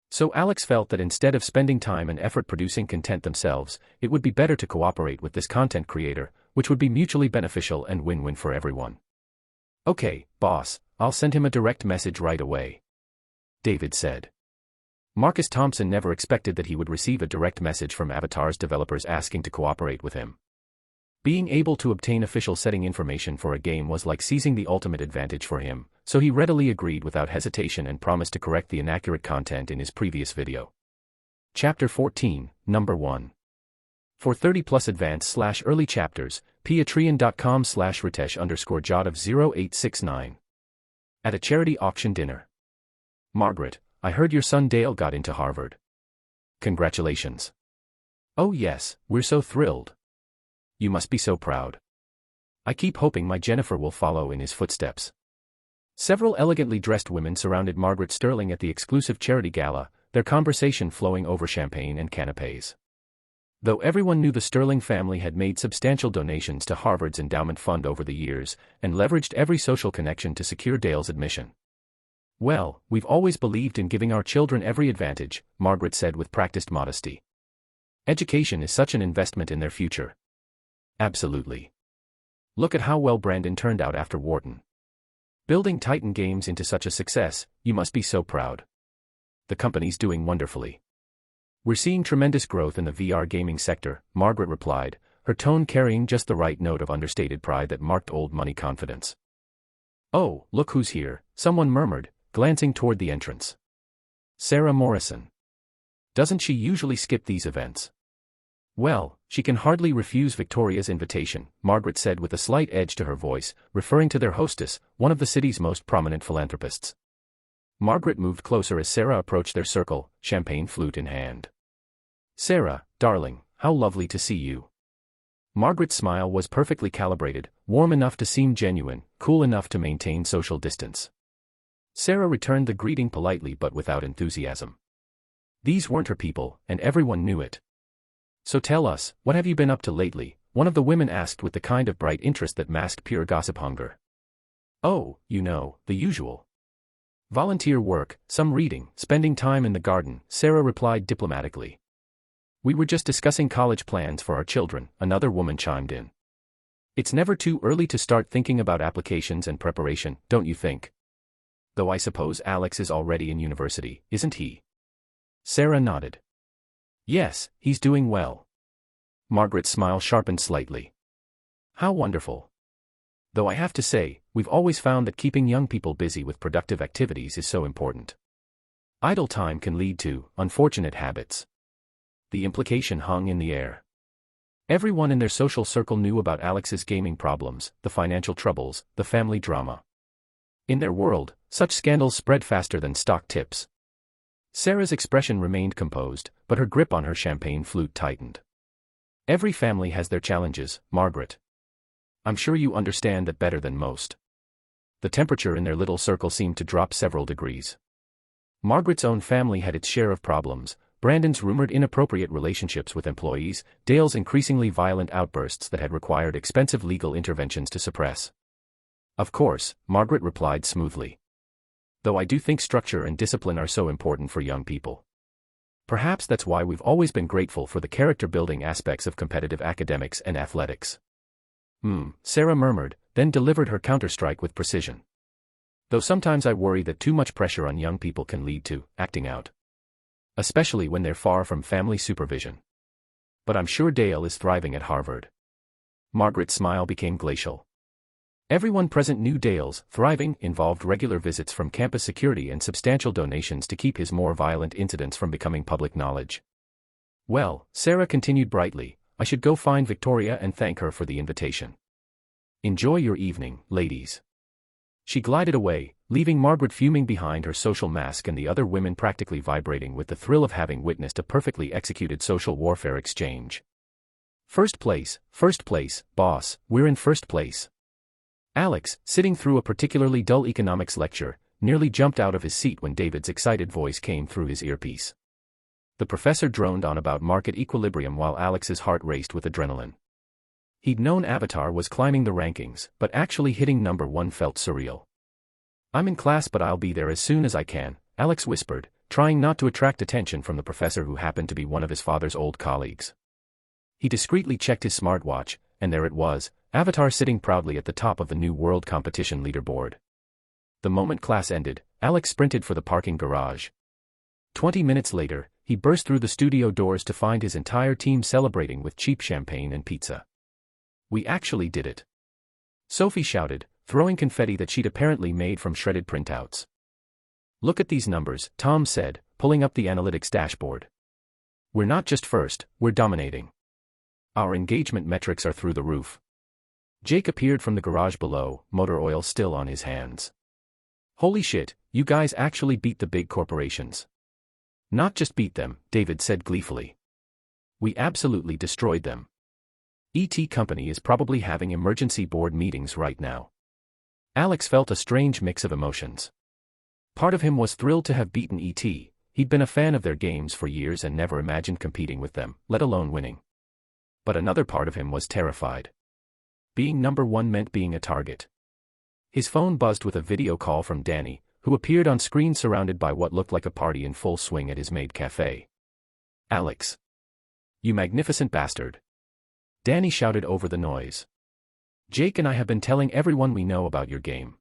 So Alex felt that instead of spending time and effort producing content themselves, it would be better to cooperate with this content creator, which would be mutually beneficial and win-win for everyone. Okay, boss, I'll send him a direct message right away. David said. Marcus Thompson never expected that he would receive a direct message from Avatar's developers asking to cooperate with him. Being able to obtain official setting information for a game was like seizing the ultimate advantage for him, so he readily agreed without hesitation and promised to correct the inaccurate content in his previous video. Chapter 14, Number 1. For 30+ advanced/early chapters, patreon.com/ritesh_jot of 0869. At a charity auction dinner. Margaret, I heard your son Dale got into Harvard. Congratulations. Oh yes, we're so thrilled. You must be so proud. I keep hoping my Jennifer will follow in his footsteps. Several elegantly dressed women surrounded Margaret Sterling at the exclusive charity gala, their conversation flowing over champagne and canapés. Though everyone knew the Sterling family had made substantial donations to Harvard's endowment fund over the years, and leveraged every social connection to secure Dale's admission. Well, we've always believed in giving our children every advantage, Margaret said with practiced modesty. Education is such an investment in their future. Absolutely. Look at how well Brandon turned out after Wharton. Building Titan Games into such a success, you must be so proud. The company's doing wonderfully. We're seeing tremendous growth in the VR gaming sector, Margaret replied, her tone carrying just the right note of understated pride that marked old money confidence. Oh, look who's here, someone murmured, glancing toward the entrance. Sarah Morrison. Doesn't she usually skip these events? Well, she can hardly refuse Victoria's invitation, Margaret said with a slight edge to her voice, referring to their hostess, one of the city's most prominent philanthropists. Margaret moved closer as Sarah approached their circle, champagne flute in hand. Sarah, darling, how lovely to see you. Margaret's smile was perfectly calibrated, warm enough to seem genuine, cool enough to maintain social distance. Sarah returned the greeting politely but without enthusiasm. These weren't her people, and everyone knew it. So tell us, what have you been up to lately? One of the women asked with the kind of bright interest that masked pure gossip hunger. Oh, you know, the usual. Volunteer work, some reading, spending time in the garden, Sarah replied diplomatically. We were just discussing college plans for our children, another woman chimed in. It's never too early to start thinking about applications and preparation, don't you think? Though I suppose Alex is already in university, isn't he? Sarah nodded. Yes, he's doing well. Margaret's smile sharpened slightly. How wonderful. Though I have to say, we've always found that keeping young people busy with productive activities is so important. Idle time can lead to unfortunate habits. The implication hung in the air. Everyone in their social circle knew about Alex's gaming problems, the financial troubles, the family drama. In their world, such scandals spread faster than stock tips. Sarah's expression remained composed, but her grip on her champagne flute tightened. Every family has their challenges, Margaret. I'm sure you understand that better than most. The temperature in their little circle seemed to drop several degrees. Margaret's own family had its share of problems: Brandon's rumored inappropriate relationships with employees, Dale's increasingly violent outbursts that had required expensive legal interventions to suppress. Of course, Margaret replied smoothly. Though I do think structure and discipline are so important for young people. Perhaps that's why we've always been grateful for the character-building aspects of competitive academics and athletics. Sarah murmured, then delivered her counterstrike with precision. Though sometimes I worry that too much pressure on young people can lead to acting out. Especially when they're far from family supervision. But I'm sure Dale is thriving at Harvard. Margaret's smile became glacial. Everyone present knew Dale's thriving involved regular visits from campus security and substantial donations to keep his more violent incidents from becoming public knowledge. Well, Sarah continued brightly, I should go find Victoria and thank her for the invitation. Enjoy your evening, ladies. She glided away, leaving Margaret fuming behind her social mask and the other women practically vibrating with the thrill of having witnessed a perfectly executed social warfare exchange. First place, boss, we're in first place. Alex, sitting through a particularly dull economics lecture, nearly jumped out of his seat when David's excited voice came through his earpiece. The professor droned on about market equilibrium while Alex's heart raced with adrenaline. He'd known Avatar was climbing the rankings, but actually hitting number 1 felt surreal. I'm in class but I'll be there as soon as I can, Alex whispered, trying not to attract attention from the professor who happened to be one of his father's old colleagues. He discreetly checked his smartwatch, and there it was, Avatar sitting proudly at the top of the new world competition leaderboard. The moment class ended, Alex sprinted for the parking garage. 20 minutes later, he burst through the studio doors to find his entire team celebrating with cheap champagne and pizza. We actually did it. Sophie shouted, throwing confetti that she'd apparently made from shredded printouts. Look at these numbers, Tom said, pulling up the analytics dashboard. We're not just first, we're dominating. Our engagement metrics are through the roof. Jake appeared from the garage below, motor oil still on his hands. Holy shit, you guys actually beat the big corporations. Not just beat them, David said gleefully. We absolutely destroyed them. ET Company is probably having emergency board meetings right now. Alex felt a strange mix of emotions. Part of him was thrilled to have beaten ET, he'd been a fan of their games for years and never imagined competing with them, let alone winning. But another part of him was terrified. Being number 1 meant being a target. His phone buzzed with a video call from Danny, who appeared on screen surrounded by what looked like a party in full swing at his maid cafe. Alex. You magnificent bastard. Danny shouted over the noise. Jake and I have been telling everyone we know about your game.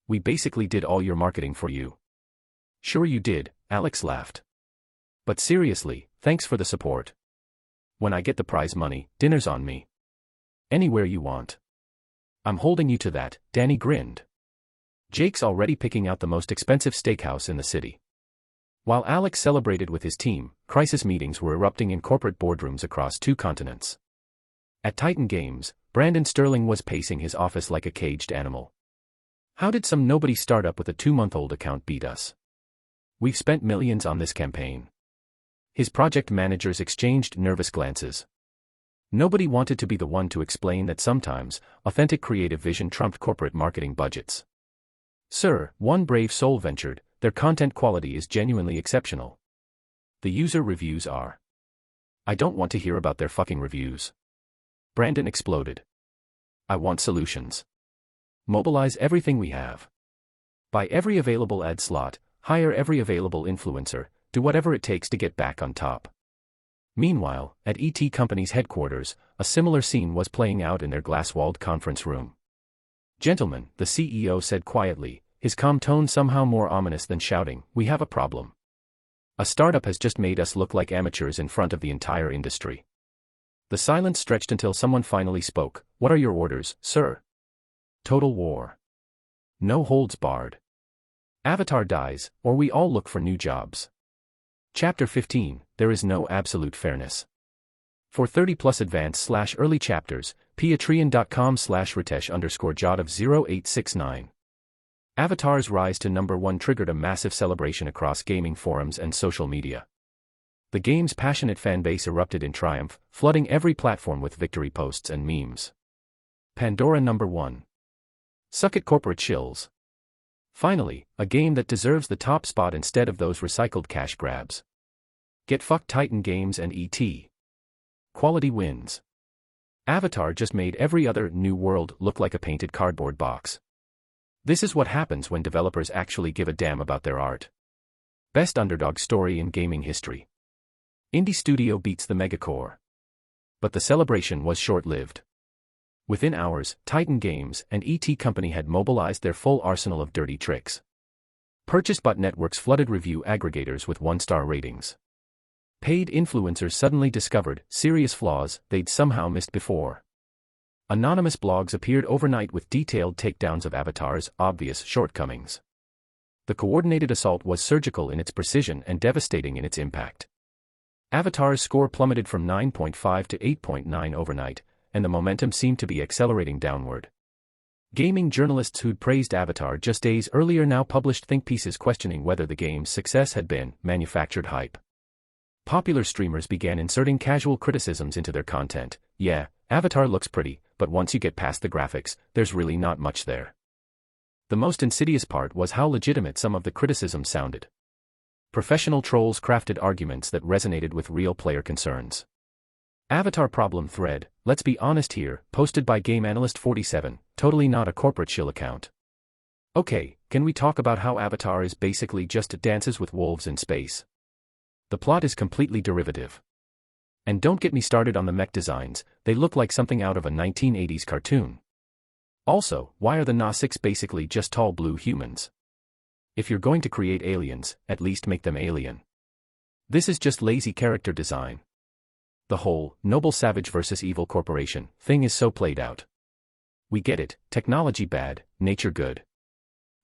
We basically did all your marketing for you. Sure you did, Alex laughed. But seriously, thanks for the support. When I get the prize money, dinner's on me. Anywhere you want. I'm holding you to that, Danny grinned. Jake's already picking out the most expensive steakhouse in the city. While Alex celebrated with his team, crisis meetings were erupting in corporate boardrooms across 2 continents. At Titan Games, Brandon Sterling was pacing his office like a caged animal. How did some nobody startup with a 2-month-old account beat us? We've spent millions on this campaign. His project managers exchanged nervous glances. Nobody wanted to be the one to explain that sometimes, authentic creative vision trumped corporate marketing budgets. Sir, one brave soul ventured, their content quality is genuinely exceptional. The user reviews are. I don't want to hear about their fucking reviews. Brandon exploded. I want solutions. Mobilize everything we have. Buy every available ad slot, hire every available influencer, do whatever it takes to get back on top. Meanwhile, at ET Company's headquarters, a similar scene was playing out in their glass-walled conference room. Gentlemen, the CEO said quietly, his calm tone somehow more ominous than shouting, we have a problem. A startup has just made us look like amateurs in front of the entire industry. The silence stretched until someone finally spoke. What are your orders, sir? Total war. No holds barred. Avatar dies, or we all look for new jobs. Chapter 15, There is no absolute fairness. For 30+ advanced/early chapters, patreon.com/ritesh_jot of 0869. Avatar's rise to number 1 triggered a massive celebration across gaming forums and social media. The game's passionate fanbase erupted in triumph, flooding every platform with victory posts and memes. Pandora number 1. Suck it, corporate shills. Finally, a game that deserves the top spot instead of those recycled cash grabs. Get fucked, Titan Games and ET. Quality wins. Avatar just made every other new world look like a painted cardboard box. This is what happens when developers actually give a damn about their art. Best underdog story in gaming history. Indie studio beats the megacore. But the celebration was short-lived. Within hours, Titan Games and ET Company had mobilized their full arsenal of dirty tricks. Purchase bot networks flooded review aggregators with 1-star ratings. Paid influencers suddenly discovered serious flaws they'd somehow missed before. Anonymous blogs appeared overnight with detailed takedowns of Avatar's obvious shortcomings. The coordinated assault was surgical in its precision and devastating in its impact. Avatar's score plummeted from 9.5 to 8.9 overnight, and the momentum seemed to be accelerating downward. Gaming journalists who'd praised Avatar just days earlier now published think pieces questioning whether the game's success had been manufactured hype. Popular streamers began inserting casual criticisms into their content. Yeah, Avatar looks pretty, but once you get past the graphics, there's really not much there. The most insidious part was how legitimate some of the criticism sounded. Professional trolls crafted arguments that resonated with real player concerns. Avatar problem thread, let's be honest here, posted by Game Analyst 47, totally not a corporate shill account. Okay, can we talk about how Avatar is basically just Dances with Wolves in space? The plot is completely derivative. And don't get me started on the mech designs, they look like something out of a 1980s cartoon. Also, why are the Nausicaa basically just tall blue humans? If you're going to create aliens, at least make them alien. This is just lazy character design. The whole noble savage versus evil corporation thing is so played out. We get it, technology bad, nature good.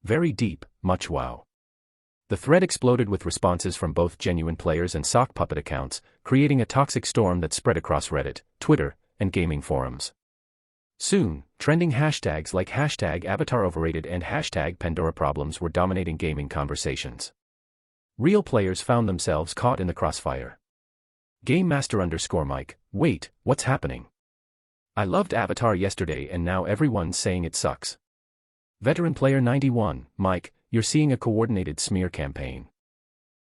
Very deep, much wow. The thread exploded with responses from both genuine players and sock puppet accounts, creating a toxic storm that spread across Reddit, Twitter, and gaming forums. Soon, trending hashtags like #AvatarOverrated and #PandoraProblems were dominating gaming conversations. Real players found themselves caught in the crossfire. GameMaster_Mike, wait, what's happening? I loved Avatar yesterday and now everyone's saying it sucks. Veteran player 91, Mike, you're seeing a coordinated smear campaign.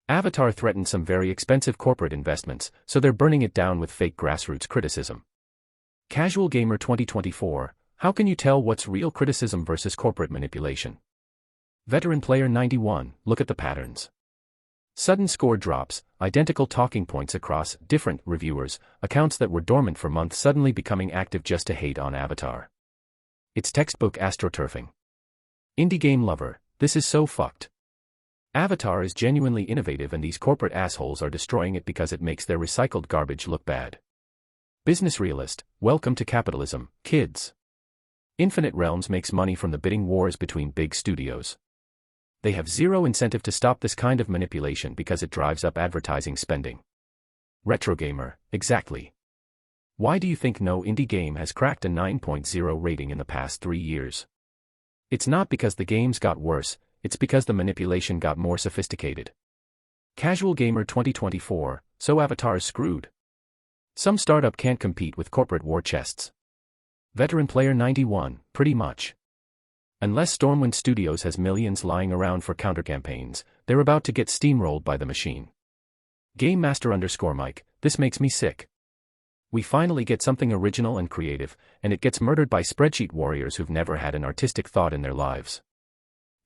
Avatar threatened some very expensive corporate investments, so they're burning it down with fake grassroots criticism. Casual Gamer 2024, how can you tell what's real criticism versus corporate manipulation? Veteran player 91, look at the patterns. Sudden score drops, identical talking points across different reviewers, accounts that were dormant for months suddenly becoming active just to hate on Avatar. It's textbook astroturfing. Indie game lover, this is so fucked. Avatar is genuinely innovative and these corporate assholes are destroying it because it makes their recycled garbage look bad. Business realist, welcome to capitalism, kids. Infinite Realms makes money from the bidding wars between big studios. They have zero incentive to stop this kind of manipulation because it drives up advertising spending. Retro gamer, exactly. Why do you think no indie game has cracked a 9.0 rating in the past 3 years? It's not because the games got worse, it's because the manipulation got more sophisticated. Casual Gamer 2024, so Avatar is screwed. Some startup can't compete with corporate war chests. Veteran player 91, pretty much. Unless Stormwind Studios has millions lying around for counter-campaigns, they're about to get steamrolled by the machine. GameMaster_Mike, this makes me sick. We finally get something original and creative, and it gets murdered by spreadsheet warriors who've never had an artistic thought in their lives.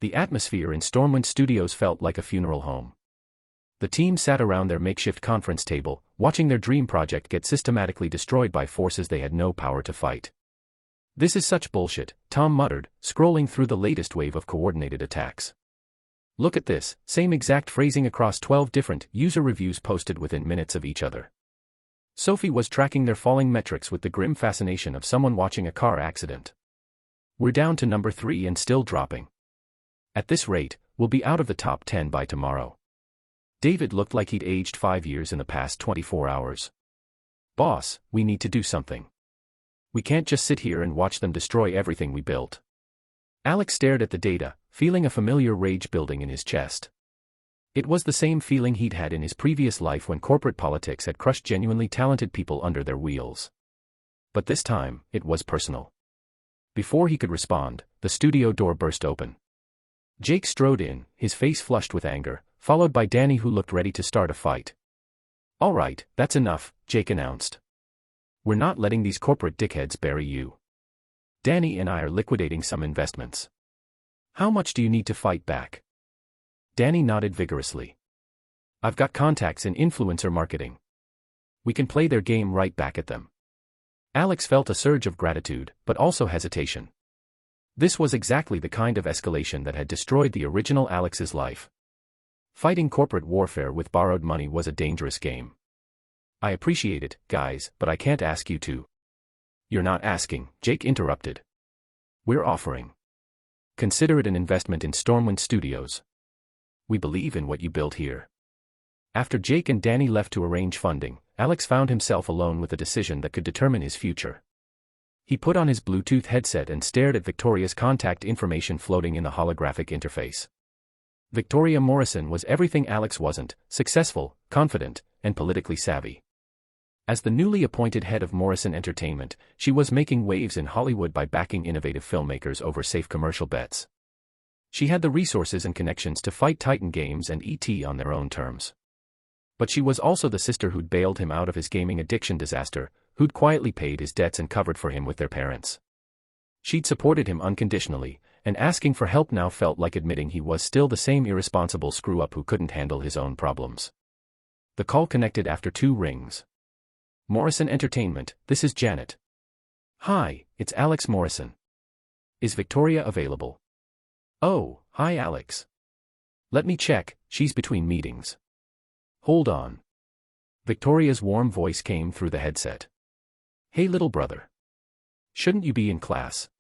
The atmosphere in Stormwind Studios felt like a funeral home. The team sat around their makeshift conference table, watching their dream project get systematically destroyed by forces they had no power to fight. This is such bullshit, Tom muttered, scrolling through the latest wave of coordinated attacks. Look at this, same exact phrasing across 12 different user reviews posted within minutes of each other. Sophie was tracking their falling metrics with the grim fascination of someone watching a car accident. We're down to number 3 and still dropping. At this rate, we'll be out of the top 10 by tomorrow. David looked like he'd aged 5 years in the past 24 hours. Boss, we need to do something. We can't just sit here and watch them destroy everything we built. Alex stared at the data, feeling a familiar rage building in his chest. It was the same feeling he'd had in his previous life when corporate politics had crushed genuinely talented people under their wheels. But this time, it was personal. Before he could respond, the studio door burst open. Jake strode in, his face flushed with anger, followed by Danny, who looked ready to start a fight. "All right, that's enough," Jake announced. "We're not letting these corporate dickheads bury you. Danny and I are liquidating some investments. How much do you need to fight back?" Danny nodded vigorously. "I've got contacts in influencer marketing. We can play their game right back at them." Alex felt a surge of gratitude, but also hesitation. This was exactly the kind of escalation that had destroyed the original Alex's life. Fighting corporate warfare with borrowed money was a dangerous game. "I appreciate it, guys, but I can't ask you to." "You're not asking," Jake interrupted. "We're offering. Consider it an investment in Stormwind Studios. We believe in what you built here." After Jake and Danny left to arrange funding, Alex found himself alone with a decision that could determine his future. He put on his Bluetooth headset and stared at Victoria's contact information floating in the holographic interface. Victoria Morrison was everything Alex wasn't: successful, confident, and politically savvy. As the newly appointed head of Morrison Entertainment, she was making waves in Hollywood by backing innovative filmmakers over safe commercial bets. She had the resources and connections to fight Titan Games and ET on their own terms. But she was also the sister who'd bailed him out of his gaming addiction disaster, who'd quietly paid his debts and covered for him with their parents. She'd supported him unconditionally, and asking for help now felt like admitting he was still the same irresponsible screw-up who couldn't handle his own problems. The call connected after 2 rings. "Morrison Entertainment, this is Janet." "Hi, it's Alex Morrison. Is Victoria available?" "Oh, hi Alex. Let me check, she's between meetings." "Hold on." Victoria's warm voice came through the headset. "Hey little brother. Shouldn't you be in class?"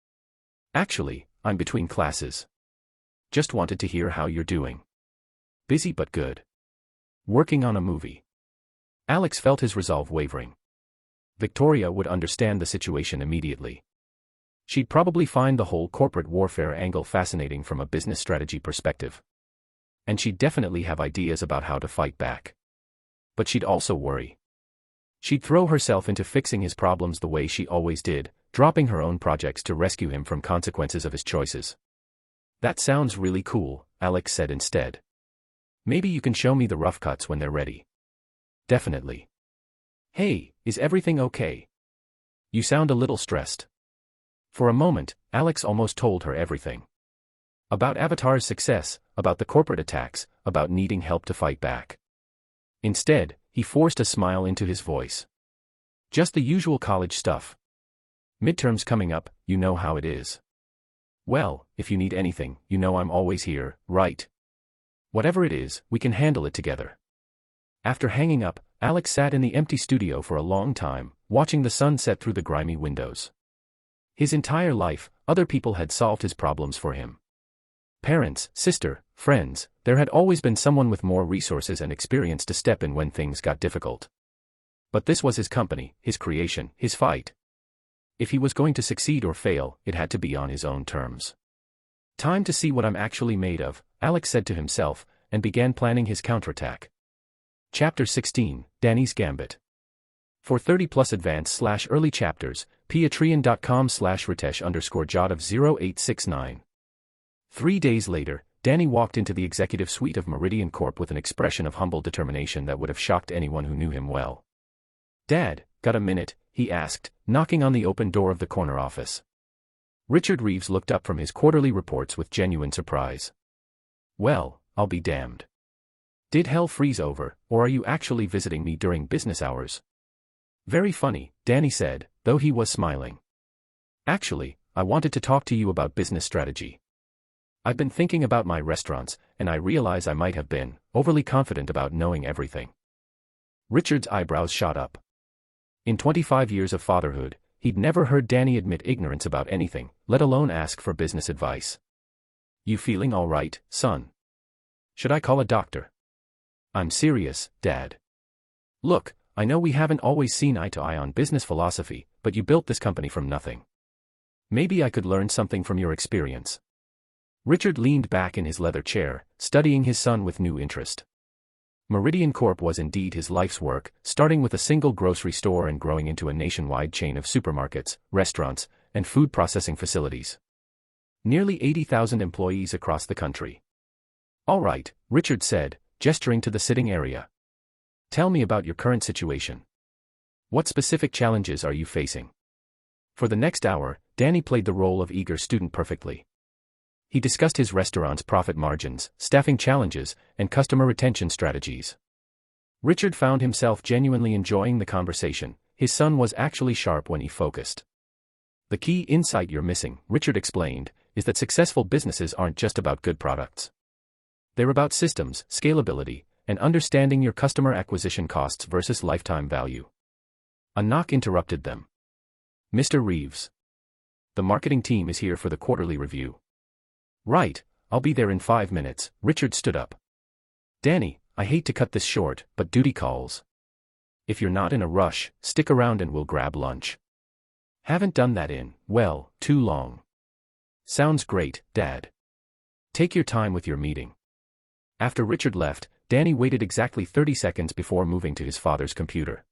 "Actually, I'm between classes. Just wanted to hear how you're doing." "Busy but good. Working on a movie." Alex felt his resolve wavering. Victoria would understand the situation immediately. She'd probably find the whole corporate warfare angle fascinating from a business strategy perspective. And she'd definitely have ideas about how to fight back. But she'd also worry. She'd throw herself into fixing his problems the way she always did, dropping her own projects to rescue him from consequences of his choices. "That sounds really cool," Alex said instead. "Maybe you can show me the rough cuts when they're ready." "Definitely." "Hey, is everything okay? You sound a little stressed." For a moment, Alex almost told her everything. About Avatar's success, about the corporate attacks, about needing help to fight back. Instead, he forced a smile into his voice. "Just the usual college stuff. Midterms coming up, you know how it is. Well, if you need anything, you know I'm always here, right? Whatever it is, we can handle it together." After hanging up, Alex sat in the empty studio for a long time, watching the sun set through the grimy windows. His entire life, other people had solved his problems for him. Parents, sister, friends, there had always been someone with more resources and experience to step in when things got difficult. But this was his company, his creation, his fight. If he was going to succeed or fail, it had to be on his own terms. "Time to see what I'm actually made of," Alex said to himself, and began planning his counterattack. Chapter 16, Danny's Gambit. For 30+ advanced/early chapters, patreon.com/Ritesh_Jot of 0869. 3 days later, Danny walked into the executive suite of Meridian Corp with an expression of humble determination that would have shocked anyone who knew him well. "Dad, got a minute?" he asked, knocking on the open door of the corner office. Richard Reeves looked up from his quarterly reports with genuine surprise. "Well, I'll be damned. Did hell freeze over, or are you actually visiting me during business hours?" "Very funny," Danny said, though he was smiling. "Actually, I wanted to talk to you about business strategy. I've been thinking about my restaurants, and I realize I might have been overly confident about knowing everything." Richard's eyebrows shot up. In 25 years of fatherhood, he'd never heard Danny admit ignorance about anything, let alone ask for business advice. "You feeling all right, son? Should I call a doctor?" "I'm serious, Dad. Look, I know we haven't always seen eye to eye on business philosophy, but you built this company from nothing. Maybe I could learn something from your experience." Richard leaned back in his leather chair, studying his son with new interest. Meridian Corp was indeed his life's work, starting with a single grocery store and growing into a nationwide chain of supermarkets, restaurants, and food processing facilities. Nearly 80,000 employees across the country. "All right," Richard said, gesturing to the sitting area. "Tell me about your current situation. What specific challenges are you facing?" For the next hour, Danny played the role of eager student perfectly. He discussed his restaurant's profit margins, staffing challenges, and customer retention strategies. Richard found himself genuinely enjoying the conversation. His son was actually sharp when he focused. "The key insight you're missing," Richard explained, "is that successful businesses aren't just about good products. They're about systems, scalability, and understanding your customer acquisition costs versus lifetime value." A knock interrupted them. "Mr. Reeves. The marketing team is here for the quarterly review." "Right, I'll be there in 5 minutes," Richard stood up. "Danny, I hate to cut this short, but duty calls. If you're not in a rush, stick around and we'll grab lunch." "Haven't done that in, well, too long." "Sounds great, Dad. Take your time with your meeting." After Richard left, Danny waited exactly 30 seconds before moving to his father's computer.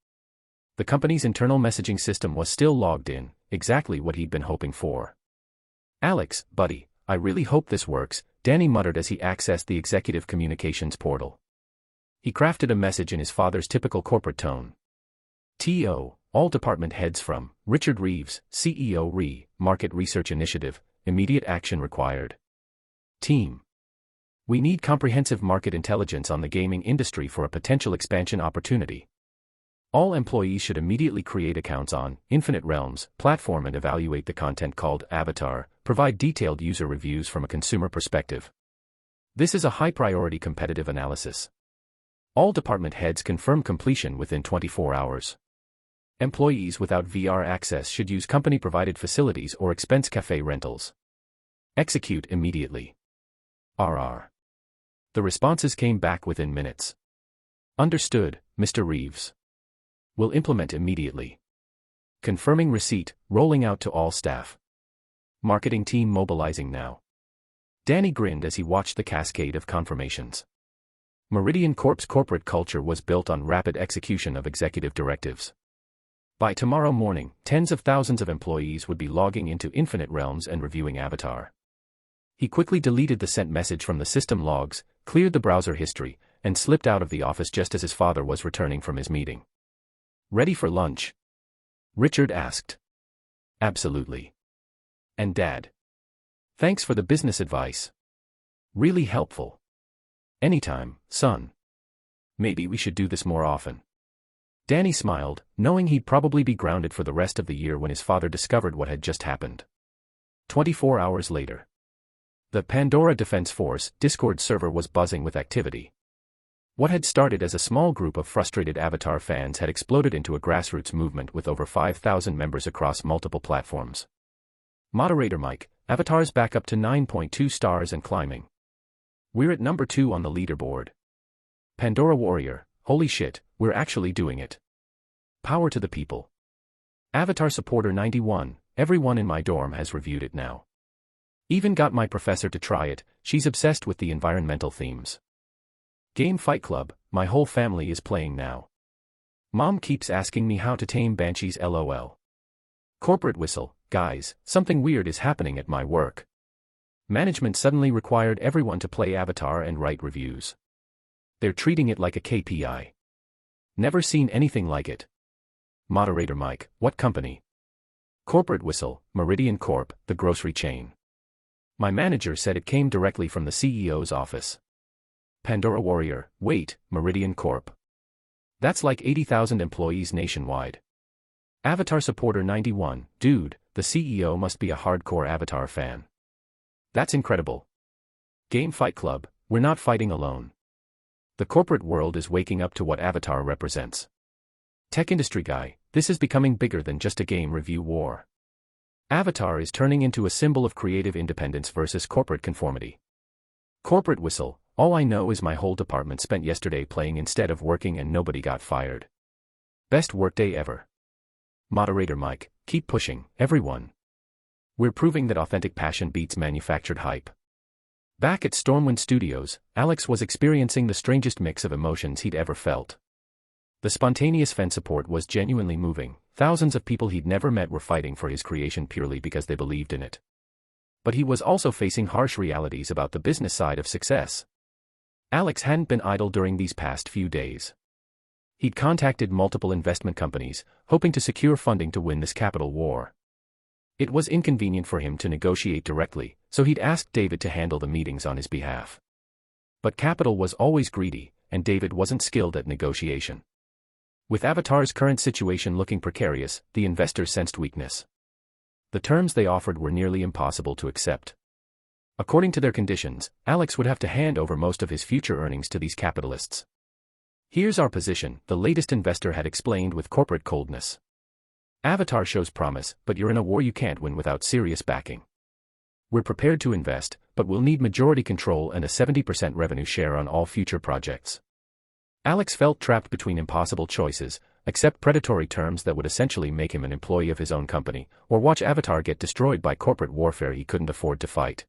The company's internal messaging system was still logged in, exactly what he'd been hoping for. "Alex, buddy, I really hope this works," Danny muttered as he accessed the executive communications portal. He crafted a message in his father's typical corporate tone. "TO, all department heads from Richard Reeves, CEO Market Research Initiative, immediate action required. Team. We need comprehensive market intelligence on the gaming industry for a potential expansion opportunity. All employees should immediately create accounts on Infinite Realms platform and evaluate the content called Avatar, provide detailed user reviews from a consumer perspective. This is a high-priority competitive analysis. All department heads confirm completion within 24 hours. Employees without VR access should use company-provided facilities or expense cafe rentals. Execute immediately. RR." The responses came back within minutes. "Understood, Mr. Reeves. Will implement immediately. Confirming receipt, rolling out to all staff. Marketing team mobilizing now." Danny grinned as he watched the cascade of confirmations. Meridian Corp's corporate culture was built on rapid execution of executive directives. By tomorrow morning, tens of thousands of employees would be logging into Infinite Realms and reviewing Avatar. He quickly deleted the sent message from the system logs, cleared the browser history, and slipped out of the office just as his father was returning from his meeting. "Ready for lunch?" Richard asked. "Absolutely. And Dad? Thanks for the business advice. Really helpful." "Anytime, son. Maybe we should do this more often." Danny smiled, knowing he'd probably be grounded for the rest of the year when his father discovered what had just happened. 24 hours later. The Pandora Defense Force Discord server was buzzing with activity. What had started as a small group of frustrated Avatar fans had exploded into a grassroots movement with over 5,000 members across multiple platforms. Moderator Mike, Avatar's back up to 9.2 stars and climbing. We're at number 2 on the leaderboard. Pandora Warrior, holy shit, we're actually doing it. Power to the people. Avatar Supporter 91, everyone in my dorm has reviewed it now. Even got my professor to try it, she's obsessed with the environmental themes. Game Fight Club, my whole family is playing now. Mom keeps asking me how to tame banshees lol. Corporate whistle, guys, something weird is happening at my work. Management suddenly required everyone to play Avatar and write reviews. They're treating it like a KPI. Never seen anything like it. Moderator Mike, what company? Corporate whistle, Meridian Corp, the grocery chain. My manager said it came directly from the CEO's office. Pandora Warrior, wait, Meridian Corp. That's like 80,000 employees nationwide. Avatar Supporter 91, dude, the CEO must be a hardcore Avatar fan. That's incredible. Game Fight Club, we're not fighting alone. The corporate world is waking up to what Avatar represents. Tech industry guy, This is becoming bigger than just a game review war. Avatar is turning into a symbol of creative independence versus corporate conformity. Corporate whistle, all I know is my whole department spent yesterday playing instead of working and nobody got fired. Best workday ever. Moderator Mike, keep pushing, everyone. We're proving that authentic passion beats manufactured hype. Back at Stormwind Studios, Alex was experiencing the strangest mix of emotions he'd ever felt. The spontaneous fan support was genuinely moving. Thousands of people he'd never met were fighting for his creation purely because they believed in it. But he was also facing harsh realities about the business side of success. Alex hadn't been idle during these past few days. He'd contacted multiple investment companies, hoping to secure funding to win this capital war. It was inconvenient for him to negotiate directly, so he'd asked David to handle the meetings on his behalf. But capital was always greedy, and David wasn't skilled at negotiation. With Avatar's current situation looking precarious, the investors sensed weakness. The terms they offered were nearly impossible to accept. According to their conditions, Alex would have to hand over most of his future earnings to these capitalists. Here's our position, the latest investor had explained with corporate coldness. Avatar shows promise, but you're in a war you can't win without serious backing. We're prepared to invest, but we'll need majority control and a 70% revenue share on all future projects. Alex felt trapped between impossible choices: accept predatory terms that would essentially make him an employee of his own company, or watch Avatar get destroyed by corporate warfare he couldn't afford to fight.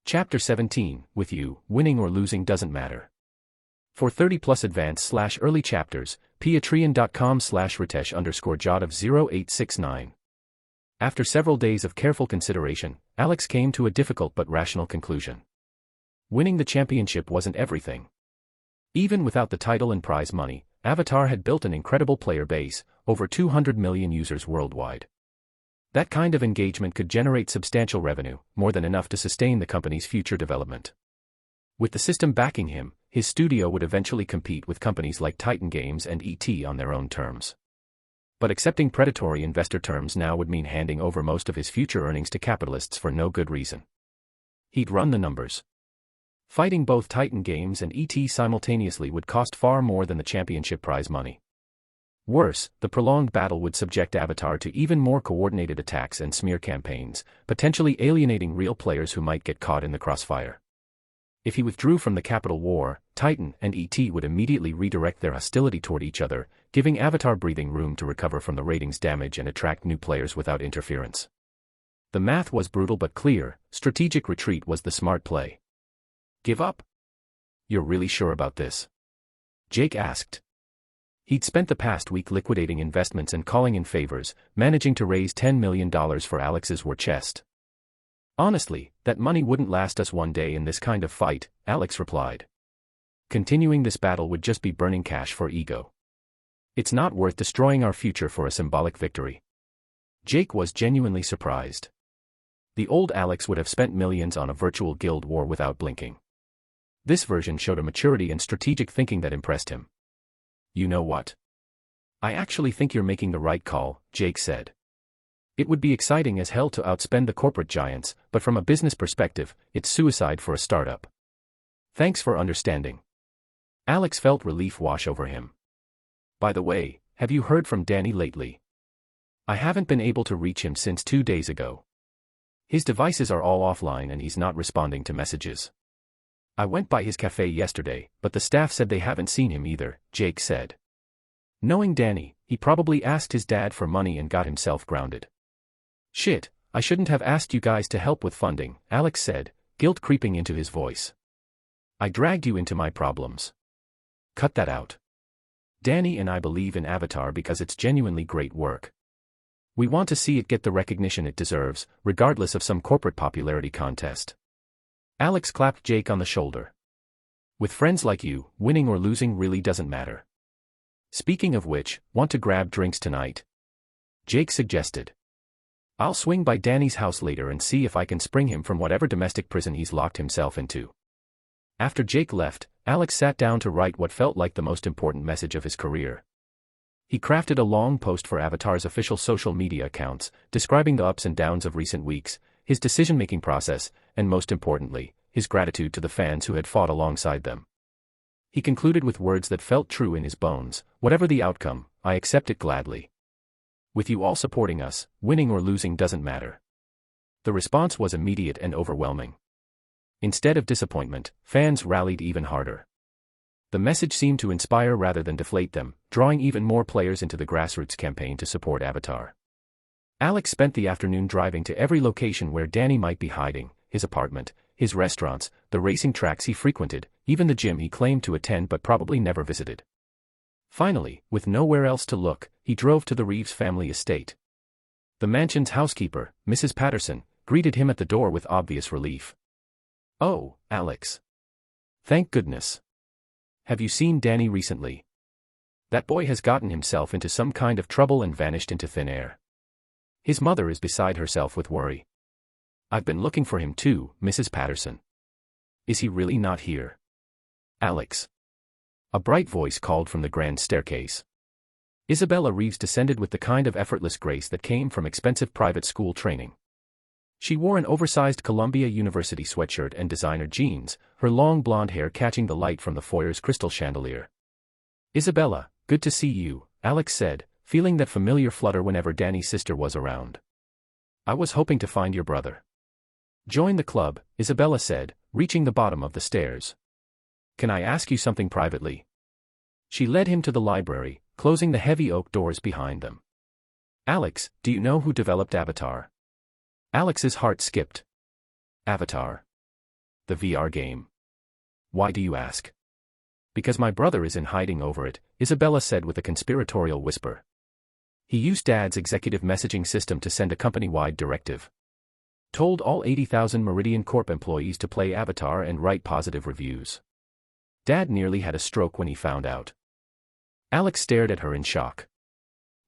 Chapter 17, with you, winning or losing doesn't matter. For 30+ advanced/early chapters, patreon.com/ritesh_jot of 0869. After several days of careful consideration, Alex came to a difficult but rational conclusion. Winning the championship wasn't everything. Even without the title and prize money, Avatar had built an incredible player base, over 200 million users worldwide. That kind of engagement could generate substantial revenue, more than enough to sustain the company's future development. With the system backing him, his studio would eventually compete with companies like Titan Games and ET on their own terms. But accepting predatory investor terms now would mean handing over most of his future earnings to capitalists for no good reason. He'd run the numbers. Fighting both Titan Games and ET simultaneously would cost far more than the championship prize money. Worse, the prolonged battle would subject Avatar to even more coordinated attacks and smear campaigns, potentially alienating real players who might get caught in the crossfire. If he withdrew from the capital war, Titan and ET would immediately redirect their hostility toward each other, giving Avatar breathing room to recover from the ratings damage and attract new players without interference. The math was brutal but clear: strategic retreat was the smart play. Give up? You're really sure about this? Jake asked. He'd spent the past week liquidating investments and calling in favors, managing to raise $10 million for Alex's war chest. Honestly, that money wouldn't last us one day in this kind of fight, Alex replied. Continuing this battle would just be burning cash for ego. It's not worth destroying our future for a symbolic victory. Jake was genuinely surprised. The old Alex would have spent millions on a virtual guild war without blinking. This version showed a maturity and strategic thinking that impressed him. You know what? I actually think you're making the right call, Jake said. It would be exciting as hell to outspend the corporate giants, but from a business perspective, it's suicide for a startup. Thanks for understanding. Alex felt relief wash over him. By the way, have you heard from Danny lately? I haven't been able to reach him since 2 days ago. His devices are all offline and he's not responding to messages. I went by his cafe yesterday, but the staff said they haven't seen him either, Jake said. Knowing Danny, he probably asked his dad for money and got himself grounded. Shit, I shouldn't have asked you guys to help with funding, Alex said, guilt creeping into his voice. I dragged you into my problems. Cut that out. Danny and I believe in Avatar because it's genuinely great work. We want to see it get the recognition it deserves, regardless of some corporate popularity contest. Alex clapped Jake on the shoulder. With friends like you, winning or losing really doesn't matter. Speaking of which, want to grab drinks tonight? Jake suggested. I'll swing by Danny's house later and see if I can spring him from whatever domestic prison he's locked himself into. After Jake left, Alex sat down to write what felt like the most important message of his career. He crafted a long post for Avatar's official social media accounts, describing the ups and downs of recent weeks, his decision-making process, and most importantly, his gratitude to the fans who had fought alongside them. He concluded with words that felt true in his bones: whatever the outcome, I accept it gladly. With you all supporting us, winning or losing doesn't matter. The response was immediate and overwhelming. Instead of disappointment, fans rallied even harder. The message seemed to inspire rather than deflate them, drawing even more players into the grassroots campaign to support Avatar. Alex spent the afternoon driving to every location where Danny might be hiding: his apartment, his restaurants, the racing tracks he frequented, even the gym he claimed to attend but probably never visited. Finally, with nowhere else to look, he drove to the Reeves family estate. The mansion's housekeeper, Mrs. Patterson, greeted him at the door with obvious relief. "Oh, Alex. Thank goodness. Have you seen Danny recently? That boy has gotten himself into some kind of trouble and vanished into thin air. His mother is beside herself with worry. I've been looking for him too, Mrs. Patterson. Is he really not here? Alex." A bright voice called from the grand staircase. Isabella Reeves descended with the kind of effortless grace that came from expensive private school training. She wore an oversized Columbia University sweatshirt and designer jeans, her long blonde hair catching the light from the foyer's crystal chandelier. "Isabella, good to see you," Alex said, feeling that familiar flutter whenever Danny's sister was around. "I was hoping to find your brother." "Join the club," Isabella said, reaching the bottom of the stairs. "Can I ask you something privately?" She led him to the library, closing the heavy oak doors behind them. "Alex, do you know who developed Avatar?" Alex's heart skipped. "Avatar? The VR game? Why do you ask?" "Because my brother is in hiding over it," Isabella said with a conspiratorial whisper. "He used Dad's executive messaging system to send a company-wide directive. Told all 80,000 Meridian Corp employees to play Avatar and write positive reviews. Dad nearly had a stroke when he found out." Alex stared at her in shock.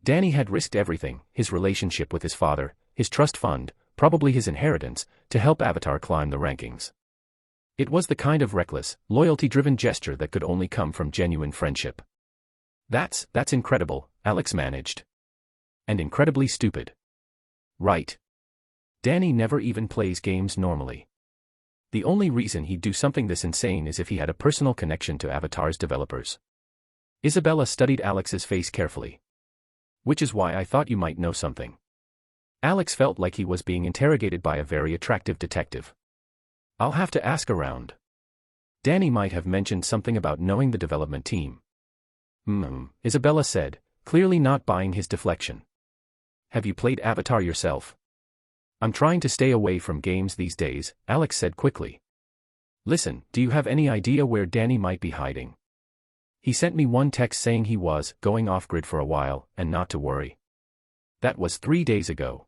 Danny had risked everything: his relationship with his father, his trust fund, probably his inheritance, to help Avatar climb the rankings. It was the kind of reckless, loyalty-driven gesture that could only come from genuine friendship. That's incredible," Alex managed. "And incredibly stupid." "Right. Danny never even plays games normally. The only reason he'd do something this insane is if he had a personal connection to Avatar's developers." Isabella studied Alex's face carefully. "Which is why I thought you might know something." Alex felt like he was being interrogated by a very attractive detective. "I'll have to ask around. Danny might have mentioned something about knowing the development team." Isabella said, clearly not buying his deflection. "Have you played Avatar yourself?" "I'm trying to stay away from games these days," Alex said quickly. "Listen, do you have any idea where Danny might be hiding? He sent me one text saying he was going off-grid for a while, and not to worry. That was 3 days ago."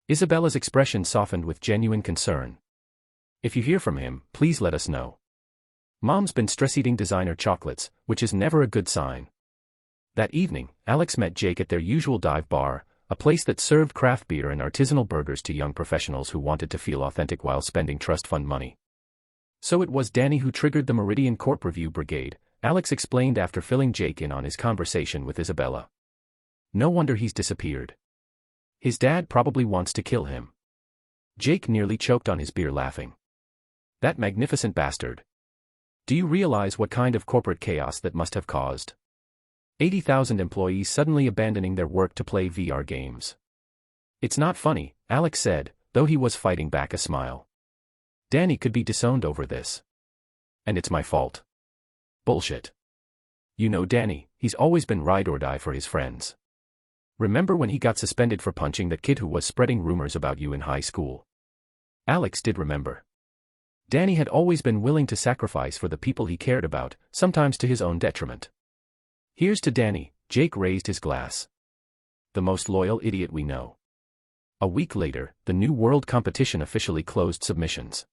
Isabella's expression softened with genuine concern. "If you hear from him, please let us know. Mom's been stress-eating designer chocolates, which is never a good sign." That evening, Alex met Jake at their usual dive bar, a place that served craft beer and artisanal burgers to young professionals who wanted to feel authentic while spending trust fund money. "So it was Danny who triggered the Meridian Corp review brigade," Alex explained after filling Jake in on his conversation with Isabella. "No wonder he's disappeared. His dad probably wants to kill him." Jake nearly choked on his beer laughing. "That magnificent bastard. Do you realize what kind of corporate chaos that must have caused? 80,000 employees suddenly abandoning their work to play VR games." "It's not funny," Alex said, though he was fighting back a smile. "Danny could be disowned over this. And it's my fault." "Bullshit. You know Danny, he's always been ride or die for his friends. Remember when he got suspended for punching that kid who was spreading rumors about you in high school?" Alex did remember. Danny had always been willing to sacrifice for the people he cared about, sometimes to his own detriment. "Here's to Danny," Jake raised his glass. "The most loyal idiot we know." A week later, the New World competition officially closed submissions.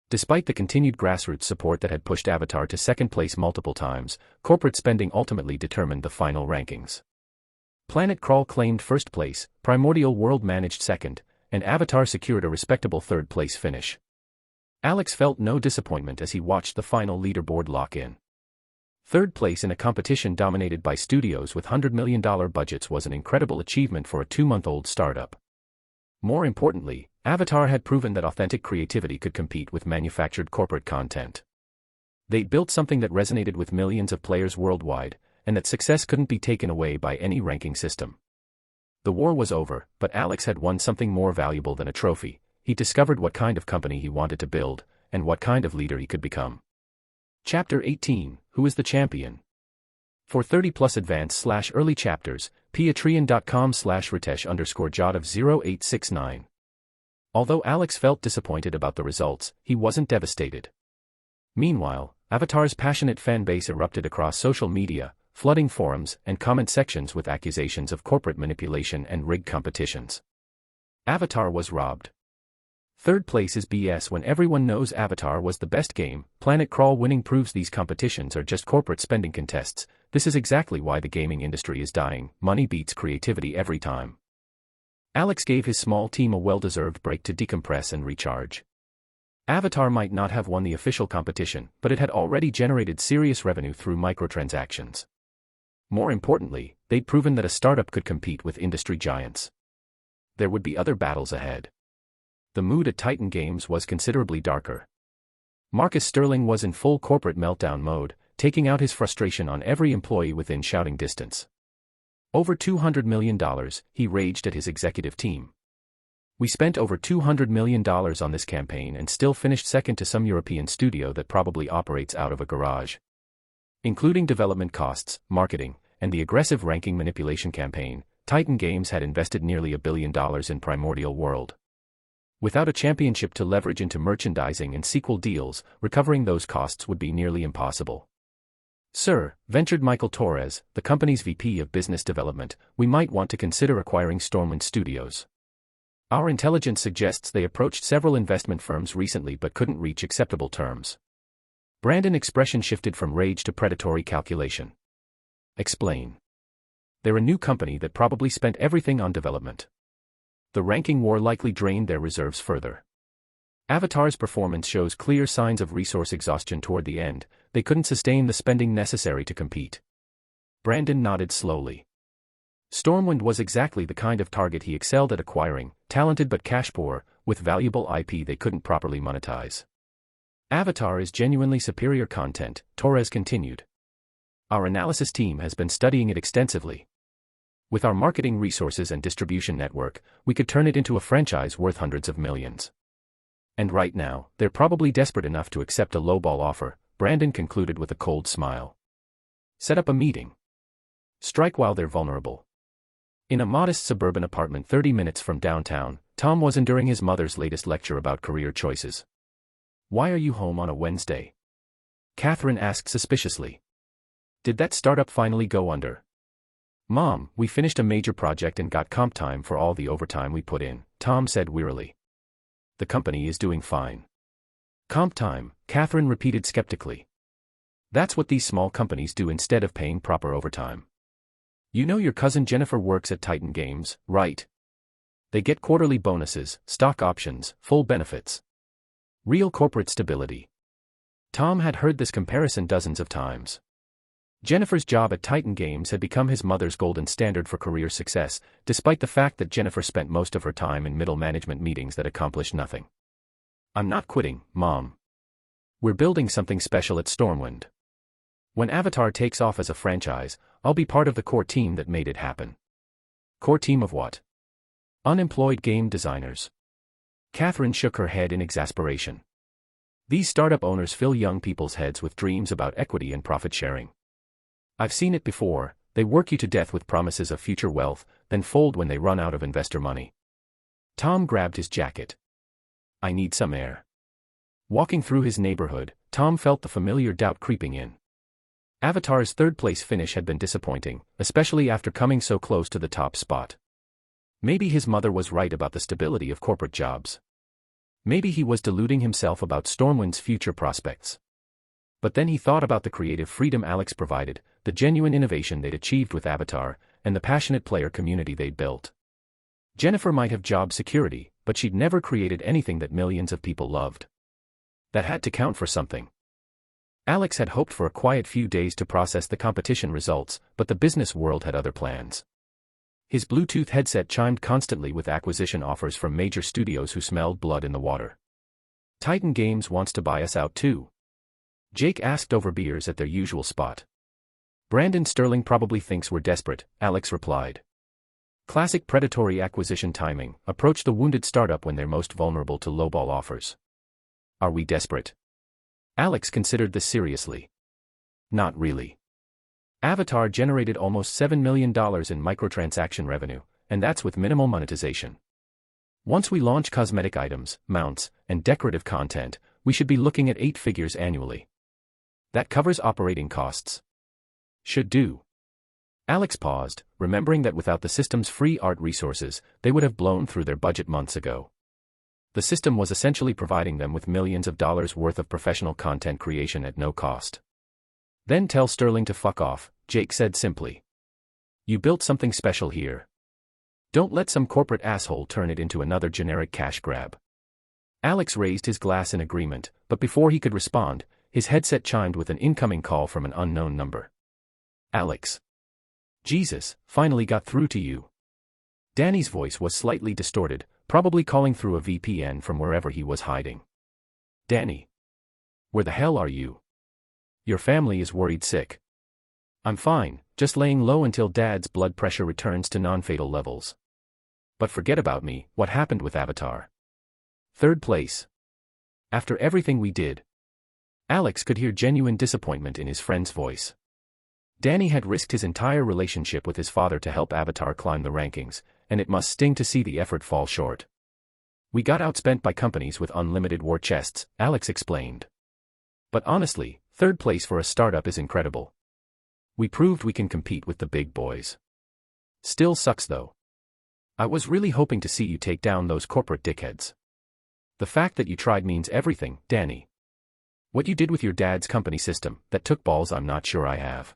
Despite the continued grassroots support that had pushed Avatar to second place multiple times, corporate spending ultimately determined the final rankings. Planet Crawl claimed first place, Primordial World managed second, and Avatar secured a respectable third place finish. Alex felt no disappointment as he watched the final leaderboard lock in. Third place in a competition dominated by studios with $100 million budgets was an incredible achievement for a 2-month-old startup. More importantly, Avatar had proven that authentic creativity could compete with manufactured corporate content. They'd built something that resonated with millions of players worldwide, and that success couldn't be taken away by any ranking system. The war was over, but Alex had won something more valuable than a trophy. He discovered what kind of company he wanted to build, and what kind of leader he could become. Chapter 18, Who is the Champion? For 30+ advanced/early chapters, patreon.com/ritesh_jot of 0869. Although Alex felt disappointed about the results, he wasn't devastated. Meanwhile, Avatar's passionate fan base erupted across social media, flooding forums and comment sections with accusations of corporate manipulation and rigged competitions. Avatar was robbed. Third place is BS when everyone knows Avatar was the best game. Planet Crawl winning proves these competitions are just corporate spending contests. This is exactly why the gaming industry is dying. Money beats creativity every time. Alex gave his small team a well-deserved break to decompress and recharge. Avatar might not have won the official competition, but it had already generated serious revenue through microtransactions. More importantly, they'd proven that a startup could compete with industry giants. There would be other battles ahead. The mood at Titan Games was considerably darker. Marcus Sterling was in full corporate meltdown mode, taking out his frustration on every employee within shouting distance. Over $200 million, he raged at his executive team. We spent over $200 million on this campaign and still finished second to some European studio that probably operates out of a garage. Including development costs, marketing, and the aggressive ranking manipulation campaign, Titan Games had invested nearly $1 billion in Primordial World. Without a championship to leverage into merchandising and sequel deals, recovering those costs would be nearly impossible. Sir, ventured Michael Torres, the company's VP of Business Development, we might want to consider acquiring Stormwind Studios. Our intelligence suggests they approached several investment firms recently but couldn't reach acceptable terms. Brandon's expression shifted from rage to predatory calculation. Explain. They're a new company that probably spent everything on development. The ranking war likely drained their reserves further. Avatar's performance shows clear signs of resource exhaustion toward the end. They couldn't sustain the spending necessary to compete. Brandon nodded slowly. Stormwind was exactly the kind of target he excelled at acquiring, talented but cash poor, with valuable IP they couldn't properly monetize. Avatar is genuinely superior content, Torres continued. Our analysis team has been studying it extensively. With our marketing resources and distribution network, we could turn it into a franchise worth hundreds of millions. And right now, they're probably desperate enough to accept a lowball offer, Brandon concluded with a cold smile. Set up a meeting. Strike while they're vulnerable. In a modest suburban apartment 30 minutes from downtown, Tom was enduring his mother's latest lecture about career choices. Why are you home on a Wednesday? Catherine asked suspiciously. Did that startup finally go under? Mom, we finished a major project and got comp time for all the overtime we put in, Tom said wearily. The company is doing fine. Comp time, Catherine repeated skeptically. That's what these small companies do instead of paying proper overtime. You know your cousin Jennifer works at Titan Games, right? They get quarterly bonuses, stock options, full benefits. Real corporate stability. Tom had heard this comparison dozens of times. Jennifer's job at Titan Games had become his mother's golden standard for career success, despite the fact that Jennifer spent most of her time in middle management meetings that accomplished nothing. I'm not quitting, Mom. We're building something special at Stormwind. When Avatar takes off as a franchise, I'll be part of the core team that made it happen. Core team of what? Unemployed game designers. Catherine shook her head in exasperation. These startup owners fill young people's heads with dreams about equity and profit sharing. I've seen it before, they work you to death with promises of future wealth, then fold when they run out of investor money. Tom grabbed his jacket. I need some air. Walking through his neighborhood, Tom felt the familiar doubt creeping in. Avatar's third-place finish had been disappointing, especially after coming so close to the top spot. Maybe his mother was right about the stability of corporate jobs. Maybe he was deluding himself about Stormwind's future prospects. But then he thought about the creative freedom Alex provided, the genuine innovation they'd achieved with Avatar, and the passionate player community they'd built. Jennifer might have job security, but she'd never created anything that millions of people loved. That had to count for something. Alex had hoped for a quiet few days to process the competition results, but the business world had other plans. His Bluetooth headset chimed constantly with acquisition offers from major studios who smelled blood in the water. Titan Games wants to buy us out too. Jake asked over beers at their usual spot. Brandon Sterling probably thinks we're desperate, Alex replied. Classic predatory acquisition timing. Approach the wounded startup when they're most vulnerable to lowball offers. Are we desperate? Alex considered this seriously. Not really. Avatar generated almost $7 million in microtransaction revenue, and that's with minimal monetization. Once we launch cosmetic items, mounts, and decorative content, we should be looking at 8 figures annually. That covers operating costs. Should do. Alex paused, remembering that without the system's free art resources, they would have blown through their budget months ago. The system was essentially providing them with millions of dollars worth of professional content creation at no cost. Then tell Sterling to fuck off, Jake said simply. You built something special here. Don't let some corporate asshole turn it into another generic cash grab. Alex raised his glass in agreement, but before he could respond, his headset chimed with an incoming call from an unknown number. Alex. Jesus, finally got through to you. Danny's voice was slightly distorted, probably calling through a VPN from wherever he was hiding. Danny. Where the hell are you? Your family is worried sick. I'm fine, just laying low until Dad's blood pressure returns to non-fatal levels. But forget about me, what happened with Avatar? 3rd place. After everything we did. Alex could hear genuine disappointment in his friend's voice. Danny had risked his entire relationship with his father to help Avatar climb the rankings, and it must sting to see the effort fall short. We got outspent by companies with unlimited war chests, Alex explained. But honestly, 3rd place for a startup is incredible. We proved we can compete with the big boys. Still sucks though. I was really hoping to see you take down those corporate dickheads. The fact that you tried means everything, Danny. What you did with your dad's company system, that took balls I'm not sure I have.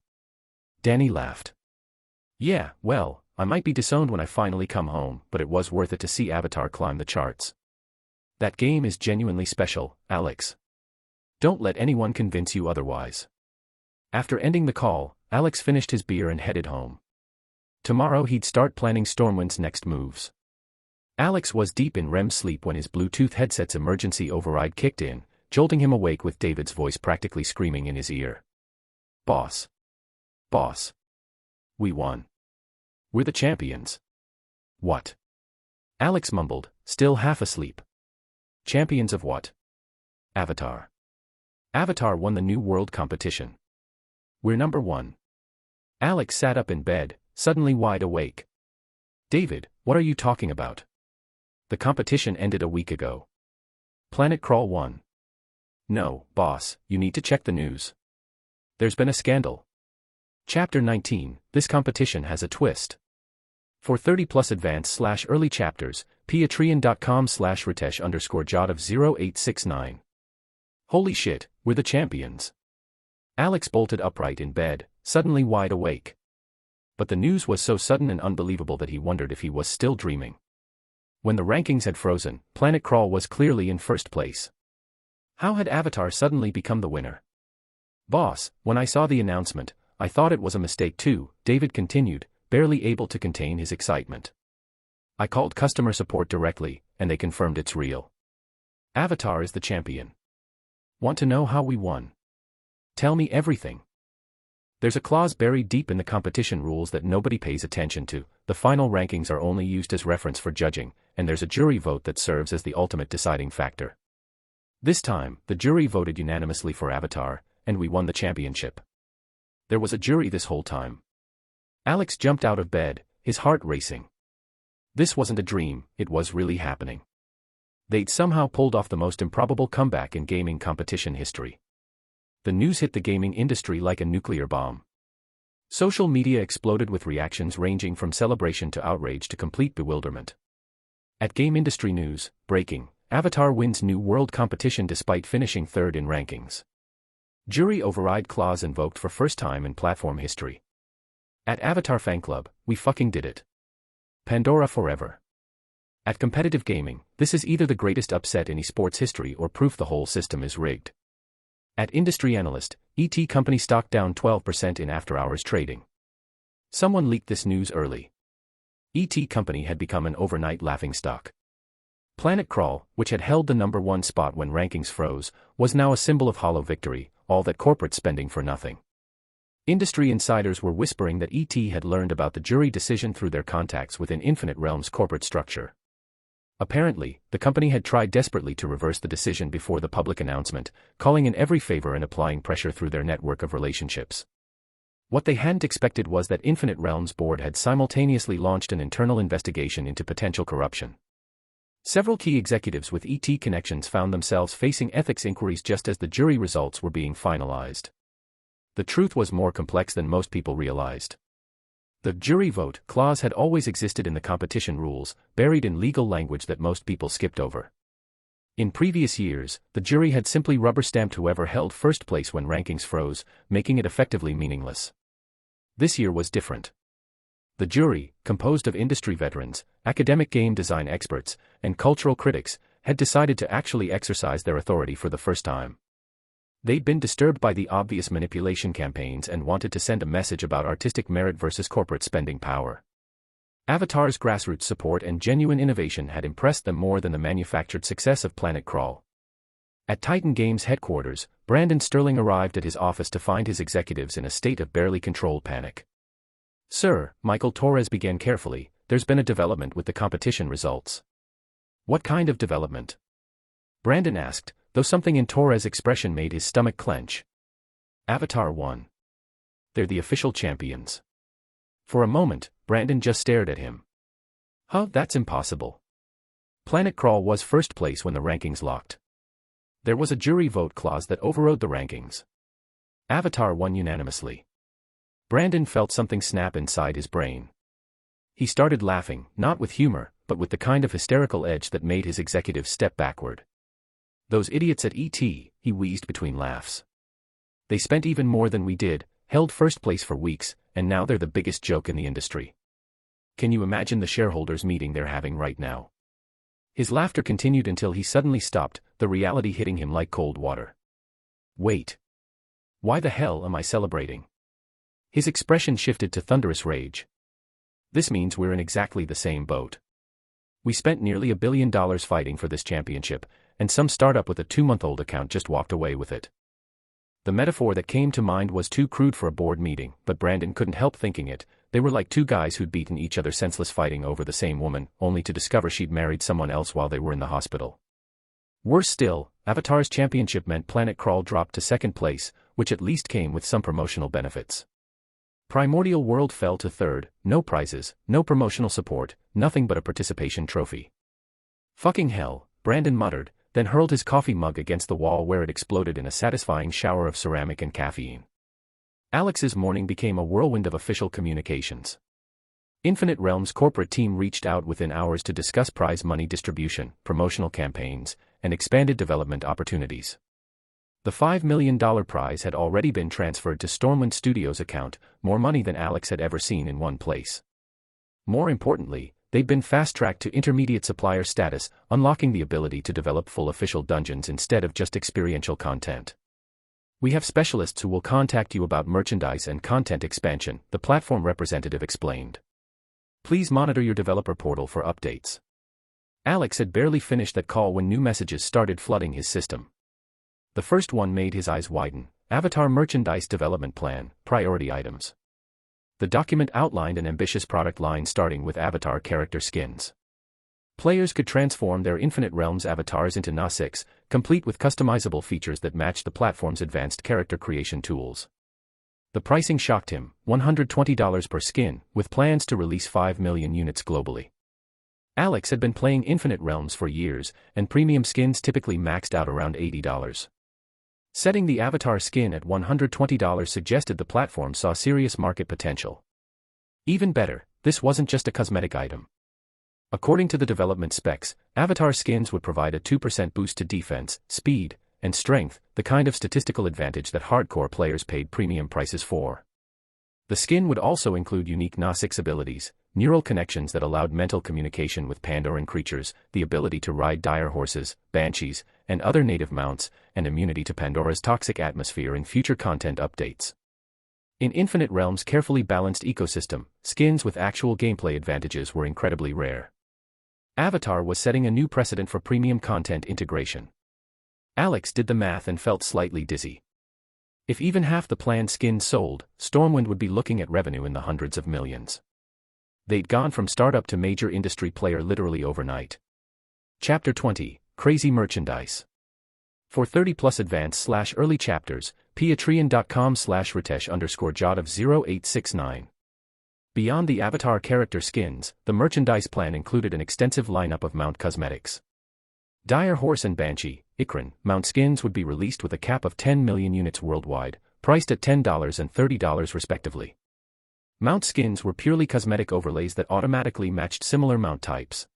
Danny laughed. Yeah, well, I might be disowned when I finally come home, but it was worth it to see Avatar climb the charts. That game is genuinely special, Alex. Don't let anyone convince you otherwise. After ending the call, Alex finished his beer and headed home. Tomorrow he'd start planning Stormwind's next moves. Alex was deep in REM sleep when his Bluetooth headset's emergency override kicked in, jolting him awake with David's voice practically screaming in his ear. Boss. Boss. We won. We're the champions. What? Alex mumbled, still half asleep. Champions of what? Avatar. Avatar won the New World competition. We're number 1. Alex sat up in bed, suddenly wide awake. David, what are you talking about? The competition ended a week ago. Planet Crawl won. No, boss, you need to check the news. There's been a scandal. Chapter 19, this competition has a twist. For 30+ advanced/early chapters, patreon.com/ritesh_jot of 0869. Holy shit, we're the champions. Alex bolted upright in bed, suddenly wide awake. But the news was so sudden and unbelievable that he wondered if he was still dreaming. When the rankings had frozen, Planet Crawl was clearly in 1st place. How had Avatar suddenly become the winner? Boss, when I saw the announcement, I thought it was a mistake too, David continued, barely able to contain his excitement. I called customer support directly, and they confirmed it's real. Avatar is the champion. Want to know how we won? Tell me everything. There's a clause buried deep in the competition rules that nobody pays attention to. The final rankings are only used as reference for judging, and there's a jury vote that serves as the ultimate deciding factor. This time, the jury voted unanimously for Avatar, and we won the championship. There was a jury this whole time. Alex jumped out of bed, his heart racing. This wasn't a dream, it was really happening. They'd somehow pulled off the most improbable comeback in gaming competition history. The news hit the gaming industry like a nuclear bomb. Social media exploded with reactions ranging from celebration to outrage to complete bewilderment. At Game Industry News, breaking, Avatar wins New World competition despite finishing 3rd in rankings. Jury override clause invoked for first time in platform history. At Avatar Fan Club, we fucking did it. Pandora forever. At Competitive Gaming, this is either the greatest upset in esports history or proof the whole system is rigged. At Industry Analyst, ET company stock down 12% in after-hours trading. Someone leaked this news early. ET company had become an overnight laughingstock. Planet Crawl, which had held the number 1 spot when rankings froze, was now a symbol of hollow victory, all that corporate spending for nothing. Industry insiders were whispering that ET had learned about the jury decision through their contacts within Infinite Realms' corporate structure. Apparently, the company had tried desperately to reverse the decision before the public announcement, calling in every favor and applying pressure through their network of relationships. What they hadn't expected was that Infinite Realms' board had simultaneously launched an internal investigation into potential corruption. Several key executives with ET connections found themselves facing ethics inquiries just as the jury results were being finalized. The truth was more complex than most people realized. The jury vote clause had always existed in the competition rules, buried in legal language that most people skipped over. In previous years, the jury had simply rubber-stamped whoever held first place when rankings froze, making it effectively meaningless. This year was different. The jury, composed of industry veterans, academic game design experts, and cultural critics, had decided to actually exercise their authority for the first time. They'd been disturbed by the obvious manipulation campaigns and wanted to send a message about artistic merit versus corporate spending power. Avatar's grassroots support and genuine innovation had impressed them more than the manufactured success of Planet Crawl. At Titan Games headquarters, Brandon Sterling arrived at his office to find his executives in a state of barely controlled panic. "Sir," Michael Torres began carefully, "there's been a development with the competition results." "What kind of development?" Brandon asked, though something in Torres' expression made his stomach clench. "Avatar won. They're the official champions." For a moment, Brandon just stared at him. "Huh, that's impossible. Planet Crawl was first place when the rankings locked. There was a jury vote clause that overrode the rankings. Avatar won unanimously." Brandon felt something snap inside his brain. He started laughing, not with humor, but with the kind of hysterical edge that made his executives step backward. "Those idiots at ET," he wheezed between laughs. "They spent even more than we did, held first place for weeks, and now they're the biggest joke in the industry. Can you imagine the shareholders meeting they're having right now?" His laughter continued until he suddenly stopped, the reality hitting him like cold water. "Wait. Why the hell am I celebrating?" His expression shifted to thunderous rage. "This means we're in exactly the same boat. We spent nearly $1 billion fighting for this championship, and some startup with a 2-month-old account just walked away with it." The metaphor that came to mind was too crude for a board meeting, but Brandon couldn't help thinking it. They were like two guys who'd beaten each other senseless fighting over the same woman, only to discover she'd married someone else while they were in the hospital. Worse still, Avatar's championship meant Planet Crawl dropped to second place, which at least came with some promotional benefits. Primordial World fell to third, no prizes, no promotional support, nothing but a participation trophy. "Fucking hell," Brandon muttered, then hurled his coffee mug against the wall where it exploded in a satisfying shower of ceramic and caffeine. Alex's morning became a whirlwind of official communications. Infinite Realms' corporate team reached out within hours to discuss prize money distribution, promotional campaigns, and expanded development opportunities. The $5 million prize had already been transferred to Stormwind Studios' account, more money than Alex had ever seen in one place. More importantly, they'd been fast-tracked to intermediate supplier status, unlocking the ability to develop full official dungeons instead of just experiential content. "We have specialists who will contact you about merchandise and content expansion," the platform representative explained. "Please monitor your developer portal for updates." Alex had barely finished that call when new messages started flooding his system. The first one made his eyes widen: Avatar Merchandise Development Plan, Priority Items. The document outlined an ambitious product line starting with avatar character skins. Players could transform their Infinite Realms avatars into Na6, complete with customizable features that matched the platform's advanced character creation tools. The pricing shocked him: $120 per skin, with plans to release 5 million units globally. Alex had been playing Infinite Realms for years, and premium skins typically maxed out around $80. Setting the avatar skin at $120 suggested the platform saw serious market potential. Even better, this wasn't just a cosmetic item. According to the development specs, avatar skins would provide a 2% boost to defense, speed, and strength, the kind of statistical advantage that hardcore players paid premium prices for. The skin would also include unique Na6 abilities, neural connections that allowed mental communication with Pandoran creatures, the ability to ride dire horses, banshees, and other native mounts, and immunity to Pandora's toxic atmosphere in future content updates. In Infinite Realms' carefully balanced ecosystem, skins with actual gameplay advantages were incredibly rare. Avatar was setting a new precedent for premium content integration. Alex did the math and felt slightly dizzy. If even half the planned skins sold, Stormwind would be looking at revenue in the hundreds of millions. They'd gone from startup to major industry player literally overnight. Chapter 20, Crazy Merchandise. For 30+ advanced/early chapters, patreon.com/ritesh_jot0869. Beyond the avatar character skins, the merchandise plan included an extensive lineup of mount cosmetics. Dire Horse and Banshee, Ikran, mount skins would be released with a cap of 10 million units worldwide, priced at $10 and $30 respectively. Mount skins were purely cosmetic overlays that automatically matched similar mount types.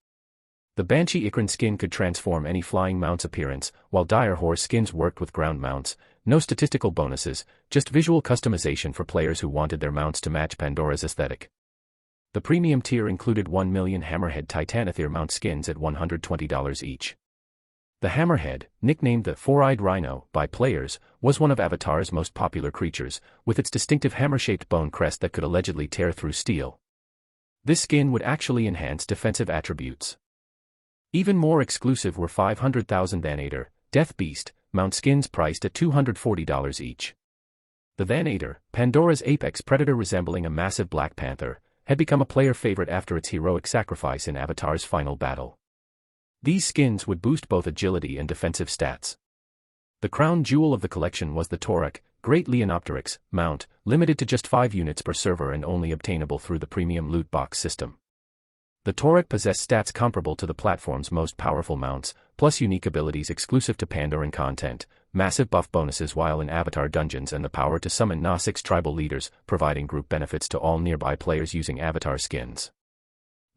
The Banshee Ikran skin could transform any flying mount's appearance, while Dire Horse skins worked with ground mounts, no statistical bonuses, just visual customization for players who wanted their mounts to match Pandora's aesthetic. The premium tier included 1 million Hammerhead Titanothere mount skins at $120 each. The Hammerhead, nicknamed the Four-Eyed Rhino by players, was one of Avatar's most popular creatures, with its distinctive hammer-shaped bone crest that could allegedly tear through steel. This skin would actually enhance defensive attributes. Even more exclusive were 500,000 Thanator, Death Beast, mount skins priced at $240 each. The Thanator, Pandora's apex predator resembling a massive black panther, had become a player favorite after its heroic sacrifice in Avatar's final battle. These skins would boost both agility and defensive stats. The crown jewel of the collection was the Torak, Great Leonopteryx, mount, limited to just 5 units per server and only obtainable through the premium loot box system. The Torak possessed stats comparable to the platform's most powerful mounts, plus unique abilities exclusive to Pandoran content, massive buff bonuses while in Avatar dungeons and the power to summon Na-6 tribal leaders, providing group benefits to all nearby players using Avatar skins.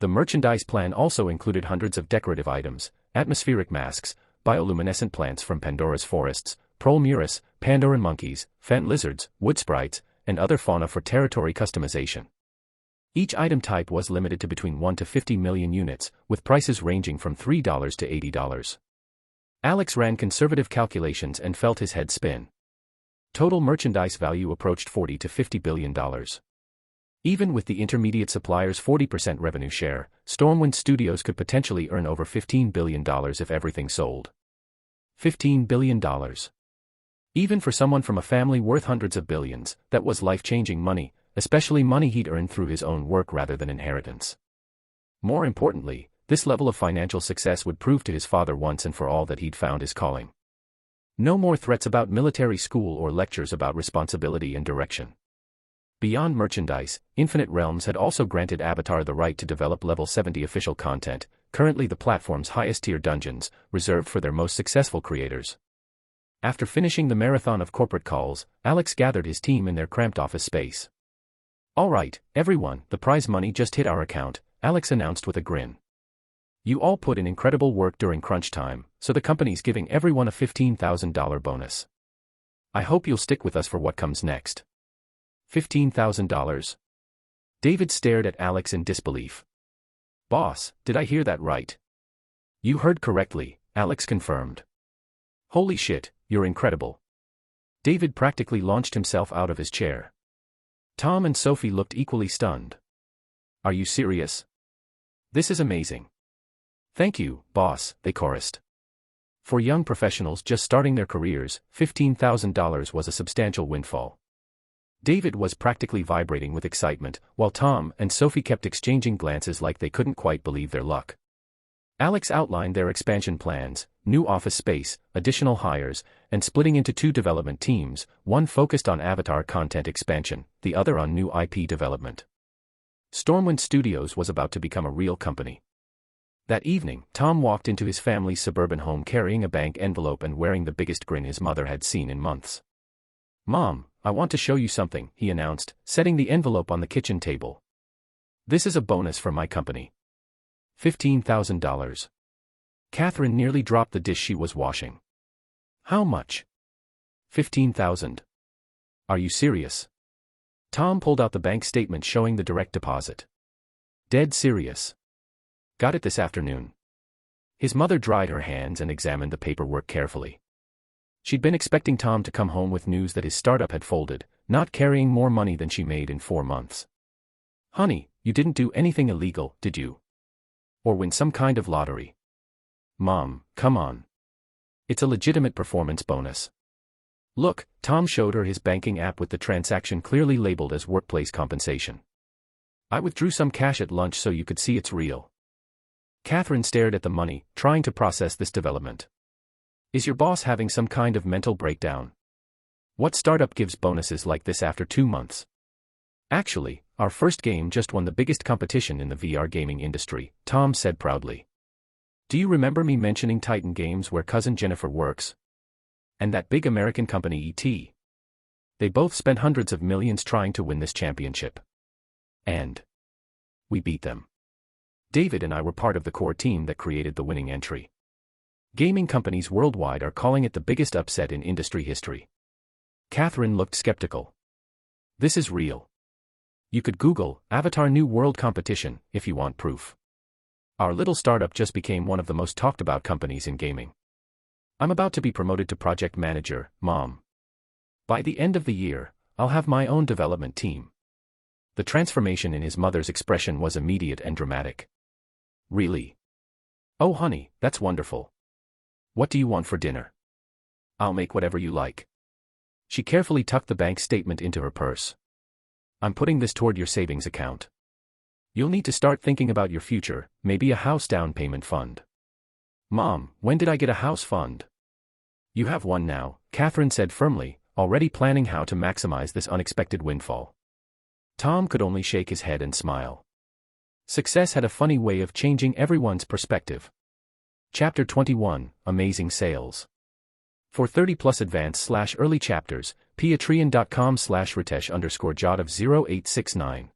The merchandise plan also included hundreds of decorative items, atmospheric masks, bioluminescent plants from Pandora's forests, Prolmuris, Pandoran monkeys, Fent lizards, wood sprites, and other fauna for territory customization. Each item type was limited to between 1 to 50 million units, with prices ranging from $3 to $80. Alex ran conservative calculations and felt his head spin. Total merchandise value approached $40 to $50 billion. Even with the intermediate supplier's 40% revenue share, Stormwind Studios could potentially earn over $15 billion if everything sold. $15 billion. Even for someone from a family worth hundreds of billions, that was life-changing money, especially money he'd earned through his own work rather than inheritance. More importantly, this level of financial success would prove to his father once and for all that he'd found his calling. No more threats about military school or lectures about responsibility and direction. Beyond merchandise, Infinite Realms had also granted Avatar the right to develop level 70 official content, currently the platform's highest-tier dungeons, reserved for their most successful creators. After finishing the marathon of corporate calls, Alex gathered his team in their cramped office space. "All right, everyone, the prize money just hit our account," Alex announced with a grin. "You all put in incredible work during crunch time, so the company's giving everyone a $15,000 bonus. I hope you'll stick with us for what comes next." $15,000? David stared at Alex in disbelief. "Boss, did I hear that right?" "You heard correctly," Alex confirmed. "Holy shit, you're incredible." David practically launched himself out of his chair. Tom and Sophie looked equally stunned. "Are you serious? This is amazing." "Thank you, boss," they chorused. For young professionals just starting their careers, $15,000 was a substantial windfall. David was practically vibrating with excitement, while Tom and Sophie kept exchanging glances like they couldn't quite believe their luck. Alex outlined their expansion plans, new office space, additional hires, and splitting into 2 development teams, one focused on Avatar content expansion, the other on new IP development. Stormwind Studios was about to become a real company. That evening, Tom walked into his family's suburban home carrying a bank envelope and wearing the biggest grin his mother had seen in months. "Mom, I want to show you something," he announced, setting the envelope on the kitchen table. "This is a bonus from my company." $15,000. Catherine nearly dropped the dish she was washing. "How much?" $15,000. "Are you serious?" Tom pulled out the bank statement showing the direct deposit. "Dead serious. Got it this afternoon." His mother dried her hands and examined the paperwork carefully. She'd been expecting Tom to come home with news that his startup had folded, not carrying more money than she made in 4 months. "Honey, you didn't do anything illegal, did you? Or win some kind of lottery?" "Mom, come on. It's a legitimate performance bonus." Look, Tom showed her his banking app with the transaction clearly labeled as workplace compensation. I withdrew some cash at lunch so you could see it's real. Catherine stared at the money, trying to process this development. Is your boss having some kind of mental breakdown? What startup gives bonuses like this after 2 months? Actually, our first game just won the biggest competition in the VR gaming industry, Tom said proudly. Do you remember me mentioning Titan Games where cousin Jennifer works? And that big American company E.T. They both spent hundreds of millions trying to win this championship. And we beat them. David and I were part of the core team that created the winning entry. Gaming companies worldwide are calling it the biggest upset in industry history. Catherine looked skeptical. This is real. You could Google Avatar New World Competition if you want proof. Our little startup just became one of the most talked about companies in gaming. I'm about to be promoted to project manager, Mom. By the end of the year, I'll have my own development team. The transformation in his mother's expression was immediate and dramatic. Really? Oh honey, that's wonderful. What do you want for dinner? I'll make whatever you like. She carefully tucked the bank statement into her purse. I'm putting this toward your savings account. You'll need to start thinking about your future, maybe a house down payment fund. Mom, when did I get a house fund? You have one now, Catherine said firmly, already planning how to maximize this unexpected windfall. Tom could only shake his head and smile. Success had a funny way of changing everyone's perspective. Chapter 21, Amazing Sales. For 30+ advanced/early chapters, patreon.com/ritesh_jot0869.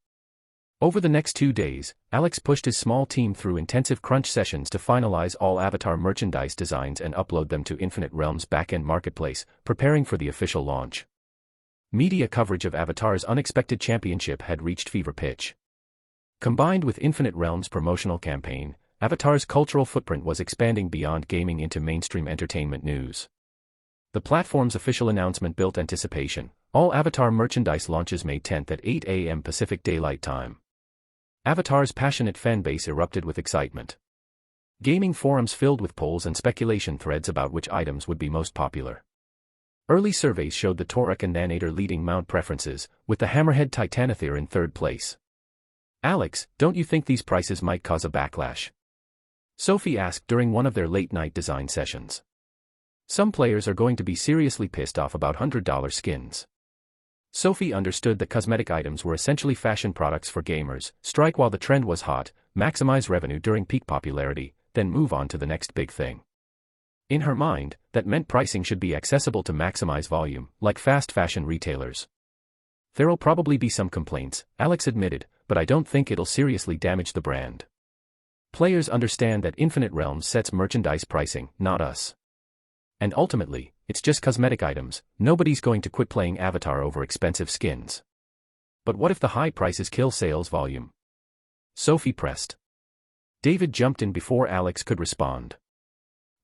Over the next 2 days, Alex pushed his small team through intensive crunch sessions to finalize all Avatar merchandise designs and upload them to Infinite Realms' backend marketplace, preparing for the official launch. Media coverage of Avatar's unexpected championship had reached fever pitch. Combined with Infinite Realms' promotional campaign, Avatar's cultural footprint was expanding beyond gaming into mainstream entertainment news. The platform's official announcement built anticipation. All Avatar merchandise launches May 10th at 8 a.m. Pacific Daylight Time. Avatar's passionate fanbase erupted with excitement. Gaming forums filled with polls and speculation threads about which items would be most popular. Early surveys showed the Torek and Nanator leading mount preferences, with the Hammerhead Titanothere in third place. Alex, don't you think these prices might cause a backlash? Sophie asked during one of their late-night design sessions. Some players are going to be seriously pissed off about $100 skins. Sophie understood that cosmetic items were essentially fashion products for gamers, strike while the trend was hot, maximize revenue during peak popularity, then move on to the next big thing. In her mind, that meant pricing should be accessible to maximize volume, like fast fashion retailers. There'll probably be some complaints, Alex admitted, but I don't think it'll seriously damage the brand. Players understand that Infinite Realms sets merchandise pricing, not us. And ultimately, it's just cosmetic items, nobody's going to quit playing Avatar over expensive skins. But what if the high prices kill sales volume? Sophie pressed. David jumped in before Alex could respond.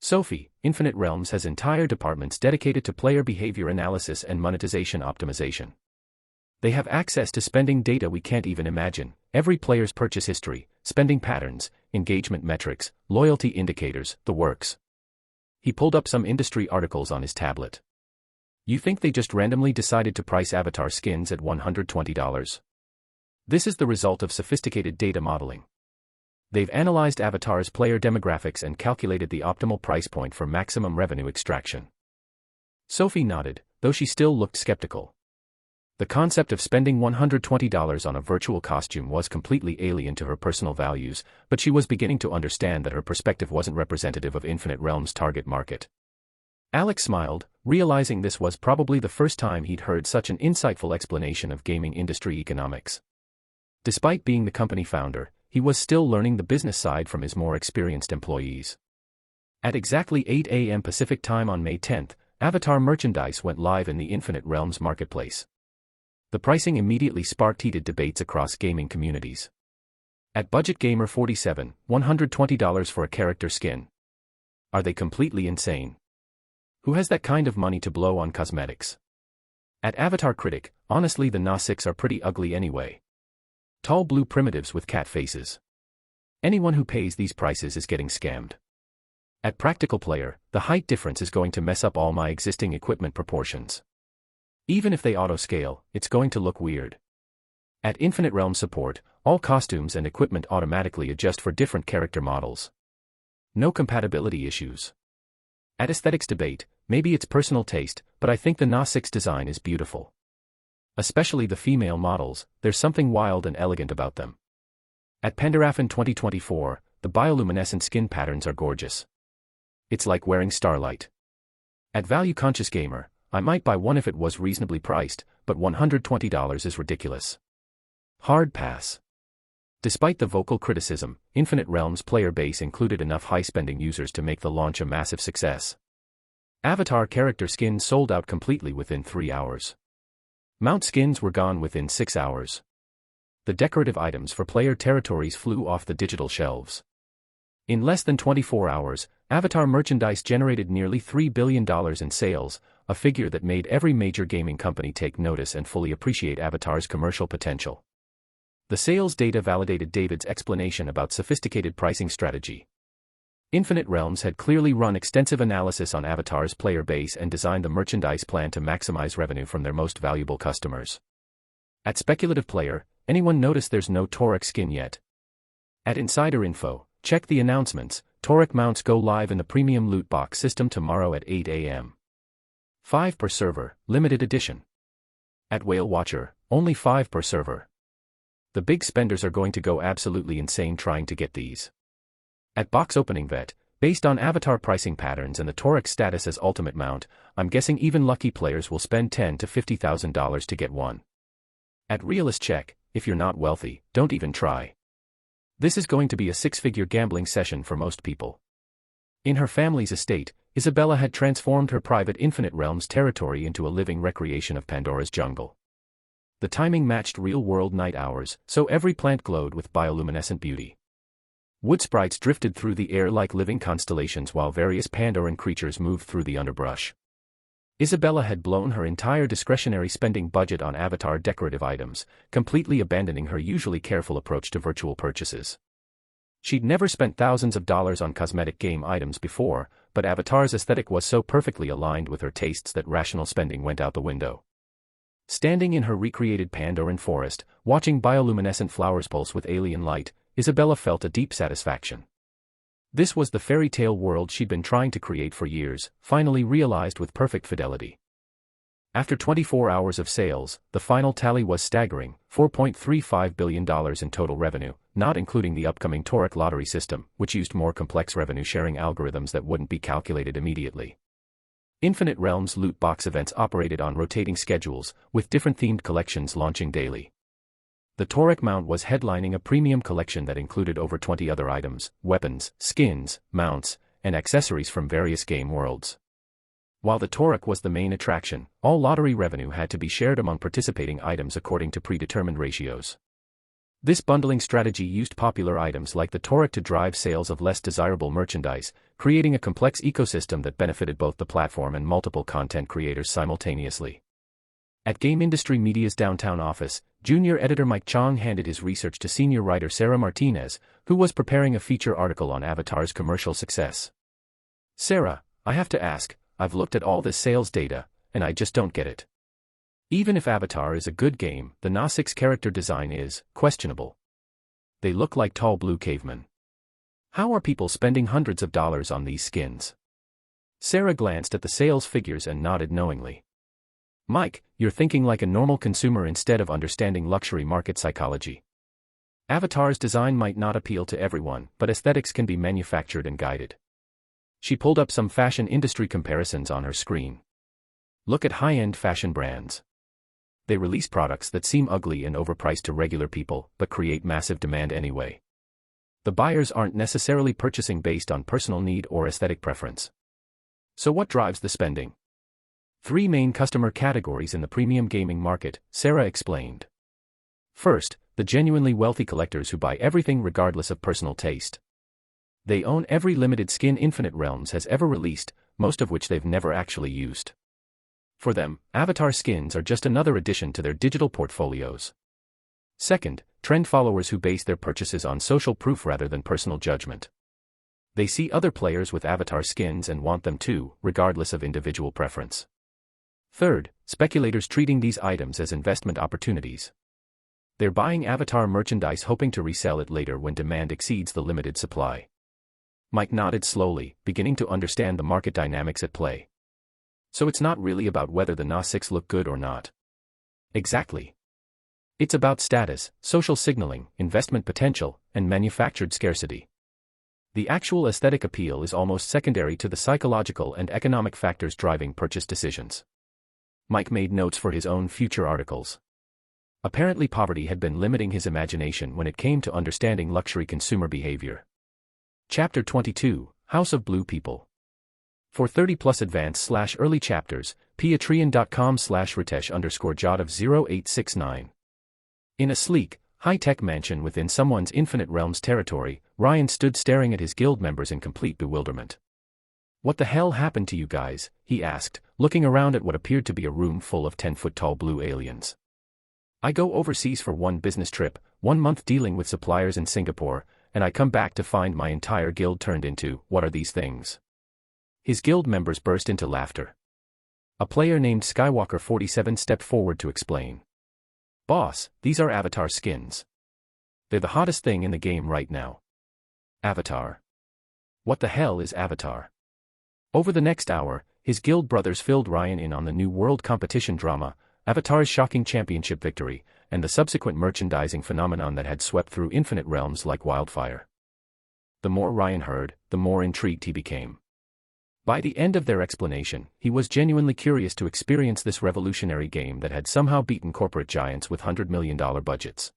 Sophie, Infinite Realms has entire departments dedicated to player behavior analysis and monetization optimization. They have access to spending data we can't even imagine, every player's purchase history, spending patterns, engagement metrics, loyalty indicators, the works. He pulled up some industry articles on his tablet. You think they just randomly decided to price Avatar skins at $120? This is the result of sophisticated data modeling. They've analyzed Avatar's player demographics and calculated the optimal price point for maximum revenue extraction. Sophie nodded, though she still looked skeptical. The concept of spending $120 on a virtual costume was completely alien to her personal values, but she was beginning to understand that her perspective wasn't representative of Infinite Realms' target market. Alex smiled, realizing this was probably the first time he'd heard such an insightful explanation of gaming industry economics. Despite being the company founder, he was still learning the business side from his more experienced employees. At exactly 8 a.m. Pacific Time on May 10th, Avatar merchandise went live in the Infinite Realms marketplace. The pricing immediately sparked heated debates across gaming communities. At Budget Gamer 47, $120 for a character skin. Are they completely insane? Who has that kind of money to blow on cosmetics? At Avatar Critic, honestly the Nasics are pretty ugly anyway. Tall blue primitives with cat faces. Anyone who pays these prices is getting scammed. At practical player, the height difference is going to mess up all my existing equipment proportions. Even if they auto-scale, it's going to look weird. At Infinite Realm support, all costumes and equipment automatically adjust for different character models. No compatibility issues. At aesthetics debate, maybe it's personal taste, but I think the Na6 design is beautiful. Especially the female models, there's something wild and elegant about them. At Pandaraffin 2024, the bioluminescent skin patterns are gorgeous. It's like wearing starlight. At Value Conscious Gamer, I might buy one if it was reasonably priced, but $120 is ridiculous. Hard pass. Despite the vocal criticism, Infinite Realms' player base included enough high-spending users to make the launch a massive success. Avatar character skins sold out completely within 3 hours. Mount skins were gone within 6 hours. The decorative items for player territories flew off the digital shelves. In less than 24 hours, Avatar merchandise generated nearly $3 billion in sales, a figure that made every major gaming company take notice and fully appreciate Avatar's commercial potential. The sales data validated David's explanation about sophisticated pricing strategy. Infinite Realms had clearly run extensive analysis on Avatar's player base and designed the merchandise plan to maximize revenue from their most valuable customers. At Speculative Player, anyone notice there's no Torek skin yet? At Insider Info, check the announcements. Torek mounts go live in the premium loot box system tomorrow at 8 a.m. 5 per server, limited edition. At Whale Watcher, only 5 per server. The big spenders are going to go absolutely insane trying to get these. At Box Opening Vet, based on Avatar pricing patterns and the Torek status as ultimate mount, I'm guessing even lucky players will spend $10,000 to $50,000 to get one. At Realist Check, if you're not wealthy, don't even try. This is going to be a 6-figure gambling session for most people. In her family's estate, Isabella had transformed her private Infinite Realms territory into a living recreation of Pandora's jungle. The timing matched real-world night hours, so every plant glowed with bioluminescent beauty. Wood sprites drifted through the air like living constellations while various Pandoran creatures moved through the underbrush. Isabella had blown her entire discretionary spending budget on Avatar decorative items, completely abandoning her usually careful approach to virtual purchases. She'd never spent thousands of dollars on cosmetic game items before, but Avatar's aesthetic was so perfectly aligned with her tastes that rational spending went out the window. Standing in her recreated Pandoran forest, watching bioluminescent flowers pulse with alien light, Isabella felt a deep satisfaction. This was the fairy tale world she'd been trying to create for years, finally realized with perfect fidelity. After 24 hours of sales, the final tally was staggering, $4.35 billion in total revenue, not including the upcoming Torek lottery system, which used more complex revenue-sharing algorithms that wouldn't be calculated immediately. Infinite Realms loot box events operated on rotating schedules, with different themed collections launching daily. The Torek mount was headlining a premium collection that included over 20 other items, weapons, skins, mounts, and accessories from various game worlds. While the Torek was the main attraction, all lottery revenue had to be shared among participating items according to predetermined ratios. This bundling strategy used popular items like the Torek to drive sales of less desirable merchandise, creating a complex ecosystem that benefited both the platform and multiple content creators simultaneously. At Game Industry Media's downtown office, junior editor Mike Chong handed his research to senior writer Sarah Martinez, who was preparing a feature article on Avatar's commercial success. Sarah, I have to ask, I've looked at all this sales data, and I just don't get it. Even if Avatar is a good game, the Na6 character design is questionable. They look like tall blue cavemen. How are people spending hundreds of dollars on these skins? Sarah glanced at the sales figures and nodded knowingly. Mike, you're thinking like a normal consumer instead of understanding luxury market psychology. Avatar's design might not appeal to everyone, but aesthetics can be manufactured and guided. She pulled up some fashion industry comparisons on her screen. Look at high-end fashion brands. They release products that seem ugly and overpriced to regular people, but create massive demand anyway. The buyers aren't necessarily purchasing based on personal need or aesthetic preference. So what drives the spending? 3 main customer categories in the premium gaming market, Sarah explained. First, the genuinely wealthy collectors who buy everything regardless of personal taste. They own every limited skin Infinite Realms has ever released, most of which they've never actually used. For them, Avatar skins are just another addition to their digital portfolios. Second, trend followers who base their purchases on social proof rather than personal judgment. They see other players with avatar skins and want them too, regardless of individual preference. Third, speculators treating these items as investment opportunities. They're buying avatar merchandise hoping to resell it later when demand exceeds the limited supply. Mike nodded slowly, beginning to understand the market dynamics at play. So it's not really about whether the Na6 look good or not. Exactly. It's about status, social signaling, investment potential, and manufactured scarcity. The actual aesthetic appeal is almost secondary to the psychological and economic factors driving purchase decisions. Mike made notes for his own future articles. Apparently poverty had been limiting his imagination when it came to understanding luxury consumer behavior. Chapter 22, House of Blue People. For 30+ advanced/early chapters, patreon.com/ritesh_jadav0869. In a sleek, high-tech mansion within someone's Infinite Realms territory, Ryan stood staring at his guild members in complete bewilderment. "What the hell happened to you guys?" he asked, looking around at what appeared to be a room full of 10-foot-tall blue aliens. "I go overseas for one business trip, 1 month dealing with suppliers in Singapore, and I come back to find my entire guild turned into, what are these things?" His guild members burst into laughter. A player named Skywalker47 stepped forward to explain. "Boss, these are avatar skins. They're the hottest thing in the game right now." Avatar? What the hell is Avatar? Over the next hour, his guild brothers filled Ryan in on the new world competition drama, Avatar's shocking championship victory, and the subsequent merchandising phenomenon that had swept through Infinite Realms like wildfire. The more Ryan heard, the more intrigued he became. By the end of their explanation, he was genuinely curious to experience this revolutionary game that had somehow beaten corporate giants with $100 million budgets.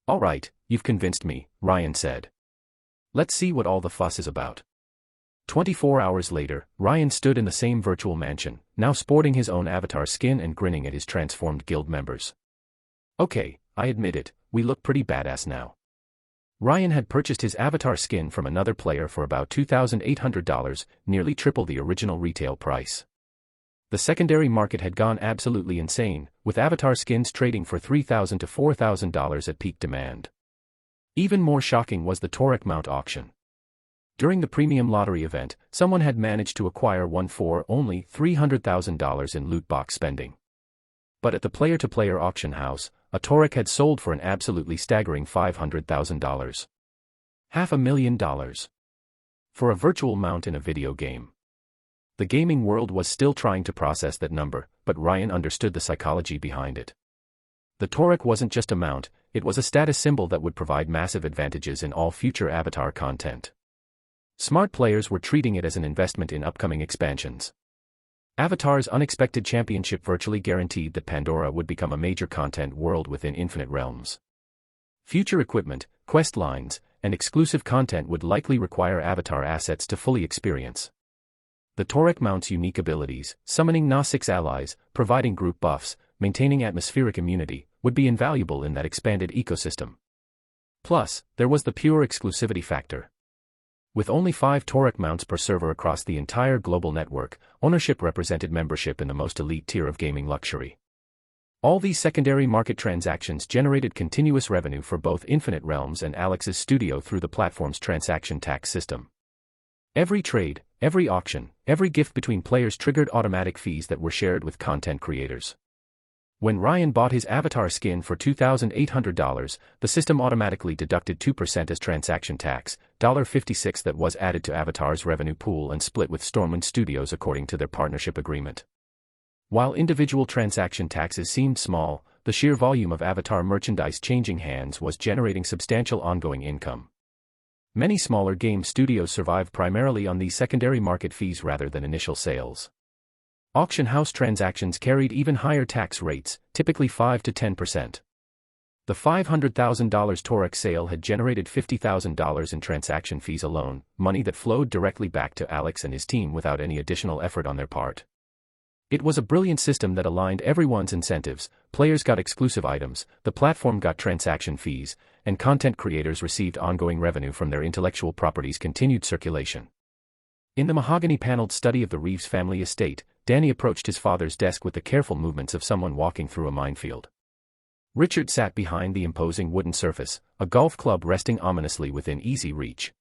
"All right, you've convinced me," Ryan said. "Let's see what all the fuss is about." 24 hours later, Ryan stood in the same virtual mansion, now sporting his own avatar skin and grinning at his transformed guild members. "Okay, I admit it, we look pretty badass now." Ryan had purchased his avatar skin from another player for about $2,800, nearly triple the original retail price. The secondary market had gone absolutely insane, with avatar skins trading for $3,000 to $4,000 at peak demand. Even more shocking was the Torek mount auction. During the premium lottery event, someone had managed to acquire one for only $300,000 in loot box spending. But at the player-to-player auction house, a Torek had sold for an absolutely staggering $500,000. $500,000. For a virtual mount in a video game. The gaming world was still trying to process that number, but Ryan understood the psychology behind it. The Torek wasn't just a mount, it was a status symbol that would provide massive advantages in all future Avatar content. Smart players were treating it as an investment in upcoming expansions. Avatar's unexpected championship virtually guaranteed that Pandora would become a major content world within Infinite Realms. Future equipment, quest lines, and exclusive content would likely require Avatar assets to fully experience. The Torek mount's unique abilities, summoning Na6 allies, providing group buffs, maintaining atmospheric immunity, would be invaluable in that expanded ecosystem. Plus, there was the pure exclusivity factor. With only 5 Torek mounts per server across the entire global network, ownership represented membership in the most elite tier of gaming luxury. All these secondary market transactions generated continuous revenue for both Infinite Realms and Alex's studio through the platform's transaction tax system. Every trade, every auction, every gift between players triggered automatic fees that were shared with content creators. When Ryan bought his avatar skin for $2,800, the system automatically deducted 2% as transaction tax, $56 that was added to Avatar's revenue pool and split with Stormwind Studios according to their partnership agreement. While individual transaction taxes seemed small, the sheer volume of Avatar merchandise changing hands was generating substantial ongoing income. Many smaller game studios survive primarily on these secondary market fees rather than initial sales. Auction house transactions carried even higher tax rates, typically 5 to 10%. The $500,000 Torek sale had generated $50,000 in transaction fees alone, money that flowed directly back to Alex and his team without any additional effort on their part. It was a brilliant system that aligned everyone's incentives. Players got exclusive items, the platform got transaction fees, and content creators received ongoing revenue from their intellectual property's continued circulation. In the mahogany-paneled study of the Reeves family estate, Danny approached his father's desk with the careful movements of someone walking through a minefield. Richard sat behind the imposing wooden surface, a golf club resting ominously within easy reach.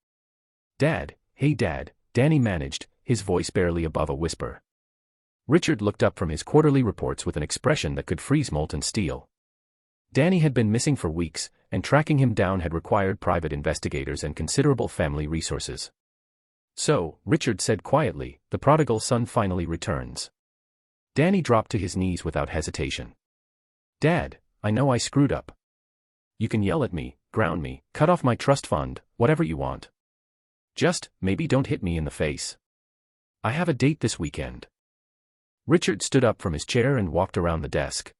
"Dad," "Hey Dad," Danny managed, his voice barely above a whisper. Richard looked up from his quarterly reports with an expression that could freeze molten steel. Danny had been missing for weeks, and tracking him down had required private investigators and considerable family resources. "So," Richard said quietly, "the prodigal son finally returns." Danny dropped to his knees without hesitation. "Dad, I know I screwed up. You can yell at me, ground me, cut off my trust fund, whatever you want. Just, maybe don't hit me in the face. I have a date this weekend." Richard stood up from his chair and walked around the desk.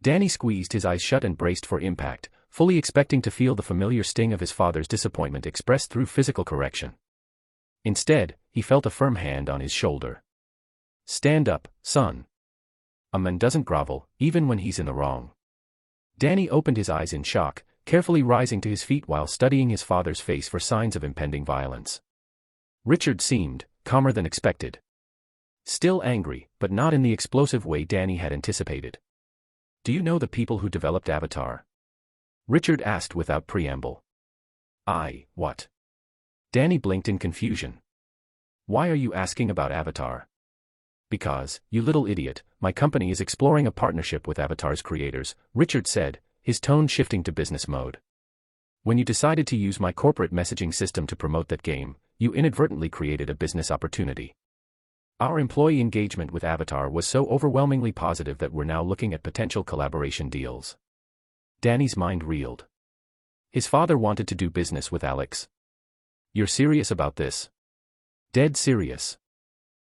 Danny squeezed his eyes shut and braced for impact, fully expecting to feel the familiar sting of his father's disappointment expressed through physical correction. Instead, he felt a firm hand on his shoulder. "Stand up, son. A man doesn't grovel, even when he's in the wrong." Danny opened his eyes in shock, carefully rising to his feet while studying his father's face for signs of impending violence. Richard seemed calmer than expected. Still angry, but not in the explosive way Danny had anticipated. "Do you know the people who developed Avatar?" Richard asked without preamble. What?" Danny blinked in confusion. "Why are you asking about Avatar?" "Because, you little idiot, my company is exploring a partnership with Avatar's creators," Richard said, his tone shifting to business mode. "When you decided to use my corporate messaging system to promote that game, you inadvertently created a business opportunity. Our employee engagement with Avatar was so overwhelmingly positive that we're now looking at potential collaboration deals." Danny's mind reeled. His father wanted to do business with Alex. "You're serious about this?" "Dead serious.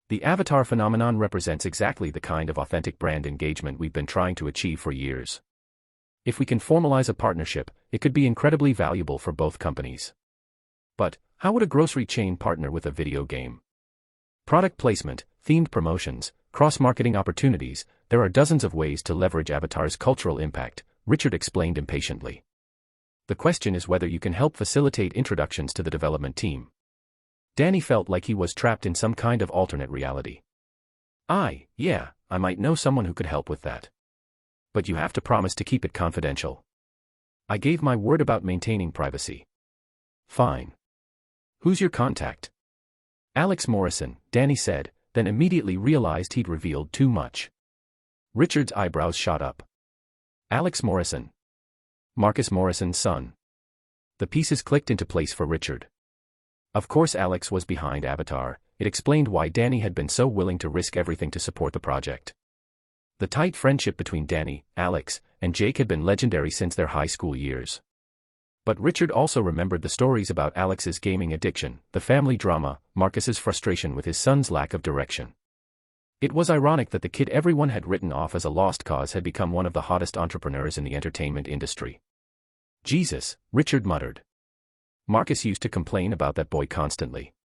The Avatar phenomenon represents exactly the kind of authentic brand engagement we've been trying to achieve for years. If we can formalize a partnership, it could be incredibly valuable for both companies." "But, how would a grocery chain partner with a video game?" "Product placement, themed promotions, cross-marketing opportunities, there are dozens of ways to leverage Avatar's cultural impact," Richard explained impatiently. "The question is whether you can help facilitate introductions to the development team." Danny felt like he was trapped in some kind of alternate reality. Yeah, I might know someone who could help with that. But you have to promise to keep it confidential." "I gave my word about maintaining privacy." "Fine. Who's your contact?" "Alex Morrison," Danny said, then immediately realized he'd revealed too much. Richard's eyebrows shot up. "Alex Morrison? Marcus Morrison's son?" The pieces clicked into place for Richard. Of course Alex was behind Avatar. It explained why Danny had been so willing to risk everything to support the project. The tight friendship between Danny, Alex, and Jake had been legendary since their high school years. But Richard also remembered the stories about Alex's gaming addiction, the family drama, Marcus's frustration with his son's lack of direction. It was ironic that the kid everyone had written off as a lost cause had become one of the hottest entrepreneurs in the entertainment industry. "Jesus," Richard muttered. "Marcus used to complain about that boy constantly.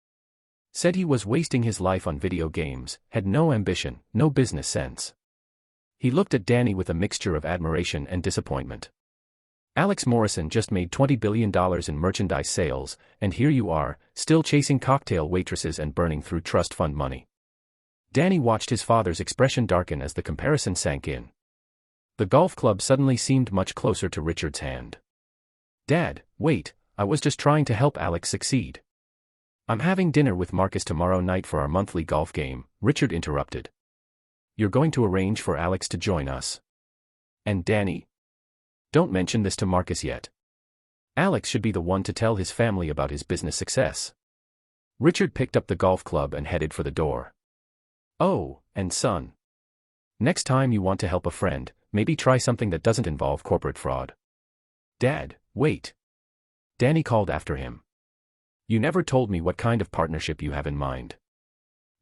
Said he was wasting his life on video games, had no ambition, no business sense." He looked at Danny with a mixture of admiration and disappointment. "Alex Morrison just made $20 billion in merchandise sales, and here you are, still chasing cocktail waitresses and burning through trust fund money." Danny watched his father's expression darken as the comparison sank in. The golf club suddenly seemed much closer to Richard's hand. "Dad, wait, I was just trying to help Alex succeed." "I'm having dinner with Marcus tomorrow night for our monthly golf game," Richard interrupted. "You're going to arrange for Alex to join us?" "And Danny? Don't mention this to Marcus yet. Alex should be the one to tell his family about his business success." Richard picked up the golf club and headed for the door. "Oh, and son. Next time you want to help a friend, maybe try something that doesn't involve corporate fraud." "Dad, wait." Danny called after him. "You never told me what kind of partnership you have in mind."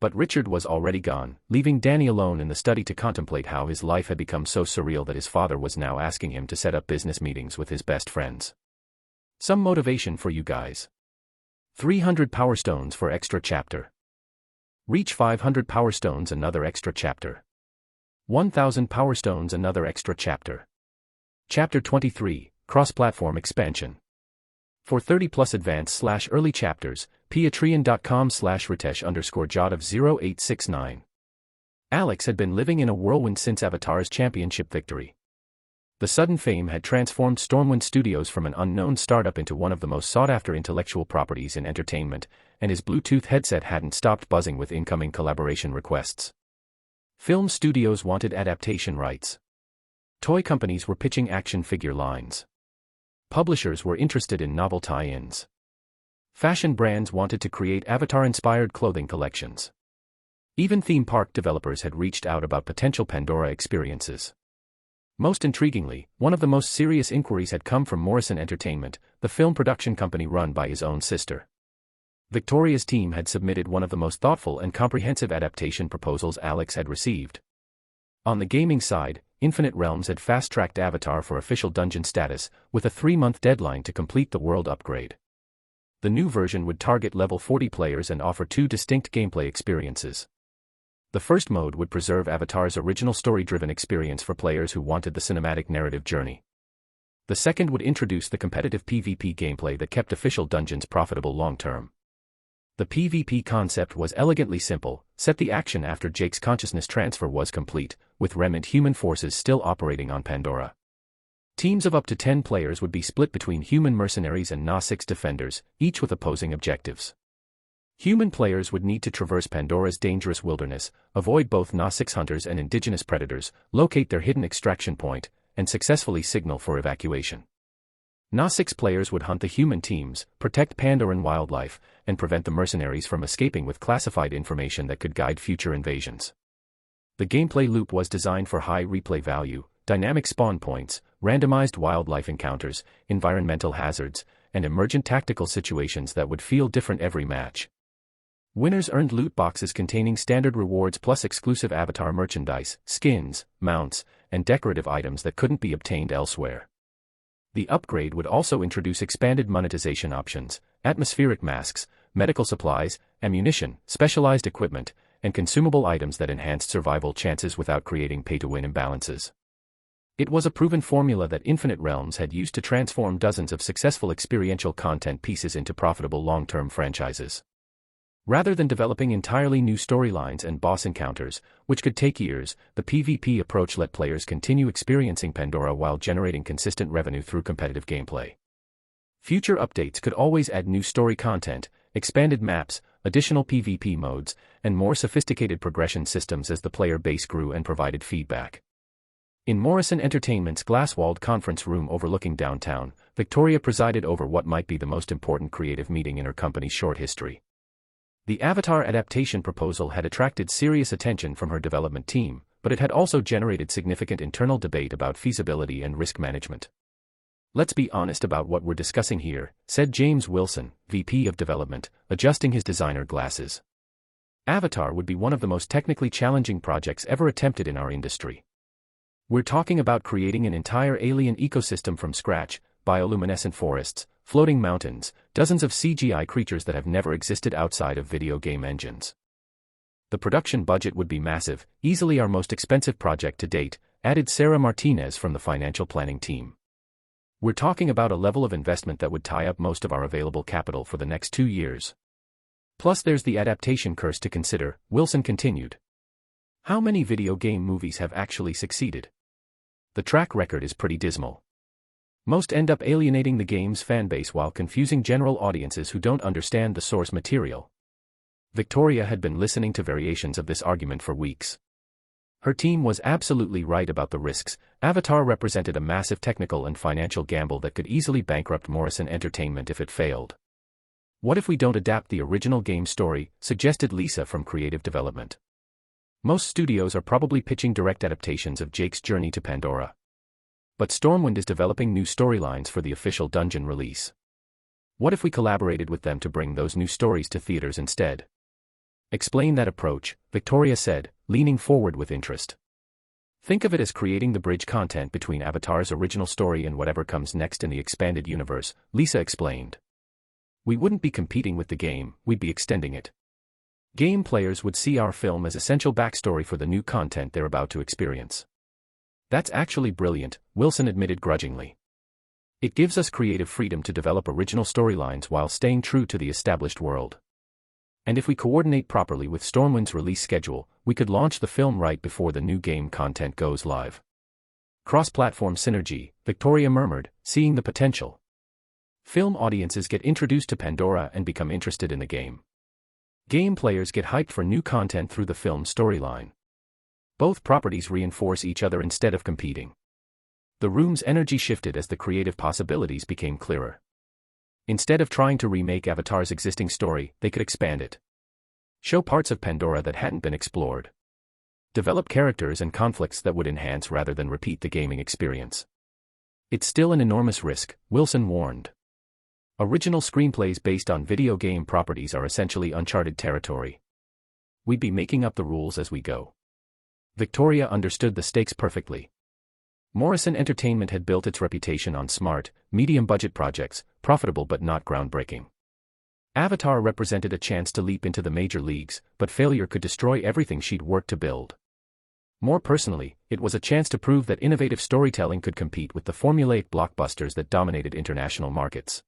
But Richard was already gone, leaving Danny alone in the study to contemplate how his life had become so surreal that his father was now asking him to set up business meetings with his best friends. Some motivation for you guys. 300 Power Stones for extra chapter. Reach 500 Power Stones another extra chapter. 1000 Power Stones another extra chapter. Chapter 23, Cross-Platform Expansion. For 30+ advanced/early chapters, patreon.com/Ritesh_Jadhav0869. Alex had been living in a whirlwind since Avatar's championship victory. The sudden fame had transformed Stormwind Studios from an unknown startup into one of the most sought-after intellectual properties in entertainment, and his Bluetooth headset hadn't stopped buzzing with incoming collaboration requests. Film studios wanted adaptation rights. Toy companies were pitching action figure lines. Publishers were interested in novel tie-ins. Fashion brands wanted to create Avatar-inspired clothing collections. Even theme park developers had reached out about potential Pandora experiences. Most intriguingly, one of the most serious inquiries had come from Morrison Entertainment, the film production company run by his own sister. Victoria's team had submitted one of the most thoughtful and comprehensive adaptation proposals Alex had received. On the gaming side, Infinite Realms had fast-tracked Avatar for official dungeon status, with a 3-month deadline to complete the world upgrade. The new version would target level 40 players and offer 2 distinct gameplay experiences. The first mode would preserve Avatar's original story-driven experience for players who wanted the cinematic narrative journey. The second would introduce the competitive PvP gameplay that kept official dungeons profitable long-term. The PvP concept was elegantly simple: set the action after Jake's consciousness transfer was complete, with remnant human forces still operating on Pandora. Teams of up to 10 players would be split between human mercenaries and Na-6 defenders, each with opposing objectives. Human players would need to traverse Pandora's dangerous wilderness, avoid both Na-6 hunters and indigenous predators, locate their hidden extraction point, and successfully signal for evacuation. Na-6 players would hunt the human teams, protect Pandoran wildlife, and prevent the mercenaries from escaping with classified information that could guide future invasions. The gameplay loop was designed for high replay value, dynamic spawn points, randomized wildlife encounters, environmental hazards, and emergent tactical situations that would feel different every match. Winners earned loot boxes containing standard rewards plus exclusive Avatar merchandise, skins, mounts, and decorative items that couldn't be obtained elsewhere. The upgrade would also introduce expanded monetization options, atmospheric masks, medical supplies, ammunition, specialized equipment, and consumable items that enhanced survival chances without creating pay-to-win imbalances. It was a proven formula that Infinite Realms had used to transform dozens of successful experiential content pieces into profitable long-term franchises. Rather than developing entirely new storylines and boss encounters, which could take years, the PvP approach let players continue experiencing Pandora while generating consistent revenue through competitive gameplay. Future updates could always add new story content, expanded maps, additional PvP modes, and more sophisticated progression systems as the player base grew and provided feedback. In Morrison Entertainment's glass-walled conference room overlooking downtown, Victoria presided over what might be the most important creative meeting in her company's short history. The Avatar adaptation proposal had attracted serious attention from her development team, but it had also generated significant internal debate about feasibility and risk management. "Let's be honest about what we're discussing here," said James Wilson, VP of Development, adjusting his designer glasses. Avatar would be one of the most technically challenging projects ever attempted in our industry. We're talking about creating an entire alien ecosystem from scratch, bioluminescent forests, floating mountains, dozens of CGI creatures that have never existed outside of video game engines. The production budget would be massive, easily our most expensive project to date, added Sarah Martinez from the financial planning team. We're talking about a level of investment that would tie up most of our available capital for the next 2 years. Plus there's the adaptation curse to consider, Wilson continued. How many video game movies have actually succeeded? The track record is pretty dismal. Most end up alienating the game's fanbase while confusing general audiences who don't understand the source material. Victoria had been listening to variations of this argument for weeks. Her team was absolutely right about the risks. Avatar represented a massive technical and financial gamble that could easily bankrupt Morrison Entertainment if it failed. What if we don't adapt the original game story, suggested Lisa from Creative Development. Most studios are probably pitching direct adaptations of Jake's journey to Pandora. But Stormwind is developing new storylines for the official dungeon release. What if we collaborated with them to bring those new stories to theaters instead? Explain that approach, Victoria said, leaning forward with interest. Think of it as creating the bridge content between Avatar's original story and whatever comes next in the expanded universe, Lisa explained. We wouldn't be competing with the game, we'd be extending it. Game players would see our film as essential backstory for the new content they're about to experience. That's actually brilliant, Wilson admitted grudgingly. It gives us creative freedom to develop original storylines while staying true to the established world. And if we coordinate properly with Stormwind's release schedule, we could launch the film right before the new game content goes live. Cross-platform synergy, Victoria murmured, seeing the potential. Film audiences get introduced to Pandora and become interested in the game. Game players get hyped for new content through the film's storyline. Both properties reinforce each other instead of competing. The room's energy shifted as the creative possibilities became clearer. Instead of trying to remake Avatar's existing story, they could expand it. Show parts of Pandora that hadn't been explored. Develop characters and conflicts that would enhance rather than repeat the gaming experience. It's still an enormous risk, Wilson warned. Original screenplays based on video game properties are essentially uncharted territory. We'd be making up the rules as we go. Victoria understood the stakes perfectly. Morrison Entertainment had built its reputation on smart, medium-budget projects, profitable but not groundbreaking. Avatar represented a chance to leap into the major leagues, but failure could destroy everything she'd worked to build. More personally, it was a chance to prove that innovative storytelling could compete with the formulaic blockbusters that dominated international markets.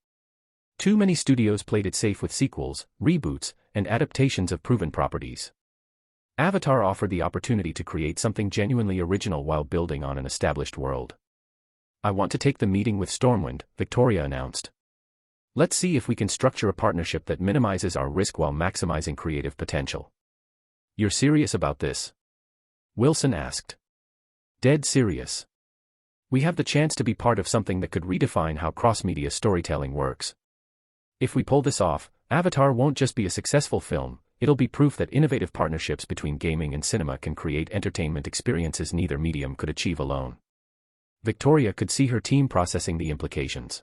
Too many studios played it safe with sequels, reboots, and adaptations of proven properties. Avatar offered the opportunity to create something genuinely original while building on an established world. I want to take the meeting with Stormwind, Victoria announced. Let's see if we can structure a partnership that minimizes our risk while maximizing creative potential. You're serious about this? Wilson asked. Dead serious. We have the chance to be part of something that could redefine how cross-media storytelling works. If we pull this off, Avatar won't just be a successful film, it'll be proof that innovative partnerships between gaming and cinema can create entertainment experiences neither medium could achieve alone. Victoria could see her team processing the implications.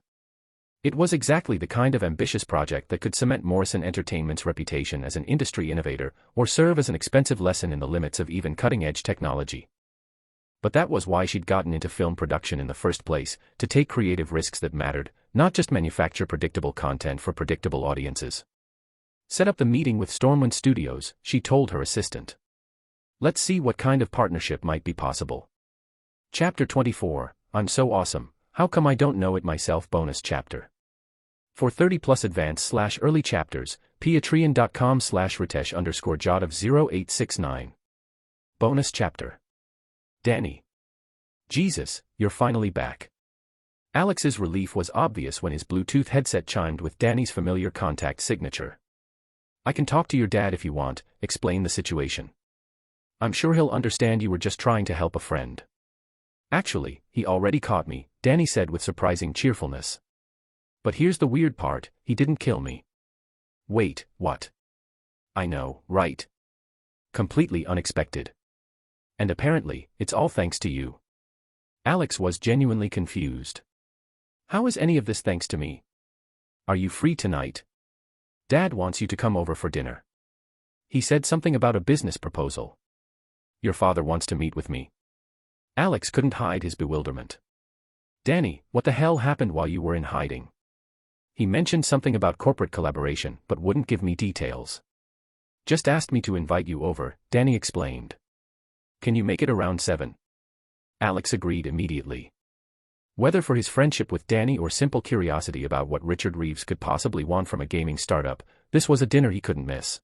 It was exactly the kind of ambitious project that could cement Morrison Entertainment's reputation as an industry innovator, or serve as an expensive lesson in the limits of even cutting-edge technology. But that was why she'd gotten into film production in the first place, to take creative risks that mattered, not just manufacture predictable content for predictable audiences. Set up the meeting with Stormwind Studios, she told her assistant. Let's see what kind of partnership might be possible. Chapter 24, I'm so awesome, how come I don't know it myself? Bonus chapter. For 30+ advanced/early chapters, patreon.com/Ritesh_Jadav0869. Bonus chapter. Danny. Jesus, you're finally back. Alex's relief was obvious when his Bluetooth headset chimed with Danny's familiar contact signature. I can talk to your dad if you want, explain the situation. I'm sure he'll understand you were just trying to help a friend. Actually, he already caught me, Danny said with surprising cheerfulness. But here's the weird part, he didn't kill me. Wait, what? I know, right? Completely unexpected. And apparently, it's all thanks to you. Alex was genuinely confused. How is any of this thanks to me? Are you free tonight? Dad wants you to come over for dinner. He said something about a business proposal. Your father wants to meet with me. Alex couldn't hide his bewilderment. Danny, what the hell happened while you were in hiding? He mentioned something about corporate collaboration, but wouldn't give me details. Just asked me to invite you over, Danny explained. Can you make it around 7? Alex agreed immediately. Whether for his friendship with Danny or simple curiosity about what Richard Reeves could possibly want from a gaming startup, this was a dinner he couldn't miss.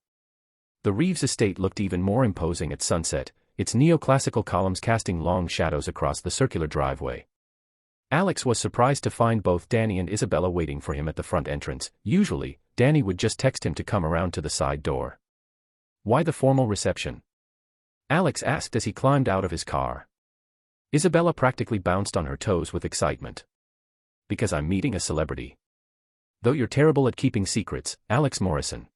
The Reeves estate looked even more imposing at sunset, its neoclassical columns casting long shadows across the circular driveway. Alex was surprised to find both Danny and Isabella waiting for him at the front entrance. Usually, Danny would just text him to come around to the side door. Why the formal reception? Alex asked as he climbed out of his car. Isabella practically bounced on her toes with excitement. Because I'm meeting a celebrity. Though you're terrible at keeping secrets, Alex Morrison.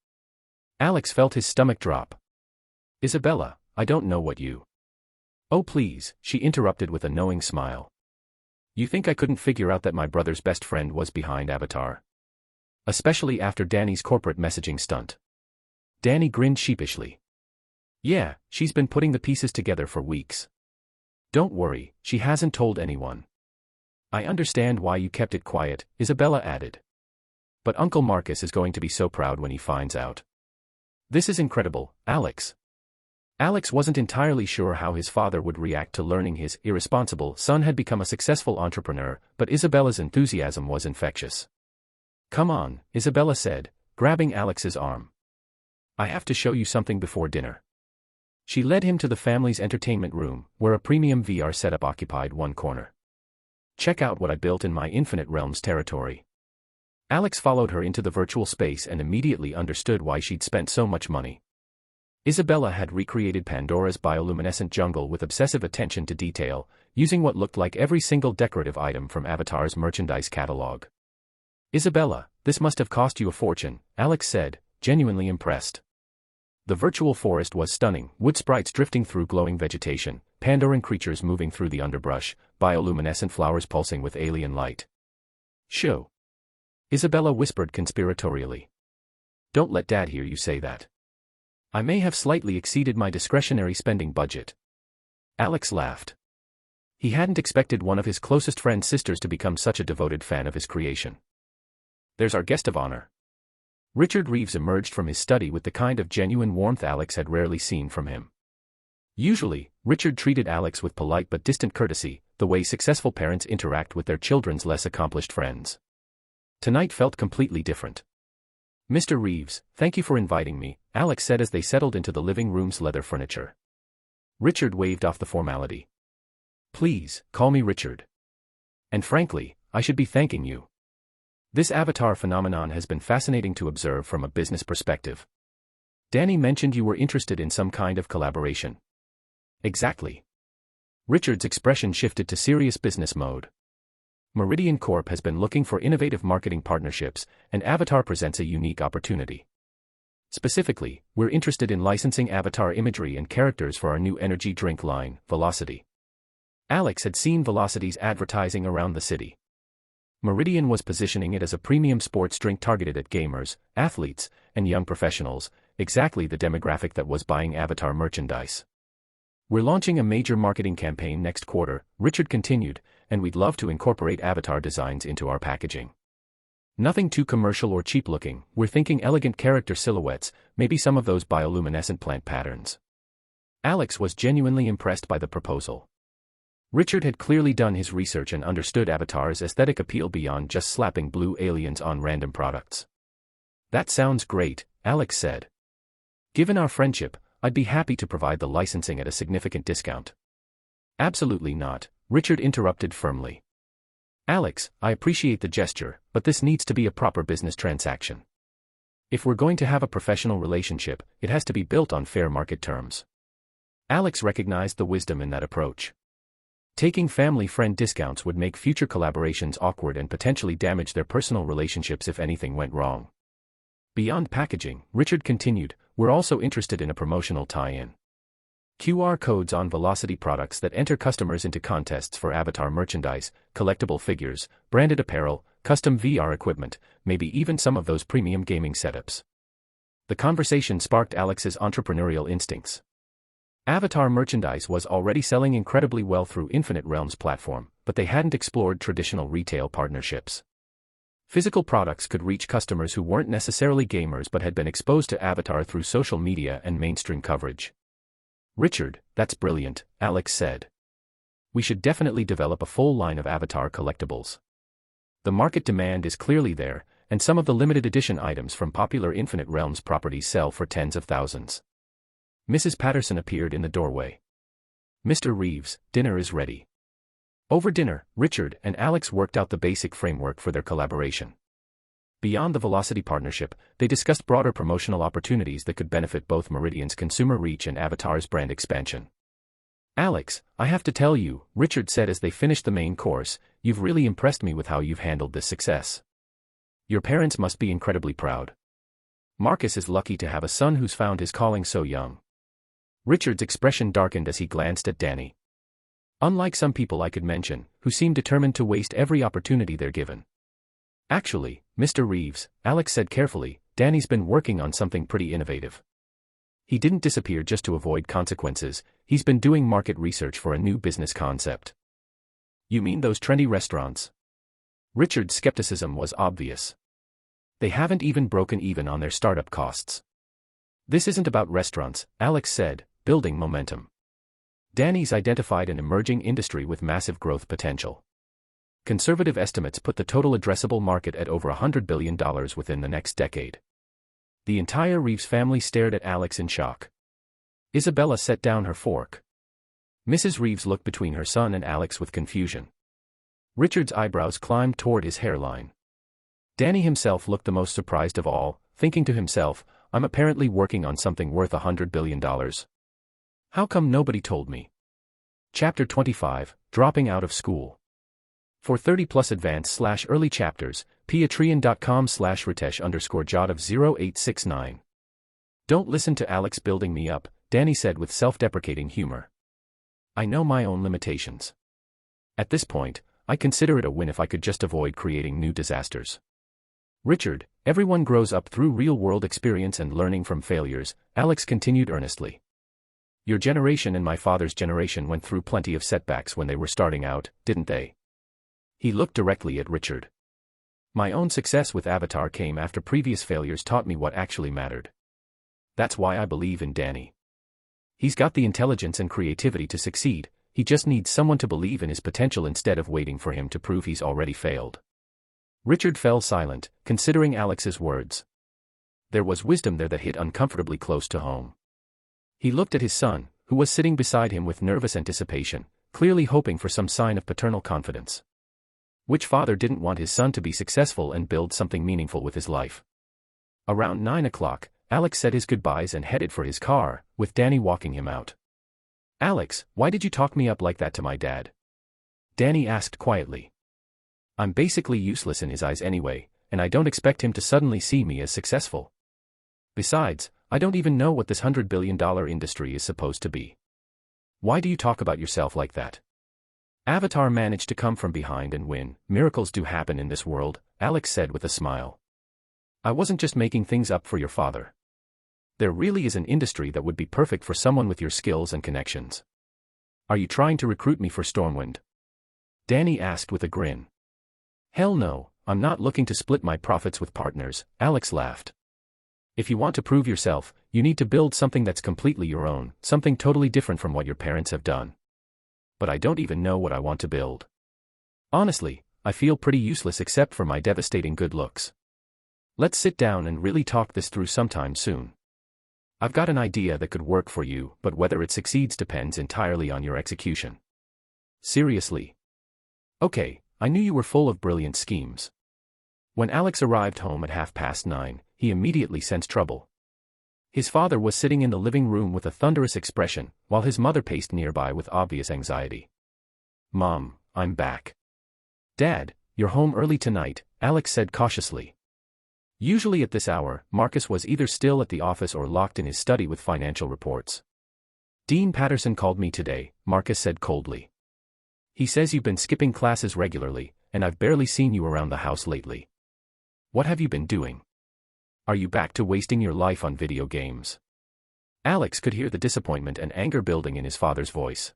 Alex felt his stomach drop. Isabella, I don't know what you... Oh please, she interrupted with a knowing smile. You think I couldn't figure out that my brother's best friend was behind Avatar? Especially after Danny's corporate messaging stunt. Danny grinned sheepishly. Yeah, she's been putting the pieces together for weeks. Don't worry, she hasn't told anyone. I understand why you kept it quiet, Isabella added. But Uncle Marcus is going to be so proud when he finds out. This is incredible, Alex. Alex wasn't entirely sure how his father would react to learning his irresponsible son had become a successful entrepreneur, but Isabella's enthusiasm was infectious. Come on, Isabella said, grabbing Alex's arm. I have to show you something before dinner. She led him to the family's entertainment room, where a premium VR setup occupied one corner. Check out what I built in my Infinite Realms territory. Alex followed her into the virtual space and immediately understood why she'd spent so much money. Isabella had recreated Pandora's bioluminescent jungle with obsessive attention to detail, using what looked like every single decorative item from Avatar's merchandise catalog. Isabella, this must have cost you a fortune, Alex said, genuinely impressed. The virtual forest was stunning, wood sprites drifting through glowing vegetation, Pandoran creatures moving through the underbrush, bioluminescent flowers pulsing with alien light. Show. Isabella whispered conspiratorially. Don't let Dad hear you say that. I may have slightly exceeded my discretionary spending budget. Alex laughed. He hadn't expected one of his closest friend's sisters to become such a devoted fan of his creation. There's our guest of honor. Richard Reeves emerged from his study with the kind of genuine warmth Alex had rarely seen from him. Usually, Richard treated Alex with polite but distant courtesy, the way successful parents interact with their children's less accomplished friends. Tonight felt completely different. Mr. Reeves, thank you for inviting me, Alex said as they settled into the living room's leather furniture. Richard waved off the formality. Please, call me Richard. And frankly, I should be thanking you. This Avatar phenomenon has been fascinating to observe from a business perspective. Danny mentioned you were interested in some kind of collaboration. Exactly. Richard's expression shifted to serious business mode. Meridian Corp has been looking for innovative marketing partnerships, and Avatar presents a unique opportunity. Specifically, we're interested in licensing Avatar imagery and characters for our new energy drink line, Velocity. Alex had seen Velocity's advertising around the city. Meridian was positioning it as a premium sports drink targeted at gamers, athletes, and young professionals, exactly the demographic that was buying Avatar merchandise. We're launching a major marketing campaign next quarter, Richard continued, and we'd love to incorporate Avatar designs into our packaging. Nothing too commercial or cheap looking, we're thinking elegant character silhouettes, maybe some of those bioluminescent plant patterns. Alex was genuinely impressed by the proposal. Richard had clearly done his research and understood Avatar's aesthetic appeal beyond just slapping blue aliens on random products. That sounds great, Alex said. Given our friendship, I'd be happy to provide the licensing at a significant discount. Absolutely not, Richard interrupted firmly. Alex, I appreciate the gesture, but this needs to be a proper business transaction. If we're going to have a professional relationship, it has to be built on fair market terms. Alex recognized the wisdom in that approach. Taking family-friend discounts would make future collaborations awkward and potentially damage their personal relationships if anything went wrong. Beyond packaging, Richard continued, we're also interested in a promotional tie-in. QR codes on Velocity products that enter customers into contests for Avatar merchandise, collectible figures, branded apparel, custom VR equipment, maybe even some of those premium gaming setups. The conversation sparked Alex's entrepreneurial instincts. Avatar merchandise was already selling incredibly well through Infinite Realms platform, but they hadn't explored traditional retail partnerships. Physical products could reach customers who weren't necessarily gamers but had been exposed to Avatar through social media and mainstream coverage. Richard, that's brilliant, Alex said. We should definitely develop a full line of Avatar collectibles. The market demand is clearly there, and some of the limited edition items from popular Infinite Realms properties sell for tens of thousands. Mrs. Patterson appeared in the doorway. Mr. Reeves, dinner is ready. Over dinner, Richard and Alex worked out the basic framework for their collaboration. Beyond the Velocity partnership, they discussed broader promotional opportunities that could benefit both Meridian's consumer reach and Avatar's brand expansion. Alex, I have to tell you, Richard said as they finished the main course, you've really impressed me with how you've handled this success. Your parents must be incredibly proud. Marcus is lucky to have a son who's found his calling so young. Richard's expression darkened as he glanced at Danny. Unlike some people I could mention, who seem determined to waste every opportunity they're given. Actually, Mr. Reeves, Alex said carefully, Danny's been working on something pretty innovative. He didn't disappear just to avoid consequences, he's been doing market research for a new business concept. You mean those trendy restaurants? Richard's skepticism was obvious. They haven't even broken even on their startup costs. This isn't about restaurants, Alex said, building momentum. Danny's identified an emerging industry with massive growth potential. Conservative estimates put the total addressable market at over $100 billion within the next decade. The entire Reeves family stared at Alex in shock. Isabella set down her fork. Mrs. Reeves looked between her son and Alex with confusion. Richard's eyebrows climbed toward his hairline. Danny himself looked the most surprised of all, thinking to himself, I'm apparently working on something worth $100 billion. How come nobody told me? Chapter 25, Dropping Out of School. For 30+ advanced/early chapters, patreon.com/ritesh_jot of 0869. Don't listen to Alex building me up, Danny said with self-deprecating humor. I know my own limitations. At this point, I consider it a win if I could just avoid creating new disasters. Richard, everyone grows up through real-world experience and learning from failures, Alex continued earnestly. Your generation and my father's generation went through plenty of setbacks when they were starting out, didn't they? He looked directly at Richard. My own success with Avatar came after previous failures taught me what actually mattered. That's why I believe in Danny. He's got the intelligence and creativity to succeed, he just needs someone to believe in his potential instead of waiting for him to prove he's already failed. Richard fell silent, considering Alex's words. There was wisdom there that hit uncomfortably close to home. He looked at his son, who was sitting beside him with nervous anticipation, clearly hoping for some sign of paternal confidence. Which father didn't want his son to be successful and build something meaningful with his life? Around 9 o'clock, Alex said his goodbyes and headed for his car, with Danny walking him out. Alex, why did you talk me up like that to my dad? Danny asked quietly. I'm basically useless in his eyes anyway, and I don't expect him to suddenly see me as successful. Besides, I don't even know what this $100 billion industry is supposed to be. Why do you talk about yourself like that? Avatar managed to come from behind and win. Miracles do happen in this world, Alex said with a smile. I wasn't just making things up for your father. There really is an industry that would be perfect for someone with your skills and connections. Are you trying to recruit me for Stormwind? Danny asked with a grin. Hell no, I'm not looking to split my profits with partners, Alex laughed. If you want to prove yourself, you need to build something that's completely your own, something totally different from what your parents have done. But I don't even know what I want to build. Honestly, I feel pretty useless except for my devastating good looks. Let's sit down and really talk this through sometime soon. I've got an idea that could work for you, but whether it succeeds depends entirely on your execution. Seriously? Okay, I knew you were full of brilliant schemes. When Alex arrived home at 9:30, he immediately sensed trouble. His father was sitting in the living room with a thunderous expression, while his mother paced nearby with obvious anxiety. Mom, I'm back. Dad, you're home early tonight, Alex said cautiously. Usually at this hour, Marcus was either still at the office or locked in his study with financial reports. Dean Patterson called me today, Marcus said coldly. He says you've been skipping classes regularly, and I've barely seen you around the house lately. What have you been doing? Are you back to wasting your life on video games? Alex could hear the disappointment and anger building in his father's voice.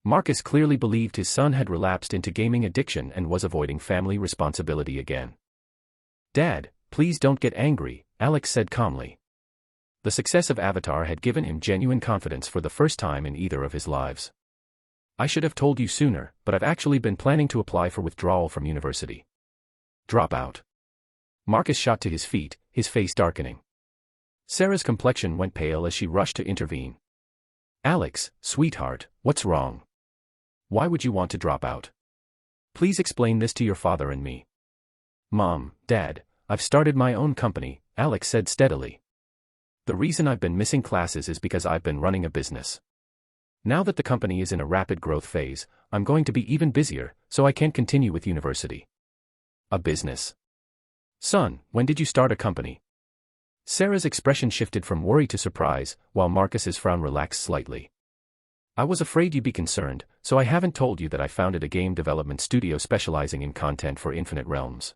Marcus clearly believed his son had relapsed into gaming addiction and was avoiding family responsibility again. Dad, please don't get angry, Alex said calmly. The success of Avatar had given him genuine confidence for the first time in either of his lives. I should have told you sooner, but I've actually been planning to apply for withdrawal from university. Drop out. Marcus shot to his feet, his face darkening. Sarah's complexion went pale as she rushed to intervene. Alex, sweetheart, what's wrong? Why would you want to drop out? Please explain this to your father and me. Mom, Dad, I've started my own company, Alex said steadily. The reason I've been missing classes is because I've been running a business. Now that the company is in a rapid growth phase, I'm going to be even busier, so I can't continue with university. A business? Son, when did you start a company? Sarah's expression shifted from worry to surprise, while Marcus's frown relaxed slightly. I was afraid you'd be concerned, so I haven't told you that I founded a game development studio specializing in content for Infinite Realms.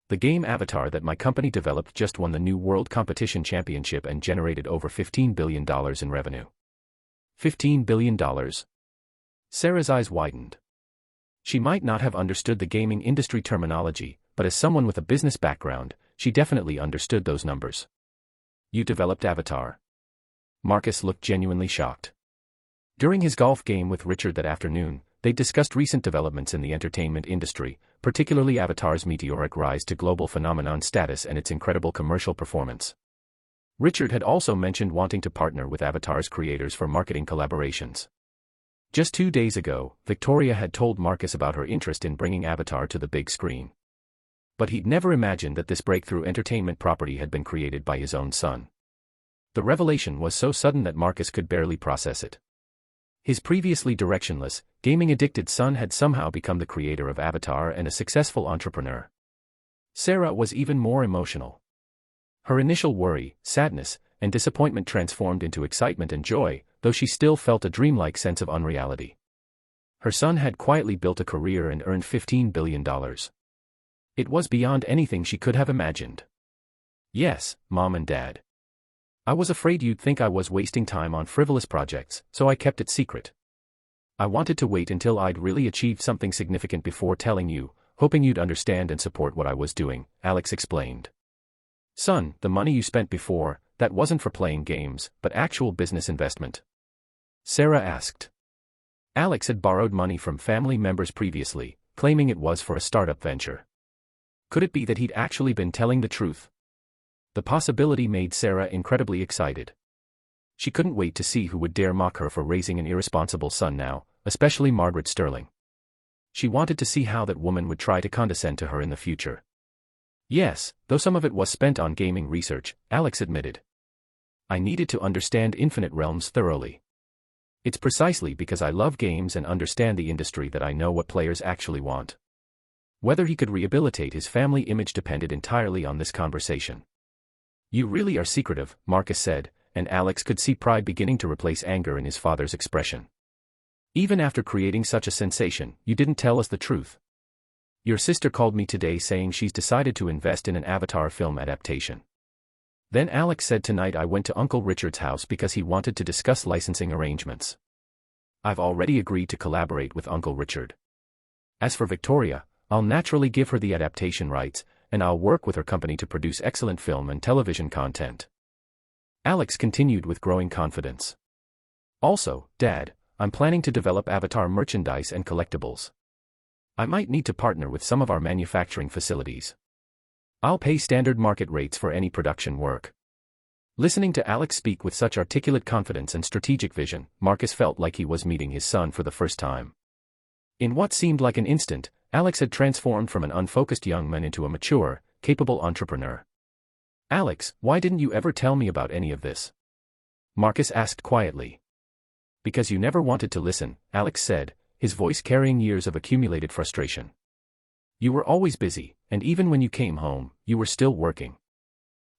The game Avatar that my company developed just won the New World Competition Championship and generated over $15 billion in revenue. $15 billion? Sarah's eyes widened. She might not have understood the gaming industry terminology, but as someone with a business background, she definitely understood those numbers. You developed Avatar? Marcus looked genuinely shocked. During his golf game with Richard that afternoon, they discussed recent developments in the entertainment industry, particularly Avatar's meteoric rise to global phenomenon status and its incredible commercial performance. Richard had also mentioned wanting to partner with Avatar's creators for marketing collaborations. Just 2 days ago, Victoria had told Marcus about her interest in bringing Avatar to the big screen. But he'd never imagined that this breakthrough entertainment property had been created by his own son. The revelation was so sudden that Marcus could barely process it. His previously directionless, gaming-addicted son had somehow become the creator of Avatar and a successful entrepreneur. Sarah was even more emotional. Her initial worry, sadness, and disappointment transformed into excitement and joy, though she still felt a dreamlike sense of unreality. Her son had quietly built a career and earned $15 billion. It was beyond anything she could have imagined. Yes, Mom and Dad. I was afraid you'd think I was wasting time on frivolous projects, so I kept it secret. I wanted to wait until I'd really achieved something significant before telling you, hoping you'd understand and support what I was doing, Alex explained. Son, the money you spent before, that wasn't for playing games, but actual business investment? Sarah asked. Alex had borrowed money from family members previously, claiming it was for a startup venture. Could it be that he'd actually been telling the truth? The possibility made Sarah incredibly excited. She couldn't wait to see who would dare mock her for raising an irresponsible son now, especially Margaret Sterling. She wanted to see how that woman would try to condescend to her in the future. Yes, though some of it was spent on gaming research, Alex admitted. I needed to understand Infinite Realms thoroughly. It's precisely because I love games and understand the industry that I know what players actually want. Whether he could rehabilitate his family image depended entirely on this conversation. You really are secretive, Marcus said, and Alex could see pride beginning to replace anger in his father's expression. Even after creating such a sensation, you didn't tell us the truth. Your sister called me today saying she's decided to invest in an Avatar film adaptation. Then Alex said tonight I went to Uncle Richard's house because he wanted to discuss licensing arrangements. I've already agreed to collaborate with Uncle Richard. As for Victoria, I'll naturally give her the adaptation rights, and I'll work with her company to produce excellent film and television content. Alex continued with growing confidence. Also, Dad, I'm planning to develop Avatar merchandise and collectibles. I might need to partner with some of our manufacturing facilities. I'll pay standard market rates for any production work. Listening to Alex speak with such articulate confidence and strategic vision, Marcus felt like he was meeting his son for the first time. In what seemed like an instant, Alex had transformed from an unfocused young man into a mature, capable entrepreneur. Alex, why didn't you ever tell me about any of this? Marcus asked quietly. Because you never wanted to listen, Alex said, his voice carrying years of accumulated frustration. You were always busy, and even when you came home, you were still working.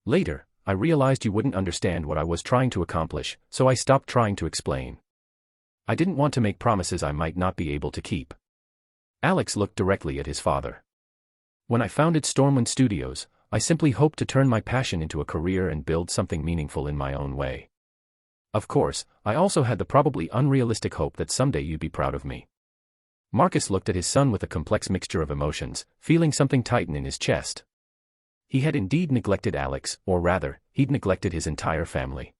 Later, I realized you wouldn't understand what I was trying to accomplish, so I stopped trying to explain. I didn't want to make promises I might not be able to keep. Alex looked directly at his father. When I founded Stormwind Studios, I simply hoped to turn my passion into a career and build something meaningful in my own way. Of course, I also had the probably unrealistic hope that someday you'd be proud of me. Marcus looked at his son with a complex mixture of emotions, feeling something tighten in his chest. He had indeed neglected Alex, or rather, he'd neglected his entire family.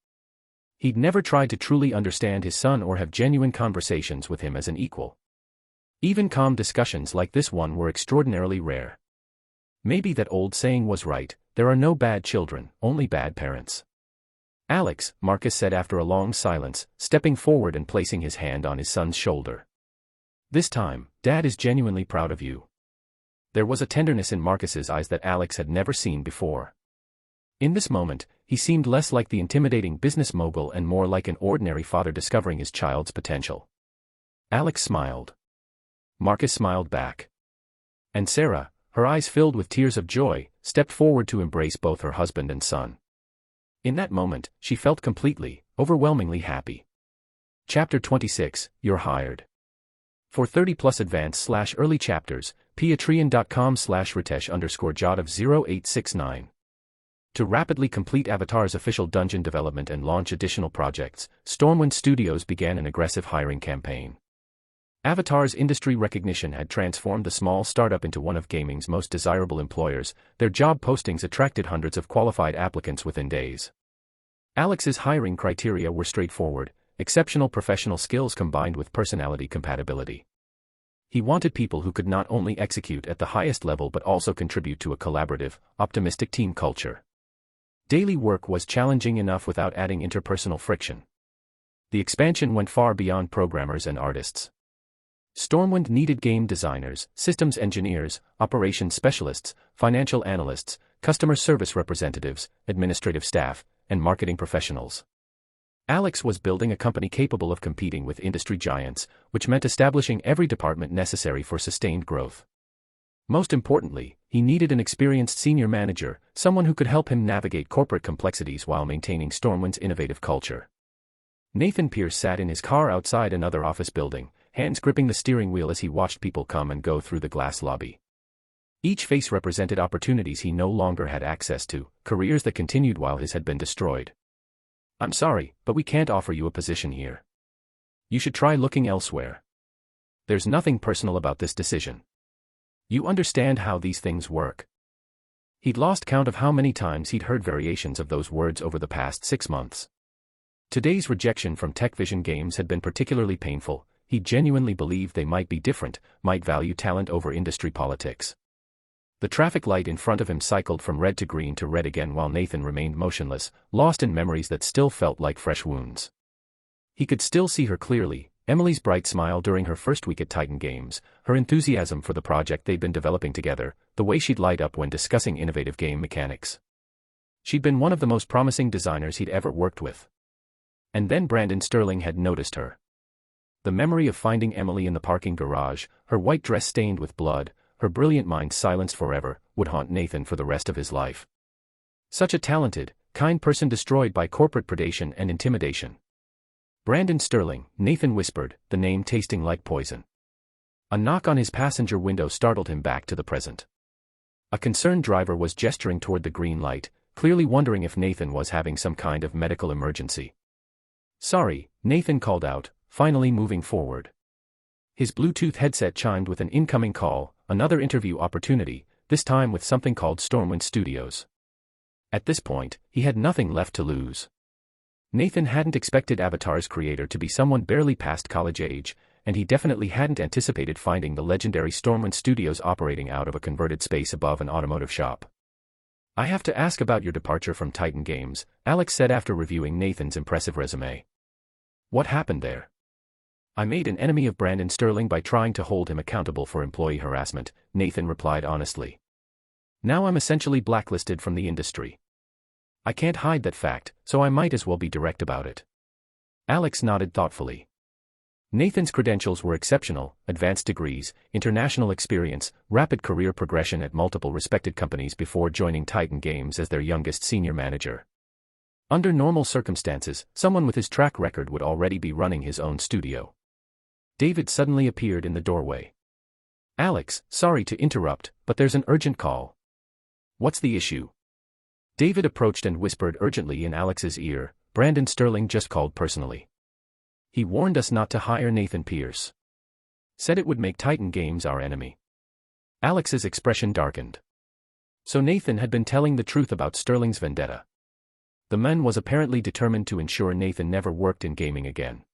He'd never tried to truly understand his son or have genuine conversations with him as an equal. Even calm discussions like this one were extraordinarily rare. Maybe that old saying was right, there are no bad children, only bad parents. Alex, Marcus said after a long silence, stepping forward and placing his hand on his son's shoulder. This time, Dad is genuinely proud of you. There was a tenderness in Marcus's eyes that Alex had never seen before. In this moment, he seemed less like the intimidating business mogul and more like an ordinary father discovering his child's potential. Alex smiled. Marcus smiled back. And Sarah, her eyes filled with tears of joy, stepped forward to embrace both her husband and son. In that moment, she felt completely, overwhelmingly happy. Chapter 26, You're Hired. For 30+ advanced/early chapters, patreon.com/ritesh_jadav0869. To rapidly complete Avatar's official dungeon development and launch additional projects, Stormwind Studios began an aggressive hiring campaign. Avatar's industry recognition had transformed the small startup into one of gaming's most desirable employers. Their job postings attracted hundreds of qualified applicants within days. Alex's hiring criteria were straightforward: exceptional professional skills combined with personality compatibility. He wanted people who could not only execute at the highest level but also contribute to a collaborative, optimistic team culture. Daily work was challenging enough without adding interpersonal friction. The expansion went far beyond programmers and artists. Stormwind needed game designers, systems engineers, operations specialists, financial analysts, customer service representatives, administrative staff, and marketing professionals. Alex was building a company capable of competing with industry giants, which meant establishing every department necessary for sustained growth. Most importantly, he needed an experienced senior manager, someone who could help him navigate corporate complexities while maintaining Stormwind's innovative culture. Nathan Pierce sat in his car outside another office building, hands gripping the steering wheel as he watched people come and go through the glass lobby. Each face represented opportunities he no longer had access to, careers that continued while his had been destroyed. "I'm sorry, but we can't offer you a position here. You should try looking elsewhere. There's nothing personal about this decision. You understand how these things work." He'd lost count of how many times he'd heard variations of those words over the past 6 months. Today's rejection from TechVision Games had been particularly painful. He genuinely believed they might be different, might value talent over industry politics. The traffic light in front of him cycled from red to green to red again while Nathan remained motionless, lost in memories that still felt like fresh wounds. He could still see her clearly, Emily's bright smile during her first week at Titan Games, her enthusiasm for the project they'd been developing together, the way she'd light up when discussing innovative game mechanics. She'd been one of the most promising designers he'd ever worked with. And then Brandon Sterling had noticed her. The memory of finding Emily in the parking garage, her white dress stained with blood, her brilliant mind silenced forever, would haunt Nathan for the rest of his life. Such a talented, kind person destroyed by corporate predation and intimidation. "Brandon Sterling," Nathan whispered, the name tasting like poison. A knock on his passenger window startled him back to the present. A concerned driver was gesturing toward the green light, clearly wondering if Nathan was having some kind of medical emergency. "Sorry," Nathan called out, finally moving forward. His Bluetooth headset chimed with an incoming call, another interview opportunity, this time with something called Stormwind Studios. At this point, he had nothing left to lose. Nathan hadn't expected Avatar's creator to be someone barely past college age, and he definitely hadn't anticipated finding the legendary Stormwind Studios operating out of a converted space above an automotive shop. "I have to ask about your departure from Titan Games," Alex said after reviewing Nathan's impressive resume. "What happened there?" "I made an enemy of Brandon Sterling by trying to hold him accountable for employee harassment," Nathan replied honestly. "Now I'm essentially blacklisted from the industry. I can't hide that fact, so I might as well be direct about it." Alex nodded thoughtfully. Nathan's credentials were exceptional: advanced degrees, international experience, rapid career progression at multiple respected companies before joining Titan Games as their youngest senior manager. Under normal circumstances, someone with his track record would already be running his own studio. David suddenly appeared in the doorway. "Alex, sorry to interrupt, but there's an urgent call." "What's the issue?" David approached and whispered urgently in Alex's ear, "Brandon Sterling just called personally. He warned us not to hire Nathan Pierce. Said it would make Titan Games our enemy." Alex's expression darkened. So Nathan had been telling the truth about Sterling's vendetta. The man was apparently determined to ensure Nathan never worked in gaming again.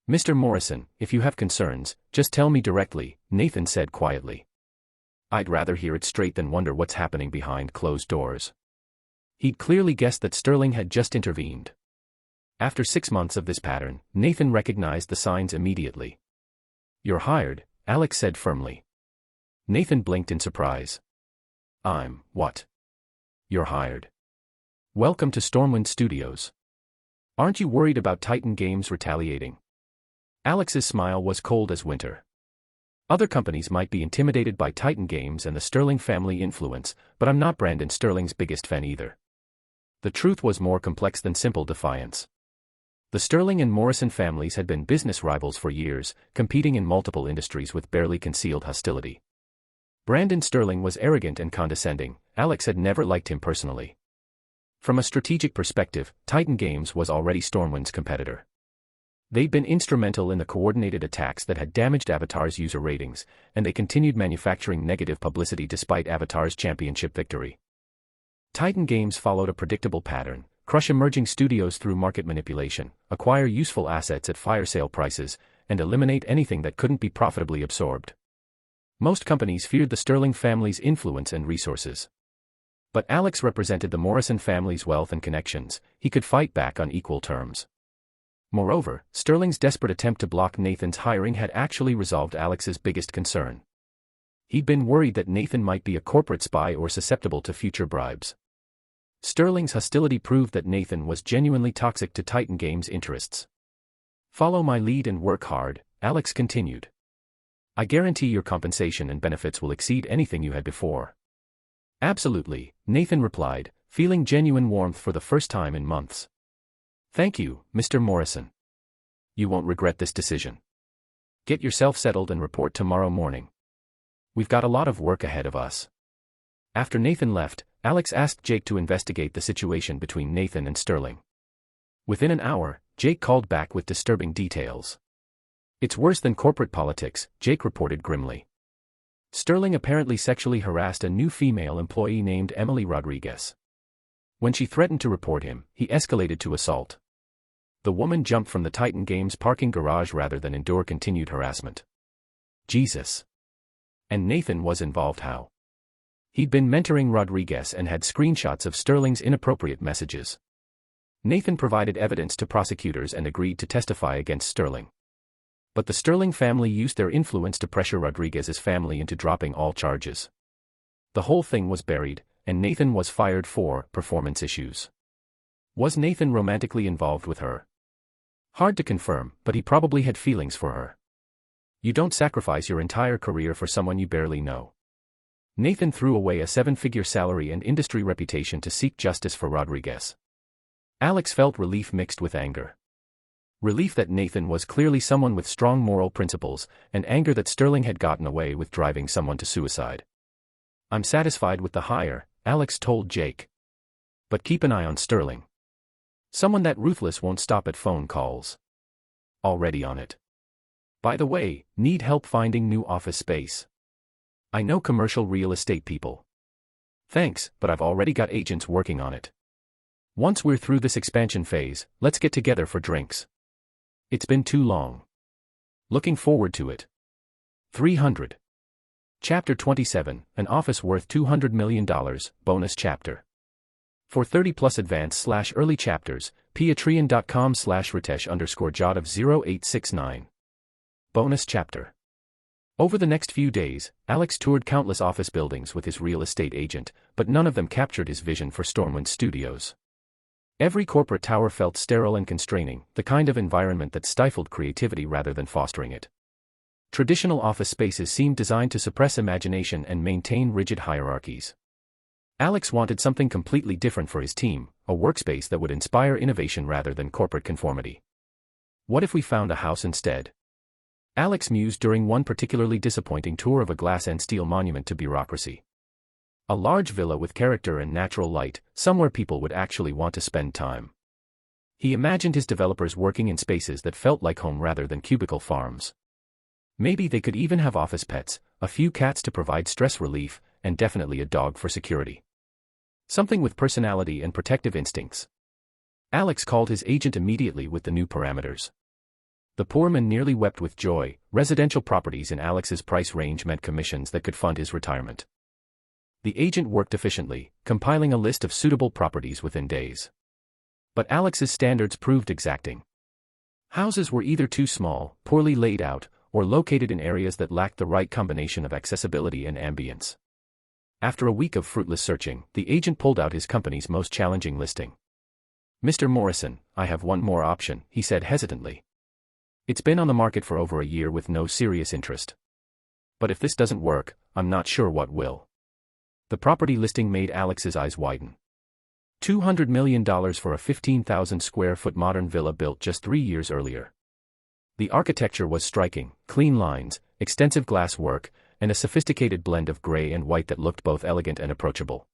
"Mr. Morrison, if you have concerns, just tell me directly," Nathan said quietly. "I'd rather hear it straight than wonder what's happening behind closed doors." He'd clearly guessed that Sterling had just intervened. After 6 months of this pattern, Nathan recognized the signs immediately. "You're hired," Alex said firmly. Nathan blinked in surprise. What? You're hired? Welcome to Stormwind Studios. Aren't you worried about Titan Games retaliating?" Alex's smile was cold as winter. "Other companies might be intimidated by Titan Games and the Sterling family influence, but I'm not Brandon Sterling's biggest fan either." The truth was more complex than simple defiance. The Sterling and Morrison families had been business rivals for years, competing in multiple industries with barely concealed hostility. Brandon Sterling was arrogant and condescending. Alex had never liked him personally. From a strategic perspective, Titan Games was already Stormwind's competitor. They'd been instrumental in the coordinated attacks that had damaged Avatar's user ratings, and they continued manufacturing negative publicity despite Avatar's championship victory. Titan Games followed a predictable pattern: crush emerging studios through market manipulation, acquire useful assets at fire sale prices, and eliminate anything that couldn't be profitably absorbed. Most companies feared the Sterling family's influence and resources. But Alex represented the Morrison family's wealth and connections. He could fight back on equal terms. Moreover, Sterling's desperate attempt to block Nathan's hiring had actually resolved Alex's biggest concern. He'd been worried that Nathan might be a corporate spy or susceptible to future bribes. Sterling's hostility proved that Nathan was genuinely toxic to Titan Games' interests. "Follow my lead and work hard," Alex continued. "I guarantee your compensation and benefits will exceed anything you had before." "Absolutely," Nathan replied, feeling genuine warmth for the first time in months. "Thank you, Mr. Morrison. You won't regret this decision. Get yourself settled and report tomorrow morning. We've got a lot of work ahead of us." After Nathan left, Alex asked Jake to investigate the situation between Nathan and Sterling. Within an hour, Jake called back with disturbing details. "It's worse than corporate politics," Jake reported grimly. Sterling apparently sexually harassed a new female employee named Emily Rodriguez. When she threatened to report him, he escalated to assault. The woman jumped from the Titan Games parking garage rather than endure continued harassment. Jesus. And Nathan was involved how? He'd been mentoring Rodriguez and had screenshots of Sterling's inappropriate messages. Nathan provided evidence to prosecutors and agreed to testify against Sterling. But the Sterling family used their influence to pressure Rodriguez's family into dropping all charges. The whole thing was buried, and Nathan was fired for performance issues. Was Nathan romantically involved with her? Hard to confirm, but he probably had feelings for her. You don't sacrifice your entire career for someone you barely know. Nathan threw away a 7-figure salary and industry reputation to seek justice for Rodriguez. Alex felt relief mixed with anger. Relief that Nathan was clearly someone with strong moral principles, and anger that Sterling had gotten away with driving someone to suicide. "I'm satisfied with the hire," Alex told Jake. "But keep an eye on Sterling. Someone that ruthless won't stop at phone calls." "Already on it. By the way, need help finding new office space? I know commercial real estate people." "Thanks, but I've already got agents working on it. Once we're through this expansion phase, let's get together for drinks. It's been too long. Looking forward to it." 300. Chapter 27, An Office Worth $200 Million, Bonus Chapter. For 30+ advanced/early chapters, patreon.com/Ritesh_Jadav0869. Bonus Chapter. Over the next few days, Alex toured countless office buildings with his real estate agent, but none of them captured his vision for Stormwind Studios. Every corporate tower felt sterile and constraining, the kind of environment that stifled creativity rather than fostering it. Traditional office spaces seemed designed to suppress imagination and maintain rigid hierarchies. Alex wanted something completely different for his team, a workspace that would inspire innovation rather than corporate conformity. What if we found a house instead? Alex mused during one particularly disappointing tour of a glass and steel monument to bureaucracy. A large villa with character and natural light, somewhere people would actually want to spend time. He imagined his developers working in spaces that felt like home rather than cubicle farms. Maybe they could even have office pets, a few cats to provide stress relief, and definitely a dog for security. Something with personality and protective instincts. Alex called his agent immediately with the new parameters. The poor man nearly wept with joy. Residential properties in Alex's price range meant commissions that could fund his retirement. The agent worked efficiently, compiling a list of suitable properties within days. But Alex's standards proved exacting. Houses were either too small, poorly laid out, or located in areas that lacked the right combination of accessibility and ambience. After a week of fruitless searching, the agent pulled out his company's most challenging listing. "Mr. Morrison, I have one more option," he said hesitantly. "It's been on the market for over a year with no serious interest. But if this doesn't work, I'm not sure what will." The property listing made Alex's eyes widen. $200 million for a 15,000 square foot modern villa built just 3 years earlier. The architecture was striking, clean lines, extensive glass work, and a sophisticated blend of gray and white that looked both elegant and approachable.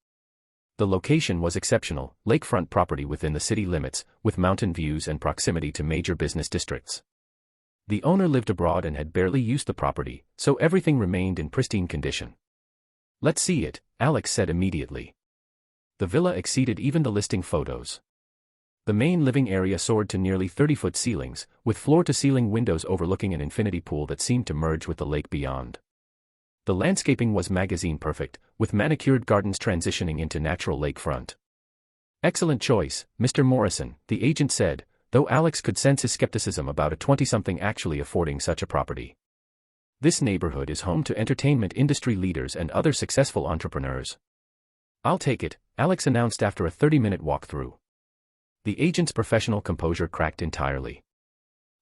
The location was exceptional, lakefront property within the city limits, with mountain views and proximity to major business districts. The owner lived abroad and had barely used the property, so everything remained in pristine condition. "Let's see it," Alex said immediately. The villa exceeded even the listing photos. The main living area soared to nearly 30-foot ceilings, with floor-to-ceiling windows overlooking an infinity pool that seemed to merge with the lake beyond. The landscaping was magazine perfect, with manicured gardens transitioning into natural lakefront. Excellent choice, Mr. Morrison, the agent said, though Alex could sense his skepticism about a 20-something actually affording such a property. This neighborhood is home to entertainment industry leaders and other successful entrepreneurs. I'll take it, Alex announced after a 30-minute walkthrough. The agent's professional composure cracked entirely.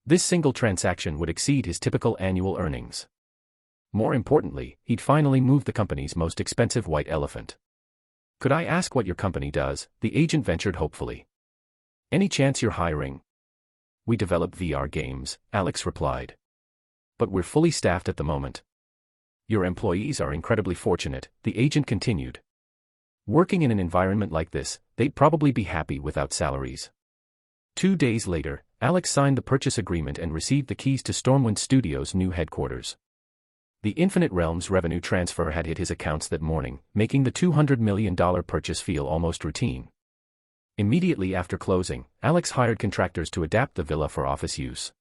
This single transaction would exceed his typical annual earnings. More importantly, he'd finally moved the company's most expensive white elephant. Could I ask what your company does? The agent ventured hopefully. Any chance you're hiring? We develop VR games, Alex replied. But we're fully staffed at the moment. Your employees are incredibly fortunate, the agent continued. Working in an environment like this, they'd probably be happy without salaries. 2 days later, Alex signed the purchase agreement and received the keys to Stormwind Studios' new headquarters. The Infinite Realms revenue transfer had hit his accounts that morning, making the $200 million purchase feel almost routine. Immediately after closing, Alex hired contractors to adapt the villa for office use.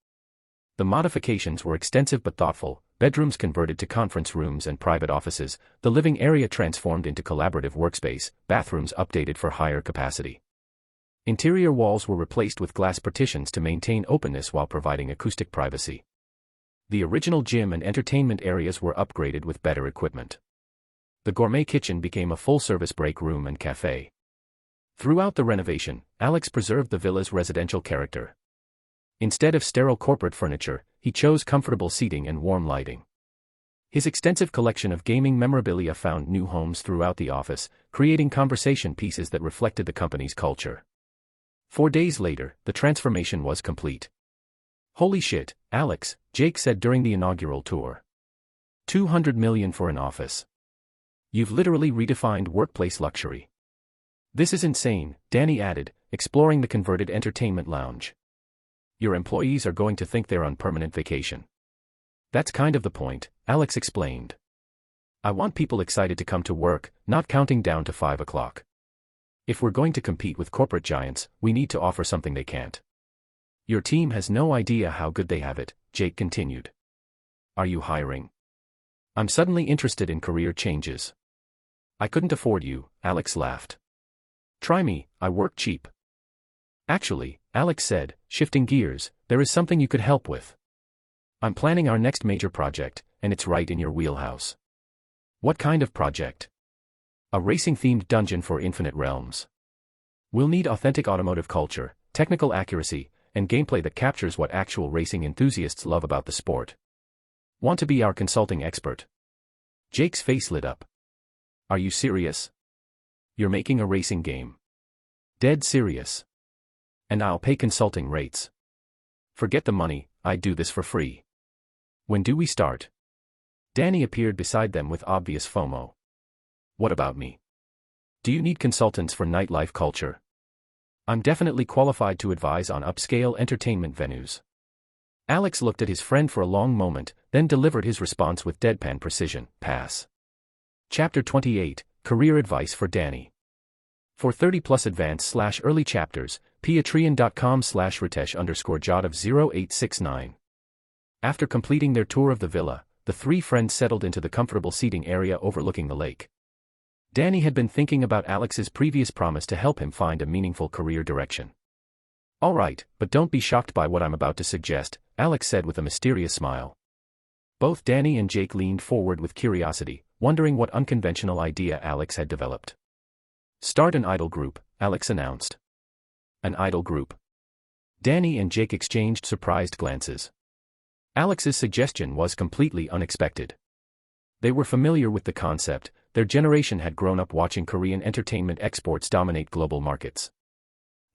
The modifications were extensive but thoughtful: bedrooms converted to conference rooms and private offices, the living area transformed into collaborative workspace, bathrooms updated for higher capacity. Interior walls were replaced with glass partitions to maintain openness while providing acoustic privacy. The original gym and entertainment areas were upgraded with better equipment. The gourmet kitchen became a full-service break room and cafe. Throughout the renovation, Alex preserved the villa's residential character. Instead of sterile corporate furniture, he chose comfortable seating and warm lighting. His extensive collection of gaming memorabilia found new homes throughout the office, creating conversation pieces that reflected the company's culture. 4 days later, the transformation was complete. Holy shit, Alex, Jake said during the inaugural tour. $200 million for an office. You've literally redefined workplace luxury. This is insane, Danny added, exploring the converted entertainment lounge. Your employees are going to think they're on permanent vacation. That's kind of the point, Alex explained. I want people excited to come to work, not counting down to 5 o'clock. If we're going to compete with corporate giants, we need to offer something they can't. Your team has no idea how good they have it, Jake continued. Are you hiring? I'm suddenly interested in career changes. I couldn't afford you, Alex laughed. Try me, I work cheap. Actually, Alex said, shifting gears, there is something you could help with. I'm planning our next major project, and it's right in your wheelhouse. What kind of project? A racing-themed dungeon for Infinite Realms. We'll need authentic automotive culture, technical accuracy, and gameplay that captures what actual racing enthusiasts love about the sport. Want to be our consulting expert? Jake's face lit up. Are you serious? You're making a racing game. Dead serious. And I'll pay consulting rates. Forget the money, I'd do this for free. When do we start? Danny appeared beside them with obvious FOMO. What about me? Do you need consultants for nightlife culture? I'm definitely qualified to advise on upscale entertainment venues. Alex looked at his friend for a long moment, then delivered his response with deadpan precision: pass. Chapter 28, Career Advice for Danny. For 30+ advanced/early chapters, patreon.com/ritesh_jot0869. After completing their tour of the villa, the three friends settled into the comfortable seating area overlooking the lake. Danny had been thinking about Alex's previous promise to help him find a meaningful career direction. All right, but don't be shocked by what I'm about to suggest, Alex said with a mysterious smile. Both Danny and Jake leaned forward with curiosity, wondering what unconventional idea Alex had developed. Start an idol group, Alex announced. An idol group? Danny and Jake exchanged surprised glances. Alex's suggestion was completely unexpected. They were familiar with the concept. Their generation had grown up watching Korean entertainment exports dominate global markets.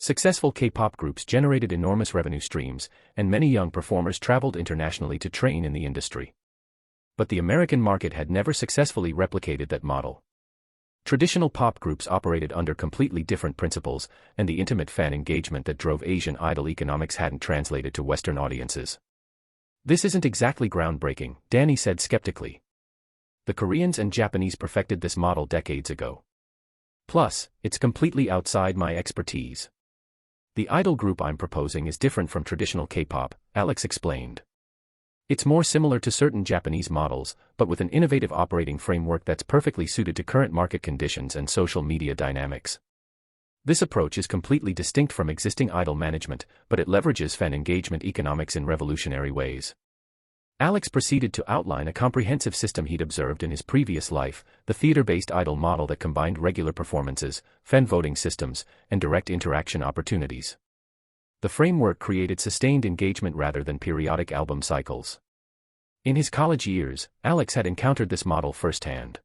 Successful K-pop groups generated enormous revenue streams, and many young performers traveled internationally to train in the industry. But the American market had never successfully replicated that model. Traditional pop groups operated under completely different principles, and the intimate fan engagement that drove Asian idol economics hadn't translated to Western audiences. This isn't exactly groundbreaking, Danny said skeptically. The Koreans and Japanese perfected this model decades ago. Plus, it's completely outside my expertise. The idol group I'm proposing is different from traditional K-pop, Alex explained. It's more similar to certain Japanese models, but with an innovative operating framework that's perfectly suited to current market conditions and social media dynamics. This approach is completely distinct from existing idol management, but it leverages fan engagement economics in revolutionary ways. Alex proceeded to outline a comprehensive system he'd observed in his previous life, the theater-based idol model that combined regular performances, fan voting systems, and direct interaction opportunities. The framework created sustained engagement rather than periodic album cycles. In his college years, Alex had encountered this model firsthand.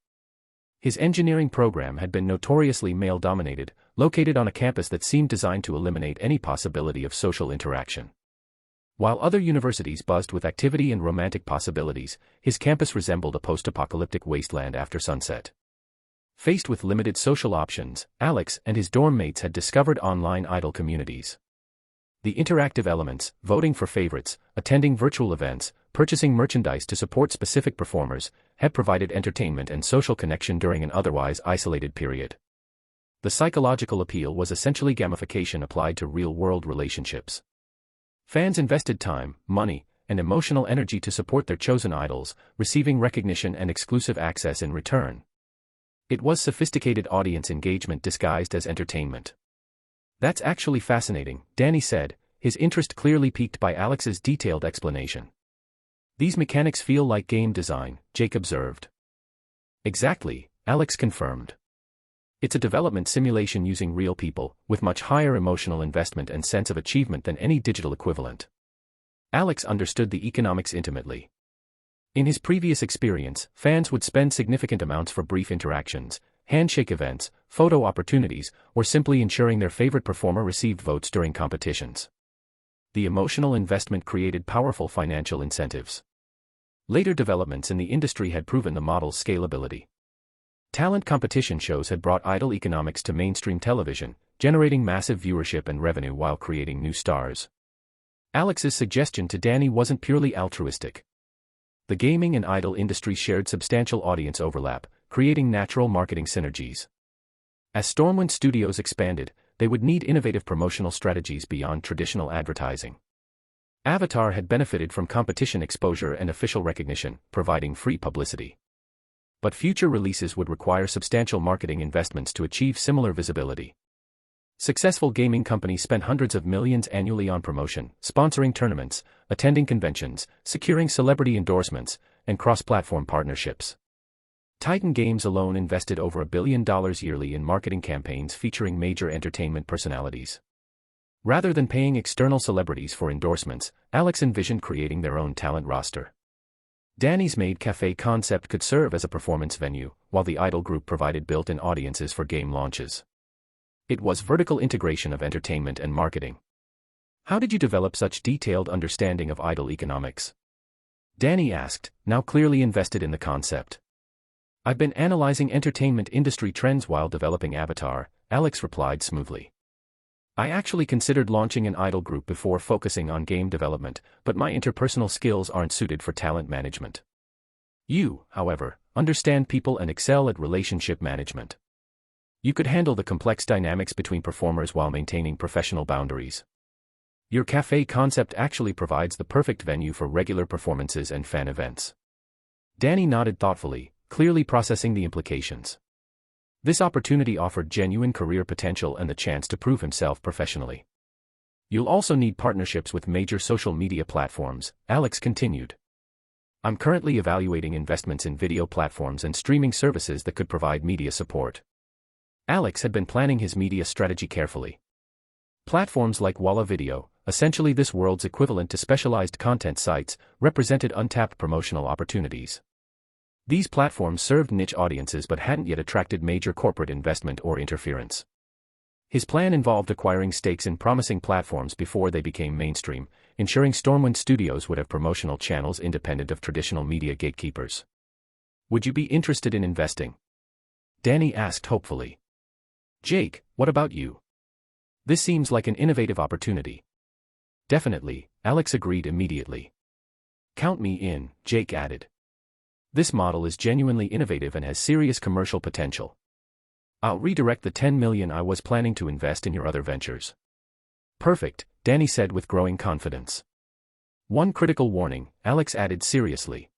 His engineering program had been notoriously male-dominated, located on a campus that seemed designed to eliminate any possibility of social interaction. While other universities buzzed with activity and romantic possibilities, his campus resembled a post-apocalyptic wasteland after sunset. Faced with limited social options, Alex and his dorm mates had discovered online idol communities. The interactive elements, voting for favorites, attending virtual events, purchasing merchandise to support specific performers, had provided entertainment and social connection during an otherwise isolated period. The psychological appeal was essentially gamification applied to real-world relationships. Fans invested time, money, and emotional energy to support their chosen idols, receiving recognition and exclusive access in return. It was sophisticated audience engagement disguised as entertainment. "That's actually fascinating," Danny said, his interest clearly piqued by Alex's detailed explanation. "These mechanics feel like game design," Jake observed. "Exactly," Alex confirmed. "It's a development simulation using real people, with much higher emotional investment and sense of achievement than any digital equivalent." Alex understood the economics intimately. In his previous experience, fans would spend significant amounts for brief interactions, handshake events, photo opportunities, or simply ensuring their favorite performer received votes during competitions. The emotional investment created powerful financial incentives. Later developments in the industry had proven the model's scalability. Talent competition shows had brought idol economics to mainstream television, generating massive viewership and revenue while creating new stars. Alex's suggestion to Danny wasn't purely altruistic. The gaming and idol industry shared substantial audience overlap, creating natural marketing synergies. As Stormwind Studios expanded, they would need innovative promotional strategies beyond traditional advertising. Avatar had benefited from competition exposure and official recognition, providing free publicity. But future releases would require substantial marketing investments to achieve similar visibility. Successful gaming companies spent hundreds of millions annually on promotion, sponsoring tournaments, attending conventions, securing celebrity endorsements, and cross-platform partnerships. Titan Games alone invested over $1 billion yearly in marketing campaigns featuring major entertainment personalities. Rather than paying external celebrities for endorsements, Alex envisioned creating their own talent roster. Danny's Maid Cafe concept could serve as a performance venue, while the idol group provided built-in audiences for game launches. It was vertical integration of entertainment and marketing. "How did you develop such detailed understanding of idol economics?" Danny asked, now clearly invested in the concept. "I've been analyzing entertainment industry trends while developing Avatar," Alex replied smoothly. "I actually considered launching an idol group before focusing on game development, but my interpersonal skills aren't suited for talent management. You, however, understand people and excel at relationship management. You could handle the complex dynamics between performers while maintaining professional boundaries. Your cafe concept actually provides the perfect venue for regular performances and fan events." Danny nodded thoughtfully, clearly processing the implications. This opportunity offered genuine career potential and the chance to prove himself professionally. "You'll also need partnerships with major social media platforms," Alex continued. "I'm currently evaluating investments in video platforms and streaming services that could provide media support." Alex had been planning his media strategy carefully. Platforms like Walla Video, essentially this world's equivalent to specialized content sites, represented untapped promotional opportunities. These platforms served niche audiences but hadn't yet attracted major corporate investment or interference. His plan involved acquiring stakes in promising platforms before they became mainstream, ensuring Stormwind Studios would have promotional channels independent of traditional media gatekeepers. "Would you be interested in investing?" Danny asked hopefully. "Jake, what about you? This seems like an innovative opportunity." "Definitely," Alex agreed immediately. "Count me in," Jake added. "This model is genuinely innovative and has serious commercial potential. I'll redirect the $10 million I was planning to invest in your other ventures." "Perfect," Danny said with growing confidence. One critical warning, Alex added seriously.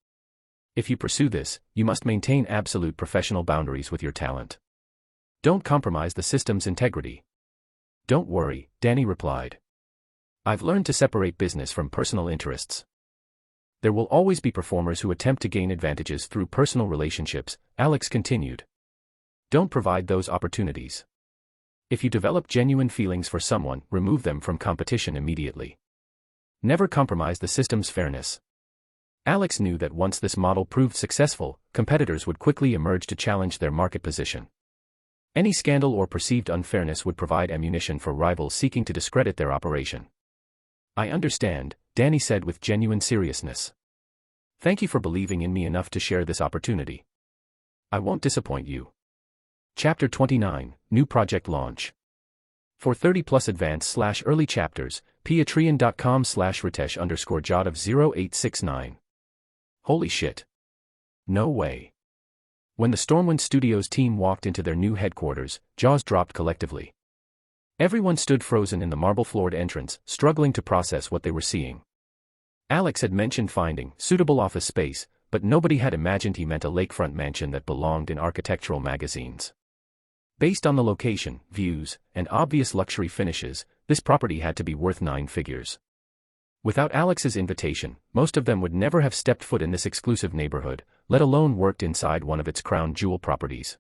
If you pursue this, you must maintain absolute professional boundaries with your talent. Don't compromise the system's integrity. Don't worry, Danny replied. I've learned to separate business from personal interests. There will always be performers who attempt to gain advantages through personal relationships, Alex continued. Don't provide those opportunities. If you develop genuine feelings for someone, remove them from competition immediately. Never compromise the system's fairness. Alex knew that once this model proved successful, competitors would quickly emerge to challenge their market position. Any scandal or perceived unfairness would provide ammunition for rivals seeking to discredit their operation. I understand, Danny said with genuine seriousness. Thank you for believing in me enough to share this opportunity. I won't disappoint you. Chapter 29, New Project Launch. For 30+ advanced/early chapters, patreon.com/ritesh_jot0869. Holy shit. No way. When the Stormwind Studios team walked into their new headquarters, jaws dropped collectively. Everyone stood frozen in the marble-floored entrance, struggling to process what they were seeing. Alex had mentioned finding suitable office space, but nobody had imagined he meant a lakefront mansion that belonged in architectural magazines. Based on the location, views, and obvious luxury finishes, this property had to be worth 9 figures. Without Alex's invitation, most of them would never have stepped foot in this exclusive neighborhood, let alone worked inside one of its crown jewel properties.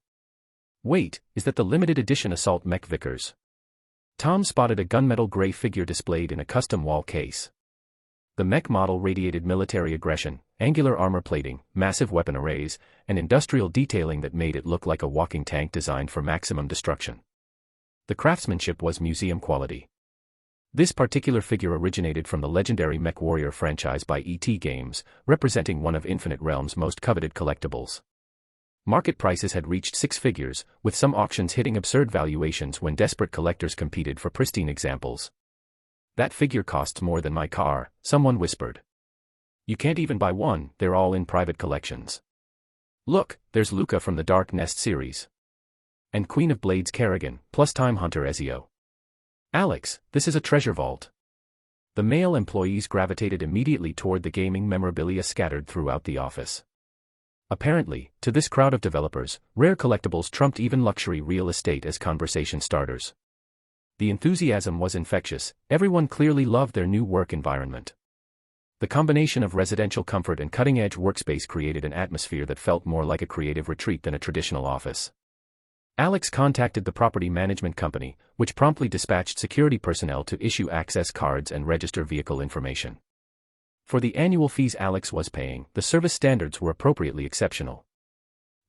Wait, is that the limited edition assault mech Vickers? Tom spotted a gunmetal gray figure displayed in a custom wall case. The mech model radiated military aggression, angular armor plating, massive weapon arrays, and industrial detailing that made it look like a walking tank designed for maximum destruction. The craftsmanship was museum quality. This particular figure originated from the legendary MechWarrior franchise by ET Games, representing one of Infinite Realm's most coveted collectibles. Market prices had reached 6 figures, with some auctions hitting absurd valuations when desperate collectors competed for pristine examples. That figure costs more than my car, someone whispered. You can't even buy one, they're all in private collections. Look, there's Luca from the Dark Nest series. And Queen of Blades Kerrigan, plus Time Hunter Ezio. Alex, this is a treasure vault. The male employees gravitated immediately toward the gaming memorabilia scattered throughout the office. Apparently, to this crowd of developers, rare collectibles trumped even luxury real estate as conversation starters. The enthusiasm was infectious, everyone clearly loved their new work environment. The combination of residential comfort and cutting-edge workspace created an atmosphere that felt more like a creative retreat than a traditional office. Alex contacted the property management company, which promptly dispatched security personnel to issue access cards and register vehicle information. For the annual fees Alex was paying, the service standards were appropriately exceptional.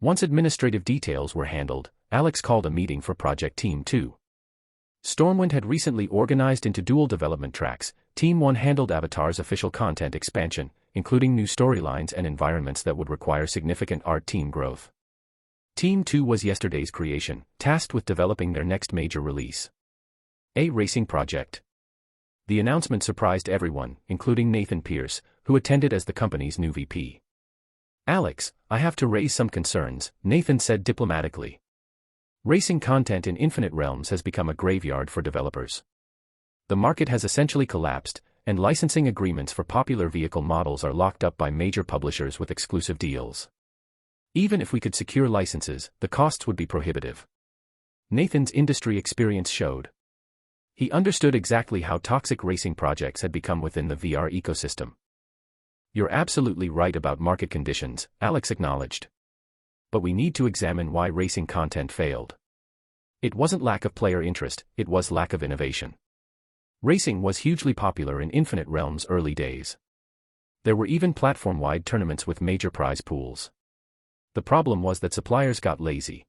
Once administrative details were handled, Alex called a meeting for Project Team 2. Stormwind had recently organized into dual development tracks. Team 1 handled Avatar's official content expansion, including new storylines and environments that would require significant art team growth. Team 2 was yesterday's creation, tasked with developing their next major release. A racing project. The announcement surprised everyone, including Nathan Pierce, who attended as the company's new VP. Alex, I have to raise some concerns, Nathan said diplomatically. Racing content in Infinite Realms has become a graveyard for developers. The market has essentially collapsed, and licensing agreements for popular vehicle models are locked up by major publishers with exclusive deals. Even if we could secure licenses, the costs would be prohibitive. Nathan's industry experience showed. He understood exactly how toxic racing projects had become within the VR ecosystem. You're absolutely right about market conditions, Alex acknowledged. But we need to examine why racing content failed. It wasn't lack of player interest, it was lack of innovation. Racing was hugely popular in Infinite Realms' early days. There were even platform-wide tournaments with major prize pools. The problem was that suppliers got lazy.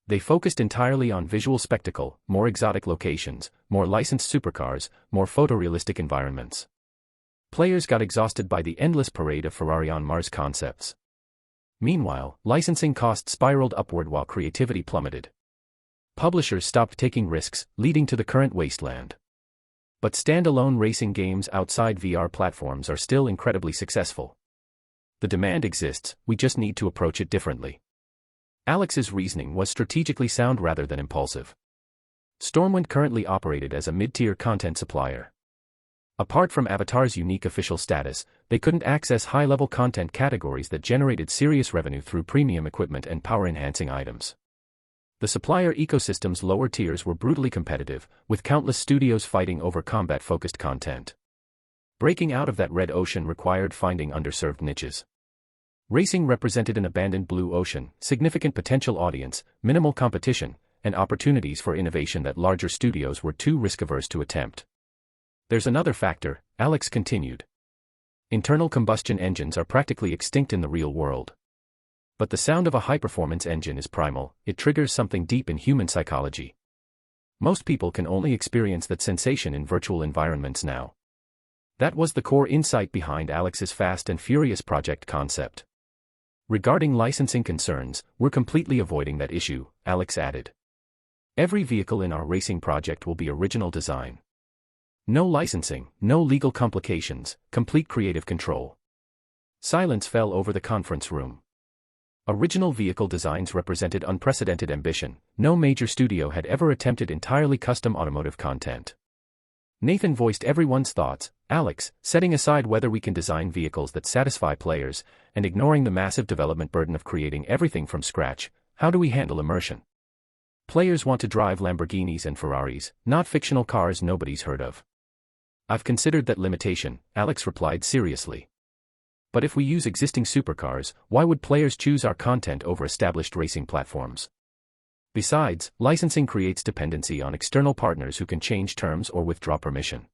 They focused entirely on visual spectacle, more exotic locations, more licensed supercars, more photorealistic environments. Players got exhausted by the endless parade of Ferrari on Mars concepts. Meanwhile, licensing costs spiraled upward while creativity plummeted. Publishers stopped taking risks, leading to the current wasteland. But standalone racing games outside VR platforms are still incredibly successful. The demand exists, we just need to approach it differently. Alex's reasoning was strategically sound rather than impulsive. Stormwind currently operated as a mid-tier content supplier. Apart from Avatar's unique official status, they couldn't access high-level content categories that generated serious revenue through premium equipment and power-enhancing items. The supplier ecosystem's lower tiers were brutally competitive, with countless studios fighting over combat-focused content. Breaking out of that red ocean required finding underserved niches. Racing represented an abandoned blue ocean, significant potential audience, minimal competition, and opportunities for innovation that larger studios were too risk-averse to attempt. There's another factor, Alex continued. Internal combustion engines are practically extinct in the real world. But the sound of a high-performance engine is primal, it triggers something deep in human psychology. Most people can only experience that sensation in virtual environments now. That was the core insight behind Alex's Fast and Furious project concept. Regarding licensing concerns, we're completely avoiding that issue, Alex added. Every vehicle in our racing project will be original design. No licensing, no legal complications, complete creative control. Silence fell over the conference room. Original vehicle designs represented unprecedented ambition. No major studio had ever attempted entirely custom automotive content. Nathan voiced everyone's thoughts. Alex, setting aside whether we can design vehicles that satisfy players, and ignoring the massive development burden of creating everything from scratch, how do we handle immersion? Players want to drive Lamborghinis and Ferraris, not fictional cars nobody's heard of. I've considered that limitation, Alex replied seriously. But if we use existing supercars, why would players choose our content over established racing platforms? Besides, licensing creates dependency on external partners who can change terms or withdraw permission.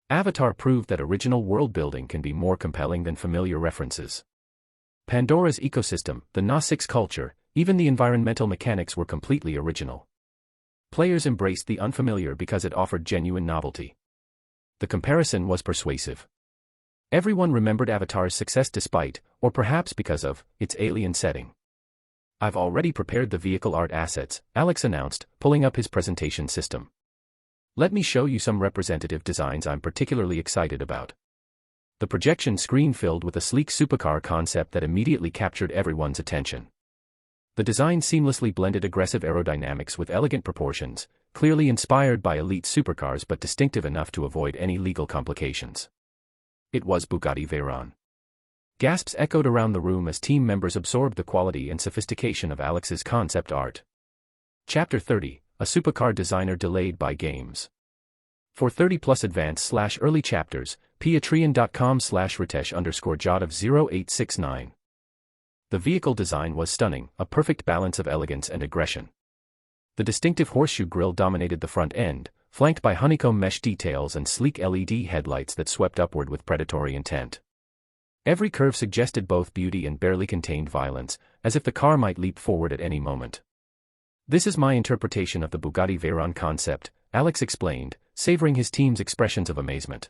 Avatar proved that original world building can be more compelling than familiar references. Pandora's ecosystem, the Gnostics culture, even the environmental mechanics were completely original. Players embraced the unfamiliar because it offered genuine novelty. The comparison was persuasive. Everyone remembered Avatar's success despite, or perhaps because of, its alien setting. I've already prepared the vehicle art assets, Alex announced, pulling up his presentation system. Let me show you some representative designs I'm particularly excited about. The projection screen filled with a sleek supercar concept that immediately captured everyone's attention. The design seamlessly blended aggressive aerodynamics with elegant proportions, clearly inspired by elite supercars but distinctive enough to avoid any legal complications. It was Bugatti Veyron. Gasps echoed around the room as team members absorbed the quality and sophistication of Alex's concept art. Chapter 30, a supercar designer delayed by games. For 30+ advanced/early chapters, patreon.com/ritesh_jot of 0869. The vehicle design was stunning, a perfect balance of elegance and aggression. The distinctive horseshoe grille dominated the front end, flanked by honeycomb mesh details and sleek LED headlights that swept upward with predatory intent. Every curve suggested both beauty and barely contained violence, as if the car might leap forward at any moment. This is my interpretation of the Bugatti Veyron concept, Alex explained, savoring his team's expressions of amazement.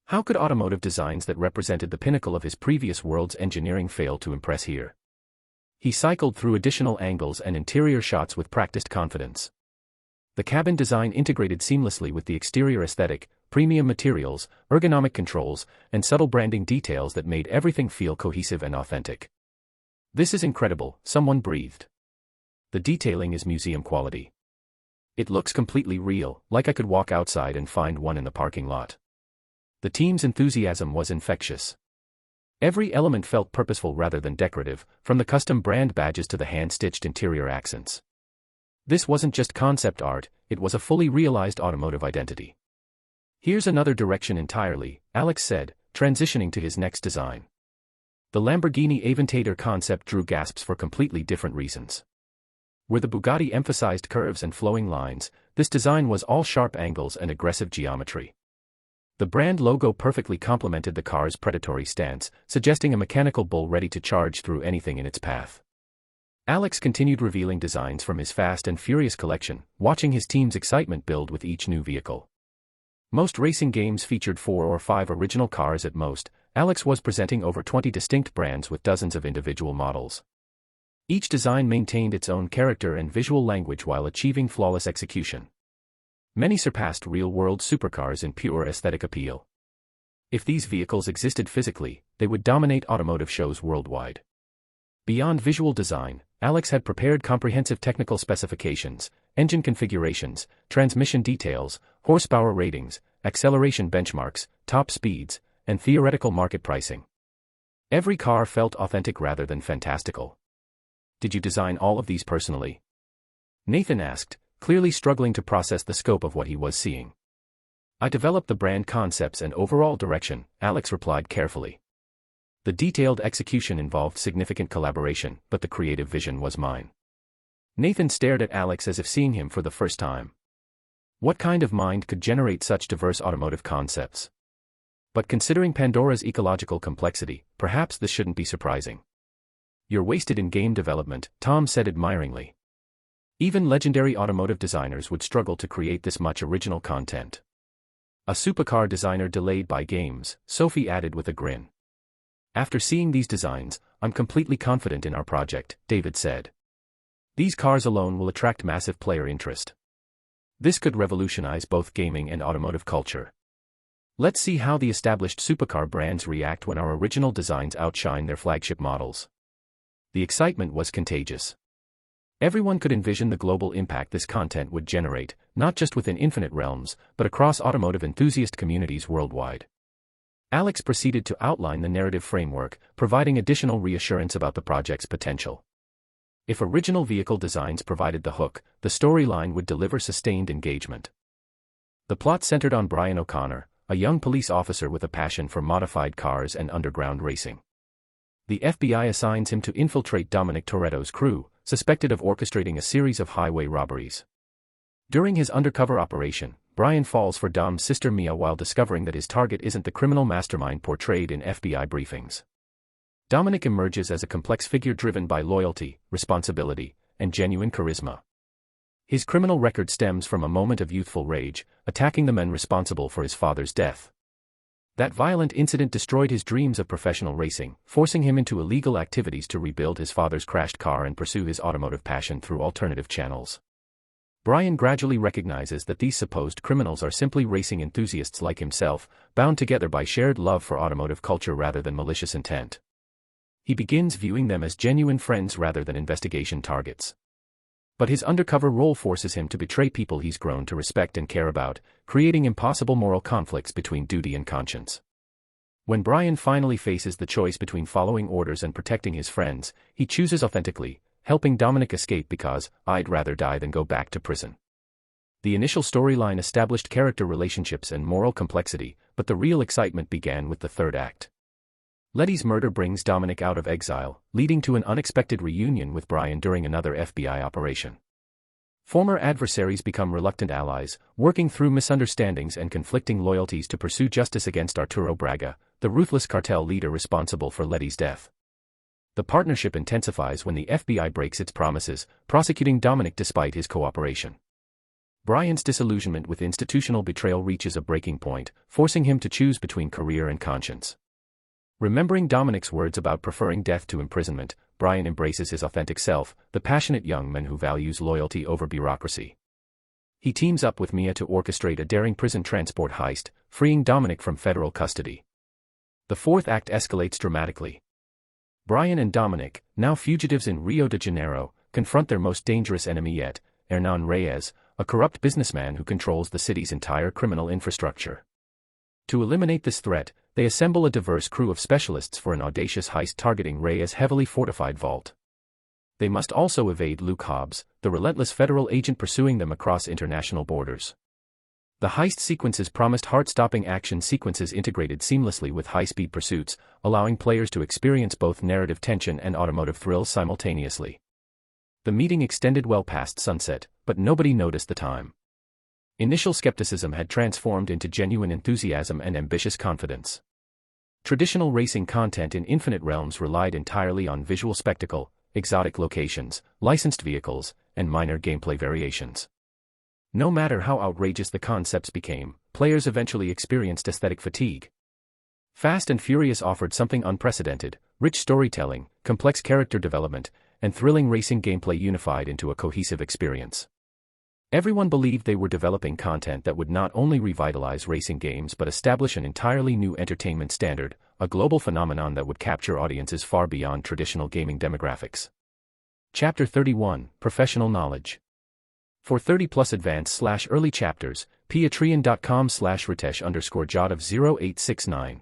How could automotive designs that represented the pinnacle of his previous world's engineering fail to impress here? He cycled through additional angles and interior shots with practiced confidence. The cabin design integrated seamlessly with the exterior aesthetic, premium materials, ergonomic controls, and subtle branding details that made everything feel cohesive and authentic. This is incredible, someone breathed. The detailing is museum quality. It looks completely real, like I could walk outside and find one in the parking lot. The team's enthusiasm was infectious. Every element felt purposeful rather than decorative, from the custom brand badges to the hand-stitched interior accents. This wasn't just concept art, it was a fully realized automotive identity. Here's another direction entirely, Alex said, transitioning to his next design. The Lamborghini Aventador concept drew gasps for completely different reasons. Where the Bugatti emphasized curves and flowing lines, this design was all sharp angles and aggressive geometry. The brand logo perfectly complemented the car's predatory stance, suggesting a mechanical bull ready to charge through anything in its path. Alex continued revealing designs from his Fast and Furious collection, watching his team's excitement build with each new vehicle. Most racing games featured 4 or 5 original cars at most. Alex was presenting over 20 distinct brands with dozens of individual models. Each design maintained its own character and visual language while achieving flawless execution. Many surpassed real-world supercars in pure aesthetic appeal. If these vehicles existed physically, they would dominate automotive shows worldwide. Beyond visual design, Alex had prepared comprehensive technical specifications, engine configurations, transmission details, horsepower ratings, acceleration benchmarks, top speeds, and theoretical market pricing. Every car felt authentic rather than fantastical. Did you design all of these personally? Nathan asked, clearly struggling to process the scope of what he was seeing. I developed the brand concepts and overall direction, Alex replied carefully. The detailed execution involved significant collaboration, but the creative vision was mine. Nathan stared at Alex as if seeing him for the first time. What kind of mind could generate such diverse automotive concepts? But considering Pandora's ecological complexity, perhaps this shouldn't be surprising. You're wasted in game development, Tom said admiringly. Even legendary automotive designers would struggle to create this much original content. A supercar designer delayed by games, Sophie added with a grin. After seeing these designs, I'm completely confident in our project, David said. These cars alone will attract massive player interest. This could revolutionize both gaming and automotive culture. Let's see how the established supercar brands react when our original designs outshine their flagship models. The excitement was contagious. Everyone could envision the global impact this content would generate, not just within Infinite Realms, but across automotive enthusiast communities worldwide. Alex proceeded to outline the narrative framework, providing additional reassurance about the project's potential. If original vehicle designs provided the hook, the storyline would deliver sustained engagement. The plot centered on Brian O'Connor, a young police officer with a passion for modified cars and underground racing. The FBI assigns him to infiltrate Dominic Toretto's crew, suspected of orchestrating a series of highway robberies. During his undercover operation, Brian falls for Dom's sister Mia while discovering that his target isn't the criminal mastermind portrayed in FBI briefings. Dominic emerges as a complex figure driven by loyalty, responsibility, and genuine charisma. His criminal record stems from a moment of youthful rage, attacking the men responsible for his father's death. That violent incident destroyed his dreams of professional racing, forcing him into illegal activities to rebuild his father's crashed car and pursue his automotive passion through alternative channels. Brian gradually recognizes that these supposed criminals are simply racing enthusiasts like himself, bound together by shared love for automotive culture rather than malicious intent. He begins viewing them as genuine friends rather than investigation targets. But his undercover role forces him to betray people he's grown to respect and care about, creating impossible moral conflicts between duty and conscience. When Brian finally faces the choice between following orders and protecting his friends, he chooses authentically, helping Dominic escape because, I'd rather die than go back to prison. The initial storyline established character relationships and moral complexity, but the real excitement began with the third act. Letty's murder brings Dominic out of exile, leading to an unexpected reunion with Brian during another FBI operation. Former adversaries become reluctant allies, working through misunderstandings and conflicting loyalties to pursue justice against Arturo Braga, the ruthless cartel leader responsible for Letty's death. The partnership intensifies when the FBI breaks its promises, prosecuting Dominic despite his cooperation. Brian's disillusionment with institutional betrayal reaches a breaking point, forcing him to choose between career and conscience. Remembering Dominic's words about preferring death to imprisonment, Brian embraces his authentic self, the passionate young man who values loyalty over bureaucracy. He teams up with Mia to orchestrate a daring prison transport heist, freeing Dominic from federal custody. The fourth act escalates dramatically. Brian and Dominic, now fugitives in Rio de Janeiro, confront their most dangerous enemy yet, Hernan Reyes, a corrupt businessman who controls the city's entire criminal infrastructure. To eliminate this threat, they assemble a diverse crew of specialists for an audacious heist targeting Reyes' heavily fortified vault. They must also evade Luke Hobbs, the relentless federal agent pursuing them across international borders. The heist sequences promised heart-stopping action sequences integrated seamlessly with high-speed pursuits, allowing players to experience both narrative tension and automotive thrills simultaneously. The meeting extended well past sunset, but nobody noticed the time. Initial skepticism had transformed into genuine enthusiasm and ambitious confidence. Traditional racing content in Infinite Realms relied entirely on visual spectacle, exotic locations, licensed vehicles, and minor gameplay variations. No matter how outrageous the concepts became, players eventually experienced aesthetic fatigue. Fast and Furious offered something unprecedented: rich storytelling, complex character development, and thrilling racing gameplay unified into a cohesive experience. Everyone believed they were developing content that would not only revitalize racing games but establish an entirely new entertainment standard, a global phenomenon that would capture audiences far beyond traditional gaming demographics. Chapter 31: Professional Knowledge. For 30+ advanced/early chapters, patreon.com/ritesh_jadav0869.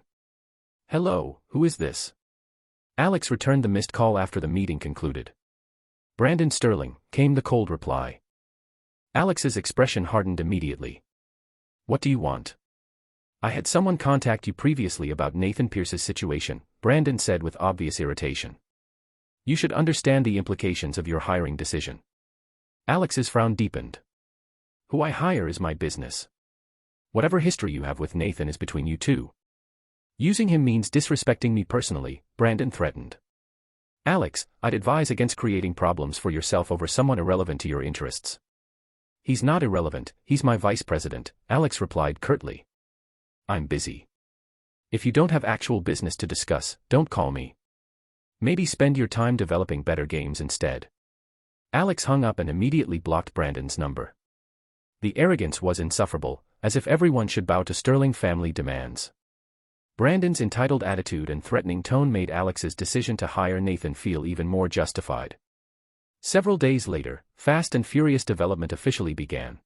Hello, who is this? Alex returned the missed call after the meeting concluded. Brandon Sterling, came the cold reply. Alex's expression hardened immediately. What do you want? I had someone contact you previously about Nathan Pierce's situation, Brandon said with obvious irritation. You should understand the implications of your hiring decision. Alex's frown deepened. Who I hire is my business. Whatever history you have with Nathan is between you two. Using him means disrespecting me personally, Brandon threatened. Alex, I'd advise against creating problems for yourself over someone irrelevant to your interests. He's not irrelevant, he's my vice president, Alex replied curtly. I'm busy. If you don't have actual business to discuss, don't call me. Maybe spend your time developing better games instead. Alex hung up and immediately blocked Brandon's number. The arrogance was insufferable, as if everyone should bow to Sterling family demands. Brandon's entitled attitude and threatening tone made Alex's decision to hire Nathan feel even more justified. Several days later, Fast and Furious development officially began.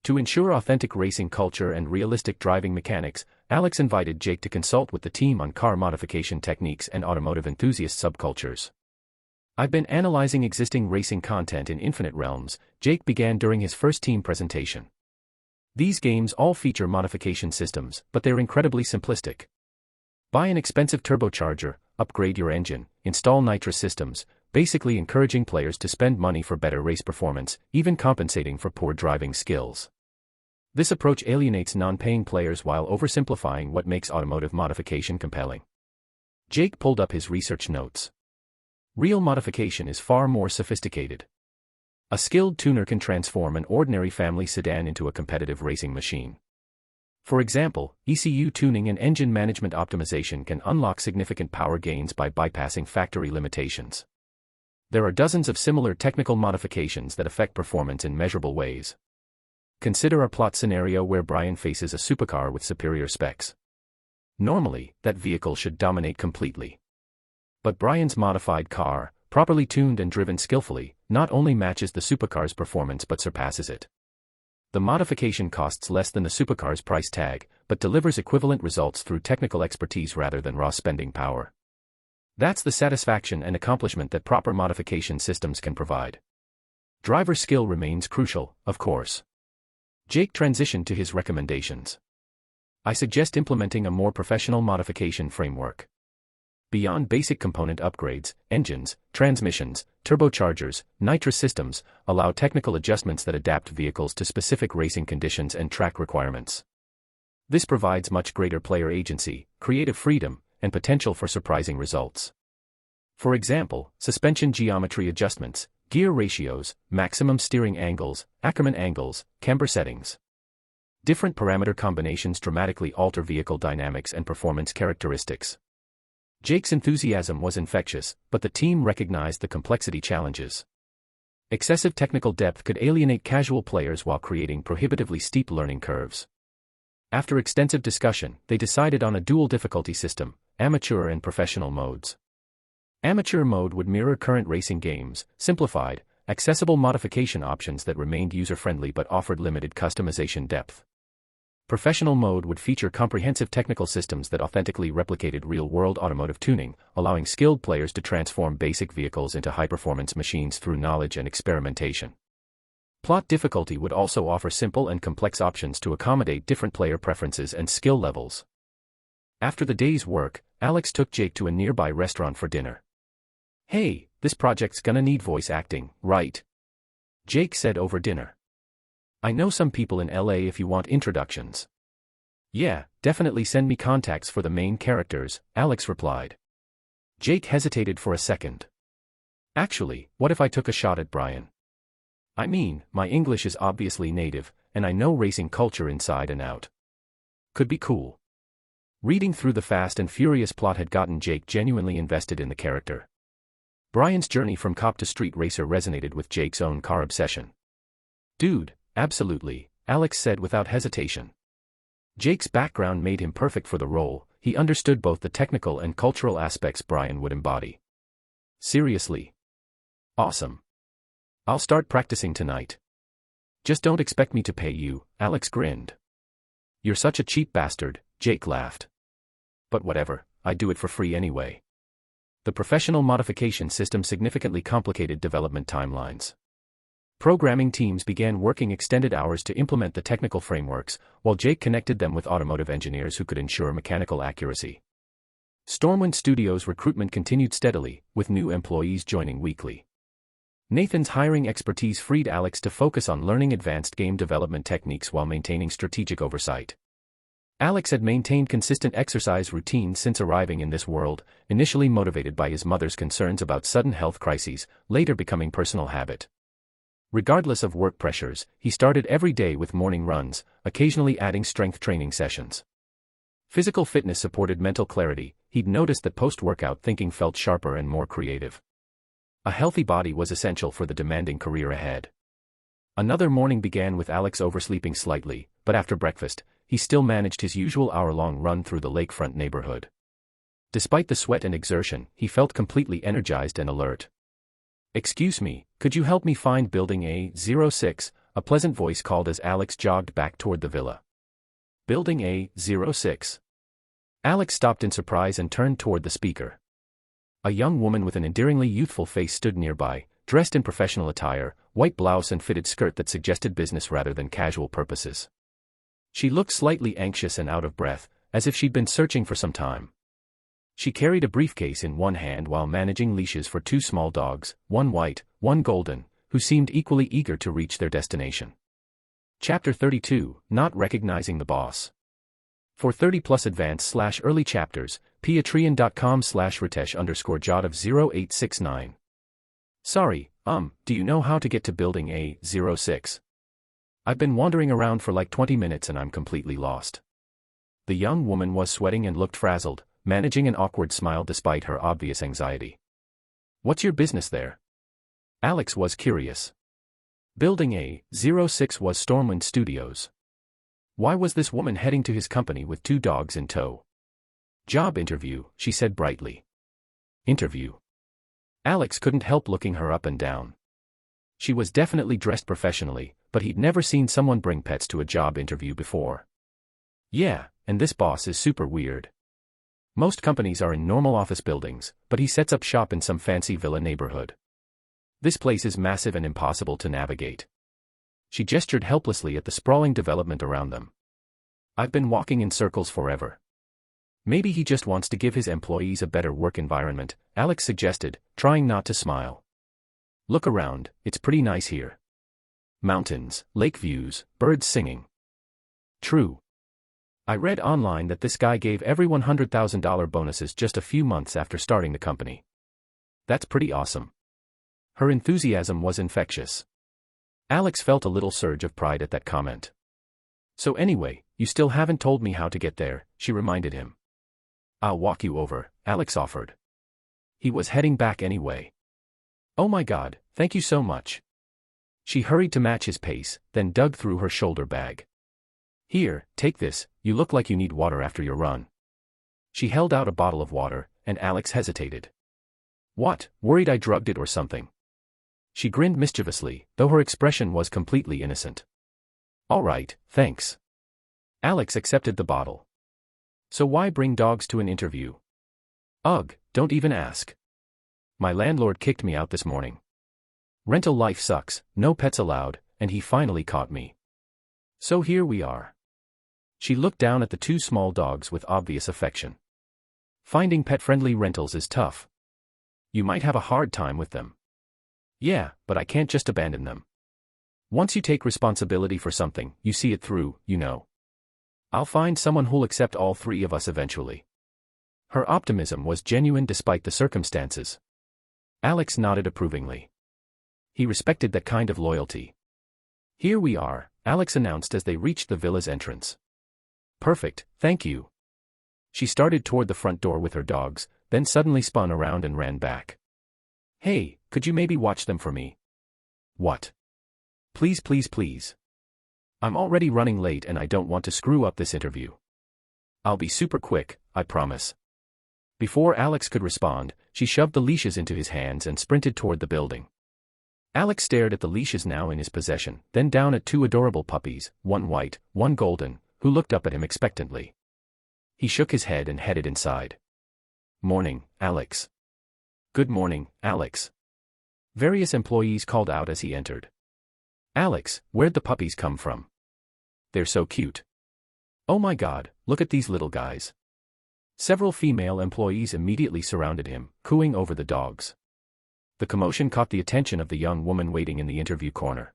To ensure authentic racing culture and realistic driving mechanics, Alex invited Jake to consult with the team on car modification techniques and automotive enthusiast subcultures. I've been analyzing existing racing content in Infinite Realms, Jake began during his first team presentation. These games all feature modification systems, but they're incredibly simplistic. Buy an expensive turbocharger, upgrade your engine, install nitrous systems, basically encouraging players to spend money for better race performance, even compensating for poor driving skills. This approach alienates non-paying players while oversimplifying what makes automotive modification compelling. Jake pulled up his research notes. Real modification is far more sophisticated. A skilled tuner can transform an ordinary family sedan into a competitive racing machine. For example, ECU tuning and engine management optimization can unlock significant power gains by bypassing factory limitations. There are dozens of similar technical modifications that affect performance in measurable ways. Consider a plot scenario where Brian faces a supercar with superior specs. Normally, that vehicle should dominate completely. But Brian's modified car, properly tuned and driven skillfully, not only matches the supercar's performance but surpasses it. The modification costs less than the supercar's price tag, but delivers equivalent results through technical expertise rather than raw spending power. That's the satisfaction and accomplishment that proper modification systems can provide. Driver skill remains crucial, of course. Jake transitioned to his recommendations. I suggest implementing a more professional modification framework. Beyond basic component upgrades, engines, transmissions, turbochargers, nitrous systems allow technical adjustments that adapt vehicles to specific racing conditions and track requirements. This provides much greater player agency, creative freedom, and potential for surprising results. For example, suspension geometry adjustments, gear ratios, maximum steering angles, Ackermann angles, camber settings. Different parameter combinations dramatically alter vehicle dynamics and performance characteristics. Jake's enthusiasm was infectious, but the team recognized the complexity challenges. Excessive technical depth could alienate casual players while creating prohibitively steep learning curves. After extensive discussion, they decided on a dual difficulty system, amateur and professional modes. Amateur mode would mirror current racing games, simplified, accessible modification options that remained user-friendly but offered limited customization depth. Professional mode would feature comprehensive technical systems that authentically replicated real-world automotive tuning, allowing skilled players to transform basic vehicles into high-performance machines through knowledge and experimentation. Plot difficulty would also offer simple and complex options to accommodate different player preferences and skill levels. After the day's work, Alex took Jake to a nearby restaurant for dinner. "Hey, this project's gonna need voice acting, right?" Jake said over dinner. "I know some people in LA if you want introductions." "Yeah, definitely send me contacts for the main characters," Alex replied. Jake hesitated for a second. "Actually, what if I took a shot at Brian? I mean, my English is obviously native, and I know racing culture inside and out. Could be cool." Reading through the Fast and Furious plot had gotten Jake genuinely invested in the character. Brian's journey from cop to street racer resonated with Jake's own car obsession. "Dude, absolutely," Alex said without hesitation. Jake's background made him perfect for the role, he understood both the technical and cultural aspects Brian would embody. "Seriously? Awesome. I'll start practicing tonight." Just don't expect me to pay you, Alex grinned. You're such a cheap bastard, Jake laughed. But whatever, I'd do it for free anyway. The professional modification system significantly complicated development timelines. Programming teams began working extended hours to implement the technical frameworks, while Jake connected them with automotive engineers who could ensure mechanical accuracy. Stormwind Studios' recruitment continued steadily, with new employees joining weekly. Nathan's hiring expertise freed Alex to focus on learning advanced game development techniques while maintaining strategic oversight. Alex had maintained consistent exercise routines since arriving in this world, initially motivated by his mother's concerns about sudden health crises, later becoming personal habit. Regardless of work pressures, he started every day with morning runs, occasionally adding strength training sessions. Physical fitness supported mental clarity. He'd noticed that post-workout thinking felt sharper and more creative. A healthy body was essential for the demanding career ahead. Another morning began with Alex oversleeping slightly, but after breakfast, he still managed his usual hour-long run through the lakefront neighborhood. Despite the sweat and exertion, he felt completely energized and alert. "Excuse me, could you help me find Building A06, a pleasant voice called as Alex jogged back toward the villa. Building A06. Alex stopped in surprise and turned toward the speaker. A young woman with an endearingly youthful face stood nearby, dressed in professional attire, white blouse and fitted skirt that suggested business rather than casual purposes. She looked slightly anxious and out of breath, as if she'd been searching for some time. She carried a briefcase in one hand while managing leashes for two small dogs, one white, one golden, who seemed equally eager to reach their destination. Chapter 32, Not Recognizing the Boss. For 30+ advanced/early chapters, patreon.com/ritesh_jot0869. Sorry, do you know how to get to Building A06? I've been wandering around for like 20 minutes and I'm completely lost. The young woman was sweating and looked frazzled, managing an awkward smile despite her obvious anxiety. What's your business there? Alex was curious. Building A06 was Stormwind Studios. Why was this woman heading to his company with two dogs in tow? Job interview, she said brightly. Interview. Alex couldn't help looking her up and down. She was definitely dressed professionally, but he'd never seen someone bring pets to a job interview before. Yeah, and this boss is super weird. Most companies are in normal office buildings, but he sets up shop in some fancy villa neighborhood. This place is massive and impossible to navigate. She gestured helplessly at the sprawling development around them. I've been walking in circles forever. Maybe he just wants to give his employees a better work environment, Alex suggested, trying not to smile. Look around, it's pretty nice here. Mountains, lake views, birds singing. True. I read online that this guy gave everyone $100,000 bonuses just a few months after starting the company. That's pretty awesome. Her enthusiasm was infectious. Alex felt a little surge of pride at that comment. So anyway, you still haven't told me how to get there, she reminded him. I'll walk you over, Alex offered. He was heading back anyway. Oh my God, thank you so much. She hurried to match his pace, then dug through her shoulder bag. Here, take this, you look like you need water after your run. She held out a bottle of water, and Alex hesitated. What, worried I drugged it or something? She grinned mischievously, though her expression was completely innocent. All right, thanks. Alex accepted the bottle. So why bring dogs to an interview? Ugh, don't even ask. My landlord kicked me out this morning. Rental life sucks, no pets allowed, and he finally caught me. So here we are. She looked down at the two small dogs with obvious affection. Finding pet-friendly rentals is tough. You might have a hard time with them. Yeah, but I can't just abandon them. Once you take responsibility for something, you see it through, you know. I'll find someone who'll accept all three of us eventually. Her optimism was genuine despite the circumstances. Alex nodded approvingly. He respected that kind of loyalty. Here we are, Alex announced as they reached the villa's entrance. Perfect, thank you. She started toward the front door with her dogs, then suddenly spun around and ran back. Hey, could you maybe watch them for me? What? Please, please, please. I'm already running late and I don't want to screw up this interview. I'll be super quick, I promise. Before Alex could respond, she shoved the leashes into his hands and sprinted toward the building. Alex stared at the leashes now in his possession, then down at two adorable puppies, one white, one golden, who looked up at him expectantly. He shook his head and headed inside. "Morning, Alex." "Good morning, Alex." Various employees called out as he entered. "Alex, where'd the puppies come from? They're so cute. Oh my God, look at these little guys." Several female employees immediately surrounded him, cooing over the dogs. The commotion caught the attention of the young woman waiting in the interview corner.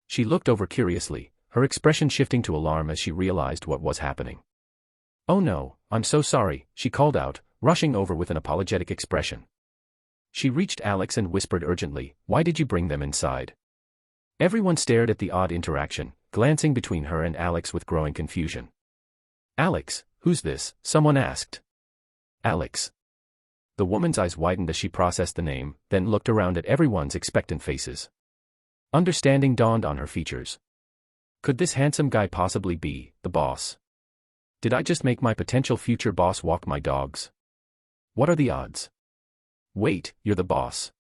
She looked over curiously, her expression shifting to alarm as she realized what was happening. "Oh no, I'm so sorry," she called out, rushing over with an apologetic expression. She reached Alex and whispered urgently, "Why did you bring them inside?" Everyone stared at the odd interaction, glancing between her and Alex with growing confusion. "Alex, who's this?" someone asked. "Alex." The woman's eyes widened as she processed the name, then looked around at everyone's expectant faces. Understanding dawned on her features. Could this handsome guy possibly be the boss? Did I just make my potential future boss walk my dogs? What are the odds? Wait, you're the boss.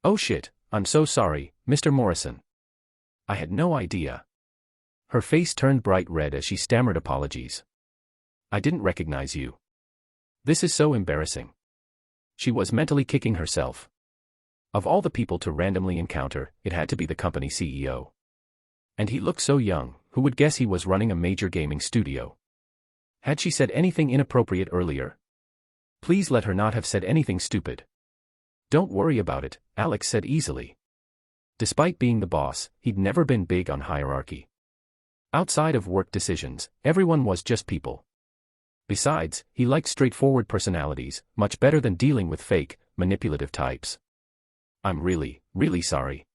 Oh shit, I'm so sorry, Mr. Morrison. I had no idea. Her face turned bright red as she stammered apologies. I didn't recognize you. This is so embarrassing. She was mentally kicking herself. Of all the people to randomly encounter, it had to be the company CEO. And he looked so young, who would guess he was running a major gaming studio? Had she said anything inappropriate earlier? Please let her not have said anything stupid. Don't worry about it, Alex said easily. Despite being the boss, he'd never been big on hierarchy. Outside of work decisions, everyone was just people. Besides, he liked straightforward personalities, much better than dealing with fake, manipulative types. I'm really, really sorry.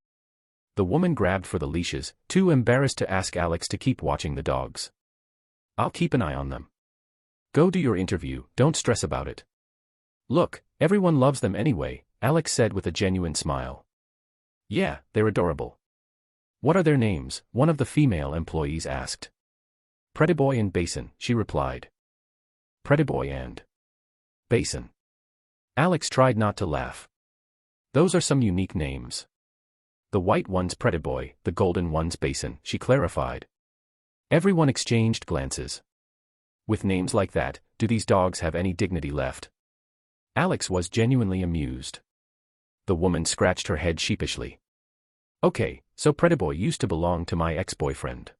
The woman grabbed for the leashes, too embarrassed to ask Alex to keep watching the dogs. I'll keep an eye on them. Go do your interview, don't stress about it. Look, everyone loves them anyway, Alex said with a genuine smile. Yeah, they're adorable. What are their names? One of the female employees asked. Prettyboy and Basin, she replied. Prettyboy and Basin. Alex tried not to laugh. Those are some unique names. The white one's Prettyboy, the golden one's Basin, she clarified. Everyone exchanged glances. With names like that, do these dogs have any dignity left? Alex was genuinely amused. The woman scratched her head sheepishly. Okay, so Prettyboy used to belong to my ex-boyfriend.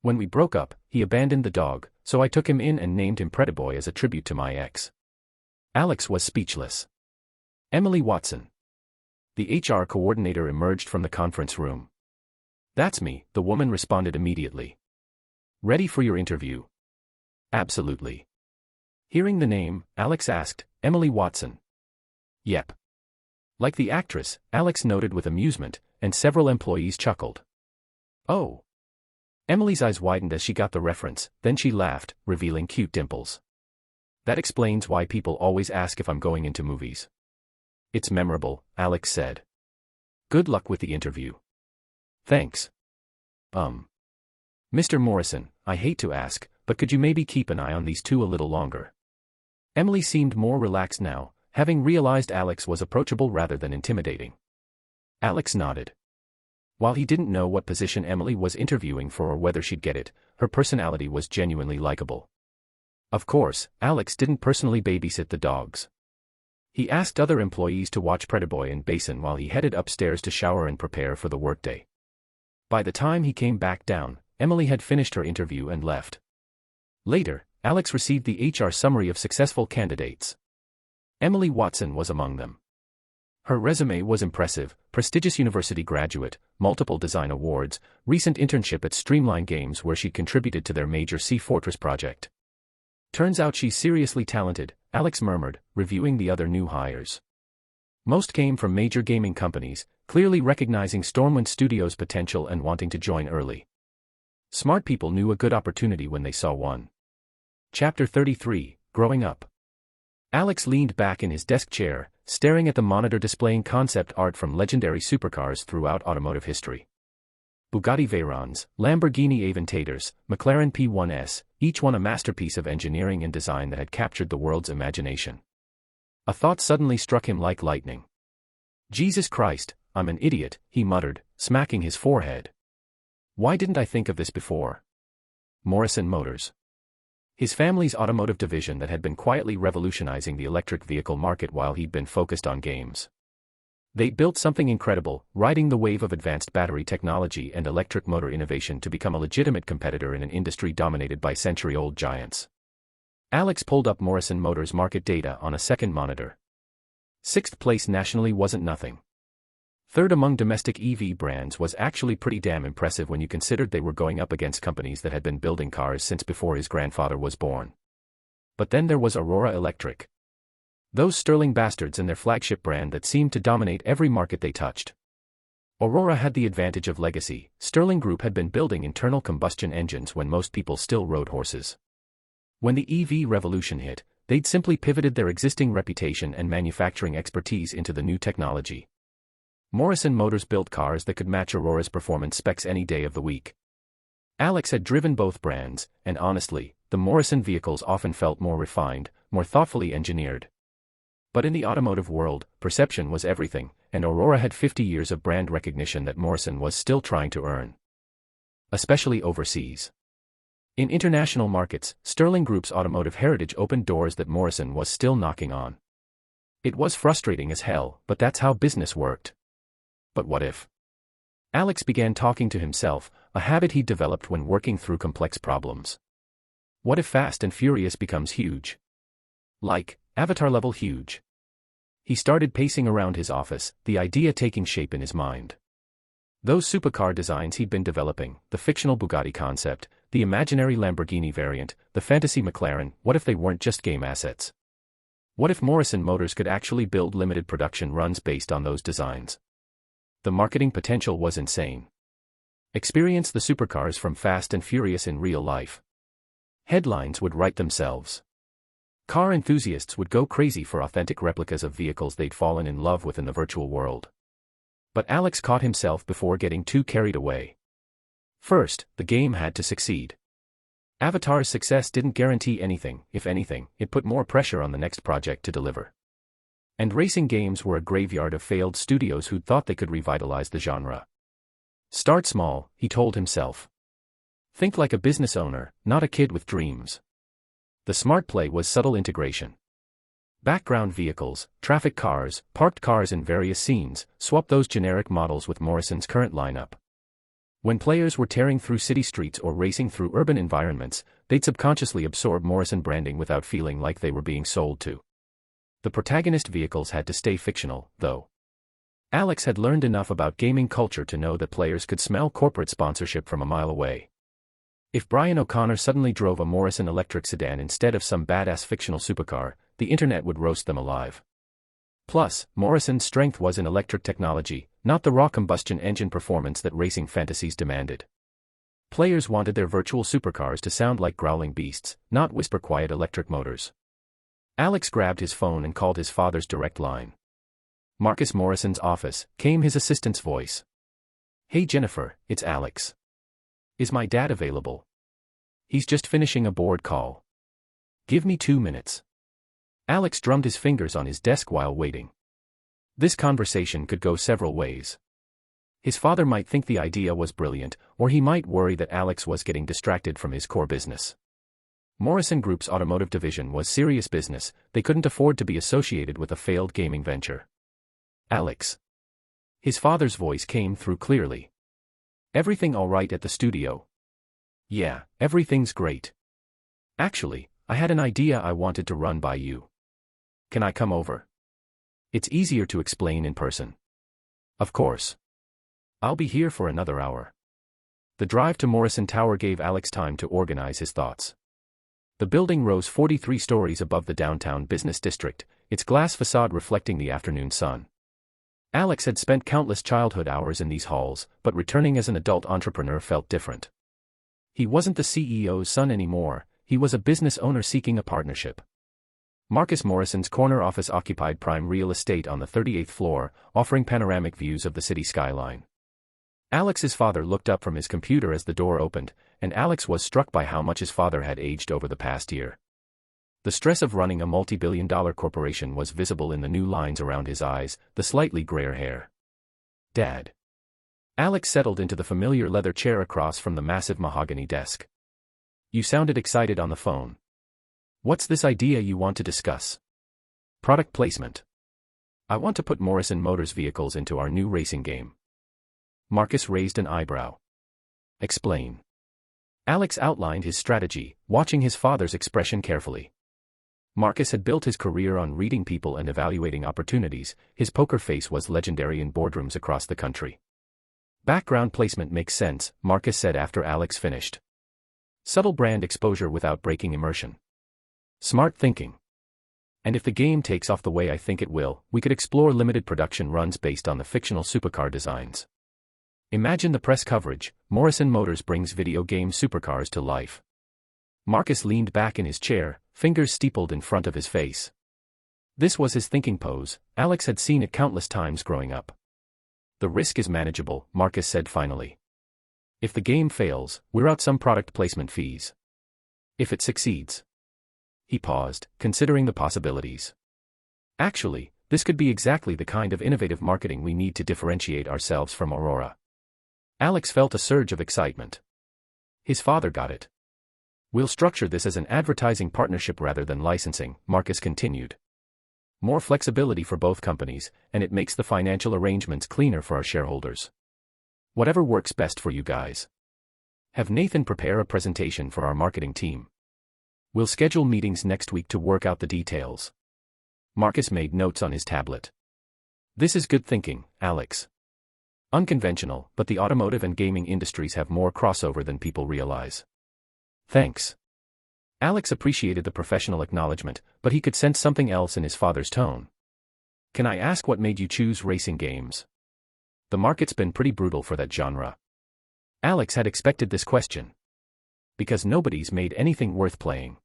When we broke up, he abandoned the dog, so I took him in and named him Prettyboy as a tribute to my ex. Alex was speechless. Emily Watson. The HR coordinator emerged from the conference room. That's me, the woman responded immediately. Ready for your interview? Absolutely. Hearing the name, Alex asked, Emily Watson. Yep. Like the actress, Alex noted with amusement, and several employees chuckled. Oh. Emily's eyes widened as she got the reference, then she laughed, revealing cute dimples. That explains why people always ask if I'm going into movies. It's memorable, Alex said. Good luck with the interview. Thanks. Mr. Morrison, I hate to ask, but could you maybe keep an eye on these two a little longer? Emily seemed more relaxed now, having realized Alex was approachable rather than intimidating. Alex nodded. While he didn't know what position Emily was interviewing for or whether she'd get it, her personality was genuinely likable. Of course, Alex didn't personally babysit the dogs. He asked other employees to watch Prettyboy and Basin while he headed upstairs to shower and prepare for the workday. By the time he came back down, Emily had finished her interview and left. Later, Alex received the HR summary of successful candidates. Emily Watson was among them. Her resume was impressive: prestigious university graduate, multiple design awards, recent internship at Streamline Games where she contributed to their major Sea Fortress project. Turns out she's seriously talented, Alex murmured, reviewing the other new hires. Most came from major gaming companies, clearly recognizing Stormwind Studios' potential and wanting to join early. Smart people knew a good opportunity when they saw one. Chapter 33, Growing Up. Alex leaned back in his desk chair, staring at the monitor displaying concept art from legendary supercars throughout automotive history. Bugatti Veyrons, Lamborghini Aventators, McLaren P1s, each one a masterpiece of engineering and design that had captured the world's imagination. A thought suddenly struck him like lightning. Jesus Christ, I'm an idiot, he muttered, smacking his forehead. Why didn't I think of this before? Morrison Motors. His family's automotive division that had been quietly revolutionizing the electric vehicle market while he'd been focused on games. They built something incredible, riding the wave of advanced battery technology and electric motor innovation to become a legitimate competitor in an industry dominated by century-old giants. Alex pulled up Morrison Motors' market data on a second monitor. 6th place nationally wasn't nothing. 3rd among domestic EV brands was actually pretty damn impressive when you considered they were going up against companies that had been building cars since before his grandfather was born. But then there was Aurora Electric. Those sterling bastards and their flagship brand that seemed to dominate every market they touched. Aurora had the advantage of legacy. Sterling Group had been building internal combustion engines when most people still rode horses. When the EV revolution hit, they'd simply pivoted their existing reputation and manufacturing expertise into the new technology. Morrison Motors built cars that could match Aurora's performance specs any day of the week. Alex had driven both brands, and honestly, the Morrison vehicles often felt more refined, more thoughtfully engineered. But in the automotive world, perception was everything, and Aurora had 50 years of brand recognition that Morrison was still trying to earn. Especially overseas. In international markets, Sterling Group's automotive heritage opened doors that Morrison was still knocking on. It was frustrating as hell, but that's how business worked. But what if? Alex began talking to himself, a habit he'd developed when working through complex problems. What if Fast and Furious becomes huge? Like, Avatar-level huge. He started pacing around his office, the idea taking shape in his mind. Those supercar designs he'd been developing, the fictional Bugatti concept, the imaginary Lamborghini variant, the fantasy McLaren, what if they weren't just game assets? What if Morrison Motors could actually build limited production runs based on those designs? The marketing potential was insane. Experience the supercars from Fast and Furious in real life. Headlines would write themselves. Car enthusiasts would go crazy for authentic replicas of vehicles they'd fallen in love with in the virtual world. But Alex caught himself before getting too carried away. First, the game had to succeed. Avatar's success didn't guarantee anything. If anything, it put more pressure on the next project to deliver. And racing games were a graveyard of failed studios who'd thought they could revitalize the genre. Start small, he told himself. Think like a business owner, not a kid with dreams. The smart play was subtle integration. Background vehicles, traffic cars, parked cars in various scenes, swap those generic models with Morrison's current lineup. When players were tearing through city streets or racing through urban environments, they'd subconsciously absorb Morrison branding without feeling like they were being sold to. The protagonist vehicles had to stay fictional, though. Alex had learned enough about gaming culture to know that players could smell corporate sponsorship from a mile away. If Brian O'Connor suddenly drove a Morrison electric sedan instead of some badass fictional supercar, the internet would roast them alive. Plus, Morrison's strength was in electric technology, not the raw combustion engine performance that racing fantasies demanded. Players wanted their virtual supercars to sound like growling beasts, not whisper-quiet electric motors. Alex grabbed his phone and called his father's direct line. Marcus Morrison's office, came his assistant's voice. Hey Jennifer, it's Alex. Is my dad available? He's just finishing a board call. Give me 2 minutes. Alex drummed his fingers on his desk while waiting. This conversation could go several ways. His father might think the idea was brilliant, or he might worry that Alex was getting distracted from his core business. Morrison Group's automotive division was serious business, they couldn't afford to be associated with a failed gaming venture. Alex. His father's voice came through clearly. Everything all right at the studio? Yeah, everything's great. Actually, I had an idea I wanted to run by you. Can I come over? It's easier to explain in person. Of course. I'll be here for another hour. The drive to Morrison Tower gave Alex time to organize his thoughts. The building rose 43 stories above the downtown business district, its glass facade reflecting the afternoon sun. Alex had spent countless childhood hours in these halls, but returning as an adult entrepreneur felt different. He wasn't the CEO's son anymore, he was a business owner seeking a partnership. Marcus Morrison's corner office occupied prime real estate on the 38th floor, offering panoramic views of the city skyline. Alex's father looked up from his computer as the door opened, and Alex was struck by how much his father had aged over the past year. The stress of running a multi-billion-dollar corporation was visible in the new lines around his eyes, the slightly grayer hair. Dad. Alex settled into the familiar leather chair across from the massive mahogany desk. You sounded excited on the phone. What's this idea you want to discuss? Product placement. I want to put Morrison Motors vehicles into our new racing game. Marcus raised an eyebrow. Explain. Alex outlined his strategy, watching his father's expression carefully. Marcus had built his career on reading people and evaluating opportunities. His poker face was legendary in boardrooms across the country. Background placement makes sense, Marcus said after Alex finished. Subtle brand exposure without breaking immersion. Smart thinking. And if the game takes off the way I think it will, we could explore limited production runs based on the fictional supercar designs. Imagine the press coverage. Morrison Motors brings video game supercars to life. Marcus leaned back in his chair, fingers steepled in front of his face. This was his thinking pose. Alex had seen it countless times growing up. The risk is manageable, Marcus said finally. If the game fails, we're out some product placement fees. If it succeeds. He paused, considering the possibilities. Actually, this could be exactly the kind of innovative marketing we need to differentiate ourselves from Aurora. Alex felt a surge of excitement. His father got it. We'll structure this as an advertising partnership rather than licensing, Marcus continued. More flexibility for both companies, and it makes the financial arrangements cleaner for our shareholders. Whatever works best for you guys. Have Nathan prepare a presentation for our marketing team. We'll schedule meetings next week to work out the details. Marcus made notes on his tablet. This is good thinking, Alex. Unconventional, but the automotive and gaming industries have more crossover than people realize. Thanks. Alex appreciated the professional acknowledgement, but he could sense something else in his father's tone. Can I ask what made you choose racing games? The market's been pretty brutal for that genre. Alex had expected this question. Because nobody's made anything worth playing.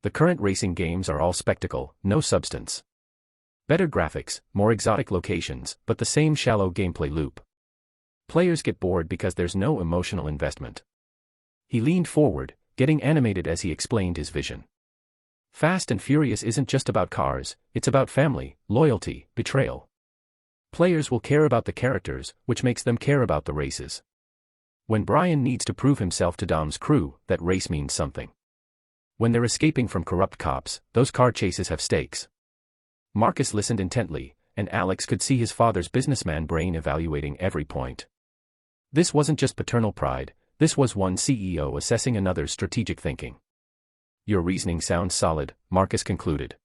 The current racing games are all spectacle, no substance. Better graphics, more exotic locations, but the same shallow gameplay loop. Players get bored because there's no emotional investment. He leaned forward, getting animated as he explained his vision. Fast and Furious isn't just about cars, it's about family, loyalty, betrayal. Players will care about the characters, which makes them care about the races. When Brian needs to prove himself to Dom's crew, that race means something. When they're escaping from corrupt cops, those car chases have stakes. Marcus listened intently, and Alex could see his father's businessman brain evaluating every point. This wasn't just paternal pride, this was one CEO assessing another's strategic thinking. Your reasoning sounds solid, Marcus concluded.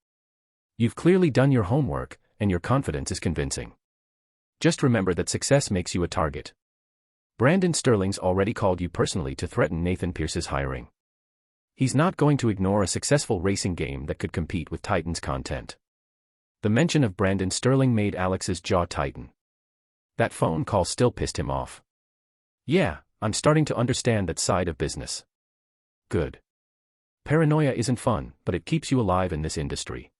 You've clearly done your homework, and your confidence is convincing. Just remember that success makes you a target. Brandon Sterling's already called you personally to threaten Nathan Pierce's hiring. He's not going to ignore a successful racing game that could compete with Titan's content. The mention of Brandon Sterling made Alex's jaw tighten. That phone call still pissed him off. Yeah, I'm starting to understand that side of business. Good. Paranoia isn't fun, but it keeps you alive in this industry.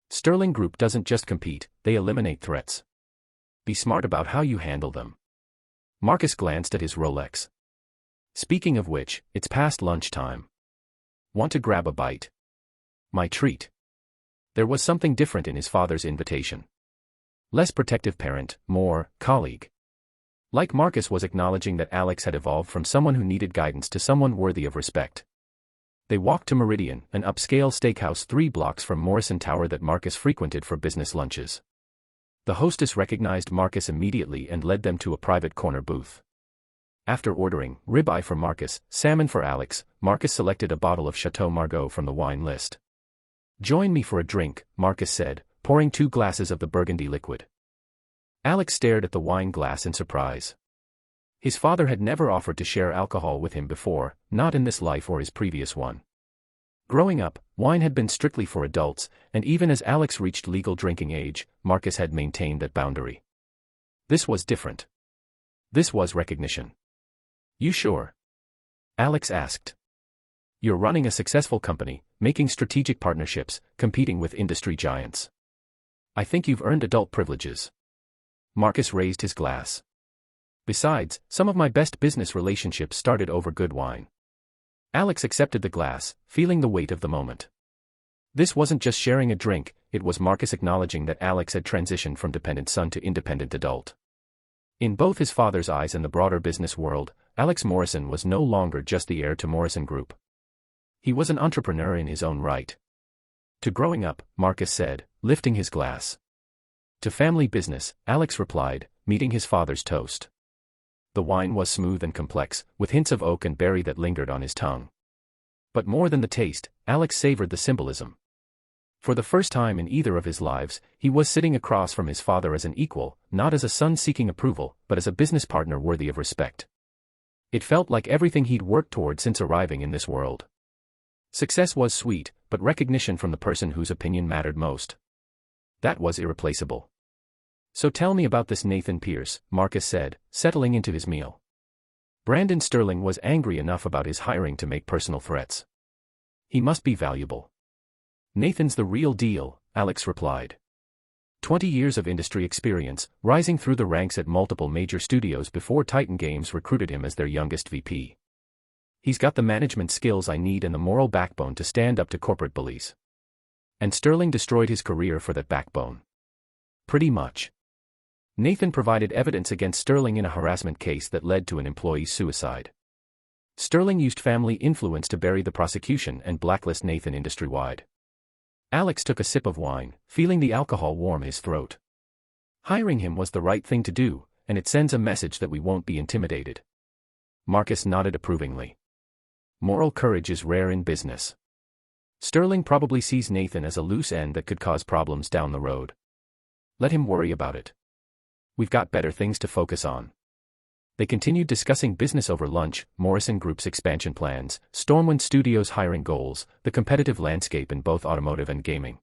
Sterling Group doesn't just compete, they eliminate threats. Be smart about how you handle them. Marcus glanced at his Rolex. Speaking of which, it's past lunchtime. Want to grab a bite? My treat. There was something different in his father's invitation. Less protective parent, more colleague. Like Marcus was acknowledging that Alex had evolved from someone who needed guidance to someone worthy of respect. They walked to Meridian, an upscale steakhouse 3 blocks from Morrison Tower that Marcus frequented for business lunches. The hostess recognized Marcus immediately and led them to a private corner booth. After ordering ribeye for Marcus, salmon for Alex, Marcus selected a bottle of Chateau Margaux from the wine list. Join me for a drink, Marcus said, pouring 2 glasses of the burgundy liquid. Alex stared at the wine glass in surprise. His father had never offered to share alcohol with him before, not in this life or his previous one. Growing up, wine had been strictly for adults, and even as Alex reached legal drinking age, Marcus had maintained that boundary. This was different. This was recognition. You sure? Alex asked. You're running a successful company, making strategic partnerships, competing with industry giants. I think you've earned adult privileges. Marcus raised his glass. Besides, some of my best business relationships started over good wine. Alex accepted the glass, feeling the weight of the moment. This wasn't just sharing a drink, it was Marcus acknowledging that Alex had transitioned from dependent son to independent adult. In both his father's eyes and the broader business world, Alex Morrison was no longer just the heir to Morrison Group. He was an entrepreneur in his own right. To growing up, Marcus said, lifting his glass. To family business, Alex replied, meeting his father's toast. The wine was smooth and complex, with hints of oak and berry that lingered on his tongue. But more than the taste, Alex savored the symbolism. For the first time in either of his lives, he was sitting across from his father as an equal, not as a son seeking approval, but as a business partner worthy of respect. It felt like everything he'd worked toward since arriving in this world. Success was sweet, but recognition from the person whose opinion mattered most. That was irreplaceable. So tell me about this Nathan Pierce, Marcus said, settling into his meal. Brandon Sterling was angry enough about his hiring to make personal threats. He must be valuable. Nathan's the real deal, Alex replied. 20 years of industry experience, rising through the ranks at multiple major studios before Titan Games recruited him as their youngest VP. He's got the management skills I need and the moral backbone to stand up to corporate bullies. And Sterling destroyed his career for that backbone. Pretty much. Nathan provided evidence against Sterling in a harassment case that led to an employee's suicide. Sterling used family influence to bury the prosecution and blacklist Nathan industry-wide. Alex took a sip of wine, feeling the alcohol warm his throat. Hiring him was the right thing to do, and it sends a message that we won't be intimidated. Marcus nodded approvingly. Moral courage is rare in business. Sterling probably sees Nathan as a loose end that could cause problems down the road. Let him worry about it. We've got better things to focus on. They continued discussing business over lunch, Morrison Group's expansion plans, Stormwind Studios' hiring goals, the competitive landscape in both automotive and gaming.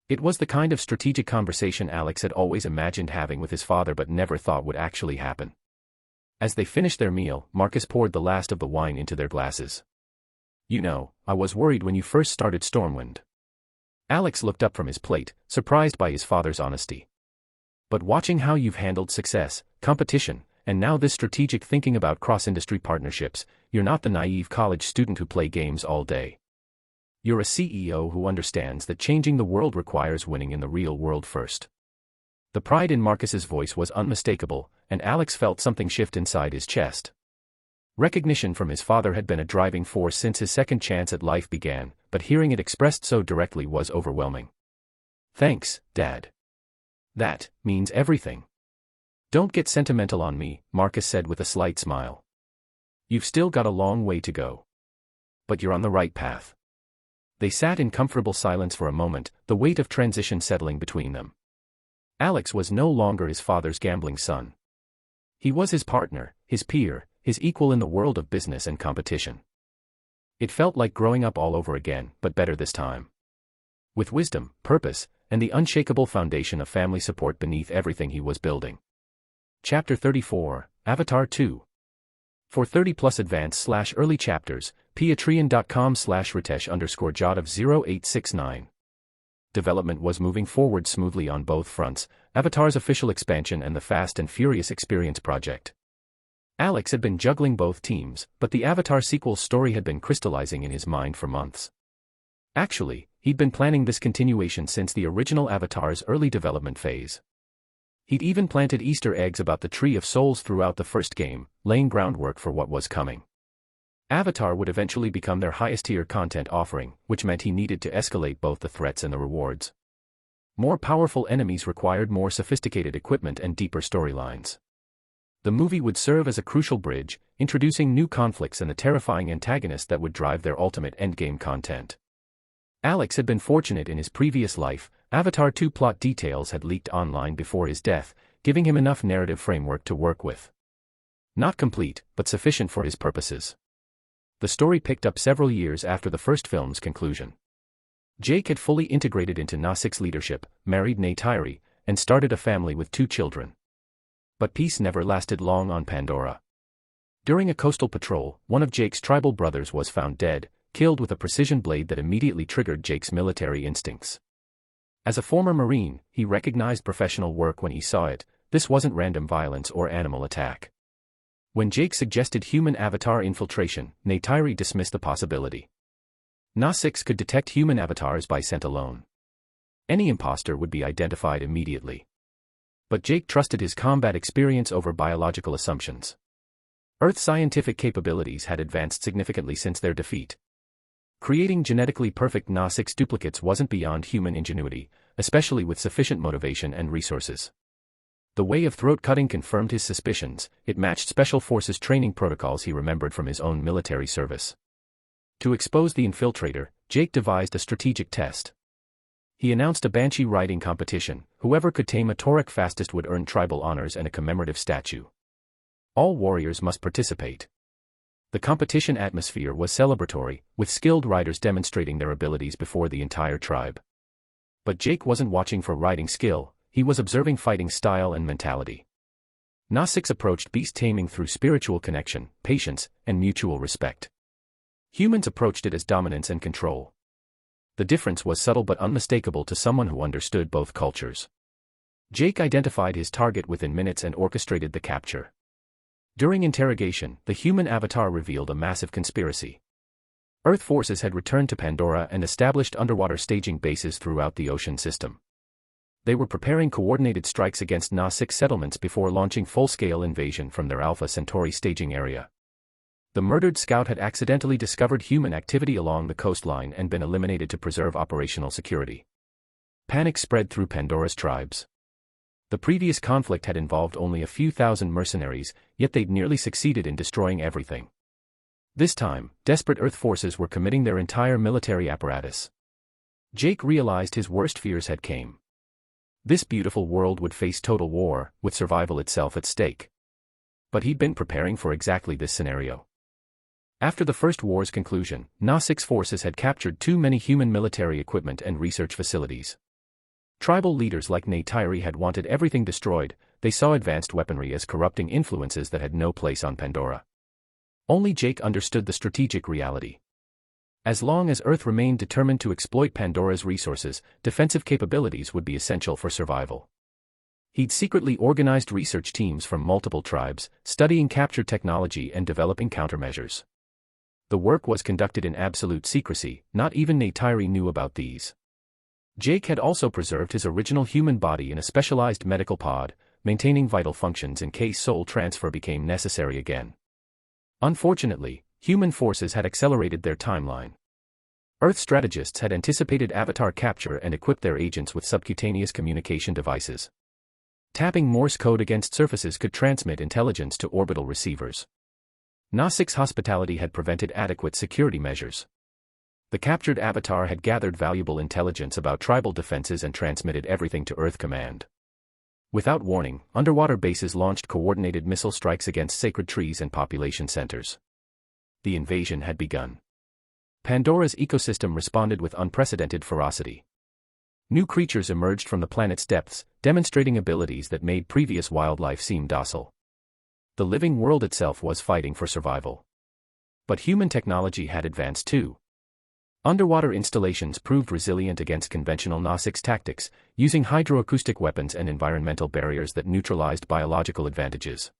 It was the kind of strategic conversation Alex had always imagined having with his father but never thought would actually happen. As they finished their meal, Marcus poured the last of the wine into their glasses. You know, I was worried when you first started Stormwind. Alex looked up from his plate, surprised by his father's honesty. But watching how you've handled success, competition, and now this strategic thinking about cross-industry partnerships, you're not the naive college student who play games all day. You're a CEO who understands that changing the world requires winning in the real world first. The pride in Marcus's voice was unmistakable, and Alex felt something shift inside his chest. Recognition from his father had been a driving force since his second chance at life began, but hearing it expressed so directly was overwhelming. Thanks, Dad. That means everything. Don't get sentimental on me, Marcus said with a slight smile. You've still got a long way to go. But you're on the right path. They sat in comfortable silence for a moment, the weight of transition settling between them. Alex was no longer his father's gambling son. He was his partner, his peer, his equal in the world of business and competition. It felt like growing up all over again, but better this time. With wisdom, purpose, and the unshakable foundation of family support beneath everything he was building. Chapter 34, Avatar 2. For 30+ advanced/early chapters, patreon.com/Ritesh_Jadav0869. Development was moving forward smoothly on both fronts, Avatar's official expansion and the Fast and Furious Experience project. Alex had been juggling both teams, but the Avatar sequel's story had been crystallizing in his mind for months. Actually, he'd been planning this continuation since the original Avatar's early development phase. He'd even planted Easter eggs about the Tree of Souls throughout the first game, laying groundwork for what was coming. Avatar would eventually become their highest-tier content offering, which meant he needed to escalate both the threats and the rewards. More powerful enemies required more sophisticated equipment and deeper storylines. The movie would serve as a crucial bridge, introducing new conflicts and the terrifying antagonist that would drive their ultimate endgame content. Alex had been fortunate in his previous life. Avatar 2 plot details had leaked online before his death, giving him enough narrative framework to work with. Not complete, but sufficient for his purposes. The story picked up several years after the first film's conclusion. Jake had fully integrated into Na6's leadership, married Neytiri, and started a family with 2 children. But peace never lasted long on Pandora. During a coastal patrol, one of Jake's tribal brothers was found dead, killed with a precision blade that immediately triggered Jake's military instincts. As a former Marine, he recognized professional work when he saw it. This wasn't random violence or animal attack. When Jake suggested human avatar infiltration, Neytiri dismissed the possibility. Na6 could detect human avatars by scent alone. Any imposter would be identified immediately. But Jake trusted his combat experience over biological assumptions. Earth's scientific capabilities had advanced significantly since their defeat. Creating genetically perfect Na-6 duplicates wasn't beyond human ingenuity, especially with sufficient motivation and resources. The way of throat-cutting confirmed his suspicions. It matched Special Forces training protocols he remembered from his own military service. To expose the infiltrator, Jake devised a strategic test. He announced a banshee riding competition. Whoever could tame a Torek fastest would earn tribal honors and a commemorative statue. All warriors must participate. The competition atmosphere was celebratory, with skilled riders demonstrating their abilities before the entire tribe. But Jake wasn't watching for riding skill, he was observing fighting style and mentality. Na-6 approached beast taming through spiritual connection, patience, and mutual respect. Humans approached it as dominance and control. The difference was subtle but unmistakable to someone who understood both cultures. Jake identified his target within minutes and orchestrated the capture. During interrogation, the human avatar revealed a massive conspiracy. Earth forces had returned to Pandora and established underwater staging bases throughout the ocean system. They were preparing coordinated strikes against Na-6 settlements before launching full-scale invasion from their Alpha Centauri staging area. The murdered scout had accidentally discovered human activity along the coastline and been eliminated to preserve operational security. Panic spread through Pandora's tribes. The previous conflict had involved only a few thousand mercenaries, yet they'd nearly succeeded in destroying everything. This time, desperate Earth forces were committing their entire military apparatus. Jake realized his worst fears had come. This beautiful world would face total war, with survival itself at stake. But he'd been preparing for exactly this scenario. After the First War's conclusion, Na-6 forces had captured too many human military equipment and research facilities. Tribal leaders like Neytiri had wanted everything destroyed. They saw advanced weaponry as corrupting influences that had no place on Pandora. Only Jake understood the strategic reality. As long as Earth remained determined to exploit Pandora's resources, defensive capabilities would be essential for survival. He'd secretly organized research teams from multiple tribes, studying captured technology and developing countermeasures. The work was conducted in absolute secrecy. Not even Neytiri knew about these. Jake had also preserved his original human body in a specialized medical pod, maintaining vital functions in case soul transfer became necessary again. Unfortunately, human forces had accelerated their timeline. Earth strategists had anticipated avatar capture and equipped their agents with subcutaneous communication devices. Tapping Morse code against surfaces could transmit intelligence to orbital receivers. Na-6 hospitality had prevented adequate security measures. The captured avatar had gathered valuable intelligence about tribal defenses and transmitted everything to Earth Command. Without warning, underwater bases launched coordinated missile strikes against sacred trees and population centers. The invasion had begun. Pandora's ecosystem responded with unprecedented ferocity. New creatures emerged from the planet's depths, demonstrating abilities that made previous wildlife seem docile. The living world itself was fighting for survival. But human technology had advanced too. Underwater installations proved resilient against conventional Na-6 tactics, using hydroacoustic weapons and environmental barriers that neutralized biological advantages.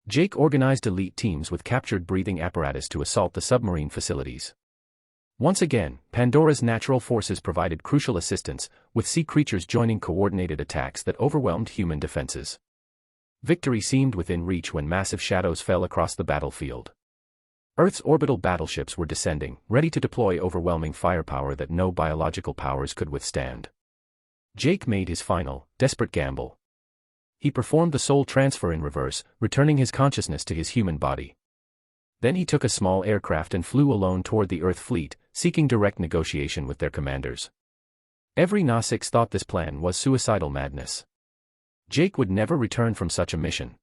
Jake organized elite teams with captured breathing apparatus to assault the submarine facilities. Once again, Pandora's natural forces provided crucial assistance, with sea creatures joining coordinated attacks that overwhelmed human defenses. Victory seemed within reach when massive shadows fell across the battlefield. Earth's orbital battleships were descending, ready to deploy overwhelming firepower that no biological powers could withstand. Jake made his final, desperate gamble. He performed the soul transfer in reverse, returning his consciousness to his human body. Then he took a small aircraft and flew alone toward the Earth fleet, seeking direct negotiation with their commanders. Every Na-6 thought this plan was suicidal madness. Jake would never return from such a mission.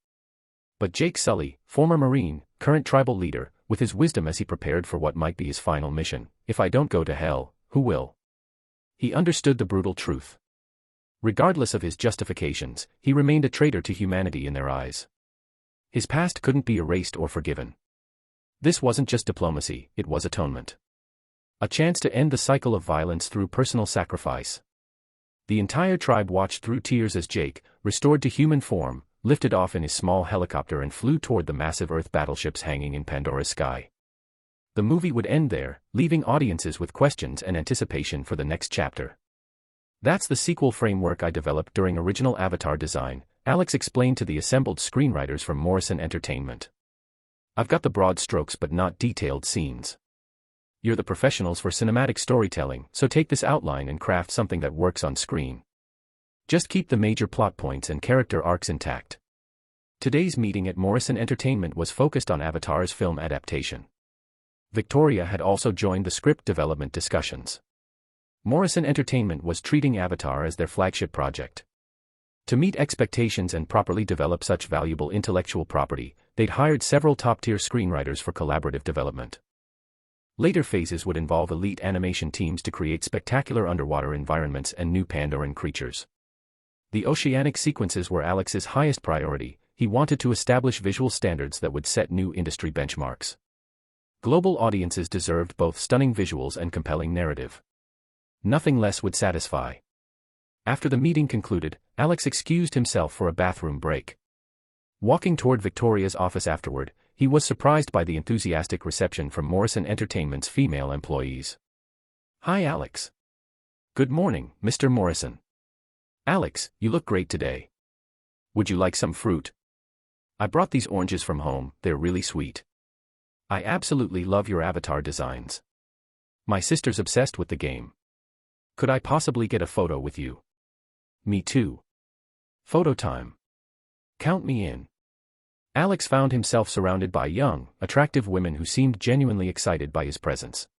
But Jake Sully, former Marine, current tribal leader, with his wisdom as he prepared for what might be his final mission, if I don't go to hell, who will? He understood the brutal truth. Regardless of his justifications, he remained a traitor to humanity in their eyes. His past couldn't be erased or forgiven. This wasn't just diplomacy, it was atonement. A chance to end the cycle of violence through personal sacrifice. The entire tribe watched through tears as Jake, restored to human form, lifted off in his small helicopter and flew toward the massive Earth battleships hanging in Pandora's sky. The movie would end there, leaving audiences with questions and anticipation for the next chapter. That's the sequel framework I developed during original Avatar design, Alex explained to the assembled screenwriters from Morrison Entertainment. "I've got the broad strokes but not detailed scenes. You're the professionals for cinematic storytelling, so take this outline and craft something that works on screen. Just keep the major plot points and character arcs intact." Today's meeting at Morrison Entertainment was focused on Avatar's film adaptation. Victoria had also joined the script development discussions. Morrison Entertainment was treating Avatar as their flagship project. To meet expectations and properly develop such valuable intellectual property, they'd hired several top-tier screenwriters for collaborative development. Later phases would involve elite animation teams to create spectacular underwater environments and new Pandoran creatures. The oceanic sequences were Alex's highest priority. He wanted to establish visual standards that would set new industry benchmarks. Global audiences deserved both stunning visuals and compelling narrative. Nothing less would satisfy. After the meeting concluded, Alex excused himself for a bathroom break. Walking toward Victoria's office afterward, he was surprised by the enthusiastic reception from Morrison Entertainment's female employees. "Hi Alex." "Good morning, Mr. Morrison." "Alex, you look great today. Would you like some fruit? I brought these oranges from home, they're really sweet. I absolutely love your avatar designs. My sister's obsessed with the game. Could I possibly get a photo with you?" "Me too. Photo time. Count me in." Alex found himself surrounded by young, attractive women who seemed genuinely excited by his presence.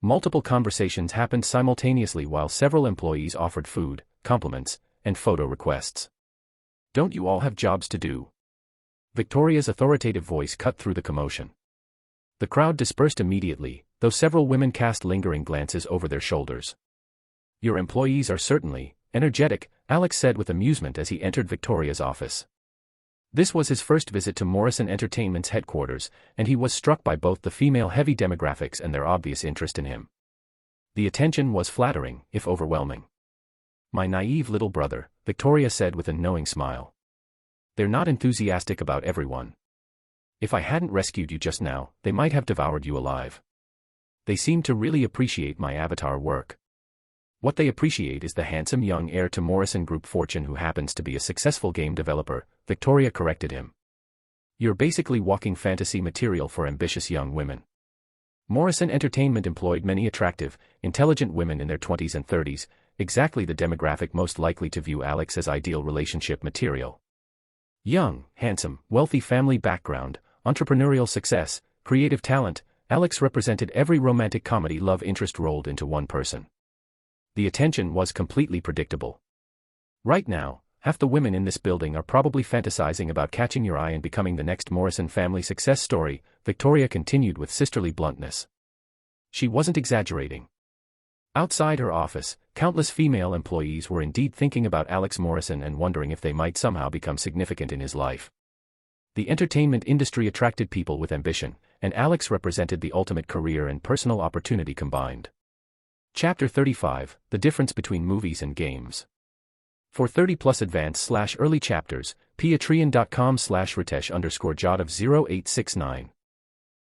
Multiple conversations happened simultaneously while several employees offered food, compliments, and photo requests. "Don't you all have jobs to do?" Victoria's authoritative voice cut through the commotion. The crowd dispersed immediately, though several women cast lingering glances over their shoulders. "Your employees are certainly energetic," Alex said with amusement as he entered Victoria's office. This was his first visit to Morrison Entertainment's headquarters, and he was struck by both the female-heavy demographics and their obvious interest in him. The attention was flattering, if overwhelming. "My naive little brother," Victoria said with a knowing smile. "They're not enthusiastic about everyone. If I hadn't rescued you just now, they might have devoured you alive. They seem to really appreciate my avatar work." "What they appreciate is the handsome young heir to Morrison Group fortune who happens to be a successful game developer," Victoria corrected him. "You're basically walking fantasy material for ambitious young women." Morrison Entertainment employed many attractive, intelligent women in their 20s and 30s, exactly the demographic most likely to view Alex as ideal relationship material. Young, handsome, wealthy family background, entrepreneurial success, creative talent, Alex represented every romantic comedy love interest rolled into one person. The attention was completely predictable. "Right now, half the women in this building are probably fantasizing about catching your eye and becoming the next Morrison family success story," Victoria continued with sisterly bluntness. She wasn't exaggerating. Outside her office, countless female employees were indeed thinking about Alex Morrison and wondering if they might somehow become significant in his life. The entertainment industry attracted people with ambition, and Alex represented the ultimate career and personal opportunity combined. Chapter 35, The Difference Between Movies and Games. For 30+ advanced/early chapters, patreon.com/ritesh_jot0869.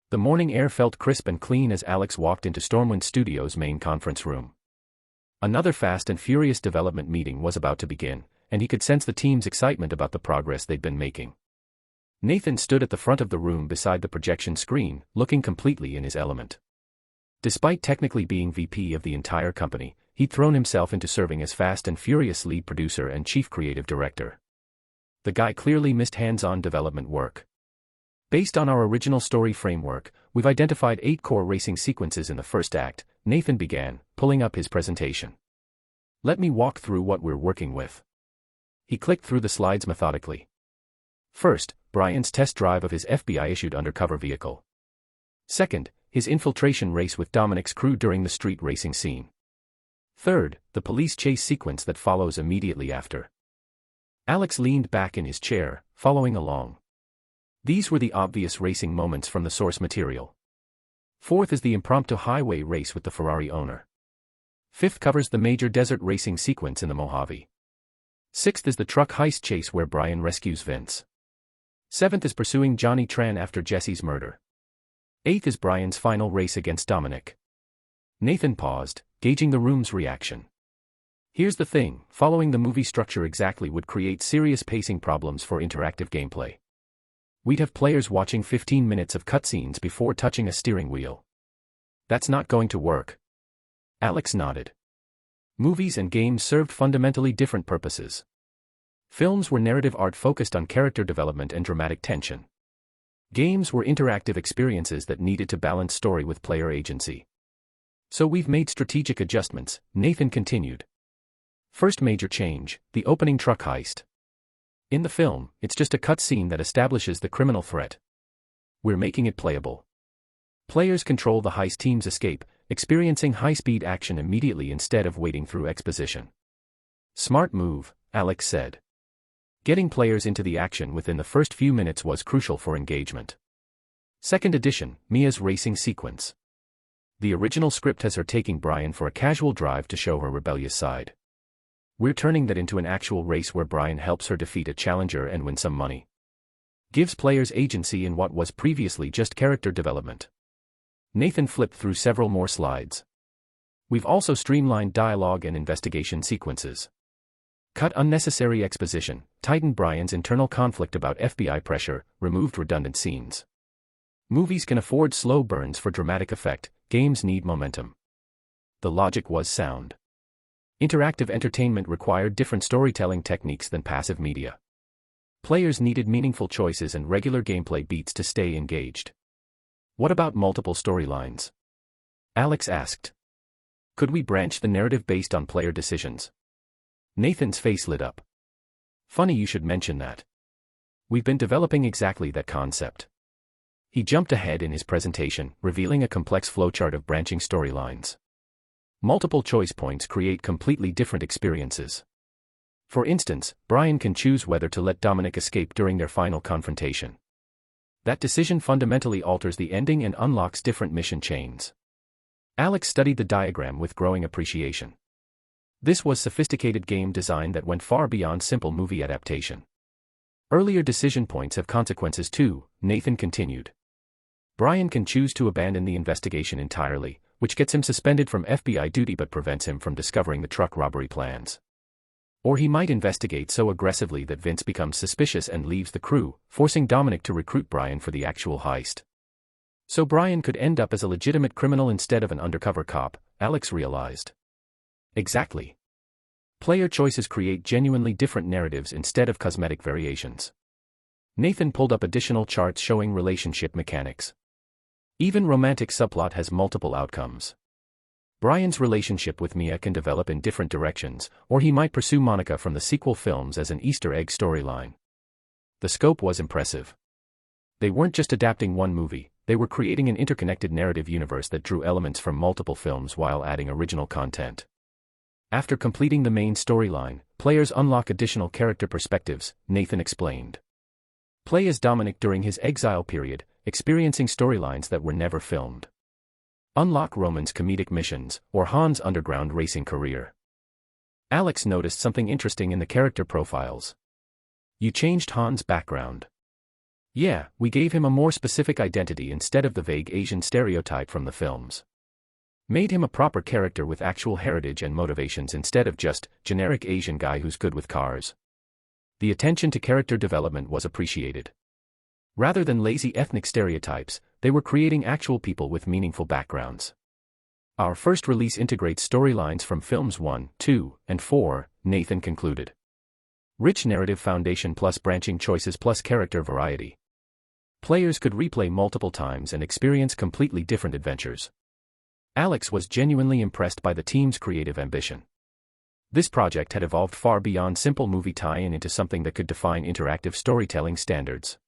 The morning air felt crisp and clean as Alex walked into Stormwind Studios' main conference room. Another fast and furious development meeting was about to begin, and he could sense the team's excitement about the progress they'd been making. Nathan stood at the front of the room beside the projection screen, looking completely in his element. Despite technically being VP of the entire company, he'd thrown himself into serving as Fast and Furious lead producer and chief creative director. The guy clearly missed hands-on development work. "Based on our original story framework, we've identified 8 core racing sequences in the first act," Nathan began, pulling up his presentation. "Let me walk through what we're working with." He clicked through the slides methodically. First, Brian's test drive of his FBI-issued undercover vehicle. Second, his infiltration race with Dominic's crew during the street racing scene. Third, the police chase sequence that follows immediately after. Alex leaned back in his chair, following along. These were the obvious racing moments from the source material. Fourth is the impromptu highway race with the Ferrari owner. Fifth covers the major desert racing sequence in the Mojave. Sixth is the truck heist chase where Brian rescues Vince. Seventh is pursuing Johnny Tran after Jesse's murder. Eighth is Brian's final race against Dominic. Nathan paused, gauging the room's reaction. Here's the thing, following the movie structure exactly would create serious pacing problems for interactive gameplay. We'd have players watching 15 minutes of cutscenes before touching a steering wheel. That's not going to work. Alex nodded. Movies and games served fundamentally different purposes. Films were narrative art focused on character development and dramatic tension. Games were interactive experiences that needed to balance story with player agency. So we've made strategic adjustments, Nathan continued. First major change, the opening truck heist. In the film, it's just a cutscene that establishes the criminal threat. We're making it playable. Players control the heist team's escape, experiencing high-speed action immediately instead of waiting through exposition. Smart move, Alex said. Getting players into the action within the first few minutes was crucial for engagement. Second addition, Mia's racing sequence. The original script has her taking Brian for a casual drive to show her rebellious side. We're turning that into an actual race where Brian helps her defeat a challenger and win some money. Gives players agency in what was previously just character development. Nathan flipped through several more slides. We've also streamlined dialogue and investigation sequences. Cut unnecessary exposition, tightened Brian's internal conflict about FBI pressure, removed redundant scenes. Movies can afford slow burns for dramatic effect, games need momentum. The logic was sound. Interactive entertainment required different storytelling techniques than passive media. Players needed meaningful choices and regular gameplay beats to stay engaged. What about multiple storylines? Alex asked. Could we branch the narrative based on player decisions? Nathan's face lit up. Funny you should mention that. We've been developing exactly that concept. He jumped ahead in his presentation, revealing a complex flowchart of branching storylines. Multiple choice points create completely different experiences. For instance, Brian can choose whether to let Dominic escape during their final confrontation. That decision fundamentally alters the ending and unlocks different mission chains. Alex studied the diagram with growing appreciation. This was sophisticated game design that went far beyond simple movie adaptation. Earlier decision points have consequences too, Nathan continued. Brian can choose to abandon the investigation entirely, which gets him suspended from FBI duty but prevents him from discovering the truck robbery plans. Or he might investigate so aggressively that Vince becomes suspicious and leaves the crew, forcing Dominic to recruit Brian for the actual heist. So Brian could end up as a legitimate criminal instead of an undercover cop, Alex realized. Exactly. Player choices create genuinely different narratives instead of cosmetic variations. Nathan pulled up additional charts showing relationship mechanics. Even romantic subplot has multiple outcomes. Brian's relationship with Mia can develop in different directions, or he might pursue Monica from the sequel films as an Easter egg storyline. The scope was impressive. They weren't just adapting one movie, they were creating an interconnected narrative universe that drew elements from multiple films while adding original content. After completing the main storyline, players unlock additional character perspectives, Nathan explained. Play as Dominic during his exile period, experiencing storylines that were never filmed. Unlock Roman's comedic missions, or Han's underground racing career. Alex noticed something interesting in the character profiles. You changed Han's background. Yeah, we gave him a more specific identity instead of the vague Asian stereotype from the films. Made him a proper character with actual heritage and motivations instead of just generic Asian guy who's good with cars. The attention to character development was appreciated. Rather than lazy ethnic stereotypes, they were creating actual people with meaningful backgrounds. Our first release integrates storylines from films 1, 2, and 4, Nathan concluded. Rich narrative foundation plus branching choices plus character variety. Players could replay multiple times and experience completely different adventures. Alex was genuinely impressed by the team's creative ambition. This project had evolved far beyond simple movie tie-in into something that could define interactive storytelling standards.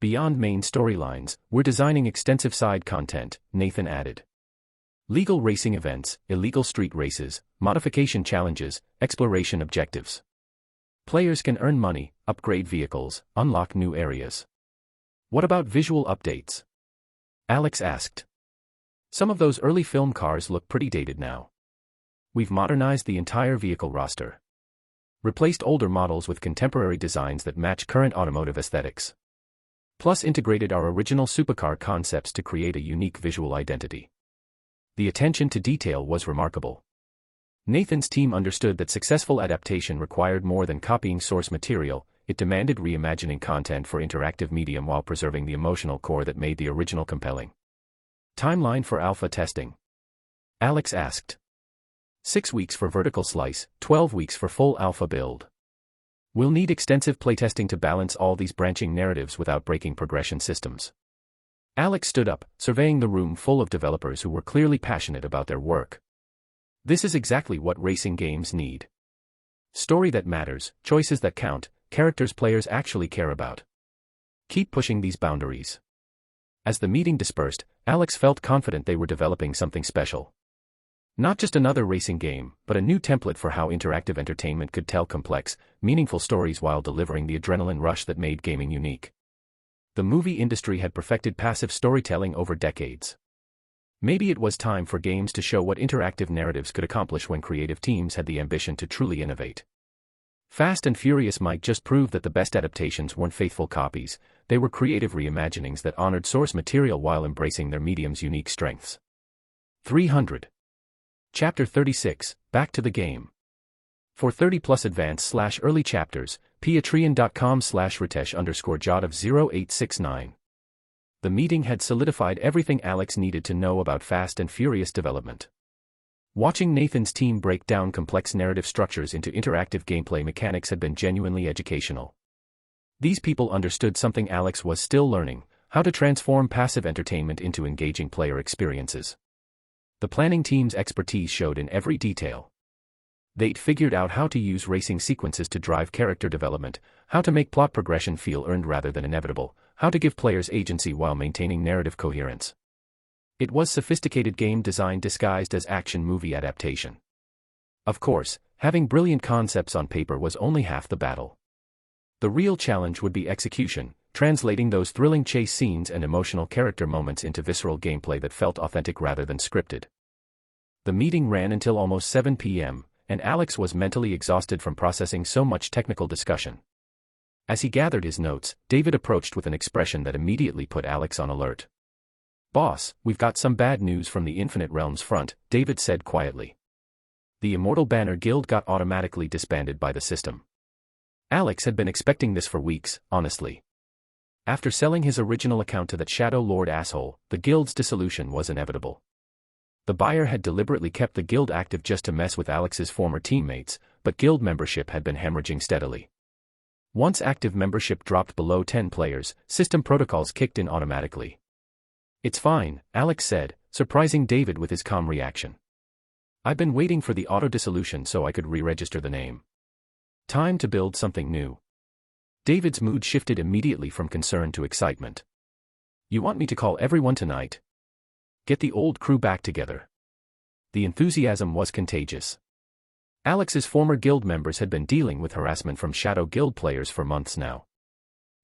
Beyond main storylines, we're designing extensive side content, Nathan added. Legal racing events, illegal street races, modification challenges, exploration objectives. Players can earn money, upgrade vehicles, unlock new areas. What about visual updates? Alex asked. Some of those early film cars look pretty dated now. We've modernized the entire vehicle roster. Replaced older models with contemporary designs that match current automotive aesthetics. Plus integrated our original supercar concepts to create a unique visual identity. The attention to detail was remarkable. Nathan's team understood that successful adaptation required more than copying source material. It demanded reimagining content for interactive medium while preserving the emotional core that made the original compelling. Timeline for alpha testing? Alex asked. 6 weeks for vertical slice, 12 weeks for full alpha build. We'll need extensive playtesting to balance all these branching narratives without breaking progression systems. Alex stood up, surveying the room full of developers who were clearly passionate about their work. This is exactly what racing games need. Story that matters, choices that count, characters players actually care about. Keep pushing these boundaries. As the meeting dispersed, Alex felt confident they were developing something special. Not just another racing game, but a new template for how interactive entertainment could tell complex, meaningful stories while delivering the adrenaline rush that made gaming unique. The movie industry had perfected passive storytelling over decades. Maybe it was time for games to show what interactive narratives could accomplish when creative teams had the ambition to truly innovate. Fast and Furious might just prove that the best adaptations weren't faithful copies, they were creative reimaginings that honored source material while embracing their medium's unique strengths. 300. Chapter 36, Back to the Game. For 30+ advanced/early chapters, patreon.com/ritesh_jot of 0869. The meeting had solidified everything Alex needed to know about Fast and Furious development. Watching Nathan's team break down complex narrative structures into interactive gameplay mechanics had been genuinely educational. These people understood something Alex was still learning: how to transform passive entertainment into engaging player experiences. The planning team's expertise showed in every detail. They'd figured out how to use racing sequences to drive character development, how to make plot progression feel earned rather than inevitable, how to give players agency while maintaining narrative coherence. It was sophisticated game design disguised as action movie adaptation. Of course, having brilliant concepts on paper was only half the battle. The real challenge would be execution, translating those thrilling chase scenes and emotional character moments into visceral gameplay that felt authentic rather than scripted. The meeting ran until almost 7 p.m., and Alex was mentally exhausted from processing so much technical discussion. As he gathered his notes, David approached with an expression that immediately put Alex on alert. "Boss, we've got some bad news from the Infinite Realms front," David said quietly. The Immortal Banner Guild got automatically disbanded by the system. Alex had been expecting this for weeks, honestly. After selling his original account to that Shadow Lord asshole, the guild's dissolution was inevitable. The buyer had deliberately kept the guild active just to mess with Alex's former teammates, but guild membership had been hemorrhaging steadily. Once active membership dropped below 10 players, system protocols kicked in automatically. "It's fine," Alex said, surprising David with his calm reaction. "I've been waiting for the auto-dissolution so I could re-register the name. Time to build something new." David's mood shifted immediately from concern to excitement. "You want me to call everyone tonight? Get the old crew back together." The enthusiasm was contagious. Alex's former guild members had been dealing with harassment from Shadow Guild players for months now.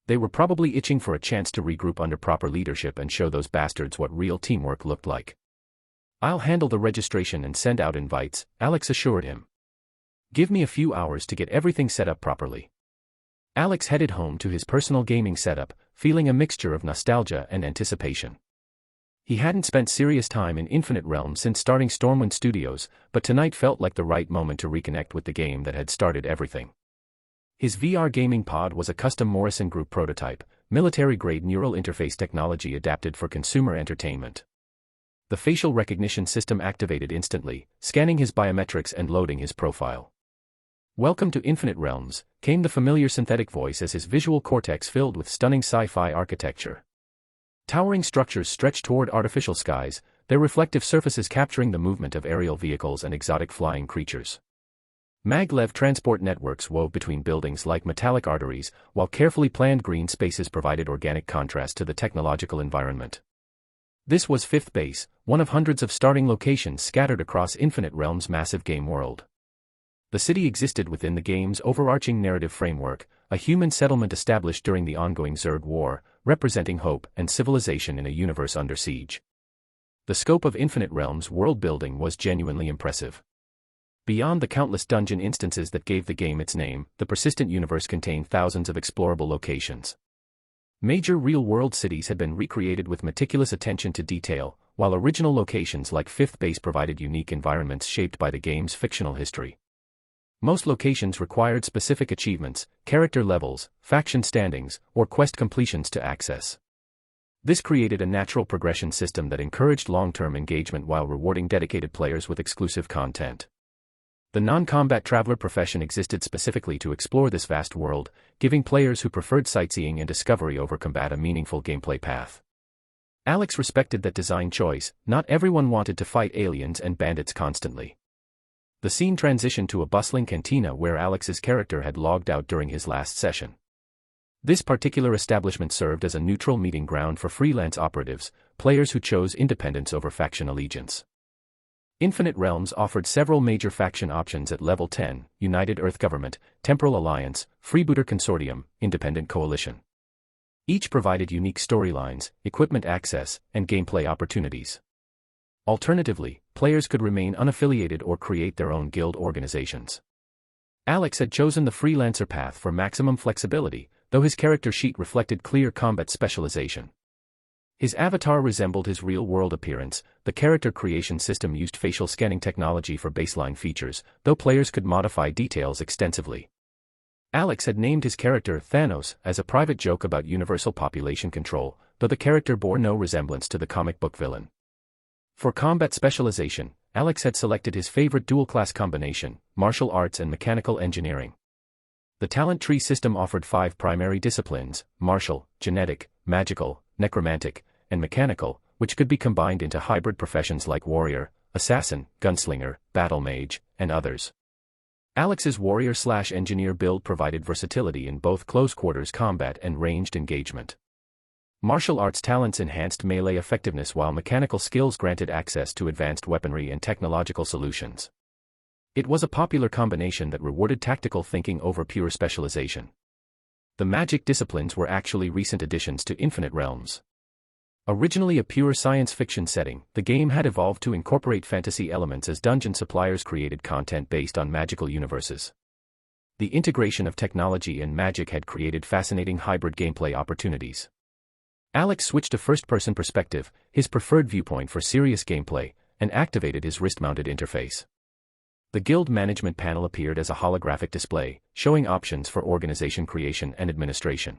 They were probably itching for a chance to regroup under proper leadership and show those bastards what real teamwork looked like. "I'll handle the registration and send out invites," Alex assured him. "Give me a few hours to get everything set up properly." Alex headed home to his personal gaming setup, feeling a mixture of nostalgia and anticipation. He hadn't spent serious time in Infinite Realms since starting Stormwind Studios, but tonight felt like the right moment to reconnect with the game that had started everything. His VR gaming pod was a custom Morrison Group prototype, military-grade neural interface technology adapted for consumer entertainment. The facial recognition system activated instantly, scanning his biometrics and loading his profile. "Welcome to Infinite Realms," came the familiar synthetic voice as his visual cortex filled with stunning sci-fi architecture. Towering structures stretched toward artificial skies, their reflective surfaces capturing the movement of aerial vehicles and exotic flying creatures. Maglev transport networks wove between buildings like metallic arteries, while carefully planned green spaces provided organic contrast to the technological environment. This was Fifth Base, one of hundreds of starting locations scattered across Infinite Realms' massive game world. The city existed within the game's overarching narrative framework, a human settlement established during the ongoing Zerg War, representing hope and civilization in a universe under siege. The scope of Infinite Realms' world-building was genuinely impressive. Beyond the countless dungeon instances that gave the game its name, the persistent universe contained thousands of explorable locations. Major real-world cities had been recreated with meticulous attention to detail, while original locations like Fifth Base provided unique environments shaped by the game's fictional history. Most locations required specific achievements, character levels, faction standings, or quest completions to access. This created a natural progression system that encouraged long-term engagement while rewarding dedicated players with exclusive content. The non-combat traveler profession existed specifically to explore this vast world, giving players who preferred sightseeing and discovery over combat a meaningful gameplay path. Alex respected that design choice. Not everyone wanted to fight aliens and bandits constantly. The scene transitioned to a bustling cantina where Alex's character had logged out during his last session. This particular establishment served as a neutral meeting ground for freelance operatives, players who chose independence over faction allegiance. Infinite Realms offered several major faction options at level 10: United Earth Government, Temporal Alliance, Freebooter Consortium, Independent Coalition. Each provided unique storylines, equipment access, and gameplay opportunities. Alternatively, players could remain unaffiliated or create their own guild organizations. Alex had chosen the freelancer path for maximum flexibility, though his character sheet reflected clear combat specialization. His avatar resembled his real-world appearance. The character creation system used facial scanning technology for baseline features, though players could modify details extensively. Alex had named his character Thanos as a private joke about universal population control, though the character bore no resemblance to the comic book villain. For combat specialization, Alex had selected his favorite dual-class combination: martial arts and mechanical engineering. The talent tree system offered 5 primary disciplines: martial, genetic, magical, necromantic, and mechanical, which could be combined into hybrid professions like warrior, assassin, gunslinger, battle mage, and others. Alex's warrior/engineer build provided versatility in both close-quarters combat and ranged engagement. Martial arts talents enhanced melee effectiveness while mechanical skills granted access to advanced weaponry and technological solutions. It was a popular combination that rewarded tactical thinking over pure specialization. The magic disciplines were actually recent additions to Infinite Realms. Originally a pure science fiction setting, the game had evolved to incorporate fantasy elements as dungeon suppliers created content based on magical universes. The integration of technology and magic had created fascinating hybrid gameplay opportunities. Alex switched to first-person perspective, his preferred viewpoint for serious gameplay, and activated his wrist-mounted interface. The guild management panel appeared as a holographic display, showing options for organization creation and administration.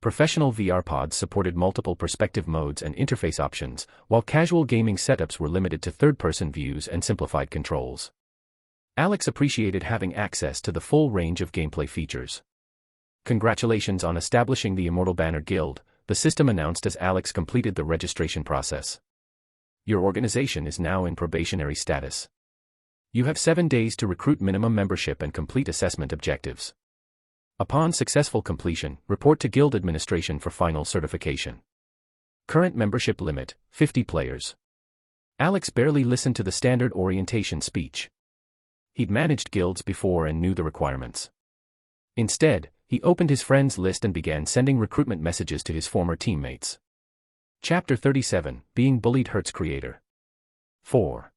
Professional VR pods supported multiple perspective modes and interface options, while casual gaming setups were limited to third-person views and simplified controls. Alex appreciated having access to the full range of gameplay features. Congratulations on establishing the Immortal Banner Guild, the system announced as Alex completed the registration process. Your organization is now in probationary status. You have 7 days to recruit minimum membership and complete assessment objectives. Upon successful completion, report to Guild Administration for final certification. Current membership limit, 50 players. Alex barely listened to the standard orientation speech. He'd managed guilds before and knew the requirements. Instead, he opened his friends list and began sending recruitment messages to his former teammates. Chapter 37, Being Bullied Hurts Creator. 4.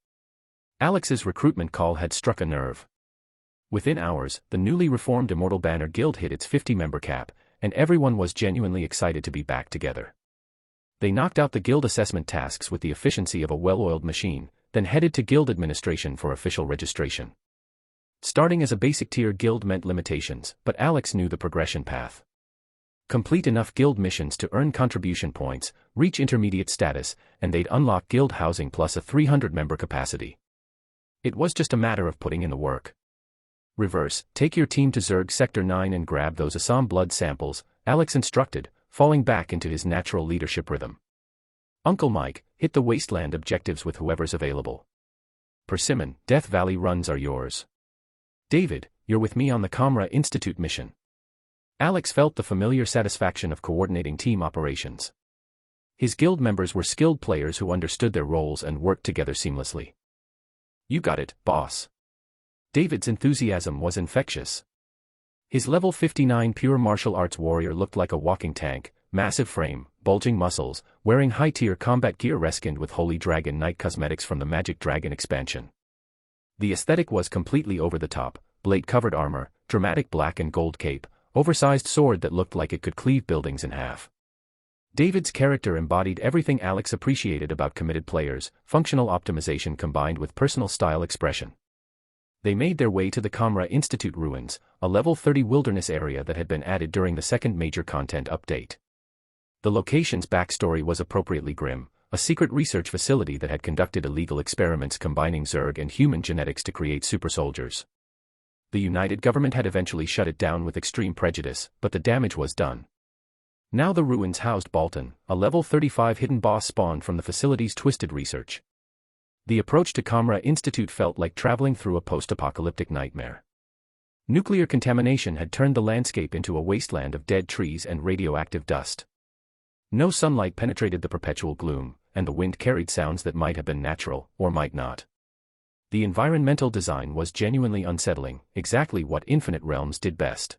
Alex's recruitment call had struck a nerve. Within hours, the newly reformed Immortal Banner Guild hit its 50-member cap, and everyone was genuinely excited to be back together. They knocked out the guild assessment tasks with the efficiency of a well-oiled machine, then headed to Guild Administration for official registration. Starting as a basic tier guild meant limitations, but Alex knew the progression path. Complete enough guild missions to earn contribution points, reach intermediate status, and they'd unlock guild housing plus a 300-member capacity. It was just a matter of putting in the work. Reverse, take your team to Zerg Sector 9 and grab those Assam blood samples, Alex instructed, falling back into his natural leadership rhythm. Uncle Mike, hit the wasteland objectives with whoever's available. Persimmon, Death Valley runs are yours. David, you're with me on the Comra Institute mission. Alex felt the familiar satisfaction of coordinating team operations. His guild members were skilled players who understood their roles and worked together seamlessly. You got it, boss. David's enthusiasm was infectious. His level 59 pure martial arts warrior looked like a walking tank, massive frame, bulging muscles, wearing high-tier combat gear reskinned with Holy Dragon Knight cosmetics from the Magic Dragon expansion. The aesthetic was completely over the top: blade-covered armor, dramatic black and gold cape, oversized sword that looked like it could cleave buildings in half. David's character embodied everything Alex appreciated about committed players: functional optimization combined with personal style expression. They made their way to the Kamra Institute ruins, a level 30 wilderness area that had been added during the second major content update. The location's backstory was appropriately grim: a secret research facility that had conducted illegal experiments combining Zerg and human genetics to create super soldiers. The United Government had eventually shut it down with extreme prejudice, but the damage was done. Now the ruins housed Bolton, a level 35 hidden boss spawned from the facility's twisted research. The approach to Kamra Institute felt like traveling through a post-apocalyptic nightmare. Nuclear contamination had turned the landscape into a wasteland of dead trees and radioactive dust. No sunlight penetrated the perpetual gloom, and the wind carried sounds that might have been natural, or might not. The environmental design was genuinely unsettling, exactly what Infinite Realms did best.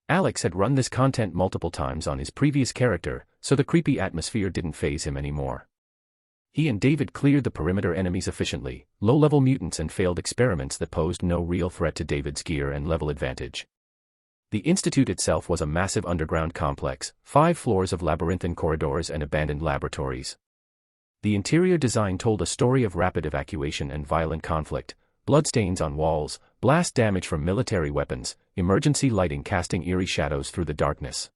Alex had run this content multiple times on his previous character, so the creepy atmosphere didn't faze him anymore. He and David cleared the perimeter enemies efficiently, low-level mutants and failed experiments that posed no real threat to David's gear and level advantage. The Institute itself was a massive underground complex, 5 floors of labyrinthine corridors and abandoned laboratories. The interior design told a story of rapid evacuation and violent conflict: bloodstains on walls, blast damage from military weapons, emergency lighting casting eerie shadows through the darkness.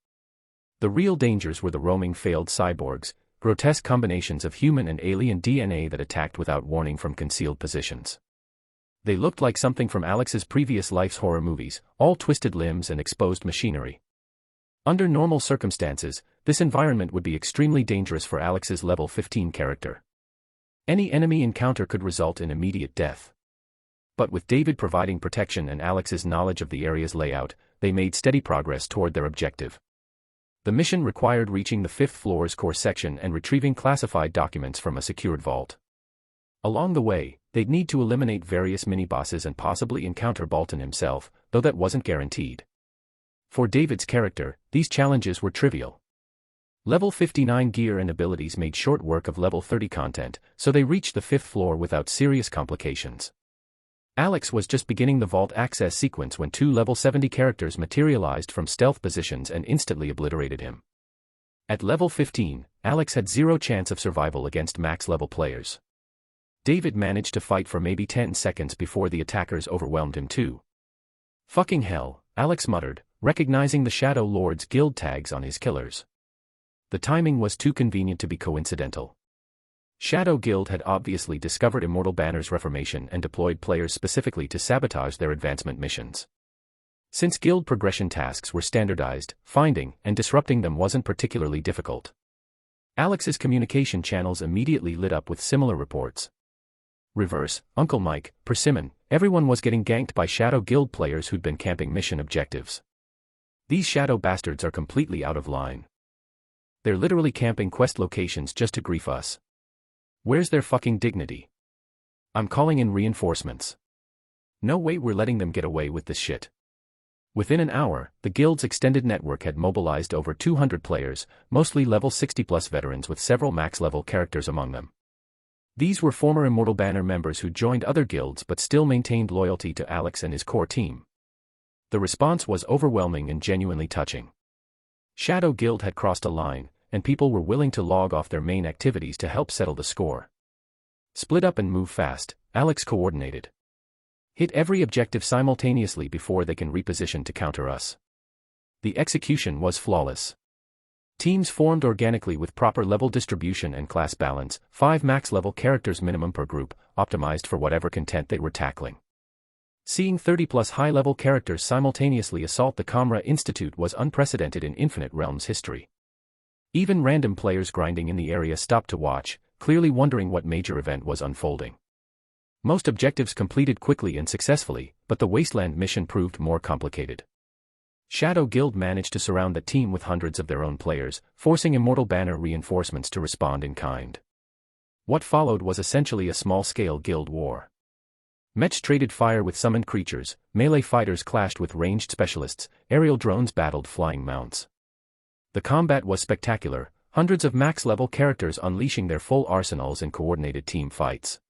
The real dangers were the roaming failed cyborgs, grotesque combinations of human and alien DNA that attacked without warning from concealed positions. They looked like something from Alex's previous life's horror movies: all twisted limbs and exposed machinery. Under normal circumstances, this environment would be extremely dangerous for Alex's level 15 character. Any enemy encounter could result in immediate death. But with David providing protection and Alex's knowledge of the area's layout, they made steady progress toward their objective. The mission required reaching the 5th floor's core section and retrieving classified documents from a secured vault. Along the way, they'd need to eliminate various mini-bosses and possibly encounter Bolton himself, though that wasn't guaranteed. For David's character, these challenges were trivial. Level 59 gear and abilities made short work of level 30 content, so they reached the 5th floor without serious complications. Alex was just beginning the vault access sequence when 2 level 70 characters materialized from stealth positions and instantly obliterated him. At level 15, Alex had 0 chance of survival against max-level players. David managed to fight for maybe 10 seconds before the attackers overwhelmed him too. "Fucking hell," Alex muttered, recognizing the Shadow Lord's guild tags on his killers. The timing was too convenient to be coincidental. Shadow Guild had obviously discovered Immortal Banner's reformation and deployed players specifically to sabotage their advancement missions. Since guild progression tasks were standardized, finding and disrupting them wasn't particularly difficult. Alex's communication channels immediately lit up with similar reports. Reverse, Uncle Mike, Persimmon, everyone was getting ganked by Shadow Guild players who'd been camping mission objectives. These shadow bastards are completely out of line. They're literally camping quest locations just to grief us. Where's their fucking dignity? I'm calling in reinforcements. No way we're letting them get away with this shit. Within an hour, the guild's extended network had mobilized over 200 players, mostly level 60+ veterans with several max-level characters among them. These were former Immortal Banner members who joined other guilds but still maintained loyalty to Alex and his core team. The response was overwhelming and genuinely touching. Shadow Guild had crossed a line, and people were willing to log off their main activities to help settle the score. Split up and move fast, Alex coordinated. Hit every objective simultaneously before they can reposition to counter us. The execution was flawless. Teams formed organically with proper level distribution and class balance, 5 max-level characters minimum per group, optimized for whatever content they were tackling. Seeing 30+ high-level characters simultaneously assault the Kamra Institute was unprecedented in Infinite Realms history. Even random players grinding in the area stopped to watch, clearly wondering what major event was unfolding. Most objectives completed quickly and successfully, but the Wasteland mission proved more complicated. Shadow Guild managed to surround the team with hundreds of their own players, forcing Immortal Banner reinforcements to respond in kind. What followed was essentially a small-scale guild war. Mechs traded fire with summoned creatures, melee fighters clashed with ranged specialists, aerial drones battled flying mounts. The combat was spectacular, hundreds of max-level characters unleashing their full arsenals in coordinated team fights.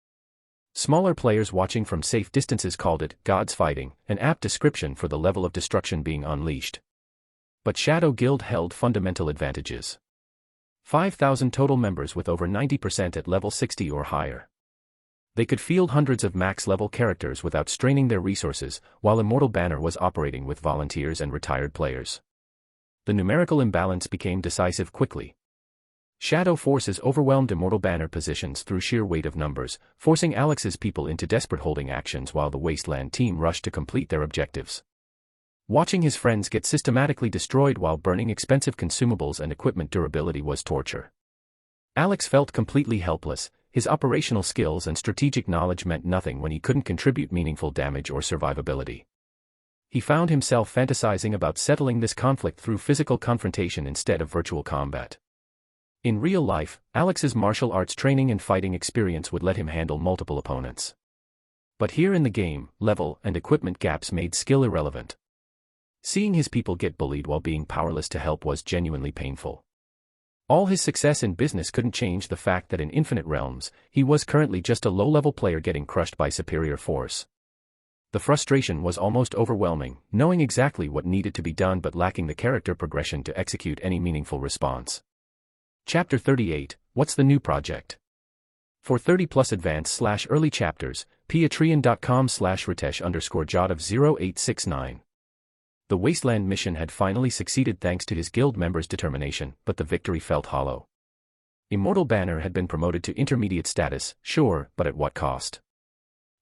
Smaller players watching from safe distances called it "Gods Fighting," an apt description for the level of destruction being unleashed. But Shadow Guild held fundamental advantages. 5,000 total members with over 90% at level 60 or higher. They could field hundreds of max-level characters without straining their resources, while Immortal Banner was operating with volunteers and retired players. The numerical imbalance became decisive quickly. Shadow forces overwhelmed Immortal Banner positions through sheer weight of numbers, forcing Alex's people into desperate holding actions while the Wasteland team rushed to complete their objectives. Watching his friends get systematically destroyed while burning expensive consumables and equipment durability was torture. Alex felt completely helpless. His operational skills and strategic knowledge meant nothing when he couldn't contribute meaningful damage or survivability. He found himself fantasizing about settling this conflict through physical confrontation instead of virtual combat. In real life, Alex's martial arts training and fighting experience would let him handle multiple opponents. But here in the game, level and equipment gaps made skill irrelevant. Seeing his people get bullied while being powerless to help was genuinely painful. All his success in business couldn't change the fact that in Infinite Realms, he was currently just a low-level player getting crushed by superior force. The frustration was almost overwhelming, knowing exactly what needed to be done but lacking the character progression to execute any meaningful response. Chapter 38, What's the New Project? For 30+ advanced/early chapters, patreon.com/ritesh_jot0869. The Wasteland mission had finally succeeded thanks to his guild members' determination, but the victory felt hollow. Immortal Banner had been promoted to intermediate status, sure, but at what cost?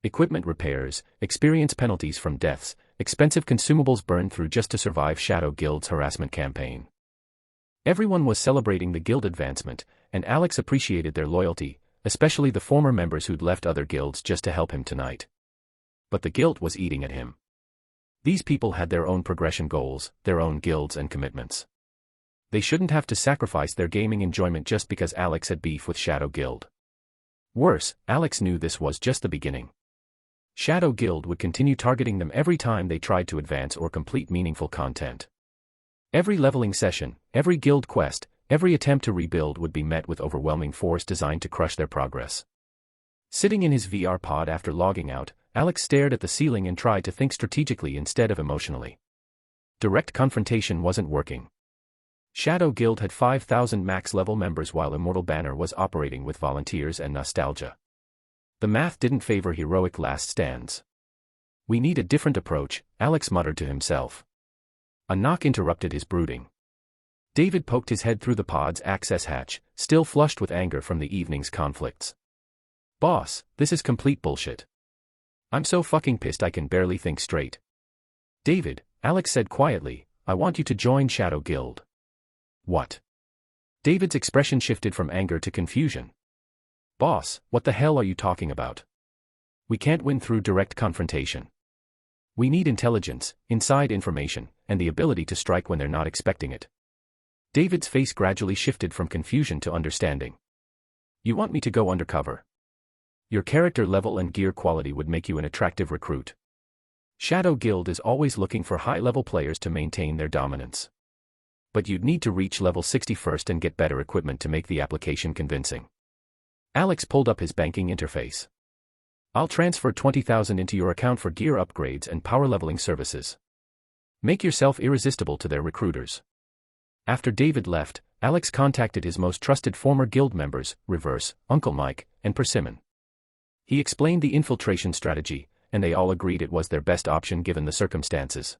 Equipment repairs, experience penalties from deaths, expensive consumables burned through just to survive Shadow Guild's harassment campaign. Everyone was celebrating the guild advancement, and Alex appreciated their loyalty, especially the former members who'd left other guilds just to help him tonight. But the guilt was eating at him. These people had their own progression goals, their own guilds and commitments. They shouldn't have to sacrifice their gaming enjoyment just because Alex had beef with Shadow Guild. Worse, Alex knew this was just the beginning. Shadow Guild would continue targeting them every time they tried to advance or complete meaningful content. Every leveling session, every guild quest, every attempt to rebuild would be met with overwhelming force designed to crush their progress. Sitting in his VR pod after logging out, Alex stared at the ceiling and tried to think strategically instead of emotionally. Direct confrontation wasn't working. Shadow Guild had 5,000 max-level members while Immortal Banner was operating with volunteers and nostalgia. The math didn't favor heroic last stands. We need a different approach, Alex muttered to himself. A knock interrupted his brooding. David poked his head through the pod's access hatch, still flushed with anger from the evening's conflicts. Boss, this is complete bullshit. I'm so fucking pissed I can barely think straight. David, Alex said quietly, I want you to join Shadow Guild. What? David's expression shifted from anger to confusion. Boss, what the hell are you talking about? We can't win through direct confrontation. We need intelligence, inside information, and the ability to strike when they're not expecting it. David's face gradually shifted from confusion to understanding. You want me to go undercover? Your character level and gear quality would make you an attractive recruit. Shadow Guild is always looking for high-level players to maintain their dominance. But you'd need to reach level 60 first and get better equipment to make the application convincing. Alex pulled up his banking interface. I'll transfer 20,000 into your account for gear upgrades and power leveling services. Make yourself irresistible to their recruiters. After David left, Alex contacted his most trusted former guild members, Reverse, Uncle Mike, and Persimmon. He explained the infiltration strategy, and they all agreed it was their best option given the circumstances.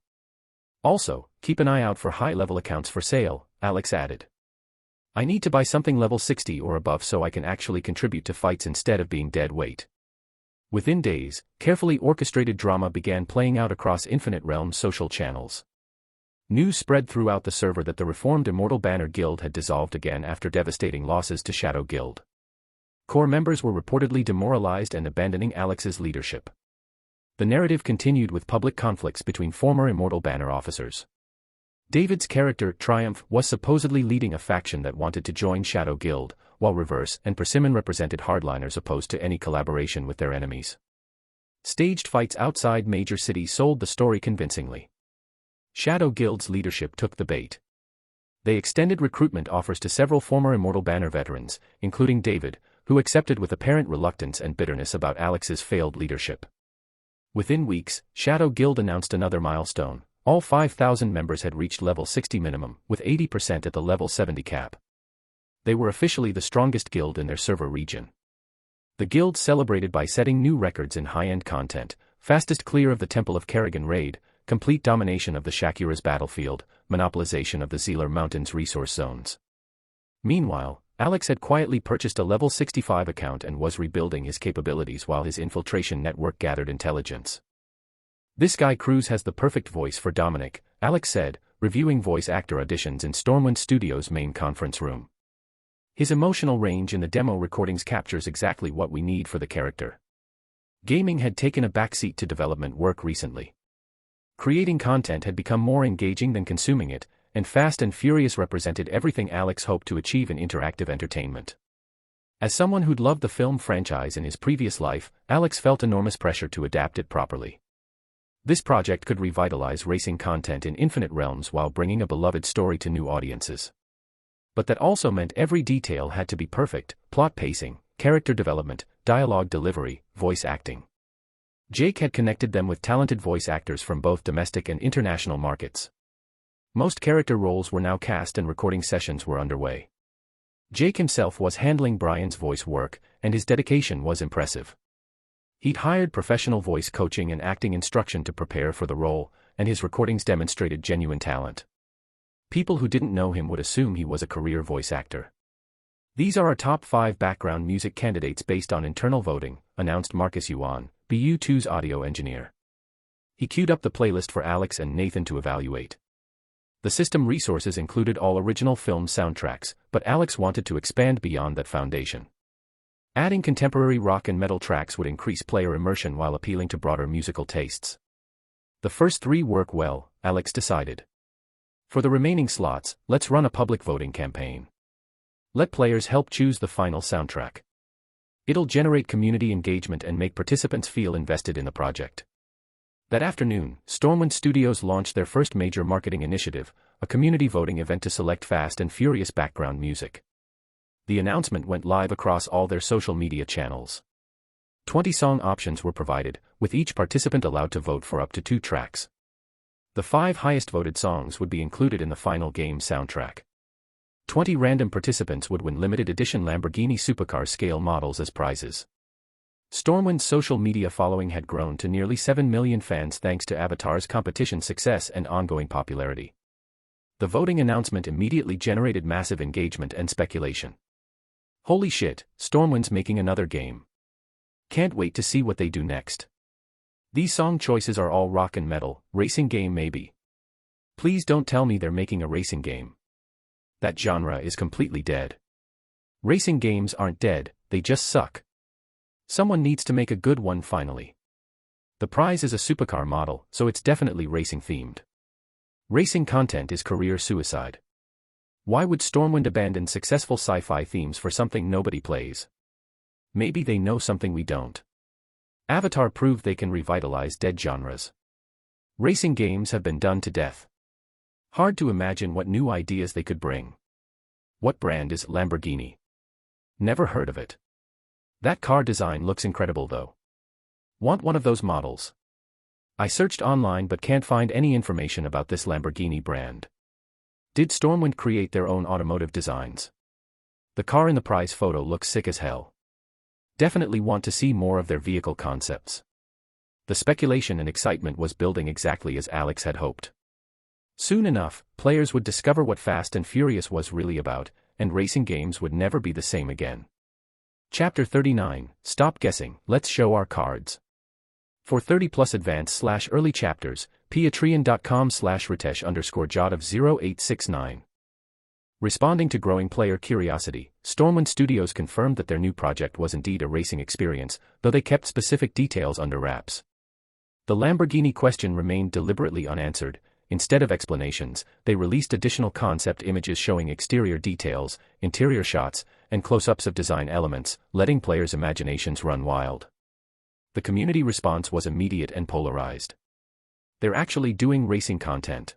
Also, keep an eye out for high-level accounts for sale, Alex added. I need to buy something level 60 or above so I can actually contribute to fights instead of being dead weight. Within days, carefully orchestrated drama began playing out across Infinite Realms social channels. News spread throughout the server that the reformed Immortal Banner Guild had dissolved again after devastating losses to Shadow Guild. Core members were reportedly demoralized and abandoning Alex's leadership. The narrative continued with public conflicts between former Immortal Banner officers. David's character, Triumph, was supposedly leading a faction that wanted to join Shadow Guild, while Reverse and Persimmon represented hardliners opposed to any collaboration with their enemies. Staged fights outside major cities sold the story convincingly. Shadow Guild's leadership took the bait. They extended recruitment offers to several former Immortal Banner veterans, including David, who accepted with apparent reluctance and bitterness about Alex's failed leadership. Within weeks, Shadow Guild announced another milestone. All 5,000 members had reached level 60 minimum, with 80% at the level 70 cap. They were officially the strongest guild in their server region. The guild celebrated by setting new records in high-end content: fastest clear of the Temple of Kerrigan raid, complete domination of the Shakira's battlefield, monopolization of the Zealer Mountains resource zones. Meanwhile, Alex had quietly purchased a level 65 account and was rebuilding his capabilities while his infiltration network gathered intelligence. "This guy Cruz has the perfect voice for Dominic," Alex said, reviewing voice actor auditions in Stormwind Studios' main conference room. "His emotional range in the demo recordings captures exactly what we need for the character." Gaming had taken a backseat to development work recently. Creating content had become more engaging than consuming it, and Fast and Furious represented everything Alex hoped to achieve in interactive entertainment. As someone who'd loved the film franchise in his previous life, Alex felt enormous pressure to adapt it properly. This project could revitalize racing content in Infinite Realms while bringing a beloved story to new audiences. But that also meant every detail had to be perfect: plot pacing, character development, dialogue delivery, voice acting. Jake had connected them with talented voice actors from both domestic and international markets. Most character roles were now cast and recording sessions were underway. Jake himself was handling Brian's voice work, and his dedication was impressive. He'd hired professional voice coaching and acting instruction to prepare for the role, and his recordings demonstrated genuine talent. People who didn't know him would assume he was a career voice actor. "These are our top 5 background music candidates based on internal voting," announced Marcus Yuan, BU2's audio engineer. He queued up the playlist for Alex and Nathan to evaluate. The system resources included all original film soundtracks, but Alex wanted to expand beyond that foundation. Adding contemporary rock and metal tracks would increase player immersion while appealing to broader musical tastes. The first 3 work well, Alex decided. For the remaining slots, let's run a public voting campaign. Let players help choose the final soundtrack. It'll generate community engagement and make participants feel invested in the project. That afternoon, Stormwind Studios launched their first major marketing initiative, a community voting event to select Fast and Furious background music. The announcement went live across all their social media channels. 20 song options were provided, with each participant allowed to vote for up to 2 tracks. The 5 highest voted songs would be included in the final game soundtrack. 20 random participants would win limited edition Lamborghini supercar scale models as prizes. Stormwind's social media following had grown to nearly 7 million fans thanks to Avatar's competition success and ongoing popularity. The voting announcement immediately generated massive engagement and speculation. "Holy shit, Stormwind's making another game. Can't wait to see what they do next. These song choices are all rock and metal, racing game maybe. Please don't tell me they're making a racing game. That genre is completely dead. Racing games aren't dead, they just suck. Someone needs to make a good one finally. The prize is a supercar model, so it's definitely racing themed. Racing content is career suicide. Why would Stormwind abandon successful sci-fi themes for something nobody plays? Maybe they know something we don't. Avatar proved they can revitalize dead genres. Racing games have been done to death. Hard to imagine what new ideas they could bring. What brand is Lamborghini? Never heard of it. That car design looks incredible though. Want one of those models. I searched online but can't find any information about this Lamborghini brand. Did Stormwind create their own automotive designs? The car in the prize photo looks sick as hell. Definitely want to see more of their vehicle concepts. The speculation and excitement was building exactly as Alex had hoped. Soon enough, players would discover what Fast and Furious was really about, and racing games would never be the same again. Chapter 39, Stop Guessing, Let's Show Our Cards. For 30+ advanced/early chapters, patreon.com/ritesh_jot0869. Responding to growing player curiosity, Stormwind Studios confirmed that their new project was indeed a racing experience, though they kept specific details under wraps. The Lamborghini question remained deliberately unanswered. Instead of explanations, they released additional concept images showing exterior details, interior shots, and close-ups of design elements, letting players' imaginations run wild. The community response was immediate and polarized. They're actually doing racing content.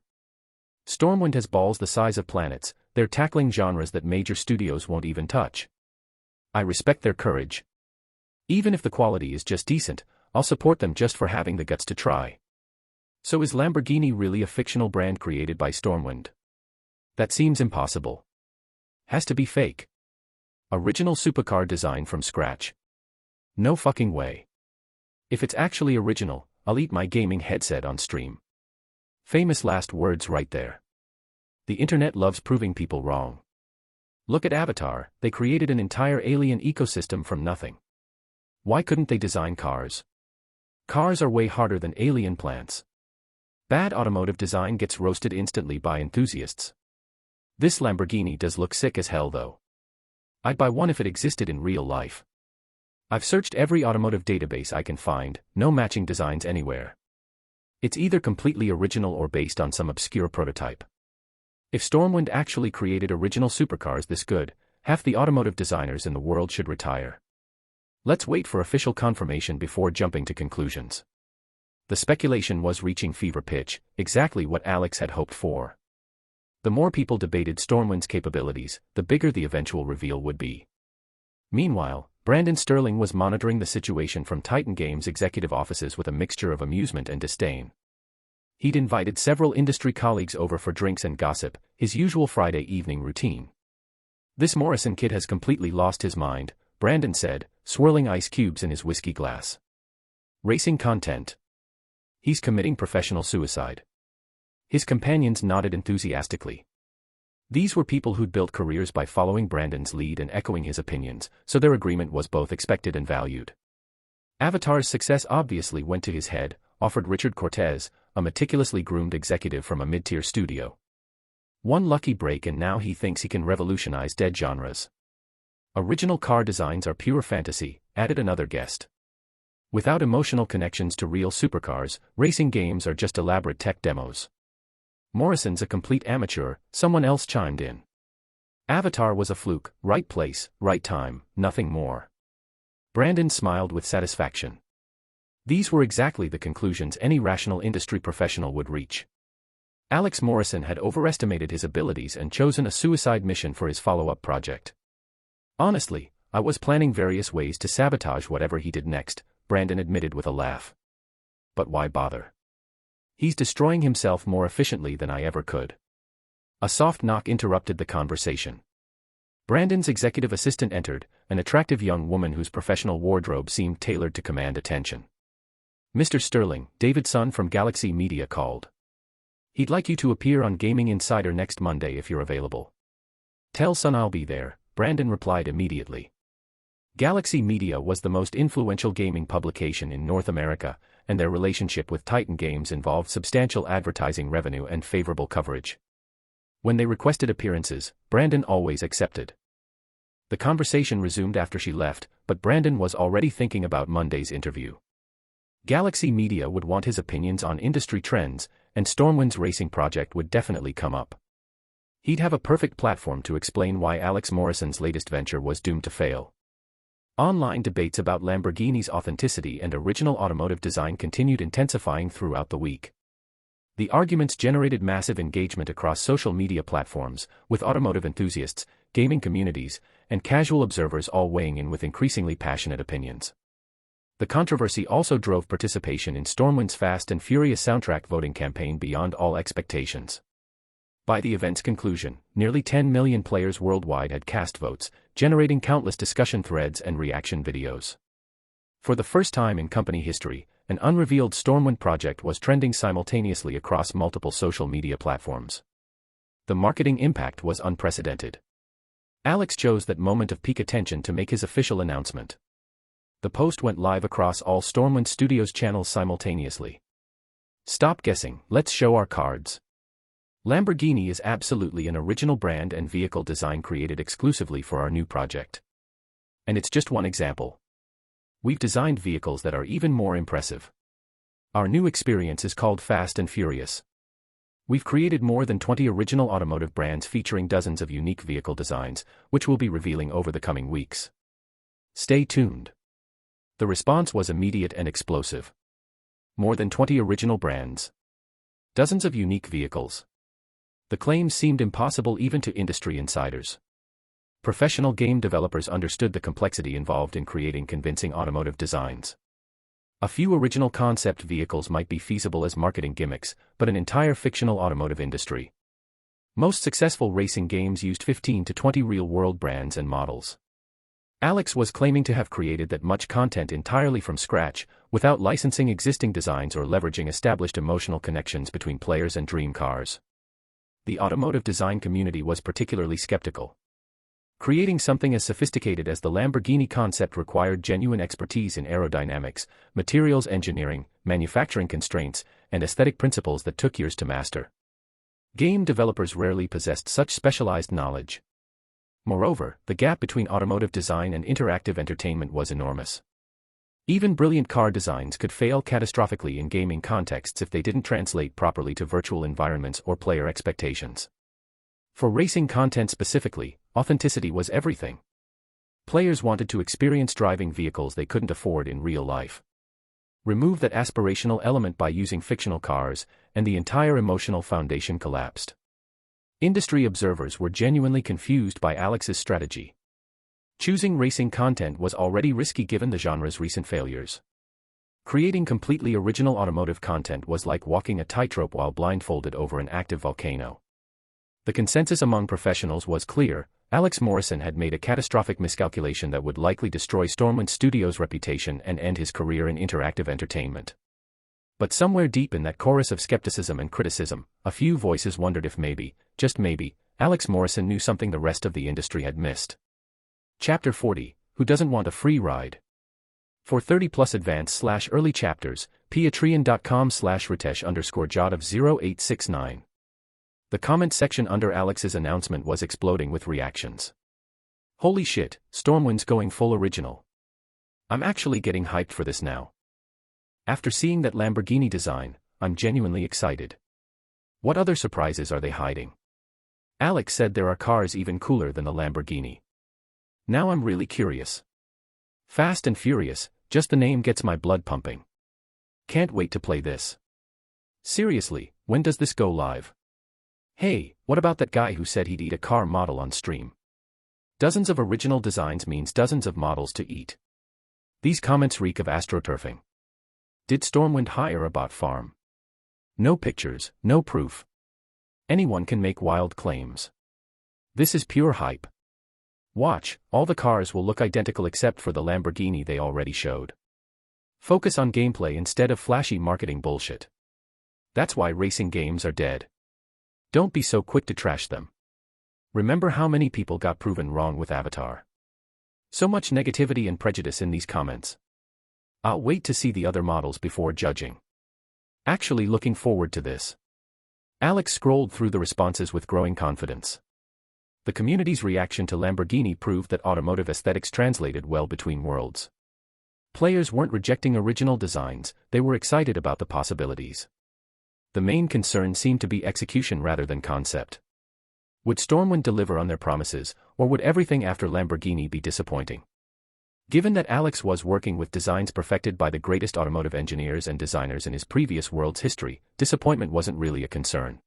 Stormwind has balls the size of planets, they're tackling genres that major studios won't even touch. I respect their courage. Even if the quality is just decent, I'll support them just for having the guts to try. So is Lamborghini really a fictional brand created by Stormwind? That seems impossible. Has to be fake. Original supercar design from scratch. No fucking way. If it's actually original, I'll eat my gaming headset on stream. Famous last words right there. The internet loves proving people wrong. Look at Avatar, they created an entire alien ecosystem from nothing. Why couldn't they design cars? Cars are way harder than alien plants. Bad automotive design gets roasted instantly by enthusiasts. This Lamborghini does look sick as hell though. I'd buy one if it existed in real life. I've searched every automotive database I can find, no matching designs anywhere. It's either completely original or based on some obscure prototype. If Stormwind actually created original supercars this good, half the automotive designers in the world should retire. Let's wait for official confirmation before jumping to conclusions. The speculation was reaching fever pitch, exactly what Alex had hoped for. The more people debated Stormwind's capabilities, the bigger the eventual reveal would be. Meanwhile, Brandon Sterling was monitoring the situation from Titan Games' executive offices with a mixture of amusement and disdain. He'd invited several industry colleagues over for drinks and gossip, his usual Friday evening routine. This Morrison kid has completely lost his mind, Brandon said, swirling ice cubes in his whiskey glass. Racing content. He's committing professional suicide. His companions nodded enthusiastically. These were people who'd built careers by following Brandon's lead and echoing his opinions, so their agreement was both expected and valued. Avatar's success obviously went to his head, offered Richard Cortez, a meticulously groomed executive from a mid-tier studio. One lucky break and now he thinks he can revolutionize dead genres. Original car designs are pure fantasy, added another guest. Without emotional connections to real supercars, racing games are just elaborate tech demos. Morrison's a complete amateur, someone else chimed in. Avatar was a fluke, right place, right time, nothing more. Brandon smiled with satisfaction. These were exactly the conclusions any rational industry professional would reach. Alex Morrison had overestimated his abilities and chosen a suicide mission for his follow-up project. Honestly, I was planning various ways to sabotage whatever he did next, Brandon admitted with a laugh. But why bother? He's destroying himself more efficiently than I ever could. A soft knock interrupted the conversation. Brandon's executive assistant entered, an attractive young woman whose professional wardrobe seemed tailored to command attention. Mr. Sterling, David's son from Galaxy Media called. He'd like you to appear on Gaming Insider next Monday if you're available. Tell son I'll be there, Brandon replied immediately. Galaxy Media was the most influential gaming publication in North America, and their relationship with Titan Games involved substantial advertising revenue and favorable coverage. When they requested appearances, Brandon always accepted. The conversation resumed after she left, but Brandon was already thinking about Monday's interview. Galaxy Media would want his opinions on industry trends, and Stormwind's racing project would definitely come up. He'd have a perfect platform to explain why Alex Morrison's latest venture was doomed to fail. Online debates about Lamborghini's authenticity and original automotive design continued intensifying throughout the week. The arguments generated massive engagement across social media platforms, with automotive enthusiasts, gaming communities, and casual observers all weighing in with increasingly passionate opinions. The controversy also drove participation in Stormwind's Fast and Furious soundtrack voting campaign beyond all expectations. By the event's conclusion, nearly 10 million players worldwide had cast votes, generating countless discussion threads and reaction videos. For the first time in company history, an unrevealed Stormwind project was trending simultaneously across multiple social media platforms. The marketing impact was unprecedented. Alex chose that moment of peak attention to make his official announcement. The post went live across all Stormwind Studios channels simultaneously. Stop guessing, let's show our cards. Lamborghini is absolutely an original brand and vehicle design created exclusively for our new project. And it's just one example. We've designed vehicles that are even more impressive. Our new experience is called Fast and Furious. We've created more than 20 original automotive brands featuring dozens of unique vehicle designs, which we'll be revealing over the coming weeks. Stay tuned. The response was immediate and explosive. More than 20 original brands. Dozens of unique vehicles. The claims seemed impossible even to industry insiders. Professional game developers understood the complexity involved in creating convincing automotive designs. A few original concept vehicles might be feasible as marketing gimmicks, but an entire fictional automotive industry. Most successful racing games used 15 to 20 real-world brands and models. Alex was claiming to have created that much content entirely from scratch, without licensing existing designs or leveraging established emotional connections between players and dream cars. The automotive design community was particularly skeptical. Creating something as sophisticated as the Lamborghini concept required genuine expertise in aerodynamics, materials engineering, manufacturing constraints, and aesthetic principles that took years to master. Game developers rarely possessed such specialized knowledge. Moreover, the gap between automotive design and interactive entertainment was enormous. Even brilliant car designs could fail catastrophically in gaming contexts if they didn't translate properly to virtual environments or player expectations. For racing content specifically, authenticity was everything. Players wanted to experience driving vehicles they couldn't afford in real life. Remove that aspirational element by using fictional cars, and the entire emotional foundation collapsed. Industry observers were genuinely confused by Alex's strategy. Choosing racing content was already risky given the genre's recent failures. Creating completely original automotive content was like walking a tightrope while blindfolded over an active volcano. The consensus among professionals was clear: Alex Morrison had made a catastrophic miscalculation that would likely destroy Stormwind Studios' reputation and end his career in interactive entertainment. But somewhere deep in that chorus of skepticism and criticism, a few voices wondered if maybe, just maybe, Alex Morrison knew something the rest of the industry had missed. Chapter 40, Who Doesn't Want a Free Ride? For 30+ advanced/early chapters, patreon.com/ritesh_jot of 0869. The comment section under Alex's announcement was exploding with reactions. Holy shit, Stormwind's going full original. I'm actually getting hyped for this now. After seeing that Lamborghini design, I'm genuinely excited. What other surprises are they hiding? Alex said there are cars even cooler than the Lamborghini. Now I'm really curious. Fast and Furious, just the name gets my blood pumping. Can't wait to play this. Seriously, when does this go live? Hey, what about that guy who said he'd eat a car model on stream? Dozens of original designs means dozens of models to eat. These comments reek of astroturfing. Did Stormwind hire a bot farm? No pictures, no proof. Anyone can make wild claims. This is pure hype. Watch, all the cars will look identical except for the Lamborghini they already showed. Focus on gameplay instead of flashy marketing bullshit. That's why racing games are dead. Don't be so quick to trash them. Remember how many people got proven wrong with Avatar? So much negativity and prejudice in these comments. I'll wait to see the other models before judging. Actually looking forward to this. Alex scrolled through the responses with growing confidence. The community's reaction to Lamborghini proved that automotive aesthetics translated well between worlds. Players weren't rejecting original designs, they were excited about the possibilities. The main concern seemed to be execution rather than concept. Would Stormwind deliver on their promises, or would everything after Lamborghini be disappointing? Given that Alex was working with designs perfected by the greatest automotive engineers and designers in his previous world's history, disappointment wasn't really a concern.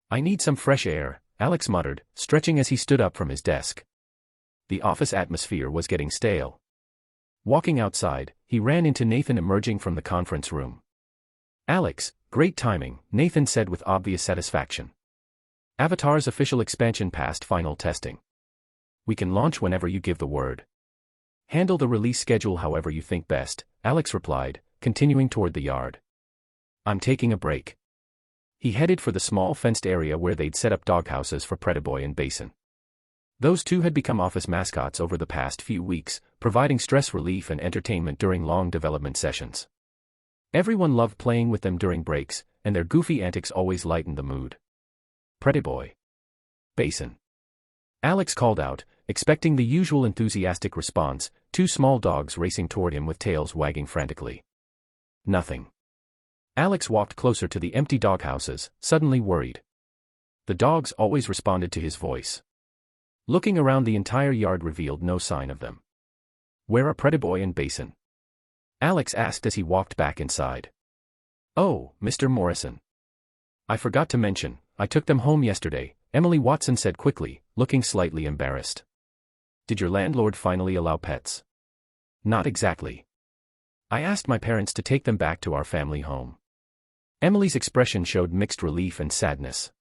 I need some fresh air, Alex muttered, stretching as he stood up from his desk. The office atmosphere was getting stale. Walking outside, he ran into Nathan emerging from the conference room. Alex, great timing, Nathan said with obvious satisfaction. Avatar's official expansion passed final testing. We can launch whenever you give the word. Handle the release schedule however you think best, Alex replied, continuing toward the yard. I'm taking a break. He headed for the small fenced area where they'd set up doghouses for Prettyboy and Basin. Those two had become office mascots over the past few weeks, providing stress relief and entertainment during long development sessions. Everyone loved playing with them during breaks, and their goofy antics always lightened the mood. Prettyboy. Basin. Alex called out, expecting the usual enthusiastic response, two small dogs racing toward him with tails wagging frantically. Nothing. Alex walked closer to the empty doghouses, suddenly worried. The dogs always responded to his voice. Looking around, the entire yard revealed no sign of them. Where are Prettyboy and Basin? Alex asked as he walked back inside. Oh, Mr. Morrison. I forgot to mention, I took them home yesterday, Emily Watson said quickly, looking slightly embarrassed. Did your landlord finally allow pets? Not exactly. I asked my parents to take them back to our family home. Emily's expression showed mixed relief and sadness.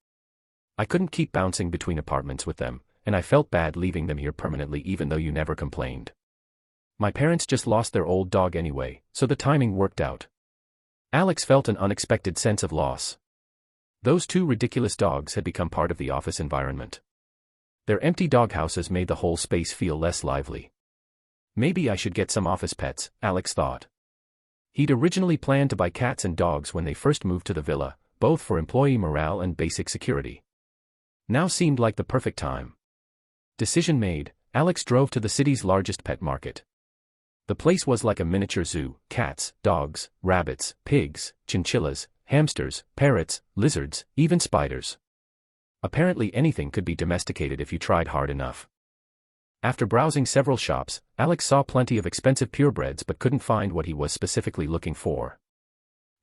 I couldn't keep bouncing between apartments with them, and I felt bad leaving them here permanently even though you never complained. My parents just lost their old dog anyway, so the timing worked out. Alex felt an unexpected sense of loss. Those two ridiculous dogs had become part of the office environment. Their empty doghouses made the whole space feel less lively. Maybe I should get some office pets, Alex thought. He'd originally planned to buy cats and dogs when they first moved to the villa, both for employee morale and basic security. Now seemed like the perfect time. Decision made, Alex drove to the city's largest pet market. The place was like a miniature zoo: cats, dogs, rabbits, pigs, chinchillas, hamsters, parrots, lizards, even spiders. Apparently anything could be domesticated if you tried hard enough. After browsing several shops, Alex saw plenty of expensive purebreds but couldn't find what he was specifically looking for.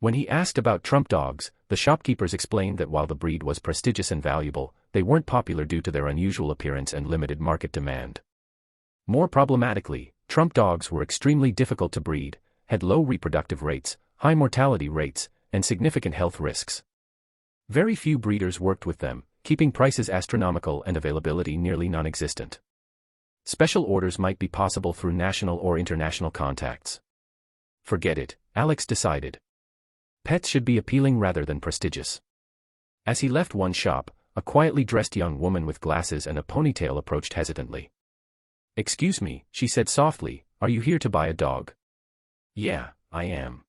When he asked about trump dogs, the shopkeepers explained that while the breed was prestigious and valuable, they weren't popular due to their unusual appearance and limited market demand. More problematically, trump dogs were extremely difficult to breed, had low reproductive rates, high mortality rates, and significant health risks. Very few breeders worked with them, keeping prices astronomical and availability nearly non-existent. Special orders might be possible through national or international contacts. Forget it, Alex decided. Pets should be appealing rather than prestigious. As he left one shop, a quietly dressed young woman with glasses and a ponytail approached hesitantly. "Excuse me," she said softly, "are you here to buy a dog?" "Yeah, I am."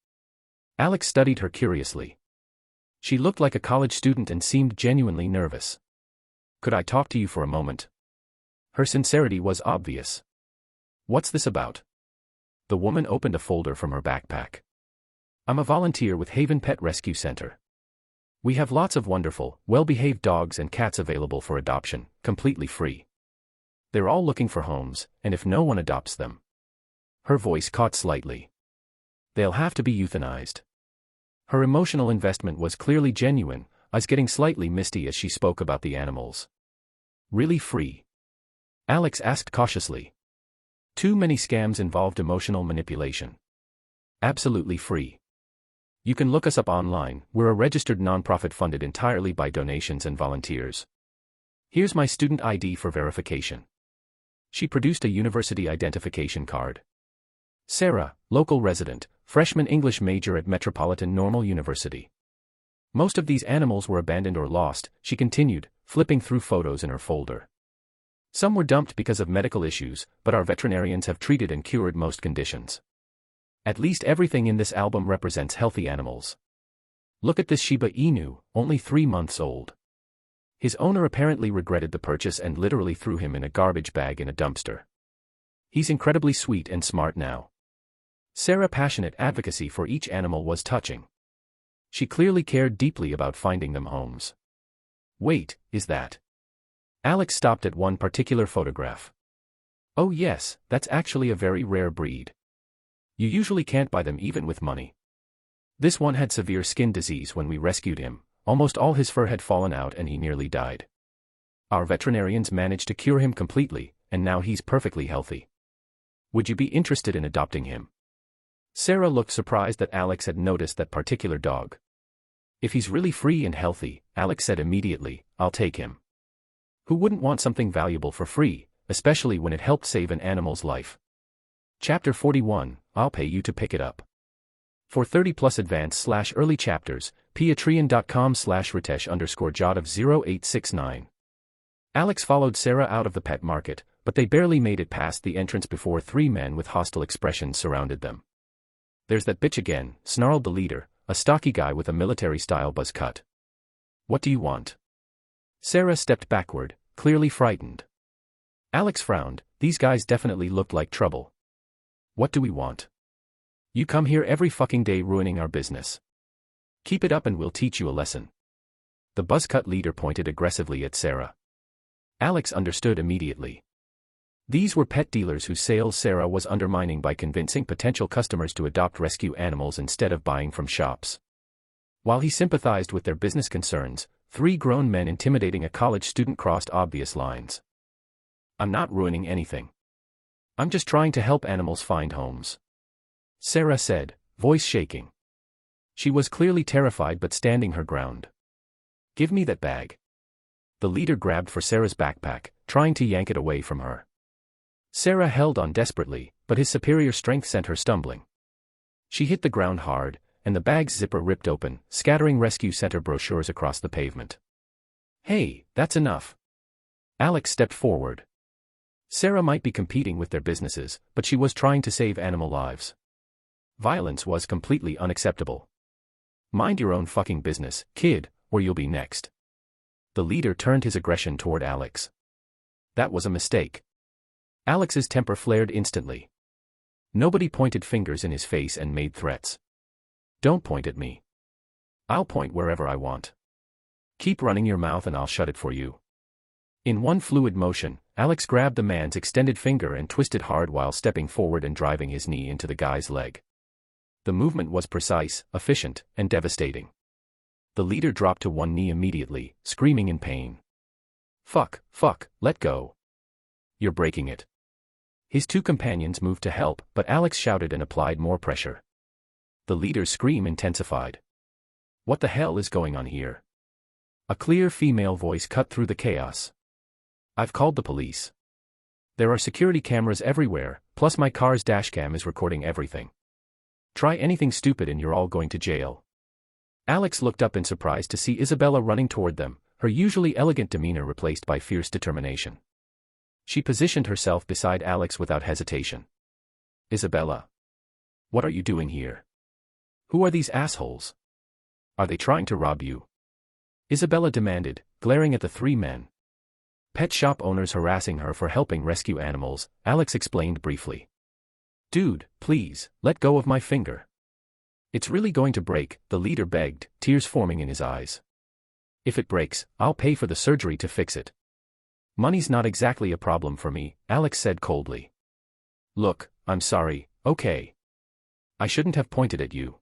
Alex studied her curiously. She looked like a college student and seemed genuinely nervous. "Could I talk to you for a moment?" Her sincerity was obvious. "What's this about?" The woman opened a folder from her backpack. "I'm a volunteer with Haven Pet Rescue Center. We have lots of wonderful, well-behaved dogs and cats available for adoption, completely free. They're all looking for homes, and if no one adopts them..." Her voice caught slightly. "They'll have to be euthanized." Her emotional investment was clearly genuine, eyes getting slightly misty as she spoke about the animals. "Really free?" Alex asked cautiously. Too many scams involved emotional manipulation. "Absolutely free. You can look us up online. We're a registered nonprofit funded entirely by donations and volunteers. Here's my student ID for verification." She produced a university identification card. Sarah, local resident, freshman English major at Metropolitan Normal University. "Most of these animals were abandoned or lost," she continued, flipping through photos in her folder. "Some were dumped because of medical issues, but our veterinarians have treated and cured most conditions. At least everything in this album represents healthy animals. Look at this Shiba Inu, only 3 months old. His owner apparently regretted the purchase and literally threw him in a garbage bag in a dumpster. He's incredibly sweet and smart now." Sarah's passionate advocacy for each animal was touching. She clearly cared deeply about finding them homes. "Wait, is that..." Alex stopped at one particular photograph. "Oh yes, that's actually a very rare breed. You usually can't buy them even with money. This one had severe skin disease when we rescued him. Almost all his fur had fallen out and he nearly died. Our veterinarians managed to cure him completely, and now he's perfectly healthy. Would you be interested in adopting him?" Sarah looked surprised that Alex had noticed that particular dog. "If he's really free and healthy," Alex said immediately, "I'll take him. Who wouldn't want something valuable for free, especially when it helped save an animal's life?" Chapter 41, I'll pay you to pick it up. For 30+ advanced/early chapters, patreon.com/ritesh_jadav0869. Alex followed Sarah out of the pet market, but they barely made it past the entrance before 3 men with hostile expressions surrounded them. "There's that bitch again," snarled the leader, a stocky guy with a military-style buzz cut. "What do you want?" Sarah stepped backward, clearly frightened. Alex frowned. These guys definitely looked like trouble. "What do we want? You come here every fucking day ruining our business. Keep it up and we'll teach you a lesson." The buzzcut leader pointed aggressively at Sarah. Alex understood immediately. These were pet dealers whose sales Sarah was undermining by convincing potential customers to adopt rescue animals instead of buying from shops. While he sympathized with their business concerns, 3 grown men intimidating a college student crossed obvious lines. "I'm not ruining anything. I'm just trying to help animals find homes," Sarah said, voice shaking. She was clearly terrified but standing her ground. "Give me that bag." The leader grabbed for Sarah's backpack, trying to yank it away from her. Sarah held on desperately, but his superior strength sent her stumbling. She hit the ground hard, and the bag's zipper ripped open, scattering rescue center brochures across the pavement. "Hey, that's enough." Alex stepped forward. Sarah might be competing with their businesses, but she was trying to save animal lives. Violence was completely unacceptable. "Mind your own fucking business, kid, or you'll be next." The leader turned his aggression toward Alex. That was a mistake. Alex's temper flared instantly. Nobody pointed fingers in his face and made threats. "Don't point at me. I'll point wherever I want. Keep running your mouth and I'll shut it for you." In one fluid motion, Alex grabbed the man's extended finger and twisted hard while stepping forward and driving his knee into the guy's leg. The movement was precise, efficient, and devastating. The leader dropped to one knee immediately, screaming in pain. Fuck, let go. You're breaking it." His two companions moved to help, but Alex shouted and applied more pressure. The leader's scream intensified. "What the hell is going on here?" A clear female voice cut through the chaos. "I've called the police. There are security cameras everywhere, plus my car's dashcam is recording everything. Try anything stupid and you're all going to jail." Alex looked up in surprise to see Isabella running toward them, her usually elegant demeanor replaced by fierce determination. She positioned herself beside Alex without hesitation. "Isabella. What are you doing here? Who are these assholes? Are they trying to rob you?" Isabella demanded, glaring at the three men. "Pet shop owners harassing her for helping rescue animals," Alex explained briefly. "Dude, please, let go of my finger. It's really going to break," the leader begged, tears forming in his eyes. "If it breaks, I'll pay for the surgery to fix it." "Money's not exactly a problem for me," Alex said coldly. "Look, I'm sorry, okay? I shouldn't have pointed at you.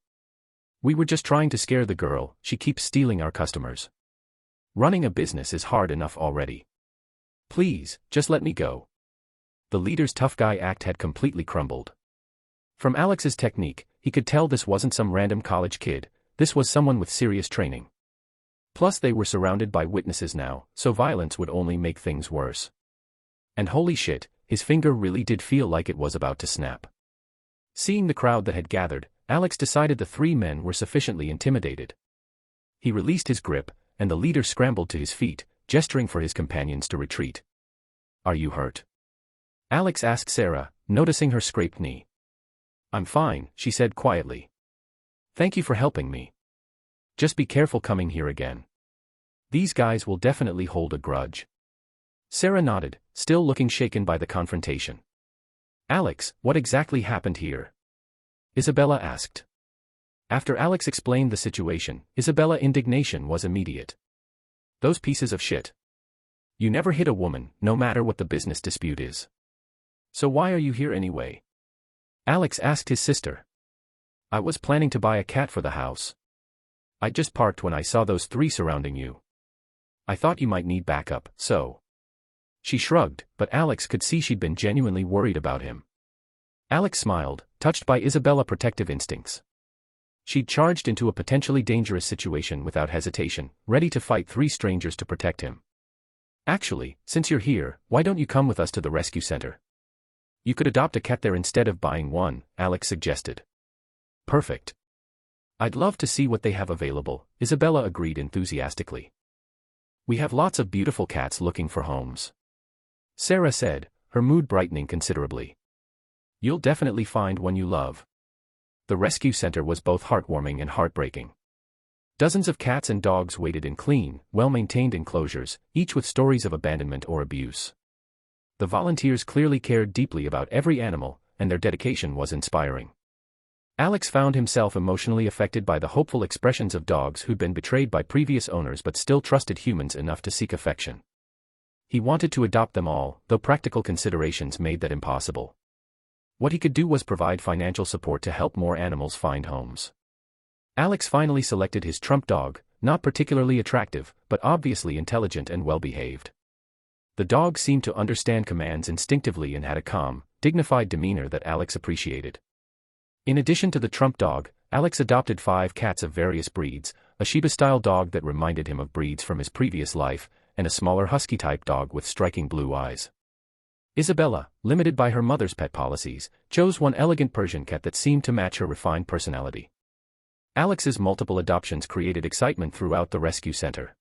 We were just trying to scare the girl, she keeps stealing our customers. Running a business is hard enough already. Please, just let me go." The leader's tough guy act had completely crumbled. From Alex's technique, he could tell this wasn't some random college kid, this was someone with serious training. Plus they were surrounded by witnesses now, so violence would only make things worse. And holy shit, his finger really did feel like it was about to snap. Seeing the crowd that had gathered, Alex decided the three men were sufficiently intimidated. He released his grip, and the leader scrambled to his feet, gesturing for his companions to retreat. "Are you hurt?" Alex asked Sarah, noticing her scraped knee. "I'm fine," she said quietly. "Thank you for helping me. Just be careful coming here again. These guys will definitely hold a grudge." Sarah nodded, still looking shaken by the confrontation. "Alex, what exactly happened here?" Isabella asked. After Alex explained the situation, Isabella's indignation was immediate. "Those pieces of shit. You never hit a woman, no matter what the business dispute is. So why are you here anyway?" Alex asked his sister. "I was planning to buy a cat for the house. I just parked when I saw those three surrounding you. I thought you might need backup, so." She shrugged, but Alex could see she'd been genuinely worried about him. Alex smiled, touched by Isabella's protective instincts. She'd charged into a potentially dangerous situation without hesitation, ready to fight three strangers to protect him. "Actually, since you're here, why don't you come with us to the rescue center? You could adopt a cat there instead of buying one," Alex suggested. "Perfect. I'd love to see what they have available," Isabella agreed enthusiastically. "We have lots of beautiful cats looking for homes," Sarah said, her mood brightening considerably. "You'll definitely find one you love." The rescue center was both heartwarming and heartbreaking. Dozens of cats and dogs waited in clean, well-maintained enclosures, each with stories of abandonment or abuse. The volunteers clearly cared deeply about every animal, and their dedication was inspiring. Alex found himself emotionally affected by the hopeful expressions of dogs who'd been betrayed by previous owners but still trusted humans enough to seek affection. He wanted to adopt them all, though practical considerations made that impossible. What he could do was provide financial support to help more animals find homes. Alex finally selected his trump dog, not particularly attractive, but obviously intelligent and well-behaved. The dog seemed to understand commands instinctively and had a calm, dignified demeanor that Alex appreciated. In addition to the trump dog, Alex adopted 5 cats of various breeds, a Shiba-style dog that reminded him of breeds from his previous life, and a smaller husky-type dog with striking blue eyes. Isabella, limited by her mother's pet policies, chose one elegant Persian cat that seemed to match her refined personality. Alex's multiple adoptions created excitement throughout the rescue center.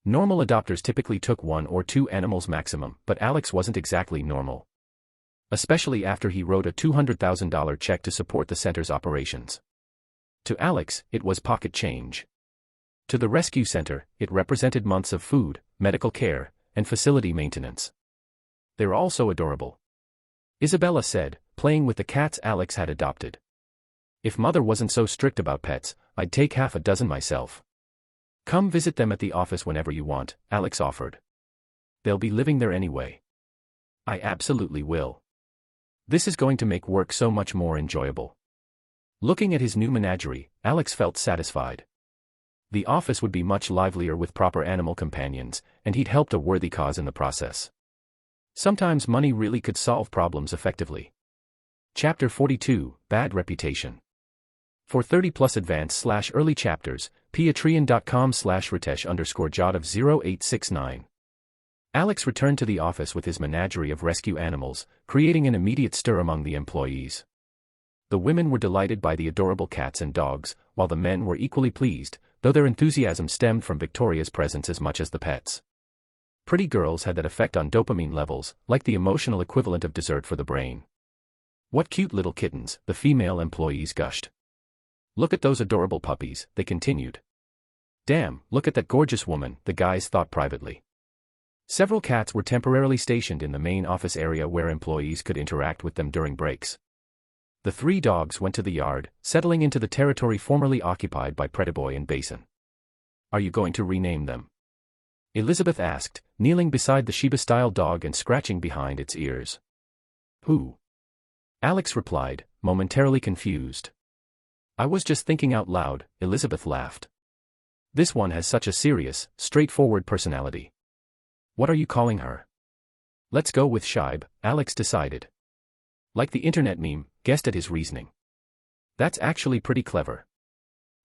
Normal adopters typically took 1 or 2 animals maximum, but Alex wasn't exactly normal. Especially after he wrote a $200,000 check to support the center's operations. To Alex, it was pocket change. To the rescue center, it represented months of food, medical care, and facility maintenance. They're all so adorable. Isabella said, playing with the cats Alex had adopted. If mother wasn't so strict about pets, I'd take half a dozen myself. Come visit them at the office whenever you want, Alex offered. They'll be living there anyway. I absolutely will. This is going to make work so much more enjoyable. Looking at his new menagerie, Alex felt satisfied. The office would be much livelier with proper animal companions, and he'd helped a worthy cause in the process. Sometimes money really could solve problems effectively. Chapter 42, Bad Reputation. For 30+ advanced/early chapters, patreon.com/ritesh_jadav0869. Alex returned to the office with his menagerie of rescue animals, creating an immediate stir among the employees. The women were delighted by the adorable cats and dogs, while the men were equally pleased, though their enthusiasm stemmed from Victoria's presence as much as the pets. Pretty girls had that effect on dopamine levels, like the emotional equivalent of dessert for the brain. What cute little kittens, the female employees gushed. Look at those adorable puppies, they continued. Damn, look at that gorgeous woman, the guys thought privately. Several cats were temporarily stationed in the main office area where employees could interact with them during breaks. The 3 dogs went to the yard, settling into the territory formerly occupied by Prettyboy and Basin. Are you going to rename them? Elizabeth asked, kneeling beside the Shiba-style dog and scratching behind its ears. Who? Alex replied, momentarily confused. I was just thinking out loud, Elizabeth laughed. This one has such a serious, straightforward personality. What are you calling her? Let's go with Shibe, Alex decided. Like the internet meme, guessed at his reasoning. That's actually pretty clever.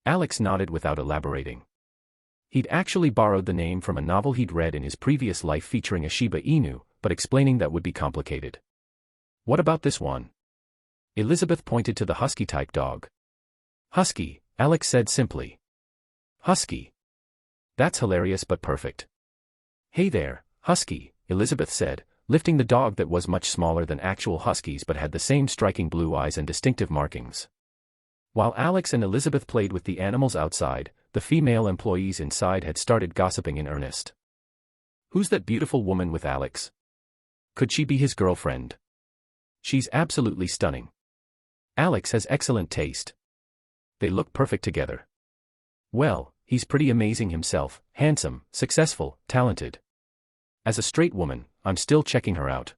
Alex nodded without elaborating. He'd actually borrowed the name from a novel he'd read in his previous life featuring a Shiba Inu, but explaining that would be complicated. What about this one? Elizabeth pointed to the husky-type dog. Husky, Alex said simply. Husky. That's hilarious but perfect. Hey there, Husky, Elizabeth said, lifting the dog that was much smaller than actual huskies but had the same striking blue eyes and distinctive markings. While Alex and Elizabeth played with the animals outside, the female employees inside had started gossiping in earnest. Who's that beautiful woman with Alex? Could she be his girlfriend? She's absolutely stunning. Alex has excellent taste. They look perfect together. Well, he's pretty amazing himself, handsome, successful, talented. As a straight woman, I'm still checking her out.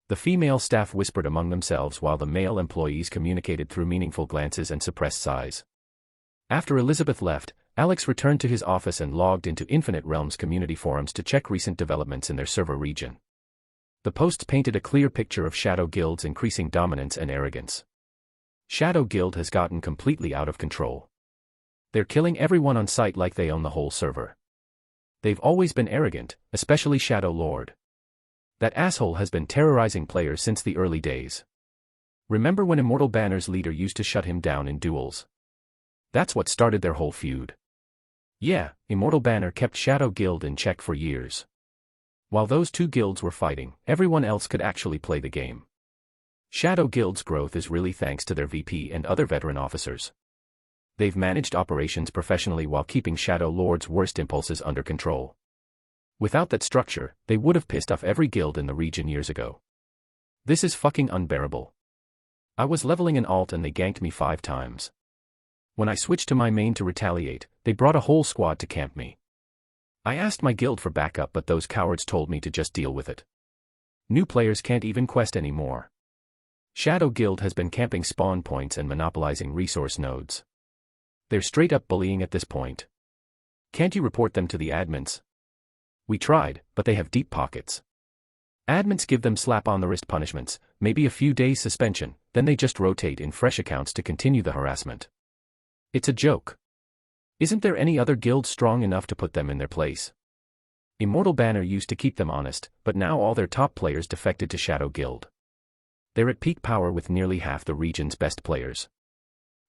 The female staff whispered among themselves while the male employees communicated through meaningful glances and suppressed sighs. After Elizabeth left, Alex returned to his office and logged into Infinite Realms community forums to check recent developments in their server region. The posts painted a clear picture of Shadow Guild's increasing dominance and arrogance. Shadow Guild has gotten completely out of control. They're killing everyone on site like they own the whole server. They've always been arrogant, especially Shadow Lord. That asshole has been terrorizing players since the early days. Remember when Immortal Banner's leader used to shut him down in duels? That's what started their whole feud. Yeah, Immortal Banner kept Shadow Guild in check for years. While those 2 guilds were fighting, everyone else could actually play the game. Shadow Guild's growth is really thanks to their VP and other veteran officers. They've managed operations professionally while keeping Shadow Lord's worst impulses under control. Without that structure, they would have pissed off every guild in the region years ago. This is fucking unbearable. I was leveling an alt and they ganked me 5 times. When I switched to my main to retaliate, they brought a whole squad to camp me. I asked my guild for backup but those cowards told me to just deal with it. New players can't even quest anymore. Shadow Guild has been camping spawn points and monopolizing resource nodes. They're straight up bullying at this point. Can't you report them to the admins? We tried, but they have deep pockets. Admins give them slap-on-the-wrist punishments, maybe a few days suspension, then they just rotate in fresh accounts to continue the harassment. It's a joke. Isn't there any other guild strong enough to put them in their place? Immortal Banner used to keep them honest, but now all their top players defected to Shadow Guild. They're at peak power with nearly half the region's best players.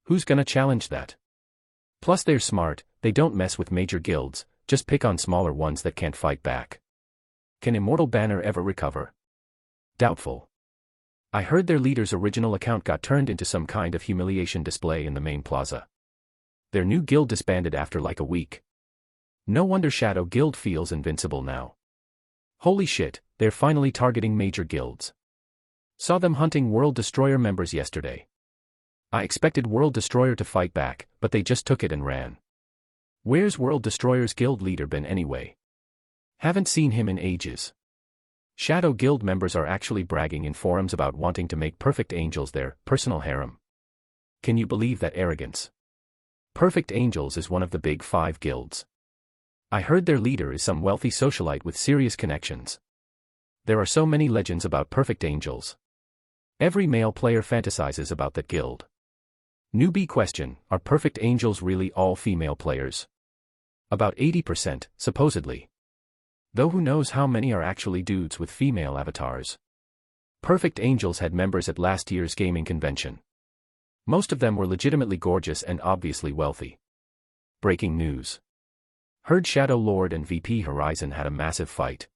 Who's gonna challenge that? Plus they're smart, they don't mess with major guilds, just pick on smaller ones that can't fight back. Can Immortal Banner ever recover? Doubtful. I heard their leader's original account got turned into some kind of humiliation display in the main plaza. Their new guild disbanded after like a week. No wonder Shadow Guild feels invincible now. Holy shit, they're finally targeting major guilds. Saw them hunting World Destroyer members yesterday. I expected World Destroyer to fight back, but they just took it and ran. Where's World Destroyer's guild leader been anyway? Haven't seen him in ages. Shadow Guild members are actually bragging in forums about wanting to make Perfect Angels their personal harem. Can you believe that arrogance? Perfect Angels is one of the big 5 guilds. I heard their leader is some wealthy socialite with serious connections. There are so many legends about Perfect Angels. Every male player fantasizes about that guild. Newbie question, are Perfect Angels really all female players? About 80%, supposedly. Though who knows how many are actually dudes with female avatars. Perfect Angels had members at last year's gaming convention. Most of them were legitimately gorgeous and obviously wealthy. Breaking news. Heard Shadow Lord and VP Horizon had a massive fight.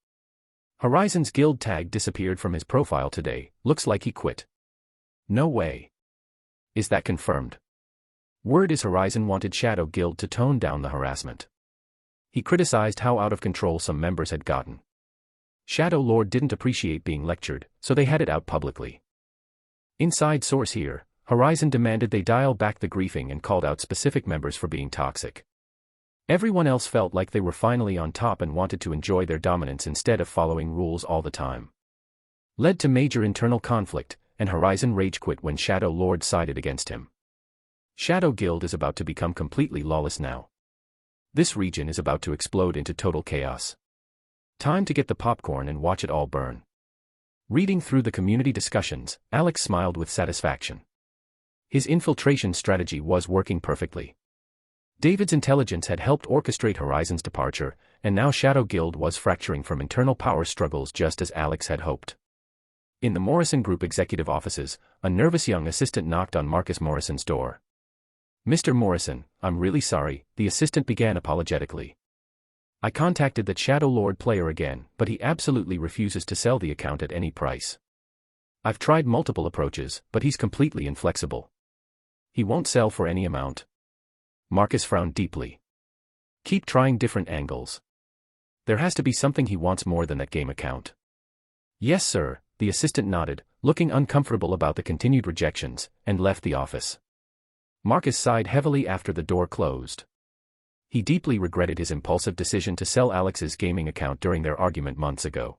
Horizon's guild tag disappeared from his profile today, looks like he quit. No way. Is that confirmed? Word is Horizon wanted Shadow Guild to tone down the harassment. He criticized how out of control some members had gotten. Shadow Lord didn't appreciate being lectured, so they had it out publicly. Inside source here, Horizon demanded they dial back the griefing and called out specific members for being toxic. Everyone else felt like they were finally on top and wanted to enjoy their dominance instead of following rules all the time. Led to major internal conflict, and Horizon rage quit when Shadow Lord sided against him. Shadow Guild is about to become completely lawless now. This region is about to explode into total chaos. Time to get the popcorn and watch it all burn. Reading through the community discussions, Alex smiled with satisfaction. His infiltration strategy was working perfectly. David's intelligence had helped orchestrate Horizon's departure, and now Shadow Guild was fracturing from internal power struggles just as Alex had hoped. In the Morrison Group executive offices, a nervous young assistant knocked on Marcus Morrison's door. Mr. Morrison, I'm really sorry, the assistant began apologetically. I contacted that Shadow Lord player again, but he absolutely refuses to sell the account at any price. I've tried multiple approaches, but he's completely inflexible. He won't sell for any amount. Marcus frowned deeply. Keep trying different angles. There has to be something he wants more than that game account. Yes sir, the assistant nodded, looking uncomfortable about the continued rejections, and left the office. Marcus sighed heavily after the door closed. He deeply regretted his impulsive decision to sell Alex's gaming account during their argument months ago.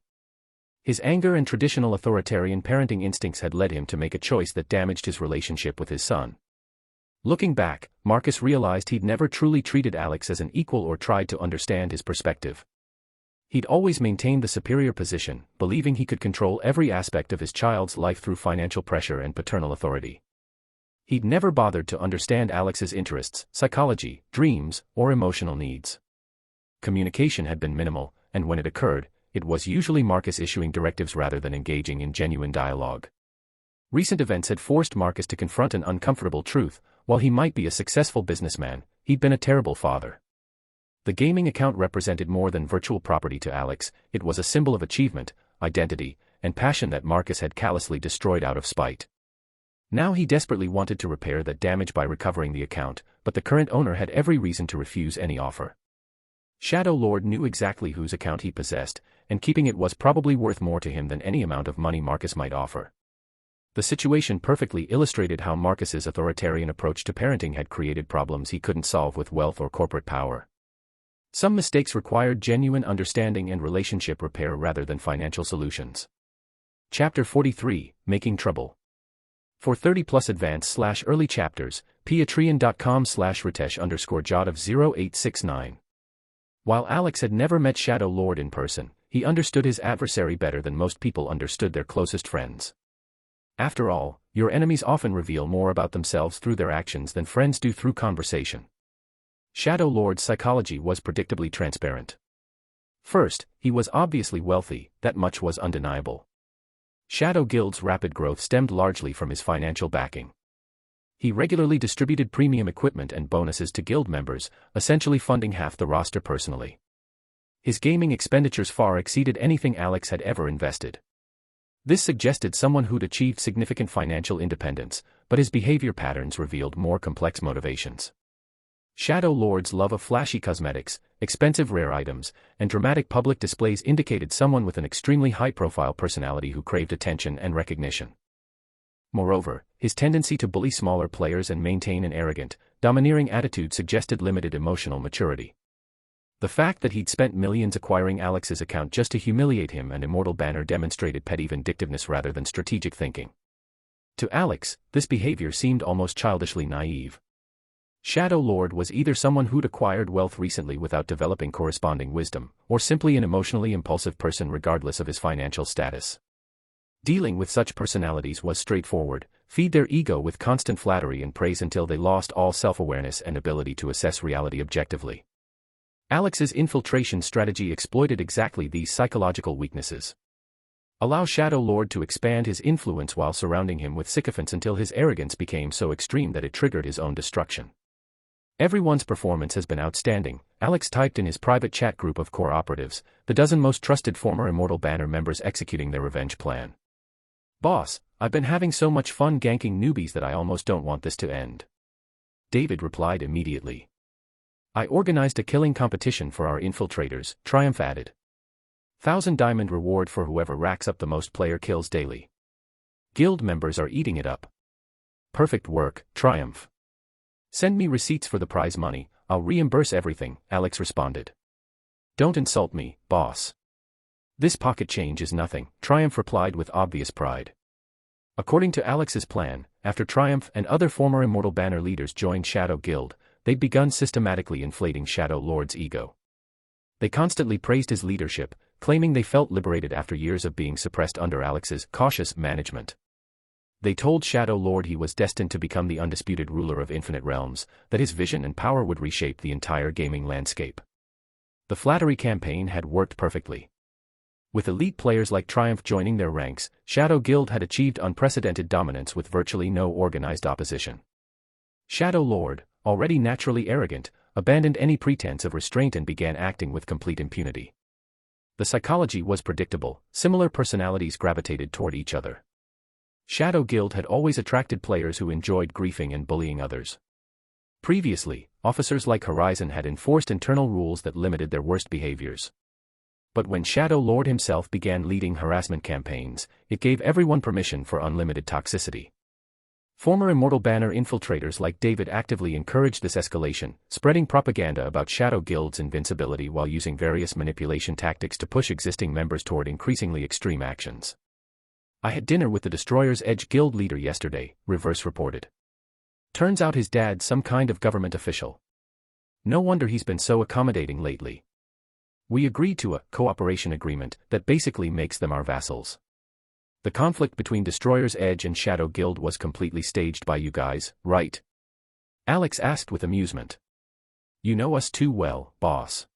His anger and traditional authoritarian parenting instincts had led him to make a choice that damaged his relationship with his son. Looking back, Marcus realized he'd never truly treated Alex as an equal or tried to understand his perspective. He'd always maintained the superior position, believing he could control every aspect of his child's life through financial pressure and paternal authority. He'd never bothered to understand Alex's interests, psychology, dreams, or emotional needs. Communication had been minimal, and when it occurred, it was usually Marcus issuing directives rather than engaging in genuine dialogue. Recent events had forced Marcus to confront an uncomfortable truth: while he might be a successful businessman, he'd been a terrible father. The gaming account represented more than virtual property to Alex, it was a symbol of achievement, identity, and passion that Marcus had callously destroyed out of spite. Now he desperately wanted to repair that damage by recovering the account, but the current owner had every reason to refuse any offer. Shadow Lord knew exactly whose account he possessed, and keeping it was probably worth more to him than any amount of money Marcus might offer. The situation perfectly illustrated how Marcus's authoritarian approach to parenting had created problems he couldn't solve with wealth or corporate power. Some mistakes required genuine understanding and relationship repair rather than financial solutions. Chapter 43, Making Trouble. For 30+ advanced/early chapters, patreon.com/ritesh_jot0869. While Alex had never met Shadow Lord in person, he understood his adversary better than most people understood their closest friends. After all, your enemies often reveal more about themselves through their actions than friends do through conversation. Shadow Lord's psychology was predictably transparent. First, he was obviously wealthy, that much was undeniable. Shadow Guild's rapid growth stemmed largely from his financial backing. He regularly distributed premium equipment and bonuses to guild members, essentially funding half the roster personally. His gaming expenditures far exceeded anything Alex had ever invested. This suggested someone who'd achieved significant financial independence, but his behavior patterns revealed more complex motivations. Shadow Lord's love of flashy cosmetics, expensive rare items, and dramatic public displays indicated someone with an extremely high-profile personality who craved attention and recognition. Moreover, his tendency to bully smaller players and maintain an arrogant, domineering attitude suggested limited emotional maturity. The fact that he'd spent millions acquiring Alex's account just to humiliate him and Immortal Banner demonstrated petty vindictiveness rather than strategic thinking. To Alex, this behavior seemed almost childishly naive. Shadow Lord was either someone who'd acquired wealth recently without developing corresponding wisdom, or simply an emotionally impulsive person regardless of his financial status. Dealing with such personalities was straightforward: feed their ego with constant flattery and praise until they lost all self-awareness and ability to assess reality objectively. Alex's infiltration strategy exploited exactly these psychological weaknesses. Allow Shadow Lord to expand his influence while surrounding him with sycophants until his arrogance became so extreme that it triggered his own destruction. "Everyone's performance has been outstanding," Alex typed in his private chat group of core operatives, the dozen most trusted former Immortal Banner members executing their revenge plan. "Boss, I've been having so much fun ganking newbies that I almost don't want this to end." David replied immediately. "I organized a killing competition for our infiltrators," Triumph added. 1,000 diamond reward for whoever racks up the most player kills daily. Guild members are eating it up. "Perfect work, Triumph. Send me receipts for the prize money, I'll reimburse everything," Alex responded. "Don't insult me, boss. This pocket change is nothing," Triumph replied with obvious pride. According to Alex's plan, after Triumph and other former Immortal Banner leaders joined Shadow Guild, they'd begun systematically inflating Shadow Lord's ego. They constantly praised his leadership, claiming they felt liberated after years of being suppressed under Alex's cautious management. They told Shadow Lord he was destined to become the undisputed ruler of infinite realms, that his vision and power would reshape the entire gaming landscape. The flattery campaign had worked perfectly. With elite players like Triumph joining their ranks, Shadow Guild had achieved unprecedented dominance with virtually no organized opposition. Shadow Lord, already naturally arrogant, abandoned any pretense of restraint and began acting with complete impunity. The psychology was predictable: similar personalities gravitated toward each other. Shadow Guild had always attracted players who enjoyed griefing and bullying others. Previously, officers like Horizon had enforced internal rules that limited their worst behaviors. But when Shadow Lord himself began leading harassment campaigns, it gave everyone permission for unlimited toxicity. Former Immortal Banner infiltrators like David actively encouraged this escalation, spreading propaganda about Shadow Guild's invincibility while using various manipulation tactics to push existing members toward increasingly extreme actions. "I had dinner with the Destroyer's Edge Guild leader yesterday," Reverse reported. "Turns out his dad's some kind of government official. No wonder he's been so accommodating lately. We agreed to a cooperation agreement that basically makes them our vassals. The conflict between Destroyer's Edge and Shadow Guild was completely staged by you guys, right?" Alex asked with amusement. "You know us too well, boss."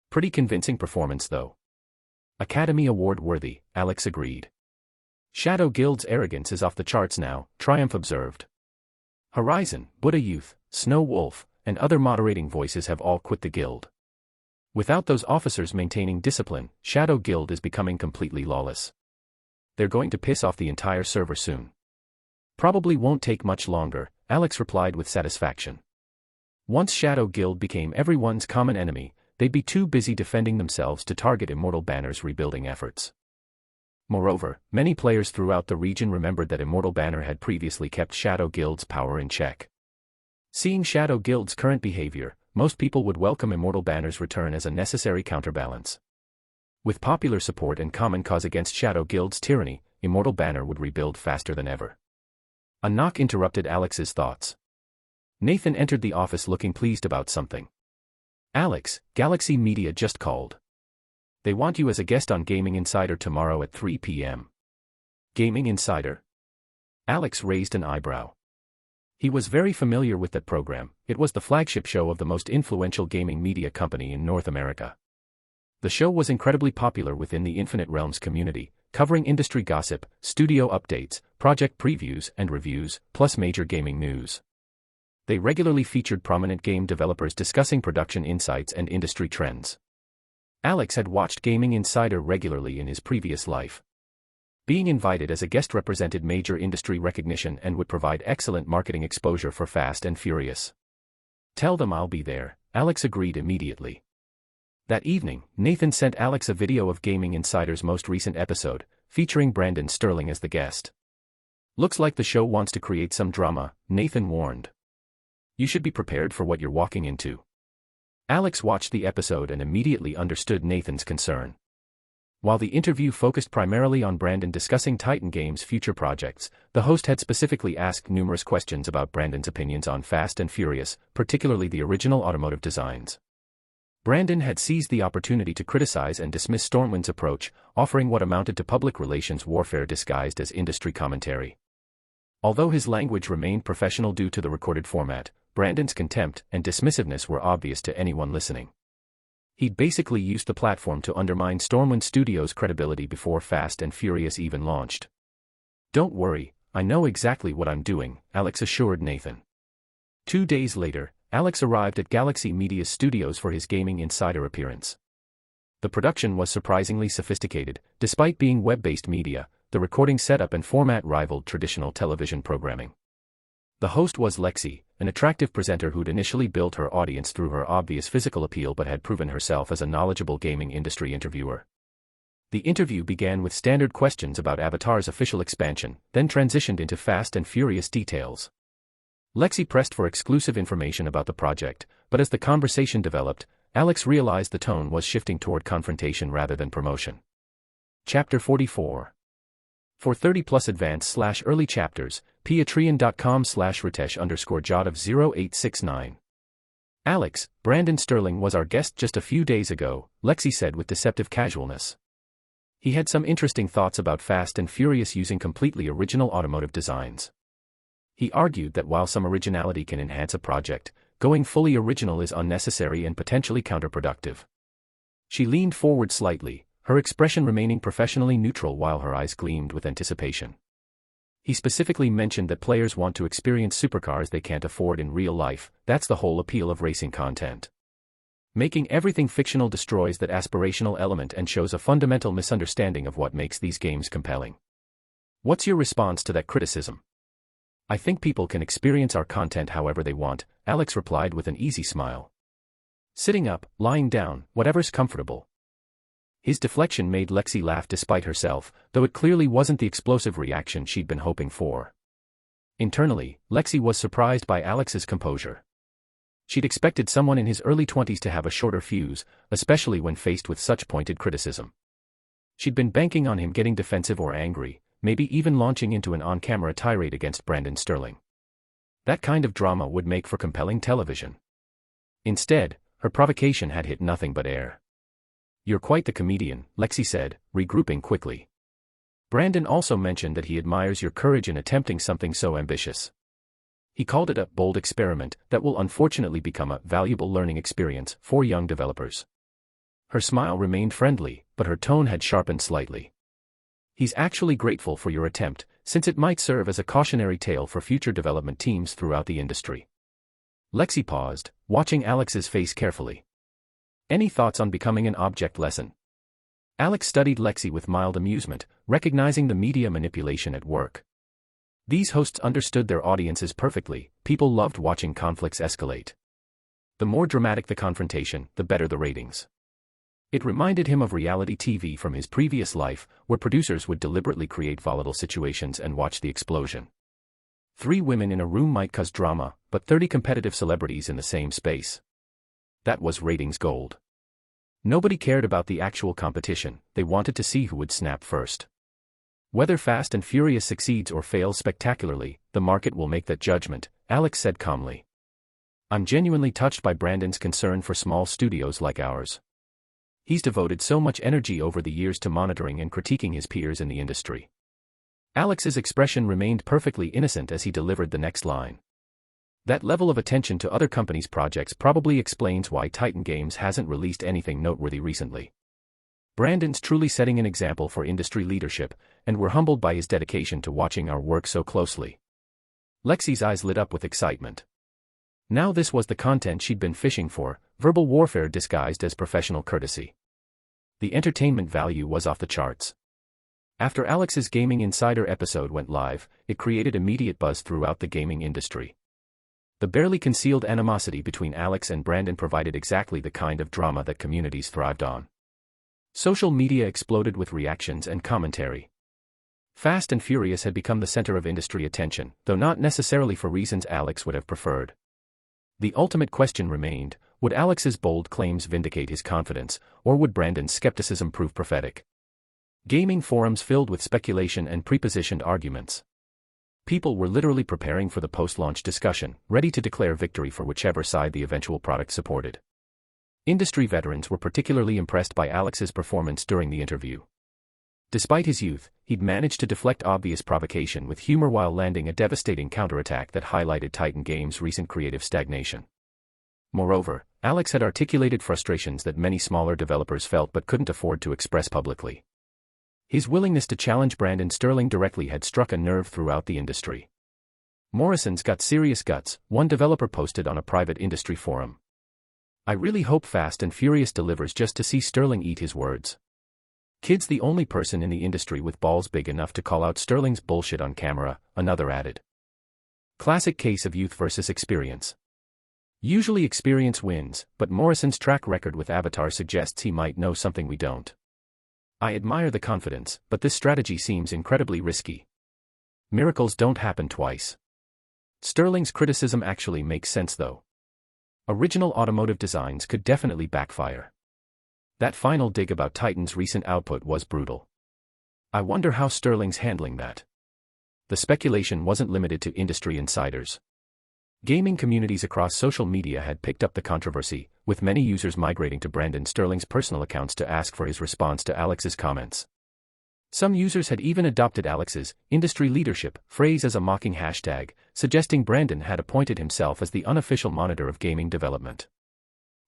"Pretty convincing performance though." "Academy Award worthy," Alex agreed. "Shadow Guild's arrogance is off the charts now," Triumph observed. Horizon, Buddha Youth, Snow Wolf, and other moderating voices have all quit the guild. Without those officers maintaining discipline, Shadow Guild is becoming completely lawless. They're going to piss off the entire server soon. "Probably won't take much longer," Alex replied with satisfaction. Once Shadow Guild became everyone's common enemy, they'd be too busy defending themselves to target Immortal Banner's rebuilding efforts. Moreover, many players throughout the region remembered that Immortal Banner had previously kept Shadow Guild's power in check. Seeing Shadow Guild's current behavior, most people would welcome Immortal Banner's return as a necessary counterbalance. With popular support and common cause against Shadow Guild's tyranny, Immortal Banner would rebuild faster than ever. A knock interrupted Alex's thoughts. Nathan entered the office looking pleased about something. "Alex, Galaxy Media just called. They want you as a guest on Gaming Insider tomorrow at 3 p.m. "Gaming Insider?" Alex raised an eyebrow. He was very familiar with that program. It was the flagship show of the most influential gaming media company in North America. The show was incredibly popular within the Infinite Realms community, covering industry gossip, studio updates, project previews and reviews, plus major gaming news. They regularly featured prominent game developers discussing production insights and industry trends. Alex had watched Gaming Insider regularly in his previous life. Being invited as a guest represented major industry recognition and would provide excellent marketing exposure for Fast and Furious. "Tell them I'll be there," Alex agreed immediately. That evening, Nathan sent Alex a video of Gaming Insider's most recent episode, featuring Brandon Sterling as the guest. "Looks like the show wants to create some drama," Nathan warned. "You should be prepared for what you're walking into." Alex watched the episode and immediately understood Nathan's concern. While the interview focused primarily on Brandon discussing Titan Games' future projects, the host had specifically asked numerous questions about Brandon's opinions on Fast and Furious, particularly the original automotive designs. Brandon had seized the opportunity to criticize and dismiss Stormwind's approach, offering what amounted to public relations warfare disguised as industry commentary. Although his language remained professional due to the recorded format, Brandon's contempt and dismissiveness were obvious to anyone listening. He'd basically used the platform to undermine Stormwind Studios' credibility before Fast and Furious even launched. "Don't worry, I know exactly what I'm doing," Alex assured Nathan. 2 days later, Alex arrived at Galaxy Media Studios for his Gaming Insider appearance. The production was surprisingly sophisticated. Despite being web-based media, the recording setup and format rivaled traditional television programming. The host was Lexi, an attractive presenter who'd initially built her audience through her obvious physical appeal but had proven herself as a knowledgeable gaming industry interviewer. The interview began with standard questions about Avatar's official expansion, then transitioned into Fast and Furious details. Lexi pressed for exclusive information about the project, but as the conversation developed, Alex realized the tone was shifting toward confrontation rather than promotion. Chapter 44. For 30+ advanced/early chapters, patreon.com/ritesh_jadav0869. "Alex, Brandon Sterling was our guest just a few days ago," Lexi said with deceptive casualness. "He had some interesting thoughts about Fast and Furious using completely original automotive designs. He argued that while some originality can enhance a project, going fully original is unnecessary and potentially counterproductive." She leaned forward slightly, her expression remaining professionally neutral while her eyes gleamed with anticipation. "He specifically mentioned that players want to experience supercars they can't afford in real life. That's the whole appeal of racing content. Making everything fictional destroys that aspirational element and shows a fundamental misunderstanding of what makes these games compelling. What's your response to that criticism?" "I think people can experience our content however they want," Alex replied with an easy smile. "Sitting up, lying down, whatever's comfortable." His deflection made Lexi laugh despite herself, though it clearly wasn't the explosive reaction she'd been hoping for. Internally, Lexi was surprised by Alex's composure. She'd expected someone in his early 20s to have a shorter fuse, especially when faced with such pointed criticism. She'd been banking on him getting defensive or angry, maybe even launching into an on-camera tirade against Brandon Sterling. That kind of drama would make for compelling television. Instead, her provocation had hit nothing but air. "You're quite the comedian," Lexi said, regrouping quickly. "Brandon also mentioned that he admires your courage in attempting something so ambitious. He called it a bold experiment that will unfortunately become a valuable learning experience for young developers." Her smile remained friendly, but her tone had sharpened slightly. "He's actually grateful for your attempt, since it might serve as a cautionary tale for future development teams throughout the industry." Lexi paused, watching Alex's face carefully. "Any thoughts on becoming an object lesson?" Alex studied Lexi with mild amusement, recognizing the media manipulation at work. These hosts understood their audiences perfectly. People loved watching conflicts escalate. The more dramatic the confrontation, the better the ratings. It reminded him of reality TV from his previous life, where producers would deliberately create volatile situations and watch the explosion. 3 women in a room might cause drama, but 30 competitive celebrities in the same space. That was ratings gold. Nobody cared about the actual competition, they wanted to see who would snap first. Whether Fast and Furious succeeds or fails spectacularly, the market will make that judgment, Alex said calmly. "I'm genuinely touched by Brandon's concern for small studios like ours. He's devoted so much energy over the years to monitoring and critiquing his peers in the industry." Alex's expression remained perfectly innocent as he delivered the next line. "That level of attention to other companies' projects probably explains why Titan Games hasn't released anything noteworthy recently." Brandon's truly setting an example for industry leadership, and we're humbled by his dedication to watching our work so closely." Lexi's eyes lit up with excitement. Now this was the content she'd been fishing for, verbal warfare disguised as professional courtesy. The entertainment value was off the charts. After Alex's Gaming Insider episode went live, it created immediate buzz throughout the gaming industry. The barely concealed animosity between Alex and Brandon provided exactly the kind of drama that communities thrived on. Social media exploded with reactions and commentary. Fast and Furious had become the center of industry attention, though not necessarily for reasons Alex would have preferred. The ultimate question remained, would Alex's bold claims vindicate his confidence, or would Brandon's skepticism prove prophetic? Gaming forums filled with speculation and prepositioned arguments. People were literally preparing for the post-launch discussion, ready to declare victory for whichever side the eventual product supported. Industry veterans were particularly impressed by Alex's performance during the interview. Despite his youth, he'd managed to deflect obvious provocation with humor while landing a devastating counterattack that highlighted Titan Games' recent creative stagnation. Moreover, Alex had articulated frustrations that many smaller developers felt but couldn't afford to express publicly. His willingness to challenge Brandon Sterling directly had struck a nerve throughout the industry. "Morrison's got serious guts," one developer posted on a private industry forum. "I really hope Fast and Furious delivers just to see Sterling eat his words. Kid's the only person in the industry with balls big enough to call out Sterling's bullshit on camera," another added. Classic case of youth versus experience. Usually experience wins, but Morrison's track record with Avatar suggests he might know something we don't. "I admire the confidence, but this strategy seems incredibly risky. Miracles don't happen twice." Sterling's criticism actually makes sense though. Original automotive designs could definitely backfire. That final dig about Titan's recent output was brutal. I wonder how Sterling's handling that. The speculation wasn't limited to industry insiders. Gaming communities across social media had picked up the controversy, with many users migrating to Brandon Sterling's personal accounts to ask for his response to Alex's comments. Some users had even adopted Alex's "industry leadership" phrase as a mocking hashtag, suggesting Brandon had appointed himself as the unofficial monitor of gaming development.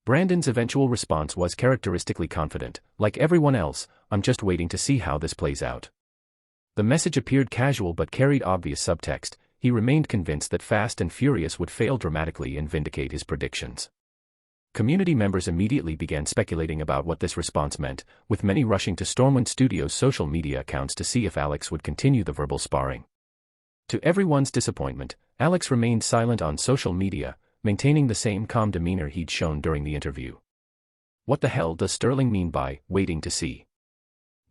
Brandon's eventual response was characteristically confident, "Like everyone else, I'm just waiting to see how this plays out." The message appeared casual but carried obvious subtext. He remained convinced that Fast and Furious would fail dramatically and vindicate his predictions. Community members immediately began speculating about what this response meant, with many rushing to Stormwind Studios' social media accounts to see if Alex would continue the verbal sparring. To everyone's disappointment, Alex remained silent on social media, maintaining the same calm demeanor he'd shown during the interview. "What the hell does Sterling mean by waiting to see?"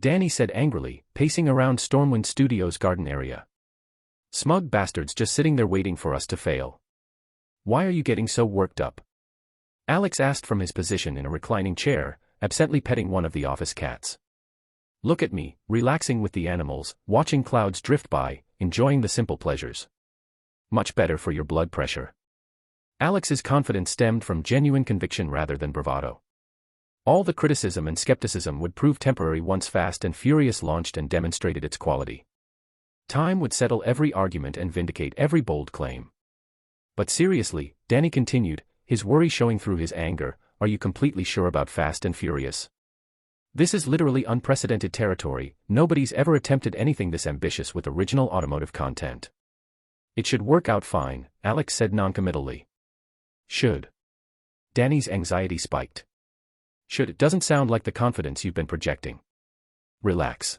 Danny said angrily, pacing around Stormwind Studios' garden area. "Smug bastards just sitting there waiting for us to fail. Why are you getting so worked up?" Alex asked from his position in a reclining chair, absently petting one of the office cats. "Look at me, relaxing with the animals, watching clouds drift by, enjoying the simple pleasures. Much better for your blood pressure." Alex's confidence stemmed from genuine conviction rather than bravado. All the criticism and skepticism would prove temporary once Fast and Furious launched and demonstrated its quality. Time would settle every argument and vindicate every bold claim. "But seriously," Danny continued, his worry showing through his anger, "are you completely sure about Fast and Furious? This is literally unprecedented territory. Nobody's ever attempted anything this ambitious with original automotive content." "It should work out fine," Alex said noncommittally. "Should." Danny's anxiety spiked. "Should" doesn't sound like the confidence you've been projecting. Relax.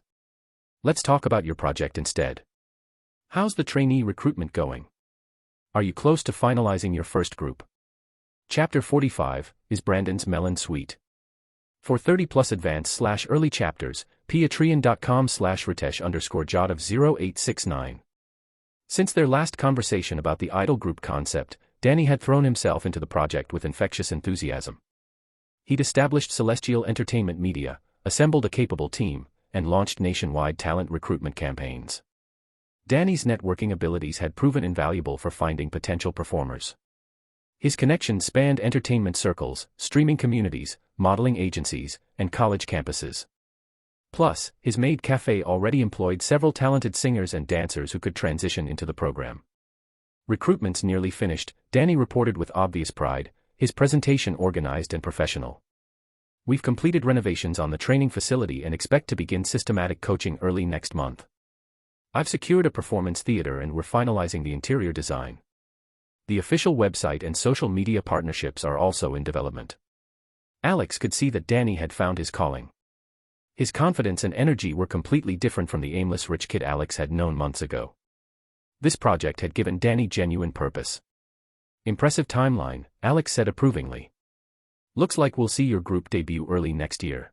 Let's talk about your project instead. How's the trainee recruitment going? Are you close to finalizing your first group? Chapter 45, Is Brandon's Melon Sweet? For 30+ advanced/early chapters, patreon.com/ritesh_jot of 0869. Since their last conversation about the idol group concept, Danny had thrown himself into the project with infectious enthusiasm. He'd established Celestial Entertainment Media, assembled a capable team, and launched nationwide talent recruitment campaigns. Danny's networking abilities had proven invaluable for finding potential performers. His connections spanned entertainment circles, streaming communities, modeling agencies, and college campuses. Plus, his maid cafe already employed several talented singers and dancers who could transition into the program. Recruitment's nearly finished, Danny reported with obvious pride, his presentation organized and professional. We've completed renovations on the training facility and expect to begin systematic coaching early next month. I've secured a performance theater and we're finalizing the interior design. The official website and social media partnerships are also in development. Alex could see that Danny had found his calling. His confidence and energy were completely different from the aimless rich kid Alex had known months ago. This project had given Danny genuine purpose. Impressive timeline, Alex said approvingly. Looks like we'll see your group debut early next year.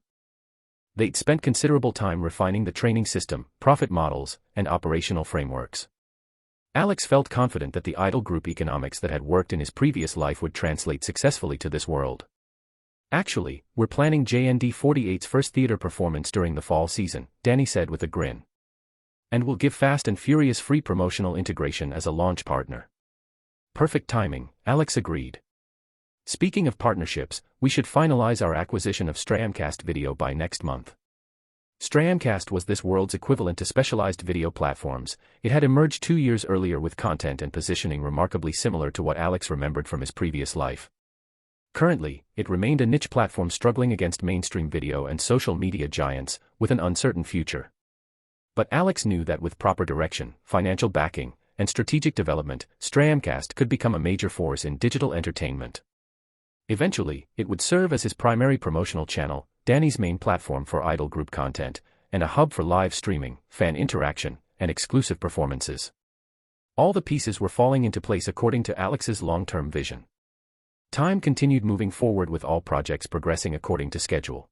They'd spent considerable time refining the training system, profit models, and operational frameworks. Alex felt confident that the idol group economics that had worked in his previous life would translate successfully to this world. Actually, we're planning JND 48's first theater performance during the fall season, Danny said with a grin. And we'll give Fast and Furious free promotional integration as a launch partner. Perfect timing, Alex agreed. Speaking of partnerships, we should finalize our acquisition of Streamcast Video by next month. Streamcast was this world's equivalent to specialized video platforms. It had emerged 2 years earlier with content and positioning remarkably similar to what Alex remembered from his previous life. Currently, it remained a niche platform struggling against mainstream video and social media giants, with an uncertain future. But Alex knew that with proper direction, financial backing, and strategic development, Streamcast could become a major force in digital entertainment. Eventually, it would serve as his primary promotional channel, Danny's main platform for idol group content, and a hub for live streaming, fan interaction, and exclusive performances. All the pieces were falling into place according to Alex's long-term vision. Time continued moving forward with all projects progressing according to schedule.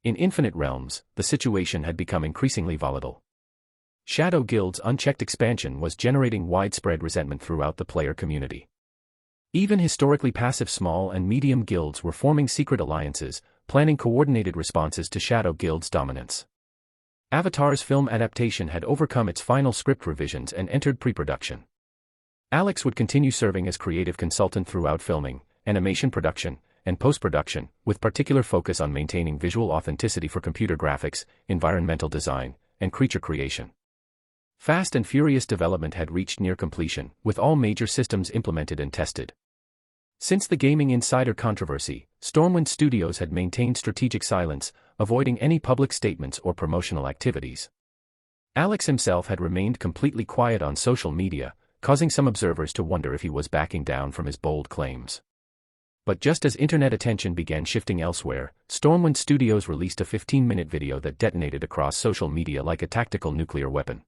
In Infinite Realms, the situation had become increasingly volatile. Shadow Guild's unchecked expansion was generating widespread resentment throughout the player community. Even historically passive small and medium guilds were forming secret alliances, planning coordinated responses to Shadow Guild's dominance. Avatar's film adaptation had overcome its final script revisions and entered pre-production. Alex would continue serving as creative consultant throughout filming, animation production, and post-production, with particular focus on maintaining visual authenticity for computer graphics, environmental design, and creature creation. Fast and Furious development had reached near completion, with all major systems implemented and tested. Since the Gaming Insider controversy, Stormwind Studios had maintained strategic silence, avoiding any public statements or promotional activities. Alex himself had remained completely quiet on social media, causing some observers to wonder if he was backing down from his bold claims. But just as internet attention began shifting elsewhere, Stormwind Studios released a 15-minute video that detonated across social media like a tactical nuclear weapon.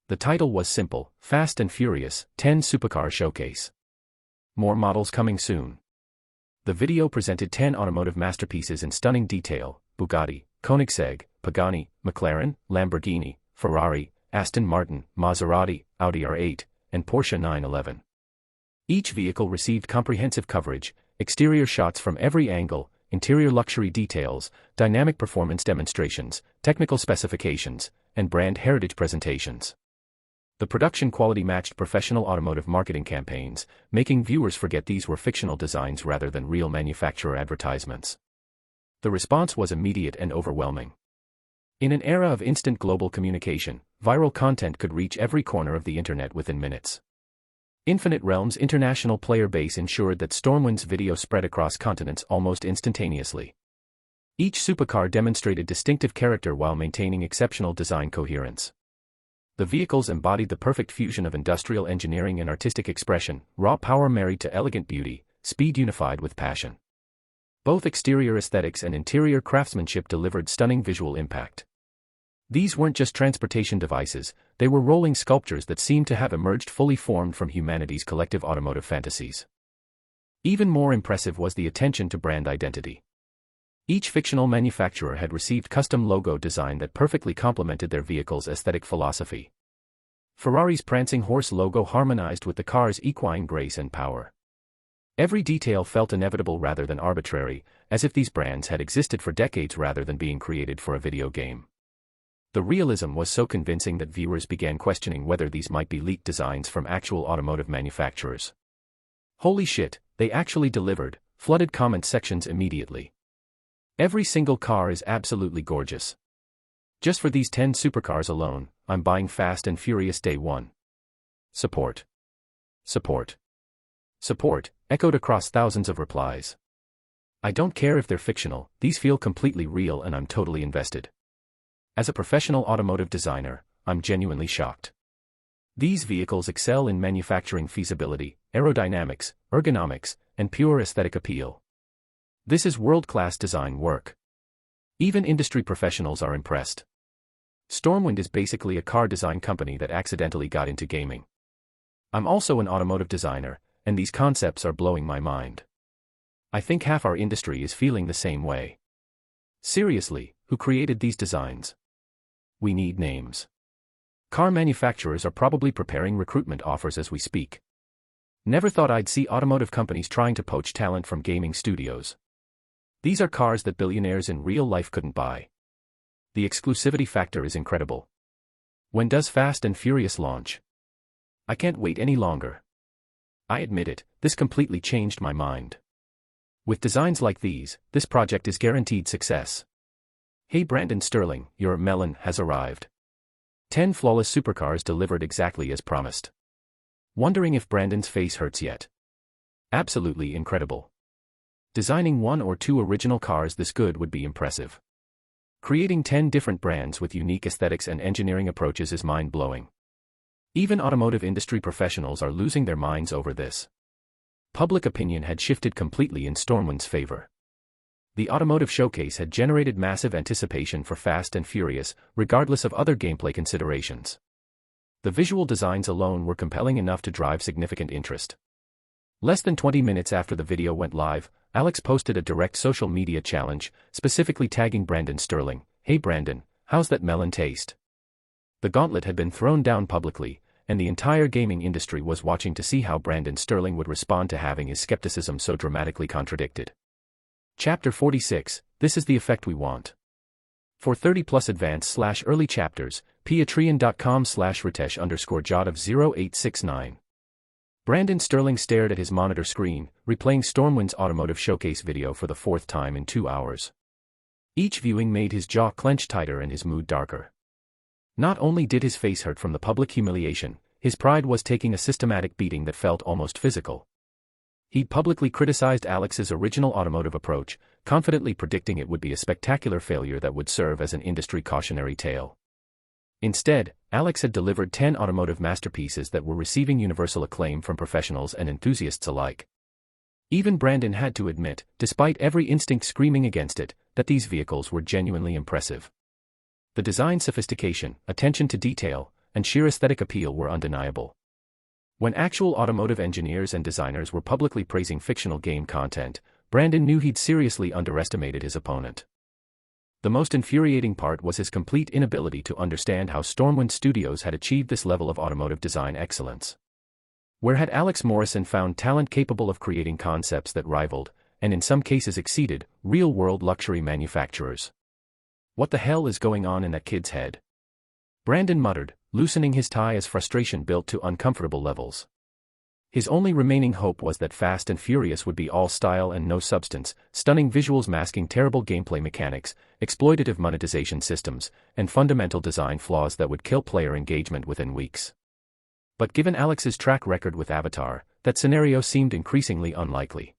The title was simple, Fast and Furious, 10 Supercar Showcase. More models coming soon. The video presented 10 automotive masterpieces in stunning detail: Bugatti, Koenigsegg, Pagani, McLaren, Lamborghini, Ferrari, Aston Martin, Maserati, Audi R8, and Porsche 911. Each vehicle received comprehensive coverage, exterior shots from every angle, interior luxury details, dynamic performance demonstrations, technical specifications, and brand heritage presentations. The production quality matched professional automotive marketing campaigns, making viewers forget these were fictional designs rather than real manufacturer advertisements. The response was immediate and overwhelming. In an era of instant global communication, viral content could reach every corner of the internet within minutes. Infinite Realms' international player base ensured that Stormwind's video spread across continents almost instantaneously. Each supercar demonstrated distinctive character while maintaining exceptional design coherence. The vehicles embodied the perfect fusion of industrial engineering and artistic expression, raw power married to elegant beauty, speed unified with passion. Both exterior aesthetics and interior craftsmanship delivered stunning visual impact. These weren't just transportation devices, they were rolling sculptures that seemed to have emerged fully formed from humanity's collective automotive fantasies. Even more impressive was the attention to brand identity. Each fictional manufacturer had received custom logo design that perfectly complemented their vehicle's aesthetic philosophy. Ferrari's prancing horse logo harmonized with the car's equine grace and power. Every detail felt inevitable rather than arbitrary, as if these brands had existed for decades rather than being created for a video game. The realism was so convincing that viewers began questioning whether these might be leaked designs from actual automotive manufacturers. "Holy shit, they actually delivered," flooded comment sections immediately. "Every single car is absolutely gorgeous. Just for these 10 supercars alone, I'm buying Fast and Furious Day 1. Support. Support. Support," echoed across thousands of replies. I don't care if they're fictional, these feel completely real and I'm totally invested. As a professional automotive designer, I'm genuinely shocked. These vehicles excel in manufacturing feasibility, aerodynamics, ergonomics, and pure aesthetic appeal. This is world-class design work. Even industry professionals are impressed. Stormwind is basically a car design company that accidentally got into gaming. I'm also an automotive designer, and these concepts are blowing my mind. I think half our industry is feeling the same way. Seriously, who created these designs? We need names. Car manufacturers are probably preparing recruitment offers as we speak. Never thought I'd see automotive companies trying to poach talent from gaming studios. These are cars that billionaires in real life couldn't buy. The exclusivity factor is incredible. When does Fast and Furious launch? I can't wait any longer. I admit it, this completely changed my mind. With designs like these, this project is guaranteed success. Hey Brandon Sterling, your melon has arrived. 10 flawless supercars delivered exactly as promised. Wondering if Brandon's face hurts yet. Absolutely incredible. Designing 1 or 2 original cars this good would be impressive. Creating 10 different brands with unique aesthetics and engineering approaches is mind-blowing. Even automotive industry professionals are losing their minds over this. Public opinion had shifted completely in Stormwind's favor. The automotive showcase had generated massive anticipation for Fast and Furious, regardless of other gameplay considerations. The visual designs alone were compelling enough to drive significant interest. Less than 20 minutes after the video went live, Alex posted a direct social media challenge, specifically tagging Brandon Sterling. Hey Brandon, how's that melon taste? The gauntlet had been thrown down publicly, and the entire gaming industry was watching to see how Brandon Sterling would respond to having his skepticism so dramatically contradicted. Chapter 46, This is the Effect We Want. For 30+ advanced/early chapters, patreon.com/ritesh_jot0869. Brandon Sterling stared at his monitor screen, replaying Stormwind's automotive showcase video for the 4th time in 2 hours. Each viewing made his jaw clench tighter and his mood darker. Not only did his face hurt from the public humiliation, his pride was taking a systematic beating that felt almost physical. He'd publicly criticized Alex's original automotive approach, confidently predicting it would be a spectacular failure that would serve as an industry cautionary tale. Instead, Alex had delivered 10 automotive masterpieces that were receiving universal acclaim from professionals and enthusiasts alike. Even Brandon had to admit, despite every instinct screaming against it, that these vehicles were genuinely impressive. The design sophistication, attention to detail, and sheer aesthetic appeal were undeniable. When actual automotive engineers and designers were publicly praising fictional game content, Brandon knew he'd seriously underestimated his opponent. The most infuriating part was his complete inability to understand how Stormwind Studios had achieved this level of automotive design excellence. Where had Alex Morrison found talent capable of creating concepts that rivaled, and in some cases exceeded, real-world luxury manufacturers? What the hell is going on in that kid's head? Brandon muttered, loosening his tie as frustration built to uncomfortable levels. His only remaining hope was that Fast and Furious would be all style and no substance, stunning visuals masking terrible gameplay mechanics, exploitative monetization systems, and fundamental design flaws that would kill player engagement within weeks. But given Alex's track record with Avatar, that scenario seemed increasingly unlikely.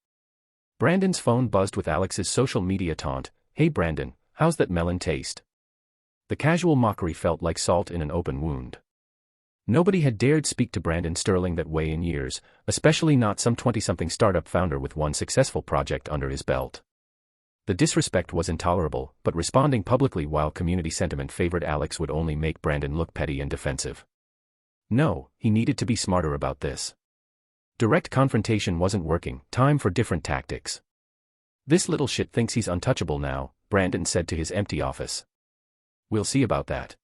Brandon's phone buzzed with Alex's social media taunt, "Hey Brandon, how's that melon taste?" The casual mockery felt like salt in an open wound. Nobody had dared speak to Brandon Sterling that way in years, especially not some 20-something startup founder with one successful project under his belt. The disrespect was intolerable, but responding publicly while community sentiment favored Alex would only make Brandon look petty and defensive. No, he needed to be smarter about this. Direct confrontation wasn't working, time for different tactics. "This little shit thinks he's untouchable now," Brandon said to his empty office. "We'll see about that."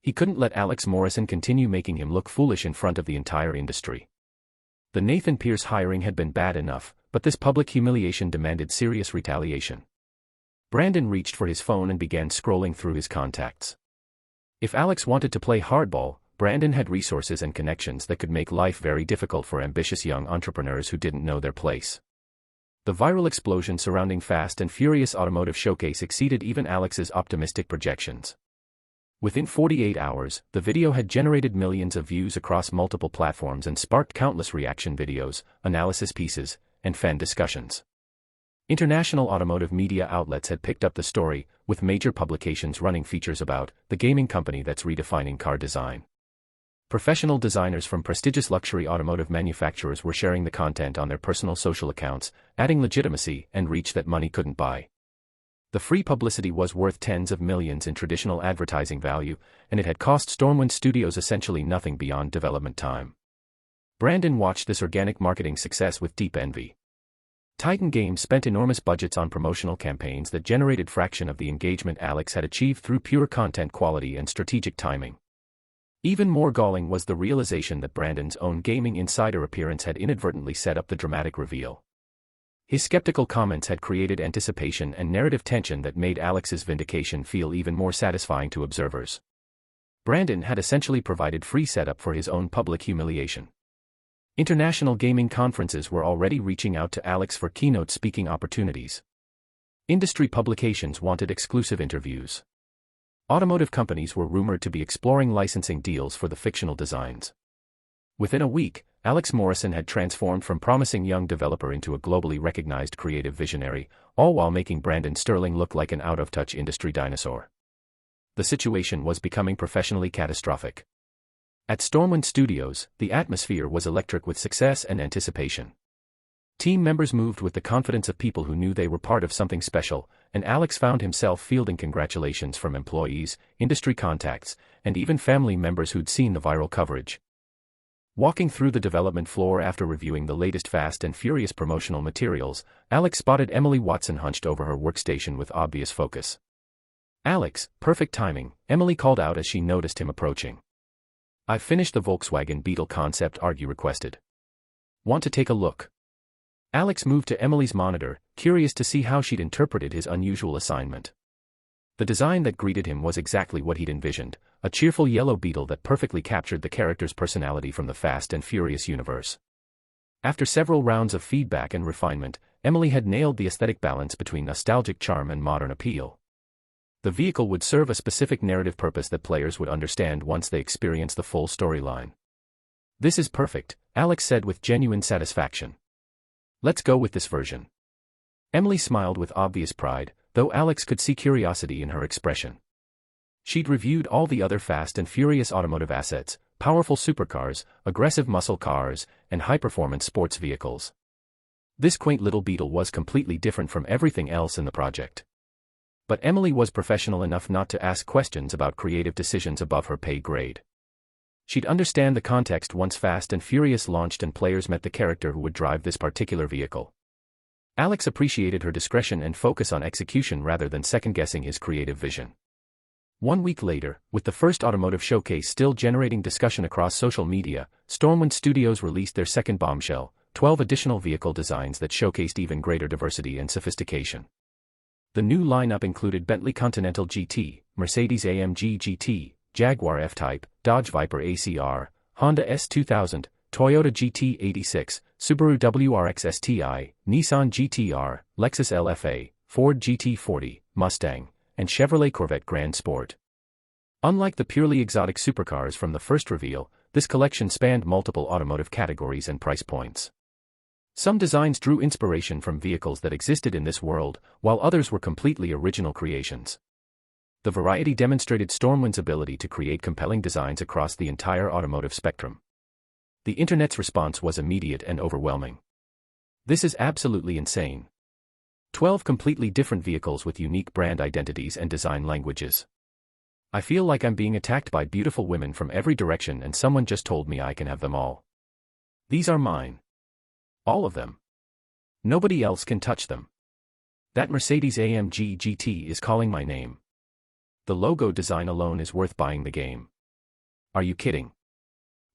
He couldn't let Alex Morrison continue making him look foolish in front of the entire industry. The Nathan Pierce hiring had been bad enough, but this public humiliation demanded serious retaliation. Brandon reached for his phone and began scrolling through his contacts. If Alex wanted to play hardball, Brandon had resources and connections that could make life very difficult for ambitious young entrepreneurs who didn't know their place. The viral explosion surrounding Fast and Furious Automotive Showcase exceeded even Alex's optimistic projections. Within 48 hours, the video had generated millions of views across multiple platforms and sparked countless reaction videos, analysis pieces, and fan discussions. International automotive media outlets had picked up the story, with major publications running features about the gaming company that's redefining car design. Professional designers from prestigious luxury automotive manufacturers were sharing the content on their personal social accounts, adding legitimacy and reach that money couldn't buy. The free publicity was worth tens of millions in traditional advertising value, and it had cost Stormwind Studios essentially nothing beyond development time. Brandon watched this organic marketing success with deep envy. Titan Games spent enormous budgets on promotional campaigns that generated fraction of the engagement Alex had achieved through pure content quality and strategic timing. Even more galling was the realization that Brandon's own Gaming Insider appearance had inadvertently set up the dramatic reveal. His skeptical comments had created anticipation and narrative tension that made Alex's vindication feel even more satisfying to observers. Brandon had essentially provided free setup for his own public humiliation. International gaming conferences were already reaching out to Alex for keynote speaking opportunities. Industry publications wanted exclusive interviews. Automotive companies were rumored to be exploring licensing deals for the fictional designs. Within a week, Alex Morrison had transformed from promising young developer into a globally recognized creative visionary, all while making Brandon Sterling look like an out-of-touch industry dinosaur. The situation was becoming professionally catastrophic. At Stormwind Studios, the atmosphere was electric with success and anticipation. Team members moved with the confidence of people who knew they were part of something special, and Alex found himself fielding congratulations from employees, industry contacts, and even family members who'd seen the viral coverage. Walking through the development floor after reviewing the latest Fast and Furious promotional materials, Alex spotted Emily Watson hunched over her workstation with obvious focus. "Alex, perfect timing," Emily called out as she noticed him approaching. "I've finished the Volkswagen Beetle concept art you requested. Want to take a look?" Alex moved to Emily's monitor, curious to see how she'd interpreted his unusual assignment. The design that greeted him was exactly what he'd envisioned, a cheerful yellow Beetle that perfectly captured the character's personality from the Fast and Furious universe. After several rounds of feedback and refinement, Emily had nailed the aesthetic balance between nostalgic charm and modern appeal. The vehicle would serve a specific narrative purpose that players would understand once they experience the full storyline. "This is perfect," Alex said with genuine satisfaction. "Let's go with this version." Emily smiled with obvious pride, though Alex could see curiosity in her expression. She'd reviewed all the other Fast and Furious automotive assets, powerful supercars, aggressive muscle cars, and high-performance sports vehicles. This quaint little Beetle was completely different from everything else in the project. But Emily was professional enough not to ask questions about creative decisions above her pay grade. She'd understand the context once Fast and Furious launched and players met the character who would drive this particular vehicle. Alex appreciated her discretion and focus on execution rather than second-guessing his creative vision. 1 week later, with the first automotive showcase still generating discussion across social media, Stormwind Studios released their second bombshell, 12 additional vehicle designs that showcased even greater diversity and sophistication. The new lineup included Bentley Continental GT, Mercedes-AMG GT, Jaguar F-Type, Dodge Viper ACR, Honda S2000, Toyota GT86, Subaru WRX STI, Nissan GT-R, Lexus LFA, Ford GT40, Mustang, and Chevrolet Corvette Grand Sport. Unlike the purely exotic supercars from the first reveal, this collection spanned multiple automotive categories and price points. Some designs drew inspiration from vehicles that existed in this world, while others were completely original creations. The variety demonstrated Stormwind's ability to create compelling designs across the entire automotive spectrum. The internet's response was immediate and overwhelming. "This is absolutely insane. 12 completely different vehicles with unique brand identities and design languages. I feel like I'm being attacked by beautiful women from every direction and someone just told me I can have them all. These are mine. All of them. Nobody else can touch them. That Mercedes-AMG GT is calling my name. The logo design alone is worth buying the game. Are you kidding?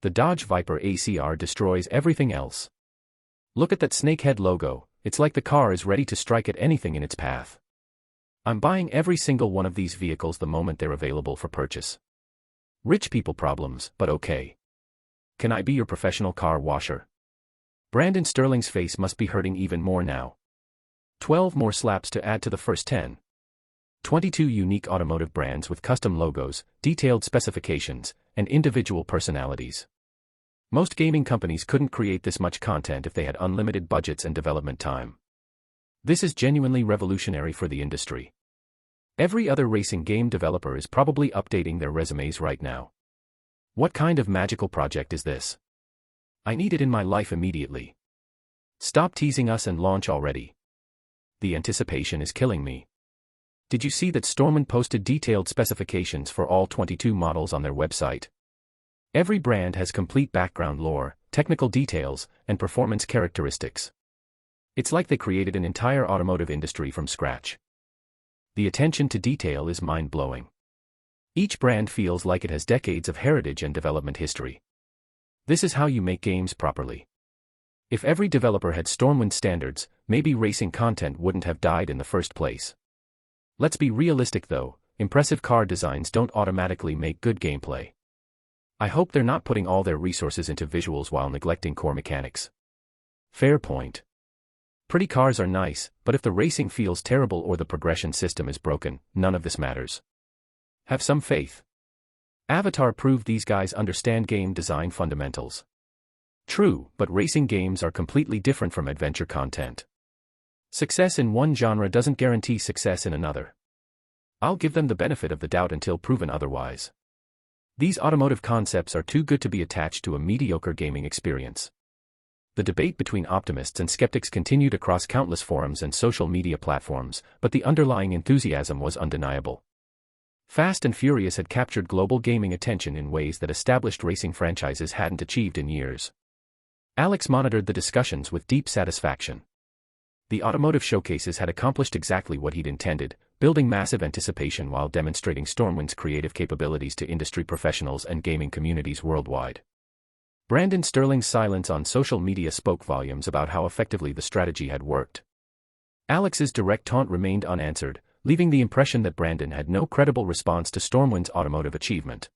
The Dodge Viper ACR destroys everything else. Look at that snakehead logo, it's like the car is ready to strike at anything in its path. I'm buying every single one of these vehicles the moment they're available for purchase. Rich people problems, but okay. Can I be your professional car washer?" Brandon Sterling's face must be hurting even more now. 12 more slaps to add to the first 10. 22 unique automotive brands with custom logos, detailed specifications, and individual personalities. Most gaming companies couldn't create this much content if they had unlimited budgets and development time. This is genuinely revolutionary for the industry. Every other racing game developer is probably updating their resumes right now. What kind of magical project is this? I need it in my life immediately. Stop teasing us and launch already. The anticipation is killing me. Did you see that Stormwind posted detailed specifications for all 22 models on their website? Every brand has complete background lore, technical details, and performance characteristics. It's like they created an entire automotive industry from scratch. The attention to detail is mind-blowing. Each brand feels like it has decades of heritage and development history. This is how you make games properly. If every developer had Stormwind standards, maybe racing content wouldn't have died in the first place. Let's be realistic though, impressive car designs don't automatically make good gameplay. I hope they're not putting all their resources into visuals while neglecting core mechanics. Fair point. Pretty cars are nice, but if the racing feels terrible or the progression system is broken, none of this matters. Have some faith. Avatar proved these guys understand game design fundamentals. True, but racing games are completely different from adventure content. Success in one genre doesn't guarantee success in another. I'll give them the benefit of the doubt until proven otherwise. These automotive concepts are too good to be attached to a mediocre gaming experience. The debate between optimists and skeptics continued across countless forums and social media platforms, but the underlying enthusiasm was undeniable. Fast and Furious had captured global gaming attention in ways that established racing franchises hadn't achieved in years. Alex monitored the discussions with deep satisfaction. The automotive showcases had accomplished exactly what he'd intended, building massive anticipation while demonstrating Stormwind's creative capabilities to industry professionals and gaming communities worldwide. Brandon Sterling's silence on social media spoke volumes about how effectively the strategy had worked. Alex's direct taunt remained unanswered, leaving the impression that Brandon had no credible response to Stormwind's automotive achievement.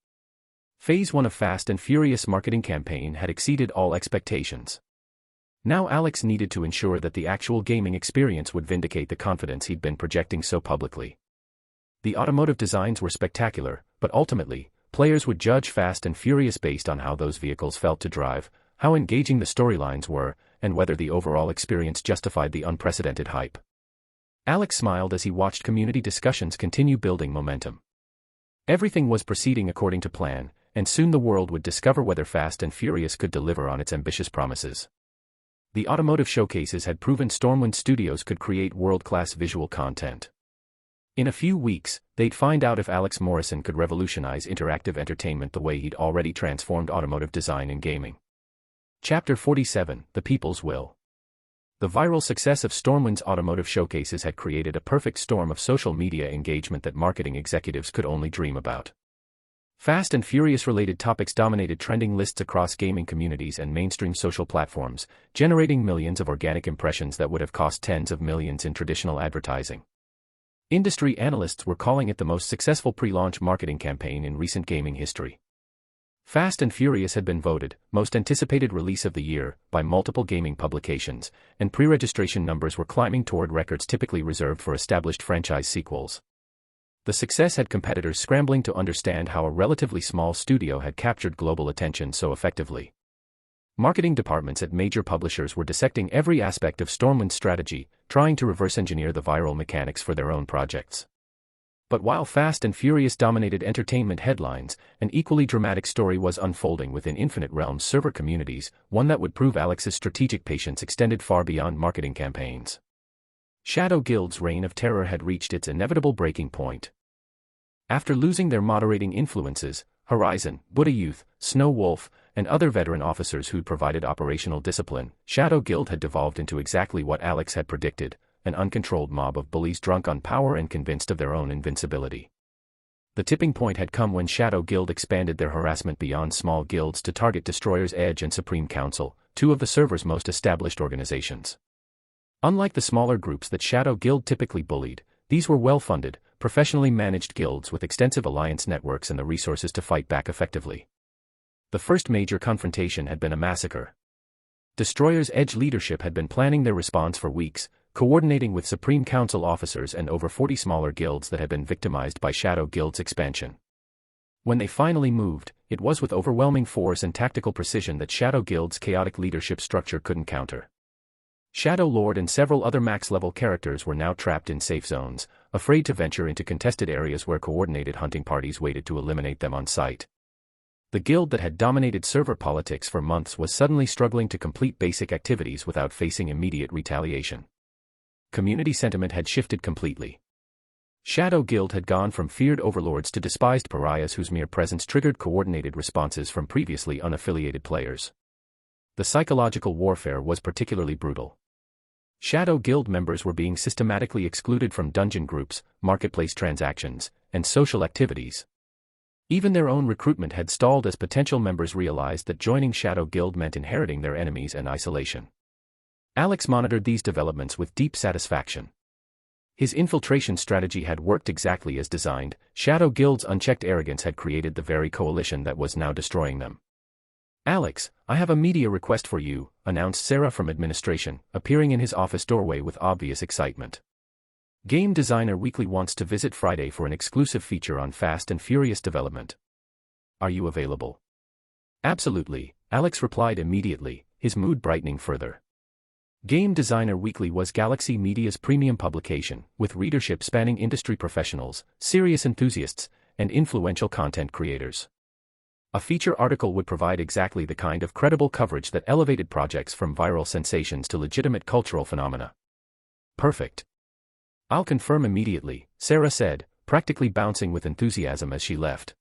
Phase 1 of Fast and Furious marketing campaign had exceeded all expectations. Now Alex needed to ensure that the actual gaming experience would vindicate the confidence he'd been projecting so publicly. The automotive designs were spectacular, but ultimately, players would judge Fast and Furious based on how those vehicles felt to drive, how engaging the storylines were, and whether the overall experience justified the unprecedented hype. Alex smiled as he watched community discussions continue building momentum. Everything was proceeding according to plan, and soon the world would discover whether Fast and Furious could deliver on its ambitious promises. The automotive showcases had proven Stormwind Studios could create world-class visual content. In a few weeks, they'd find out if Alex Morrison could revolutionize interactive entertainment the way he'd already transformed automotive design and gaming. Chapter 47, The People's Will. The viral success of Stormwind's automotive showcases had created a perfect storm of social media engagement that marketing executives could only dream about. Fast and Furious-related topics dominated trending lists across gaming communities and mainstream social platforms, generating millions of organic impressions that would have cost tens of millions in traditional advertising. Industry analysts were calling it the most successful pre-launch marketing campaign in recent gaming history. Fast and Furious had been voted most anticipated release of the year by multiple gaming publications, and pre-registration numbers were climbing toward records typically reserved for established franchise sequels. The success had competitors scrambling to understand how a relatively small studio had captured global attention so effectively. Marketing departments at major publishers were dissecting every aspect of Stormwind's strategy, trying to reverse-engineer the viral mechanics for their own projects. But while Fast and Furious dominated entertainment headlines, an equally dramatic story was unfolding within Infinite Realms server communities, one that would prove Alex's strategic patience extended far beyond marketing campaigns. Shadow Guild's reign of terror had reached its inevitable breaking point. After losing their moderating influences, Horizon, Buddha Youth, Snow Wolf, and other veteran officers who'd provided operational discipline, Shadow Guild had devolved into exactly what Alex had predicted, an uncontrolled mob of bullies drunk on power and convinced of their own invincibility. The tipping point had come when Shadow Guild expanded their harassment beyond small guilds to target Destroyer's Edge and Supreme Council, two of the server's most established organizations. Unlike the smaller groups that Shadow Guild typically bullied, these were well-funded, professionally managed guilds with extensive alliance networks and the resources to fight back effectively. The first major confrontation had been a massacre. Destroyer's Edge leadership had been planning their response for weeks, coordinating with Supreme Council officers and over 40 smaller guilds that had been victimized by Shadow Guild's expansion. When they finally moved, it was with overwhelming force and tactical precision that Shadow Guild's chaotic leadership structure couldn't counter. Shadow Lord and several other max-level characters were now trapped in safe zones, afraid to venture into contested areas where coordinated hunting parties waited to eliminate them on sight. The guild that had dominated server politics for months was suddenly struggling to complete basic activities without facing immediate retaliation. Community sentiment had shifted completely. Shadow Guild had gone from feared overlords to despised pariahs whose mere presence triggered coordinated responses from previously unaffiliated players. The psychological warfare was particularly brutal. Shadow Guild members were being systematically excluded from dungeon groups, marketplace transactions, and social activities. Even their own recruitment had stalled as potential members realized that joining Shadow Guild meant inheriting their enemies and isolation. Alex monitored these developments with deep satisfaction. His infiltration strategy had worked exactly as designed. Shadow Guild's unchecked arrogance had created the very coalition that was now destroying them. "Alex, I have a media request for you," announced Sarah from administration, appearing in his office doorway with obvious excitement. Game Designer Weekly wants to visit Friday for an exclusive feature on Fast and Furious development. Are you available? Absolutely, Alex replied immediately, his mood brightening further. Game Designer Weekly was Galaxy Media's premium publication, with readership spanning industry professionals, serious enthusiasts, and influential content creators. A feature article would provide exactly the kind of credible coverage that elevated projects from viral sensations to legitimate cultural phenomena. Perfect. I'll confirm immediately, Sarah said, practically bouncing with enthusiasm as she left.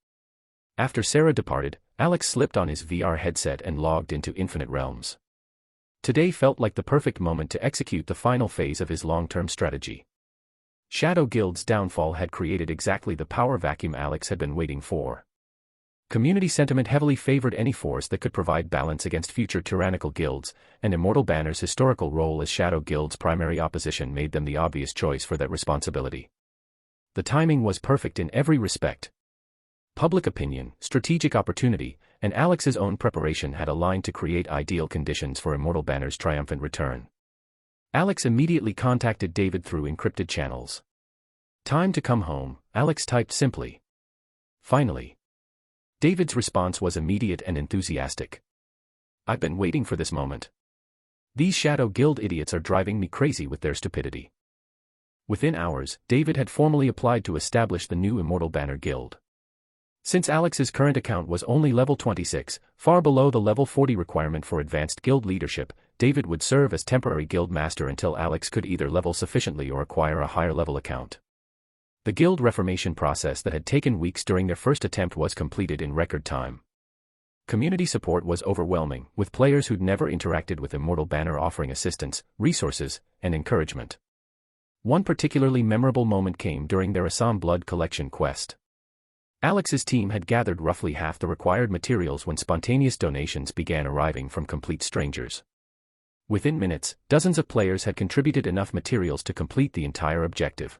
After Sarah departed, Alex slipped on his VR headset and logged into Infinite Realms. Today felt like the perfect moment to execute the final phase of his long-term strategy. Shadow Guild's downfall had created exactly the power vacuum Alex had been waiting for. Community sentiment heavily favored any force that could provide balance against future tyrannical guilds, and Immortal Banner's historical role as Shadow Guild's primary opposition made them the obvious choice for that responsibility. The timing was perfect in every respect. Public opinion, strategic opportunity, and Alex's own preparation had aligned to create ideal conditions for Immortal Banner's triumphant return. Alex immediately contacted David through encrypted channels. "Time to come home," Alex typed simply. Finally. David's response was immediate and enthusiastic. "I've been waiting for this moment. These Shadow Guild idiots are driving me crazy with their stupidity." Within hours, David had formally applied to establish the new Immortal Banner Guild. Since Alex's current account was only level 26, far below the level 40 requirement for advanced guild leadership, David would serve as temporary guild master until Alex could either level sufficiently or acquire a higher level account. The guild reformation process that had taken weeks during their first attempt was completed in record time. Community support was overwhelming, with players who'd never interacted with Immortal Banner offering assistance, resources, and encouragement. One particularly memorable moment came during their Assam blood collection quest. Alex's team had gathered roughly half the required materials when spontaneous donations began arriving from complete strangers. Within minutes, dozens of players had contributed enough materials to complete the entire objective.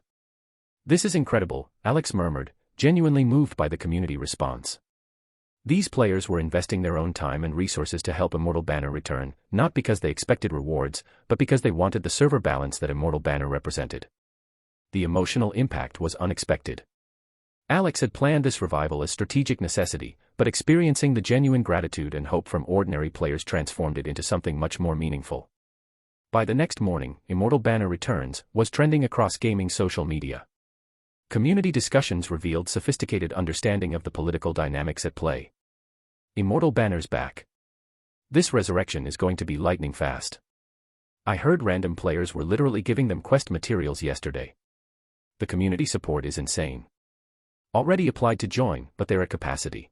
"This is incredible," Alex murmured, genuinely moved by the community response. These players were investing their own time and resources to help Immortal Banner return, not because they expected rewards, but because they wanted the server balance that Immortal Banner represented. The emotional impact was unexpected. Alex had planned this revival as strategic necessity, but experiencing the genuine gratitude and hope from ordinary players transformed it into something much more meaningful. By the next morning, Immortal Banner Returns was trending across gaming social media. Community discussions revealed sophisticated understanding of the political dynamics at play. Immortal Banner's back. This resurrection is going to be lightning fast. I heard random players were literally giving them quest materials yesterday. The community support is insane. Already applied to join, but they're at capacity.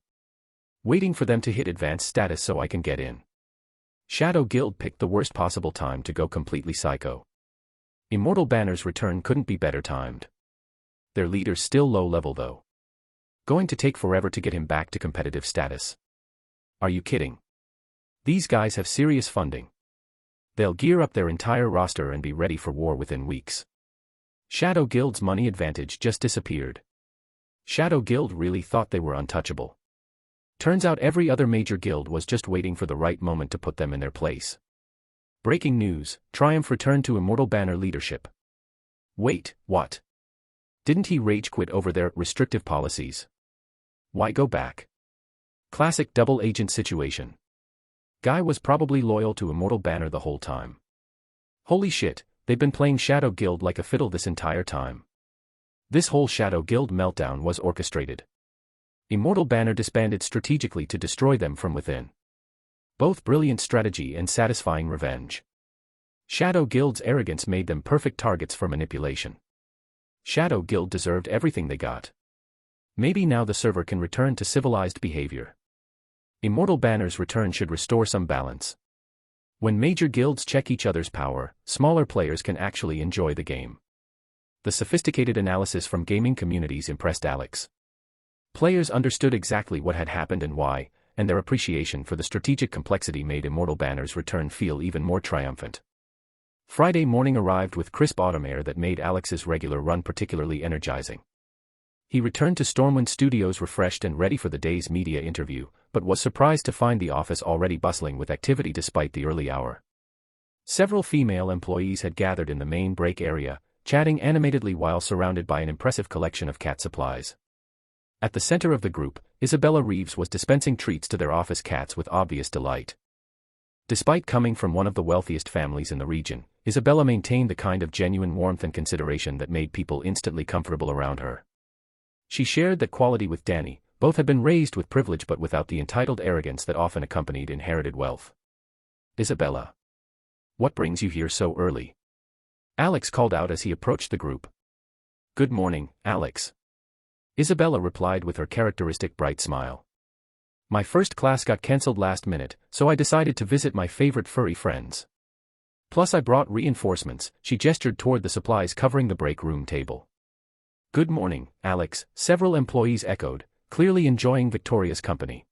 Waiting for them to hit advanced status so I can get in. Shadow Guild picked the worst possible time to go completely psycho. Immortal Banner's return couldn't be better timed. Their leader's still low level though. Going to take forever to get him back to competitive status. Are you kidding? These guys have serious funding. They'll gear up their entire roster and be ready for war within weeks. Shadow Guild's money advantage just disappeared. Shadow Guild really thought they were untouchable. Turns out every other major guild was just waiting for the right moment to put them in their place. Breaking news, Triumph returned to Immortal Banner leadership. Wait, what? Didn't he rage quit over their restrictive policies? Why go back? Classic double agent situation. Guy was probably loyal to Immortal Banner the whole time. Holy shit, they've been playing Shadow Guild like a fiddle this entire time. This whole Shadow Guild meltdown was orchestrated. Immortal Banner disbanded strategically to destroy them from within. Both brilliant strategy and satisfying revenge. Shadow Guild's arrogance made them perfect targets for manipulation. Shadow Guild deserved everything they got. Maybe now the server can return to civilized behavior. Immortal Banner's return should restore some balance. When major guilds check each other's power, smaller players can actually enjoy the game. The sophisticated analysis from gaming communities impressed Alex. Players understood exactly what had happened and why, and their appreciation for the strategic complexity made Immortal Banner's return feel even more triumphant. Friday morning arrived with crisp autumn air that made Alex's regular run particularly energizing. He returned to Stormwind Studios refreshed and ready for the day's media interview, but was surprised to find the office already bustling with activity despite the early hour. Several female employees had gathered in the main break area, chatting animatedly while surrounded by an impressive collection of cat supplies. At the center of the group, Isabella Reeves was dispensing treats to their office cats with obvious delight. Despite coming from one of the wealthiest families in the region, Isabella maintained the kind of genuine warmth and consideration that made people instantly comfortable around her. She shared that quality with Danny. Both had been raised with privilege but without the entitled arrogance that often accompanied inherited wealth. Isabella. What brings you here so early? Alex called out as he approached the group. Good morning, Alex. Isabella replied with her characteristic bright smile. My first class got cancelled last minute, so I decided to visit my favorite furry friends. Plus I brought reinforcements. She gestured toward the supplies covering the break room table. Good morning, Alex, several employees echoed, clearly enjoying Victoria's company.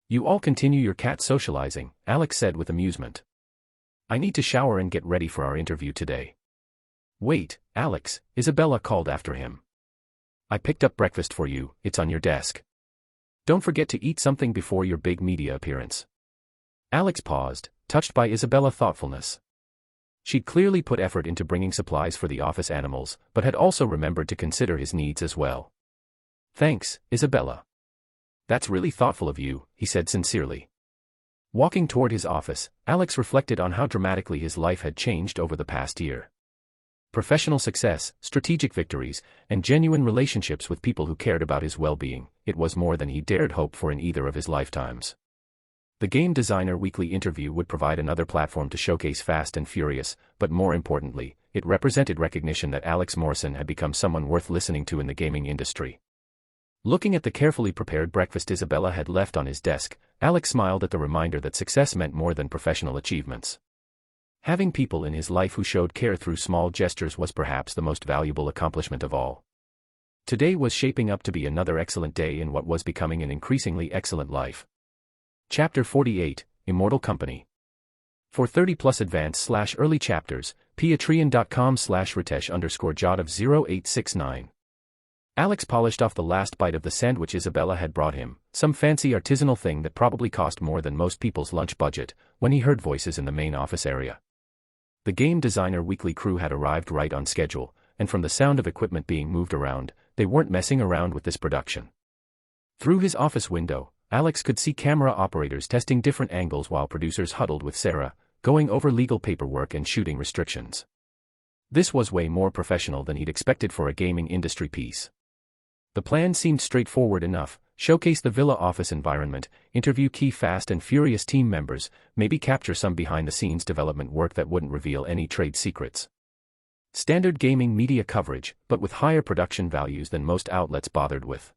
You all continue your cat socializing, Alex said with amusement. I need to shower and get ready for our interview today. Wait, Alex, Isabella called after him. I picked up breakfast for you, it's on your desk. Don't forget to eat something before your big media appearance. Alex paused, touched by Isabella's thoughtfulness. She'd clearly put effort into bringing supplies for the office animals, but had also remembered to consider his needs as well. Thanks, Isabella. That's really thoughtful of you, he said sincerely. Walking toward his office, Alex reflected on how dramatically his life had changed over the past year. Professional success, strategic victories, and genuine relationships with people who cared about his well-being, it was more than he dared hope for in either of his lifetimes. The Game Designer Weekly interview would provide another platform to showcase Fast and Furious, but more importantly, it represented recognition that Alex Morrison had become someone worth listening to in the gaming industry. Looking at the carefully prepared breakfast Isabella had left on his desk, Alex smiled at the reminder that success meant more than professional achievements. Having people in his life who showed care through small gestures was perhaps the most valuable accomplishment of all. Today was shaping up to be another excellent day in what was becoming an increasingly excellent life. Chapter 48, Immortal Company. For 30+ advanced/early chapters, patreon.com/ritesh_jot of 0869. Alex polished off the last bite of the sandwich Isabella had brought him, some fancy artisanal thing that probably cost more than most people's lunch budget, when he heard voices in the main office area. The Game Designer Weekly crew had arrived right on schedule, and from the sound of equipment being moved around, they weren't messing around with this production. Through his office window, Alex could see camera operators testing different angles while producers huddled with Sarah, going over legal paperwork and shooting restrictions. This was way more professional than he'd expected for a gaming industry piece. The plan seemed straightforward enough: showcase the villa office environment, interview key Fast and Furious team members, maybe capture some behind-the-scenes development work that wouldn't reveal any trade secrets. Standard gaming media coverage, but with higher production values than most outlets bothered with.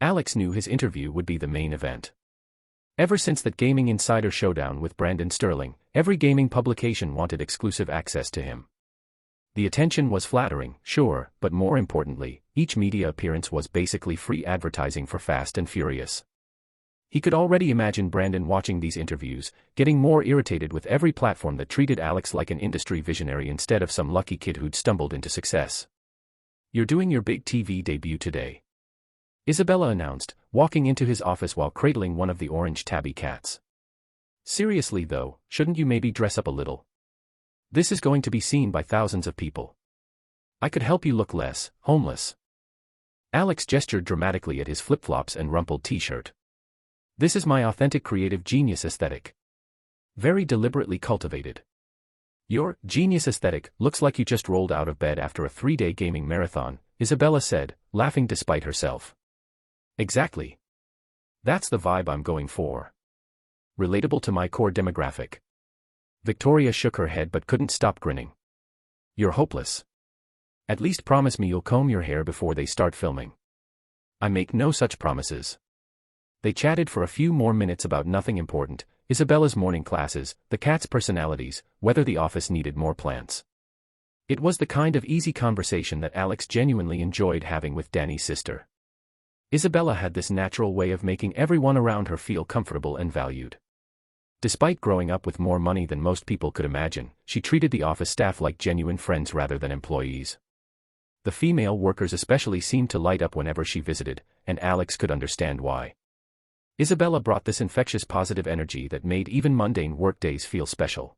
Alex knew his interview would be the main event. Ever since that Gaming Insider showdown with Brandon Sterling, every gaming publication wanted exclusive access to him. The attention was flattering, sure, but more importantly, each media appearance was basically free advertising for Fast and Furious. He could already imagine Brandon watching these interviews, getting more irritated with every platform that treated Alex like an industry visionary instead of some lucky kid who'd stumbled into success. You're doing your big TV debut today, Isabella announced, walking into his office while cradling one of the orange tabby cats. Seriously though, shouldn't you maybe dress up a little? This is going to be seen by thousands of people. I could help you look less homeless. Alex gestured dramatically at his flip-flops and rumpled t-shirt. This is my authentic creative genius aesthetic. Very deliberately cultivated. Your genius aesthetic looks like you just rolled out of bed after a 3-day gaming marathon, Isabella said, laughing despite herself. Exactly. That's the vibe I'm going for. Relatable to my core demographic. Victoria shook her head but couldn't stop grinning. You're hopeless. At least promise me you'll comb your hair before they start filming. I make no such promises. They chatted for a few more minutes about nothing important, Isabella's morning classes, the cat's personalities, whether the office needed more plants. It was the kind of easy conversation that Alex genuinely enjoyed having with Danny's sister. Isabella had this natural way of making everyone around her feel comfortable and valued. Despite growing up with more money than most people could imagine, she treated the office staff like genuine friends rather than employees. The female workers especially seemed to light up whenever she visited, and Alex could understand why. Isabella brought this infectious positive energy that made even mundane workdays feel special.